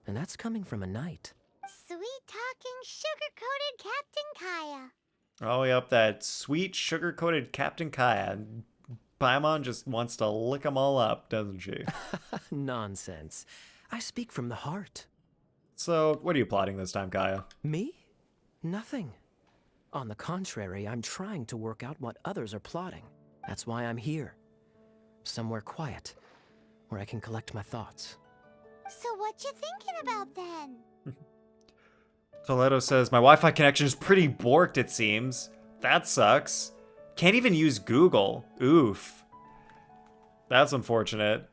And that's coming from a knight. Sweet-talking, sugar-coated Captain Kaya. Oh, yep, that sweet, sugar-coated Captain Kaya. Paimon just wants to lick them all up, doesn't she? Nonsense. I speak from the heart. So, what are you plotting this time, Kaya? Me? Nothing. On the contrary, I'm trying to work out what others are plotting. That's why I'm here. Somewhere quiet, where I can collect my thoughts. So what you thinking about then? Toledo says, my Wi-Fi connection is pretty borked, it seems. That sucks. Can't even use Google. Oof. That's unfortunate.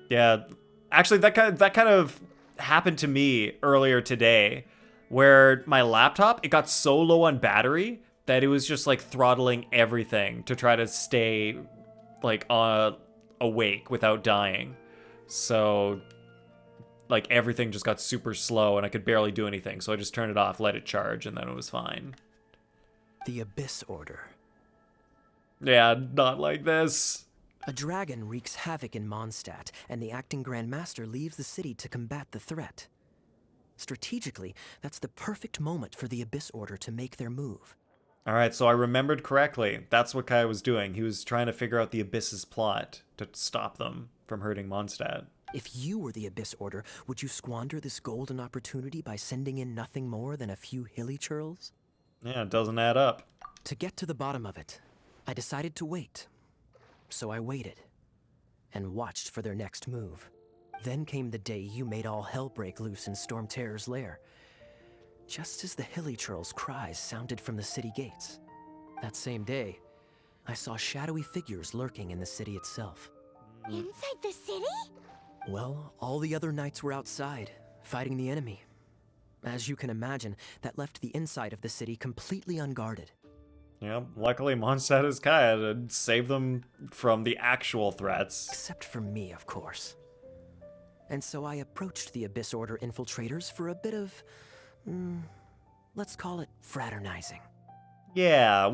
Yeah, actually, that kind of happened to me earlier today, where my laptop, it got so low on battery that it was just like throttling everything to try to stay like awake without dying. So like everything just got super slow and I could barely do anything. So I just turned it off, let it charge, and then it was fine. The Abyss Order. Yeah, not like this. A dragon wreaks havoc in Mondstadt, and the acting Grand Master leaves the city to combat the threat. Strategically, that's the perfect moment for the Abyss Order to make their move. Alright, so I remembered correctly. That's what Kai was doing. He was trying to figure out the Abyss's plot to stop them from hurting Mondstadt. If you were the Abyss Order, would you squander this golden opportunity by sending in nothing more than a few hilly churls? Yeah, it doesn't add up. To get to the bottom of it, I decided to wait. So I waited, and watched for their next move. Then came the day you made all hell break loose in Storm Terror's lair. Just as the hilly churl's cries sounded from the city gates. That same day, I saw shadowy figures lurking in the city itself. Inside the city? Well, all the other knights were outside, fighting the enemy. As you can imagine, that left the inside of the city completely unguarded. Yeah, luckily Mondstadt is Kaya to save them from the actual threats. Except for me, of course. And so I approached the Abyss Order infiltrators for a bit of, let's call it fraternizing. Yeah,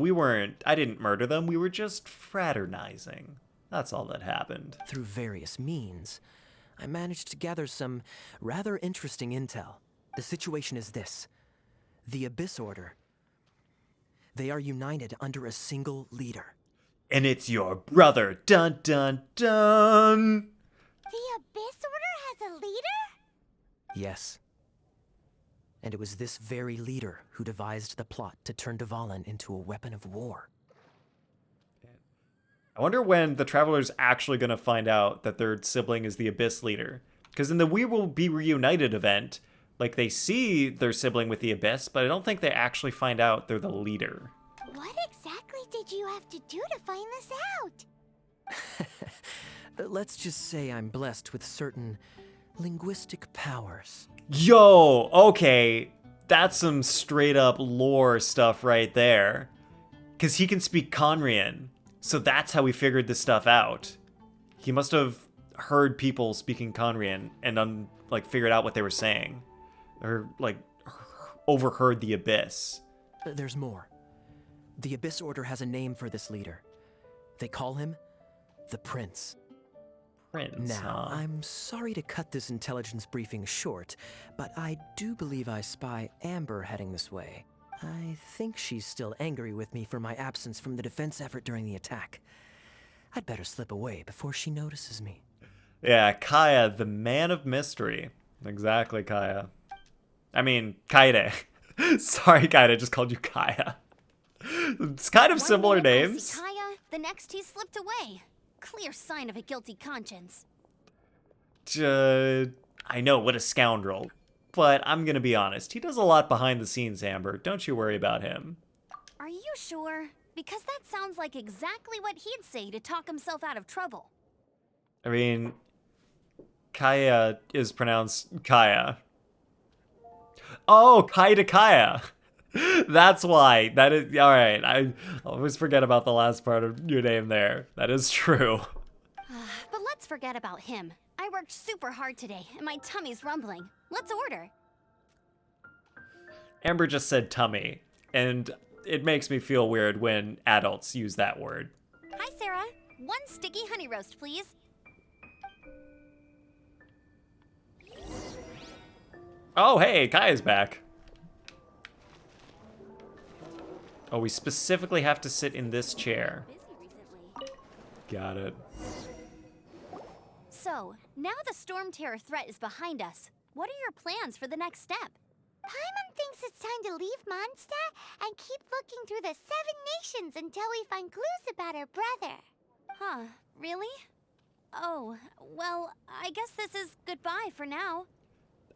I didn't murder them, we were just fraternizing. That's all that happened. Through various means, I managed to gather some rather interesting intel. The situation is this. The Abyss Order, they are united under a single leader. And it's your brother. Dun dun dun! The Abyss Order has a leader? Yes. And it was this very leader who devised the plot to turn Dvalin into a weapon of war. I wonder when the Traveler's actually going to find out that their sibling is the Abyss leader. Because in the We Will Be Reunited event, like, they see their sibling with the Abyss, but I don't think they actually find out they're the leader. What exactly did you have to do to find this out? Let's just say I'm blessed with certain linguistic powers. Yo, okay. That's some straight up lore stuff right there. Because he can speak Conrian. So that's how he figured this stuff out. He must have heard people speaking Conrian and figured out what they were saying. Or, overheard the Abyss. There's more. The Abyss Order has a name for this leader. They call him the Prince. Prince, Now, huh? I'm sorry to cut this intelligence briefing short, but I do believe I spy Amber heading this way. I think she's still angry with me for my absence from the defense effort during the attack. I'd better slip away before she notices me. Yeah, Kaya, the man of mystery. Exactly, Kaya. I mean, Kaede. Sorry, Kaede, just called you Kaya. It's kind of similar names. Kaya, the next he slipped away. Clear sign of a guilty conscience. I know, what a scoundrel. But I'm gonna be honest, he does a lot behind the scenes, Amber. Don't you worry about him. Are you sure? because that sounds like exactly what he'd say to talk himself out of trouble. I mean, Kaya is pronounced Kaya. Oh, Kai to Kaya. That's why. That is all right. I always forget about the last part of your name there. That is true. But let's forget about him. I worked super hard today, and my tummy's rumbling. Let's order. Amber just said tummy, and it makes me feel weird when adults use that word. Hi, Sarah. 1 sticky honey roast, please. Oh, hey, Kaya's back. Oh, we specifically have to sit in this chair. Got it. So, now the Storm Terror threat is behind us. What are your plans for the next step? Paimon thinks it's time to leave Mondstadt and keep looking through the 7 nations until we find clues about her brother. Huh, really? Oh, well, I guess this is goodbye for now.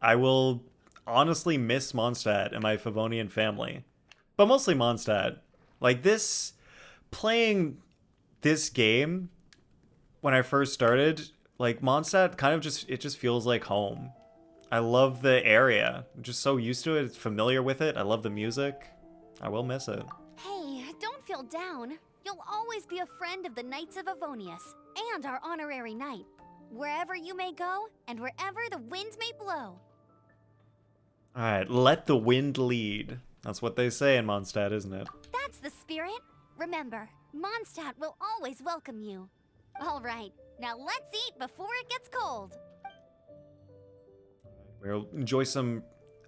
I will honestly miss Mondstadt and my Favonian family. But mostly Mondstadt. Like this, playing this game when I first started, like Mondstadt kind of just feels like home. I love the area. I'm just so used to it, familiar with it. I love the music. I will miss it. Hey, don't feel down. You'll always be a friend of the Knights of Avonius and our honorary knight. Wherever you may go and wherever the wind may blow. All right, let the wind lead. That's what they say in Mondstadt, isn't it? That's the spirit. Remember, Mondstadt will always welcome you. All right, now let's eat before it gets cold. We'll enjoy some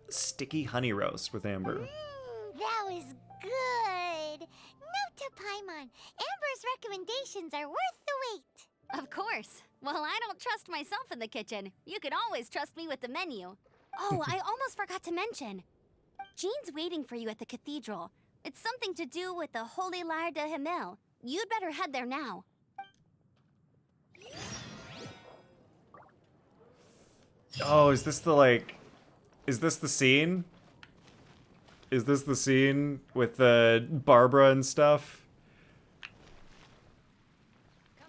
sticky honey roast with Amber. That was good. Note to Paimon, Amber's recommendations are worth the wait. Of course. Well, I don't trust myself in the kitchen. You can always trust me with the menu. Oh, I almost forgot to mention. Jean's waiting for you at the cathedral. It's something to do with the Holy Lyre de Himmel. You'd better head there now. Oh, is this the scene? Is this the scene with Barbara and stuff?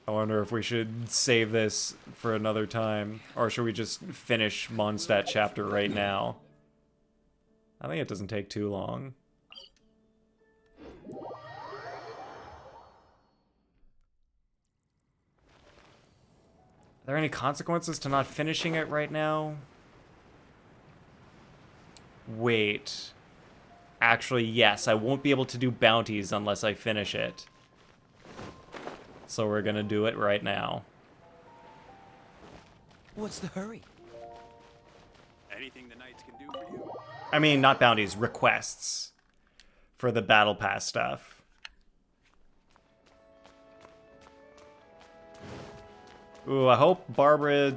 I wonder if we should save this for another time, or should we just finish Mondstadt chapter right now? I think it doesn't take too long. Are there any consequences to not finishing it right now? Wait. Actually, yes, I won't be able to do bounties unless I finish it. So we're gonna do it right now. What's the hurry? Anything the knights can do for you? I mean, not bounties, requests. For the battle pass stuff. Ooh, I hope Barbara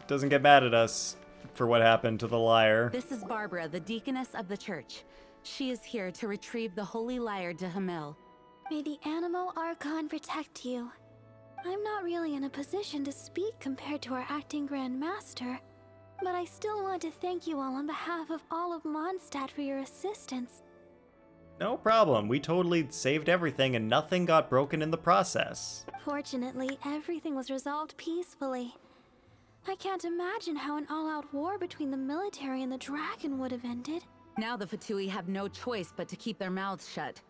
doesn't get mad at us for what happened to the lyre. This is Barbara, the deaconess of the church. She is here to retrieve the Holy Lyre de Himmel. May the Animo Archon protect you. I'm not really in a position to speak compared to our acting Grand Master, but I still want to thank you all on behalf of all of Mondstadt for your assistance. No problem. We totally saved everything and nothing got broken in the process. Fortunately, everything was resolved peacefully. I can't imagine how an all-out war between the military and the dragon would have ended. Now the Fatui have no choice but to keep their mouths shut.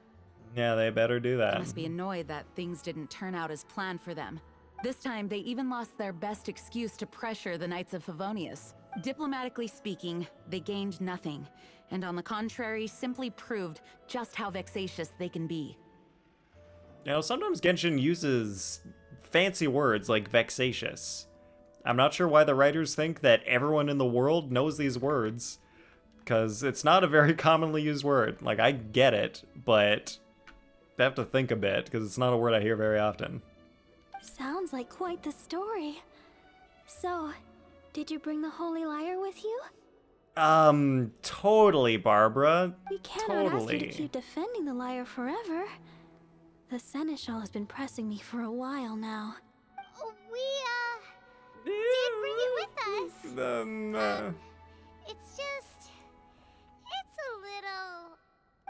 Yeah, they better do that. They must be annoyed that things didn't turn out as planned for them. This time, they even lost their best excuse to pressure the Knights of Favonius. Diplomatically speaking, they gained nothing, and on the contrary, simply proved just how vexatious they can be. You know, sometimes Genshin uses fancy words like vexatious. I'm not sure why the writers think that everyone in the world knows these words, because it's not a very commonly used word. Like, I get it, but I have to think a bit, because it's not a word I hear very often. Sounds like quite the story. So, did you bring the Holy Lyre with you? Totally, Barbara. We cannot ask you to keep defending the Lyre forever. The Seneschal has been pressing me for a while now. We, did bring it with us. It's just... it's a little...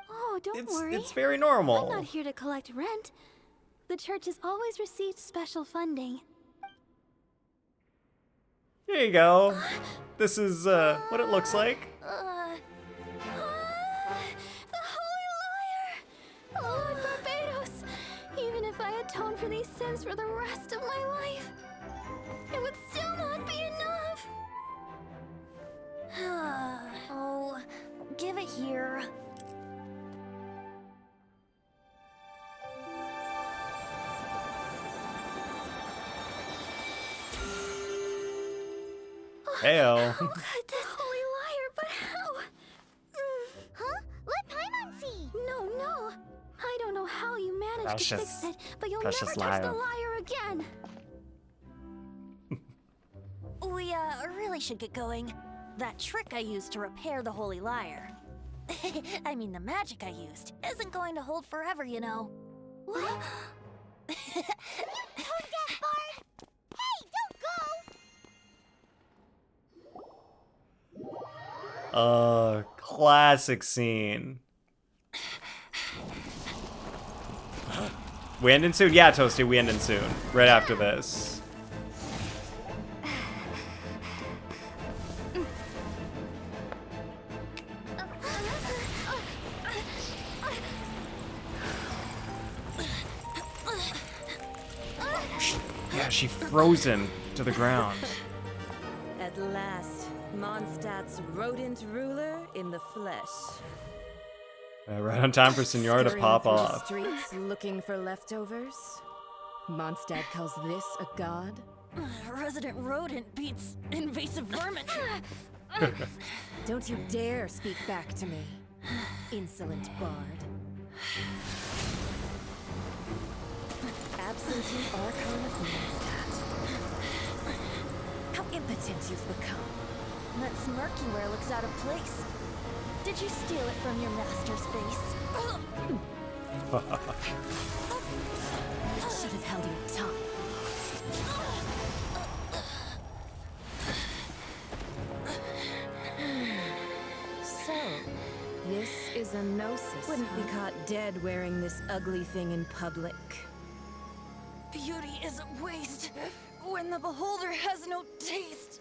Oh, don't it's very normal. I'm not here to collect rent. The church has always received special funding. Here you go. This is what it looks like. The Holy Lyre! Lord Barbados! Even if I atone for these sins for the rest of my life, it would still not be enough. Oh, give it here. Heyo. The Holy Lyre, but how? Huh? Let Paimon see. No. I don't know how you managed to fix it, but you'll never touch Lyre. the lyre again. We really should get going. That trick I used to repair the Holy Lyre. I mean, the magic I used isn't going to hold forever, you know. What? You tone deaf, Bard! Hey, don't go! Classic scene. We ending soon? Yeah, Toasty, we ending soon. Right after this. Yeah, she frozen to the ground. At last, Mondstadt's rodent ruler in the flesh. Right on time for Senora to Scurrying pop through the off. streets looking for leftovers. Mondstadt calls this a god? Resident rodent beats invasive vermin. Don't you dare speak back to me, insolent bard. Absentee Archon of Mondstadt. How impotent you've become. That smirky wear looks out of place. Did you steal it from your master's face? Should have held your tongue. So, this is a gnosis. Wouldn't be caught dead wearing this ugly thing in public. Beauty is a waste when the beholder has no taste.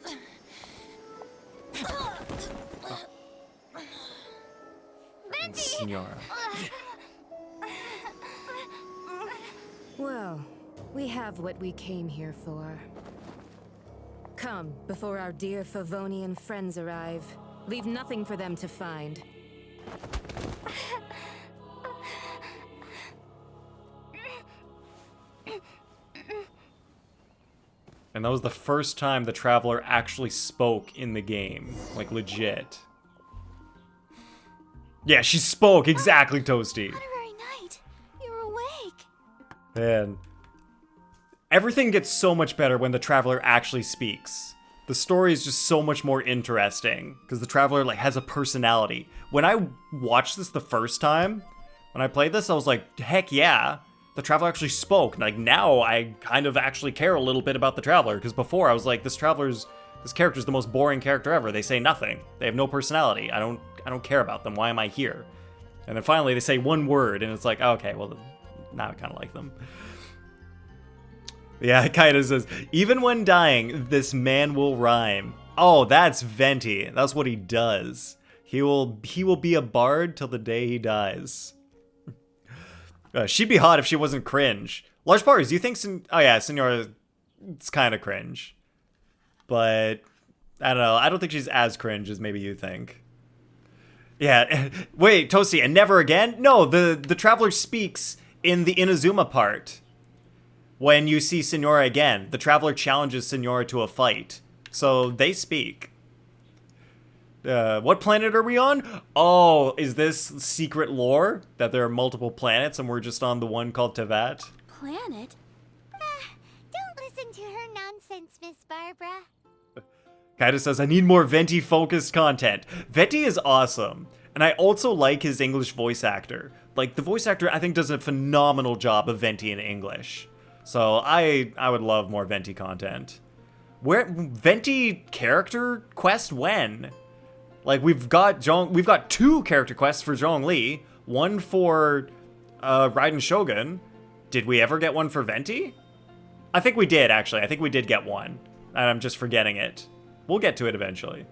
Senora. Well, we have what we came here for. Come, before our dear Favonian friends arrive. Leave nothing for them to find. And that was the first time the Traveler actually spoke in the game. Like, legit. Yeah, she spoke! Exactly, Toasty! Honorary Knight, you're awake. Man. Everything gets so much better when the Traveler actually speaks. The story is just so much more interesting, because the Traveler, like, has a personality. When I watched this the first time, when I played this, I was like, heck yeah! The Traveler actually spoke. Like, now I kind of actually care a little bit about the Traveler, because before I was like, this character's the most boring character ever. They say nothing. They have no personality. I don't care about them. Why am I here? And then finally they say one word, and it's like, okay, well, now I kind of like them. Yeah, it kind of says, even when dying, this man will rhyme. Oh, that's Venti. That's what he does. He will be a bard till the day he dies. She'd be hot if she wasn't cringe. Large parties, do you think... oh yeah, Senora, it's kind of cringe. But, I don't know. I don't think she's as cringe as maybe you think. Yeah, wait, Toasty, and never again? No, the Traveler speaks in the Inazuma part. When you see Senora again, the Traveler challenges Senora to a fight. So, they speak. What planet are we on? Oh, is this secret lore? That there are multiple planets and we're just on the one called Tevat? Planet? Don't listen to her nonsense, Miss Barbara. Kaida says, I need more Venti-focused content. Venti is awesome. And I also like his English voice actor. Like, the voice actor, I think, does a phenomenal job of Venti in English. So, I would love more Venti content. Where Venti character quest when? Like, we've got 2 character quests for Zhongli. one for Raiden Shogun. Did we ever get one for Venti? I think we did, actually. I think we did get one. And I'm just forgetting it. We'll get to it eventually.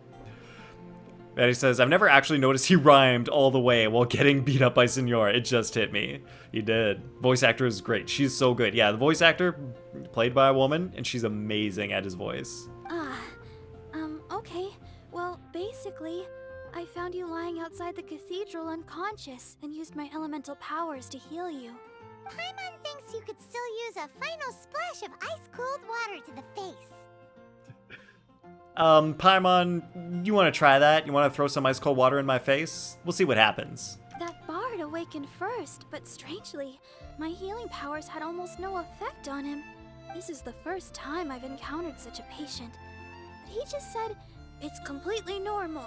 Betty says, I've never actually noticed he rhymed all the way while getting beat up by Senor. It just hit me. He did. Voice actor is great. She's so good. Yeah, the voice actor played by a woman, and she's amazing at his voice. Okay. Well, basically, I found you lying outside the cathedral unconscious and used my elemental powers to heal you. Paimon thinks you could still use a final splash of ice-cold water to the face. Paimon, you want to try that? You want to throw some ice cold water in my face? We'll see what happens. That bard awakened first, but strangely, my healing powers had almost no effect on him. This is the first time I've encountered such a patient. But he just said, it's completely normal,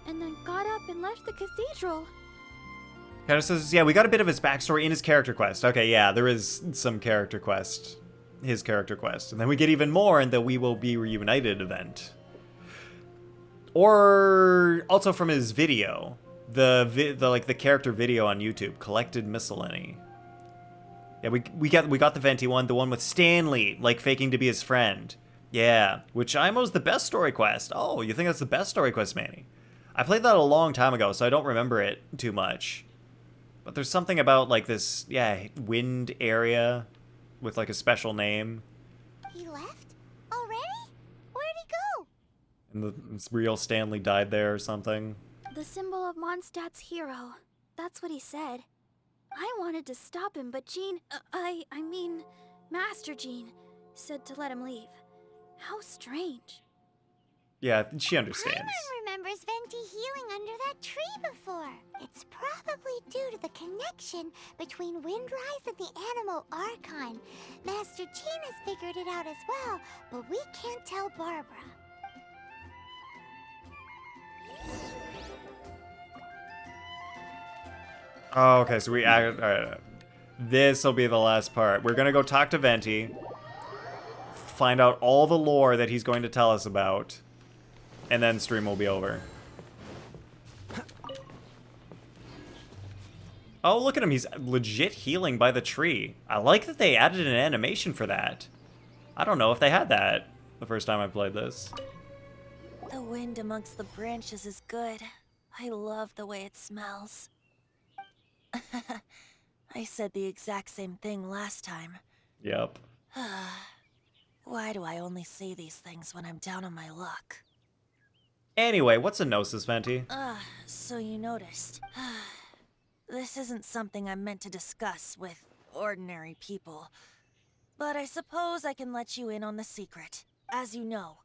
and then got up and left the cathedral. Kind of says, yeah, we got a bit of his backstory in his character quest. Okay, yeah, there is some character quest. His character quest. And then we get even more in the We Will Be Reunited event. Or also from his video. The character video on YouTube. Collected Miscellany. Yeah, we got the Venti one. The one with Stanley, like, faking to be his friend. Yeah, which IMO's the best story quest. Oh, you think that's the best story quest, Manny? I played that a long time ago, so I don't remember it too much. But there's something about, like, this, yeah, wind area with, like, a special name. He left? Already? Where'd he go? And the real Stanley died there or something. The symbol of Mondstadt's hero. That's what he said. I wanted to stop him, but Jean, I mean, Master Jean, said to let him leave. How strange. Yeah, she understands. Paimon remembers Venti healing under that tree before. It's probably due to the connection between Windrise and the Animal Archon. Master Jean has figured it out as well, but we can't tell Barbara. Oh, okay, so alright. This will be the last part. We're gonna go talk to Venti, find out all the lore that he's going to tell us about, and then stream will be over. Oh, look at him. He's legit healing by the tree. I like that they added an animation for that. I don't know if they had that the first time I played this. The wind amongst the branches is good. I love the way it smells. I said the exact same thing last time. Yep. Why do I only say these things when I'm down on my luck? Anyway, what's a gnosis, Venti? So you noticed. This isn't something I'm meant to discuss with ordinary people. But I suppose I can let you in on the secret. As you know,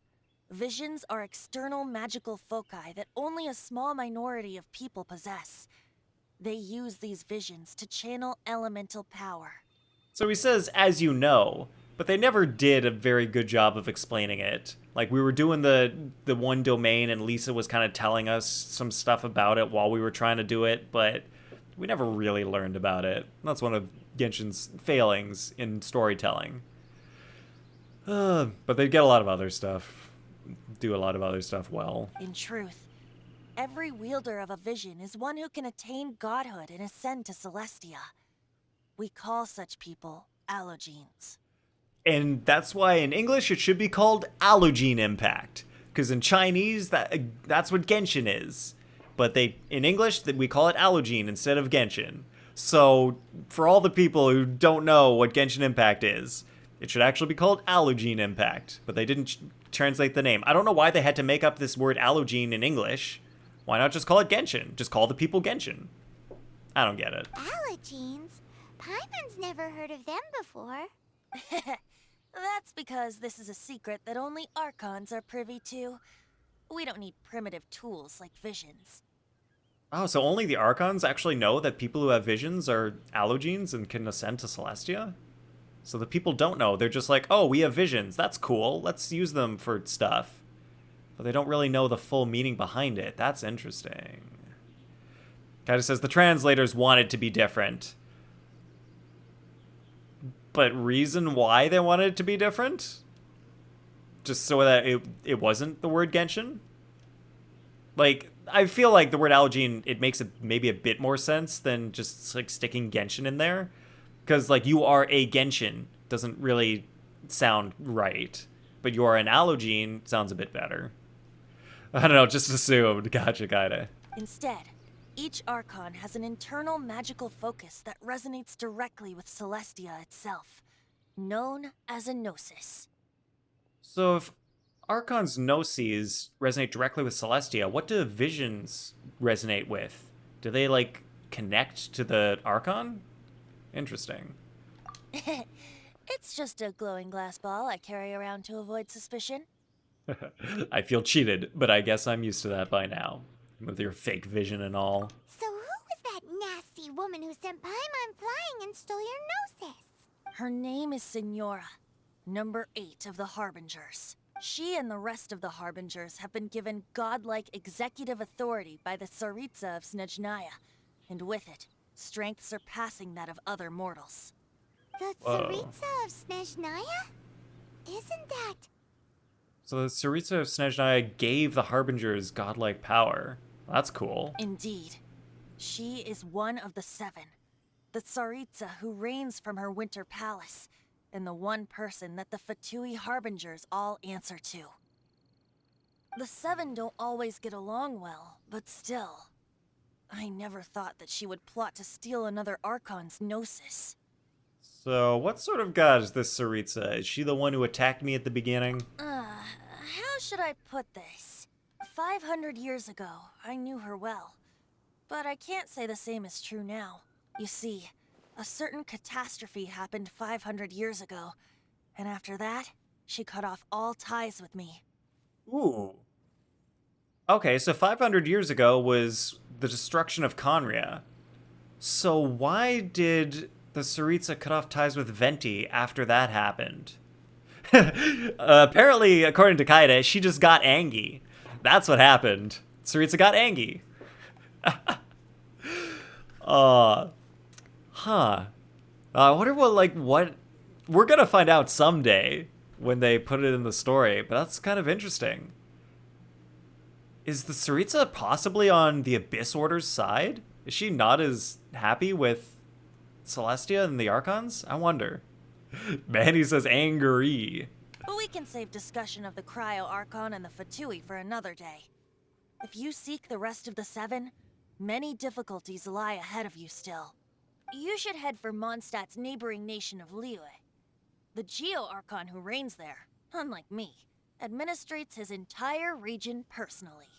visions are external magical foci that only a small minority of people possess. They use these visions to channel elemental power. So he says, as you know, but they never did a very good job of explaining it. Like, we were doing the one domain, and Lisa was kind of telling us some stuff about it while we were trying to do it, but we never really learned about it. That's one of Genshin's failings in storytelling. But they get a lot of other stuff. Do a lot of other stuff well. In truth, every wielder of a vision is one who can attain godhood and ascend to Celestia. We call such people allogenes. And that's why in English it should be called allogene impact. Because in Chinese, that's what Genshin is. But in English, we call it allogene instead of Genshin. So for all the people who don't know what Genshin Impact is, it should actually be called allogene impact. But they didn't translate the name. I don't know why they had to make up this word allogene in English. Why not just call it Genshin? Just call the people Genshin. I don't get it. Allogenes? Paimon's never heard of them before. That's because this is a secret that only Archons are privy to. We don't need primitive tools like visions. Oh, so only the Archons actually know that people who have visions are allogenes and can ascend to Celestia? So the people don't know. They're just like, oh, we have visions. That's cool. Let's use them for stuff. But they don't really know the full meaning behind it. That's interesting. Kind of says the translators wanted to be different. But reason why they wanted it to be different? Just so that it wasn't the word Genshin? Like, I feel like the word Allogene, it makes maybe a bit more sense than just like sticking Genshin in there. Because like you are a Genshin doesn't really sound right. But you are an Allogene sounds a bit better. I don't know, just assumed. Gotcha, kinda. Instead, each Archon has an internal magical focus that resonates directly with Celestia itself, known as a Gnosis. So if Archon's Gnosis resonate directly with Celestia, what do visions resonate with? Do they, like, connect to the Archon? Interesting. It's just a glowing glass ball I carry around to avoid suspicion. I feel cheated, but I guess I'm used to that by now. With your fake vision and all. So who was that nasty woman who sent Paimon flying and stole your Gnosis? Her name is Signora, number 8 of the Harbingers. She and the rest of the Harbingers have been given godlike executive authority by the Tsaritsa of Snezhnaya, and with it, strength surpassing that of other mortals. The Tsaritsa of Snezhnaya? Isn't that... So the Tsaritsa of Snezhnaya gave the Harbingers godlike power. That's cool. Indeed. She is one of the 7. The Tsaritsa who reigns from her winter palace, and the one person that the Fatui Harbingers all answer to. The 7 don't always get along well, but still. I never thought that she would plot to steal another Archon's Gnosis. So what sort of god is this Tsaritsa? Is she the one who attacked me at the beginning? How should I put this? 500 years ago, I knew her well. But I can't say the same is true now. You see, a certain catastrophe happened 500 years ago, and after that, she cut off all ties with me. Ooh. Okay, so 500 years ago was the destruction of Conria. So why did the Tsaritsa cut off ties with Venti after that happened? Apparently, according to Kaede, she just got angry. That's what happened. Tsaritsa got angry. I wonder what... We're gonna find out someday when they put it in the story, but that's kind of interesting. Is the Tsaritsa possibly on the Abyss Order's side? Is she not as happy with Celestia and the Archons? I wonder. Manny says angry. But we can save discussion of the Cryo Archon and the Fatui for another day. If you seek the rest of the 7, many difficulties lie ahead of you still. You should head for Mondstadt's neighboring nation of Lyre. The Geo-Archon who reigns there, unlike me, administrates his entire region personally.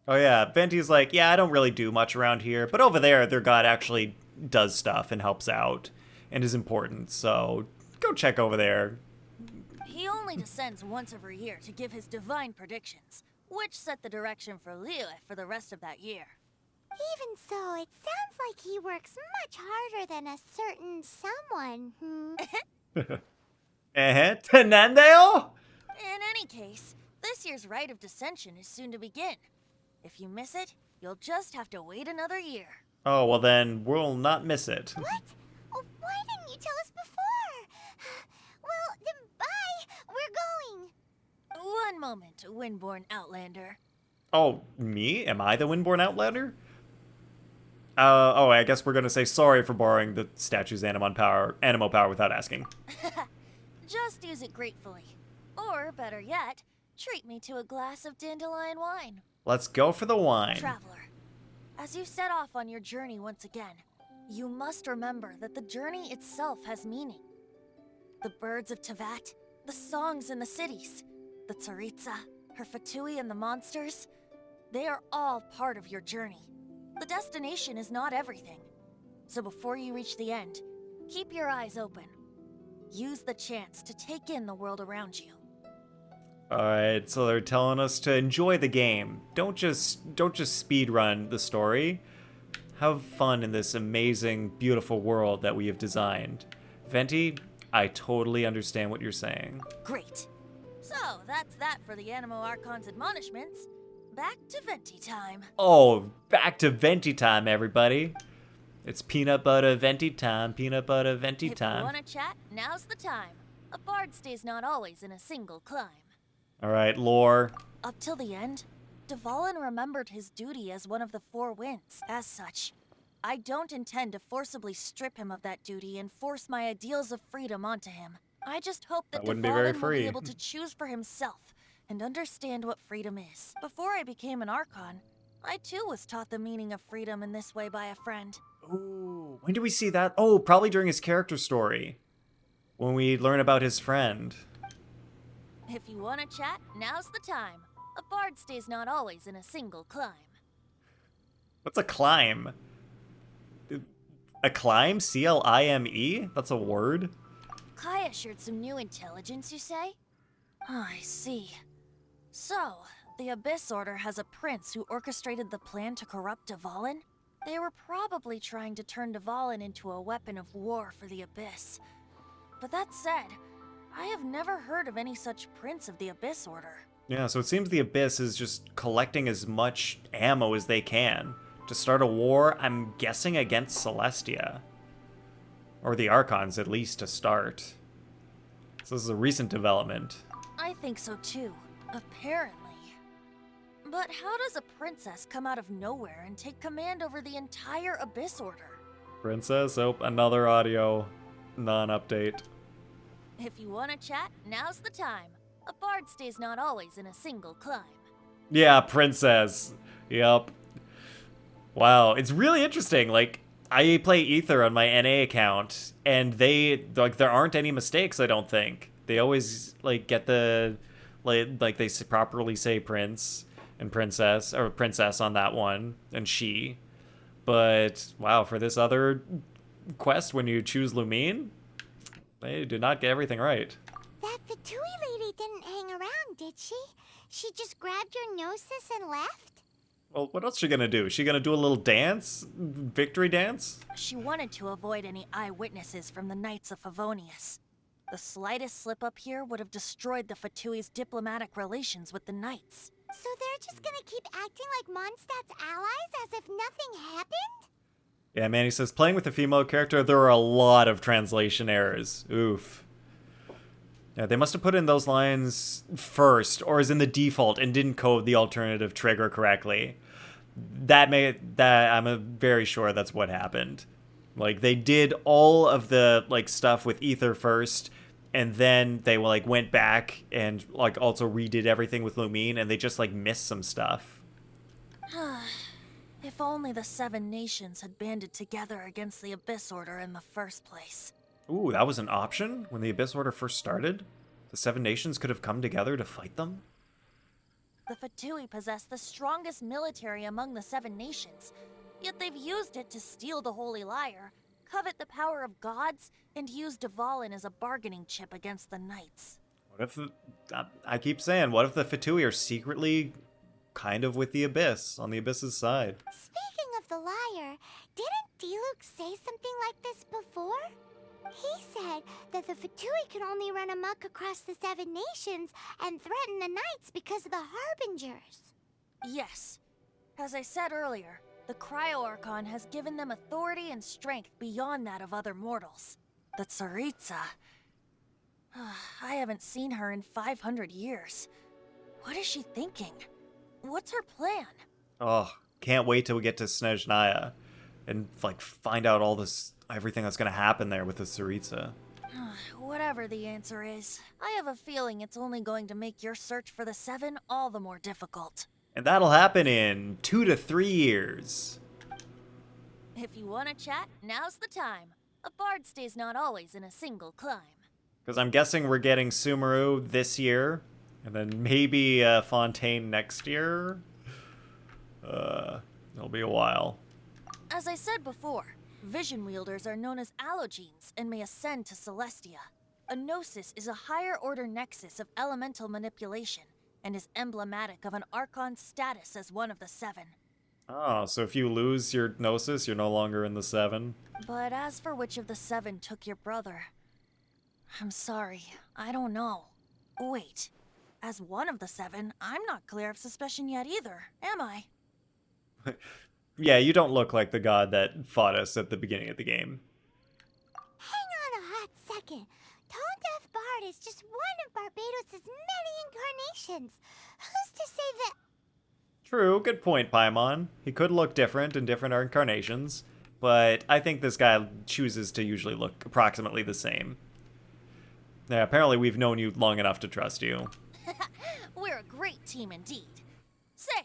Oh yeah, Venti's like, yeah, I don't really do much around here, but over there, their god actually does stuff and helps out and is important, so go check over there. He only descends once every year to give his divine predictions, which set the direction for Lyre for the rest of that year. Even so, it sounds like he works much harder than a certain someone. Tenandeo? In any case, this year's Rite of Dissension is soon to begin. If you miss it, you'll just have to wait another year. Oh, well then, we'll not miss it. What? Oh, why didn't you tell us before? Well, then bye. We're going. One moment, Windborn Outlander. Oh, me? Am I the Windborn Outlander? I guess we're gonna say sorry for borrowing the statue's animo power without asking. Just use it gratefully. Or, better yet, treat me to a glass of dandelion wine. Let's go for the wine. Traveler, as you set off on your journey once again, you must remember that the journey itself has meaning. The birds of Tevat, the songs in the cities, the Tsaritsa, her Fatui and the monsters, they are all part of your journey. The destination is not everything. So before you reach the end, keep your eyes open. Use the chance to take in the world around you. Alright, so they're telling us to enjoy the game. Don't just speedrun the story. Have fun in this amazing, beautiful world that we have designed. Venti, I totally understand what you're saying. Great. So, that's that for the Animo Archon's admonishments. Back to Venti time. Oh, back to Venti time, everybody. It's peanut butter Venti time, peanut butter Venti time. If you want to chat, now's the time. A bard stays not always in a single climb. Alright, lore. Up till the end, Dvalin remembered his duty as one of the Four Winds. As such, I don't intend to forcibly strip him of that duty and force my ideals of freedom onto him. I just hope that wouldn't be very Dvalin will free. be able to choose for himself and understand what freedom is. Before I became an Archon, I too was taught the meaning of freedom in this way by a friend. Ooh, when do we see that? Oh, probably during his character story. When we learn about his friend. If you want to chat, now's the time. A bard stays not always in a single climb. What's a climb? A climb? C-L-I-M-E? That's a word? Kaya shared some new intelligence, you say? Oh, I see. So, the Abyss Order has a prince who orchestrated the plan to corrupt Dvalin? They were probably trying to turn Dvalin into a weapon of war for the Abyss. But that said, I have never heard of any such prince of the Abyss Order. Yeah, so it seems the Abyss is just collecting as much ammo as they can to start a war, I'm guessing, against Celestia. Or the Archons, at least, to start. So this is a recent development. I think so too, apparently. But how does a princess come out of nowhere and take command over the entire Abyss Order? Princess? Oh, another audio non-update. If you want to chat, now's the time. A bard stays not always in a single climb. Yeah, princess. Yep. Wow, it's really interesting. Like, I play Ether on my NA account, and there aren't any mistakes, I don't think. They always, get the, they properly say prince and princess, or princess on that one, and she. But, wow, for this other quest, when you choose Lumine, they did not get everything right. That Fatui lady didn't hang around, did she? She just grabbed your gnosis and left? Well, what else is she gonna do? Is she gonna do a little dance? Victory dance? She wanted to avoid any eyewitnesses from the Knights of Favonius. The slightest slip-up here would have destroyed the Fatui's diplomatic relations with the Knights. So they're just gonna keep acting like Mondstadt's allies as if nothing happened? Yeah, Manny says, playing with a female character, there are a lot of translation errors. Oof. Yeah, they must have put in those lines first, or as in the default, and didn't code the alternative trigger correctly. I'm very sure that's what happened. Like, they did all of the, stuff with Ether first, and then they, went back and, also redid everything with Lumine, and they just, missed some stuff. If only the Seven Nations had banded together against the Abyss Order in the first place. Ooh, that was an option when the Abyss Order first started? The Seven Nations could have come together to fight them? The Fatui possess the strongest military among the Seven Nations, yet they've used it to steal the Holy Lyre, covet the power of gods, and use Dvalin as a bargaining chip against the Knights. What if I keep saying, what if the Fatui are secretly kind of with the Abyss, on the Abyss's side? Speaking of the Lyre, didn't Diluc say something like this before? He said that the Fatui can only run amok across the Seven Nations and threaten the Knights because of the Harbingers. Yes. As I said earlier, the Cryo-Archon has given them authority and strength beyond that of other mortals. The Tsaritsa... I haven't seen her in 500 years. What is she thinking? What's her plan? Oh, can't wait till we get to Snezhnaya and, find out all this... everything that's gonna happen there with the Tsaritsa. Whatever the answer is, I have a feeling it's only going to make your search for the Seven all the more difficult. And that'll happen in 2 to 3 years. If you want to chat, now's the time. A bard stays not always in a single climb. Because I'm guessing we're getting Sumeru this year, and then maybe Fontaine next year. It'll be a while. As I said before, Vision Wielders are known as Allogenes and may ascend to Celestia. A Gnosis is a higher-order nexus of elemental manipulation and is emblematic of an Archon's status as one of the Seven. Oh, so if you lose your Gnosis, you're no longer in the Seven? But as for which of the Seven took your brother... I'm sorry, I don't know. Wait, as one of the Seven, I'm not clear of suspicion yet either, am I? Yeah, you don't look like the god that fought us at the beginning of the game. Hang on a hot second. Tone Deaf Bard is just one of Barbados' many incarnations. Who's to say that... True, good point, Paimon. He could look different in different incarnations, but I think this guy chooses to usually look approximately the same. Yeah, apparently we've known you long enough to trust you. We're a great team indeed. Say,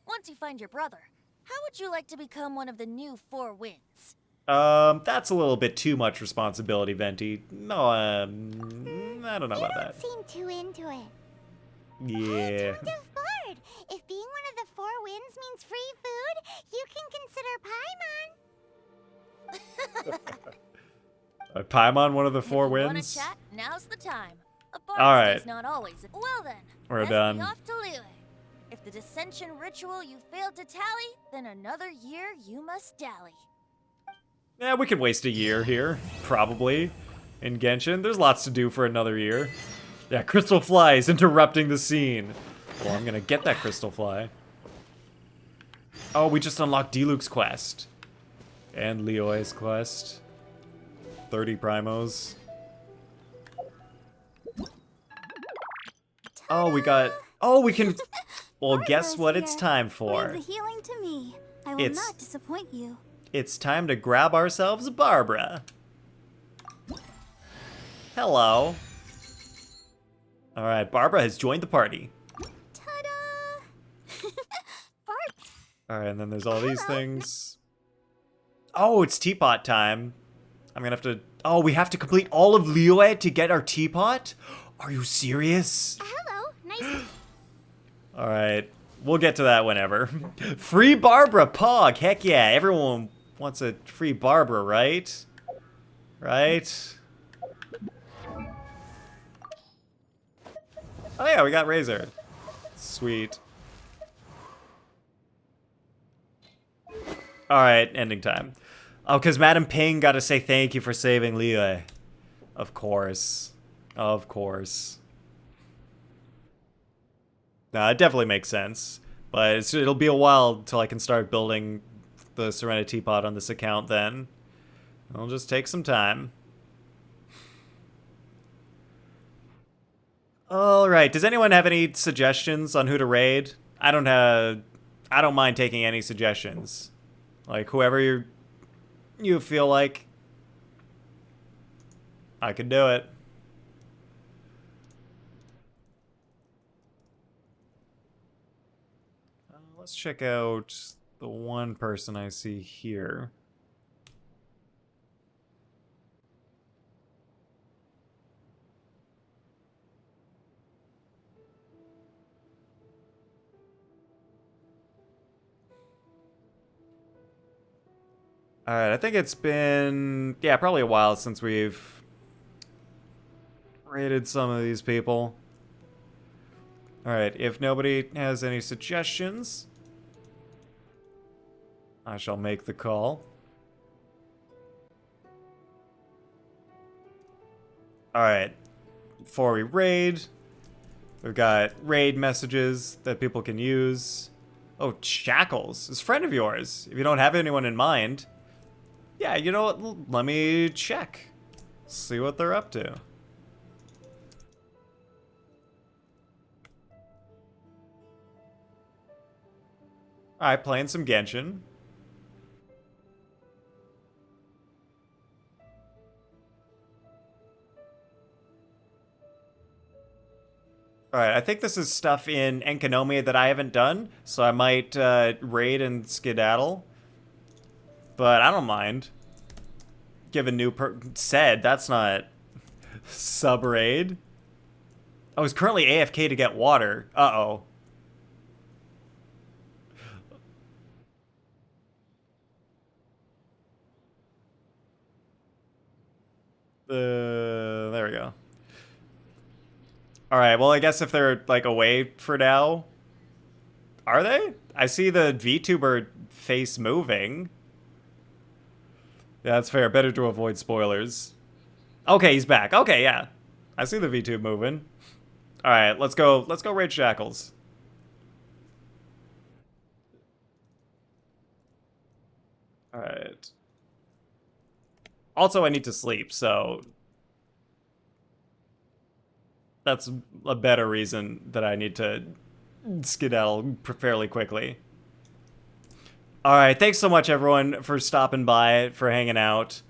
once you find your brother, how would you like to become one of the new Four Winds? That's a little bit too much responsibility, Venti. No, I don't know about that. You don't seem too into it. Yeah. Kind of bored. If being one of the Four Winds means free food, you can consider Paimon. Paimon, one of the Four If you wanna Winds? chat, now's the time. A All right. bard's not always. Well then, We're let's done. be off to Lyre. If the dissension ritual you failed to tally, then another year you must dally. Yeah, we could waste a year here, probably, in Genshin. There's lots to do for another year. Yeah, Crystal Fly is interrupting the scene. Well, I'm gonna get that Crystal Fly. Oh, we just unlocked Diluc's quest. And Leoi's quest. 30 primos. Oh, we got... Oh, we can... Well, guess what it's time for. Leave the healing to me. I will not disappoint you. It's time to grab ourselves Barbara. Hello. Alright, Barbara has joined the party. Ta-da! Alright, and then there's all these things. Oh, it's teapot time. I'm gonna have to... Oh, we have to complete all of Liyue to get our teapot? Are you serious? Hello, nice. Alright, we'll get to that whenever. Free Barbara, Pog! Heck yeah, everyone wants a free Barbara, right? Right? Oh yeah, we got Razor. Sweet. Alright, ending time. Oh, because Madam Ping got to say thank you for saving Liyue. Of course. Of course. Nah, it definitely makes sense. But it'll be a while until I can start building the Serenity Teapot on this account then. It'll just take some time. Alright, does anyone have any suggestions on who to raid? I don't mind taking any suggestions. Like, whoever you feel like. I could do it. Let's check out the one person I see here. Alright, I think it's been, yeah, probably a while since we've raided some of these people. Alright, if nobody has any suggestions, I shall make the call. Alright, before we raid, we've got raid messages that people can use. Oh, Shackles is a friend of yours. If you don't have anyone in mind, yeah, you know what? Let me check. See what they're up to. Alright, playing some Genshin. Alright, I think this is stuff in Enkanomiya that I haven't done, so I might raid and skedaddle. But I don't mind. Give a new said, that's not sub-raid. I was currently AFK to get water. Uh-oh. There we go. Alright, well I guess if they're like away for now. Are they? I see the VTuber face moving. Yeah, that's fair. Better to avoid spoilers. Okay, he's back. Okay, yeah. I see the VTube moving. Alright, let's go raid Shackles. Alright. Also, I need to sleep, so that's a better reason that I need to skedaddle fairly quickly. All right, thanks so much, everyone, for stopping by, for hanging out.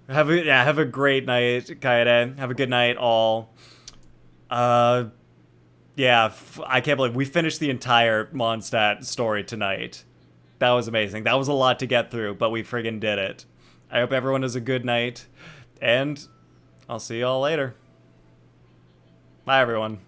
Have a great night, Kaede. Have a good night, all. Yeah, I can't believe we finished the entire Mondstadt story tonight. That was amazing. That was a lot to get through, but we friggin' did it. I hope everyone has a good night, and I'll see you all later. Bye, everyone.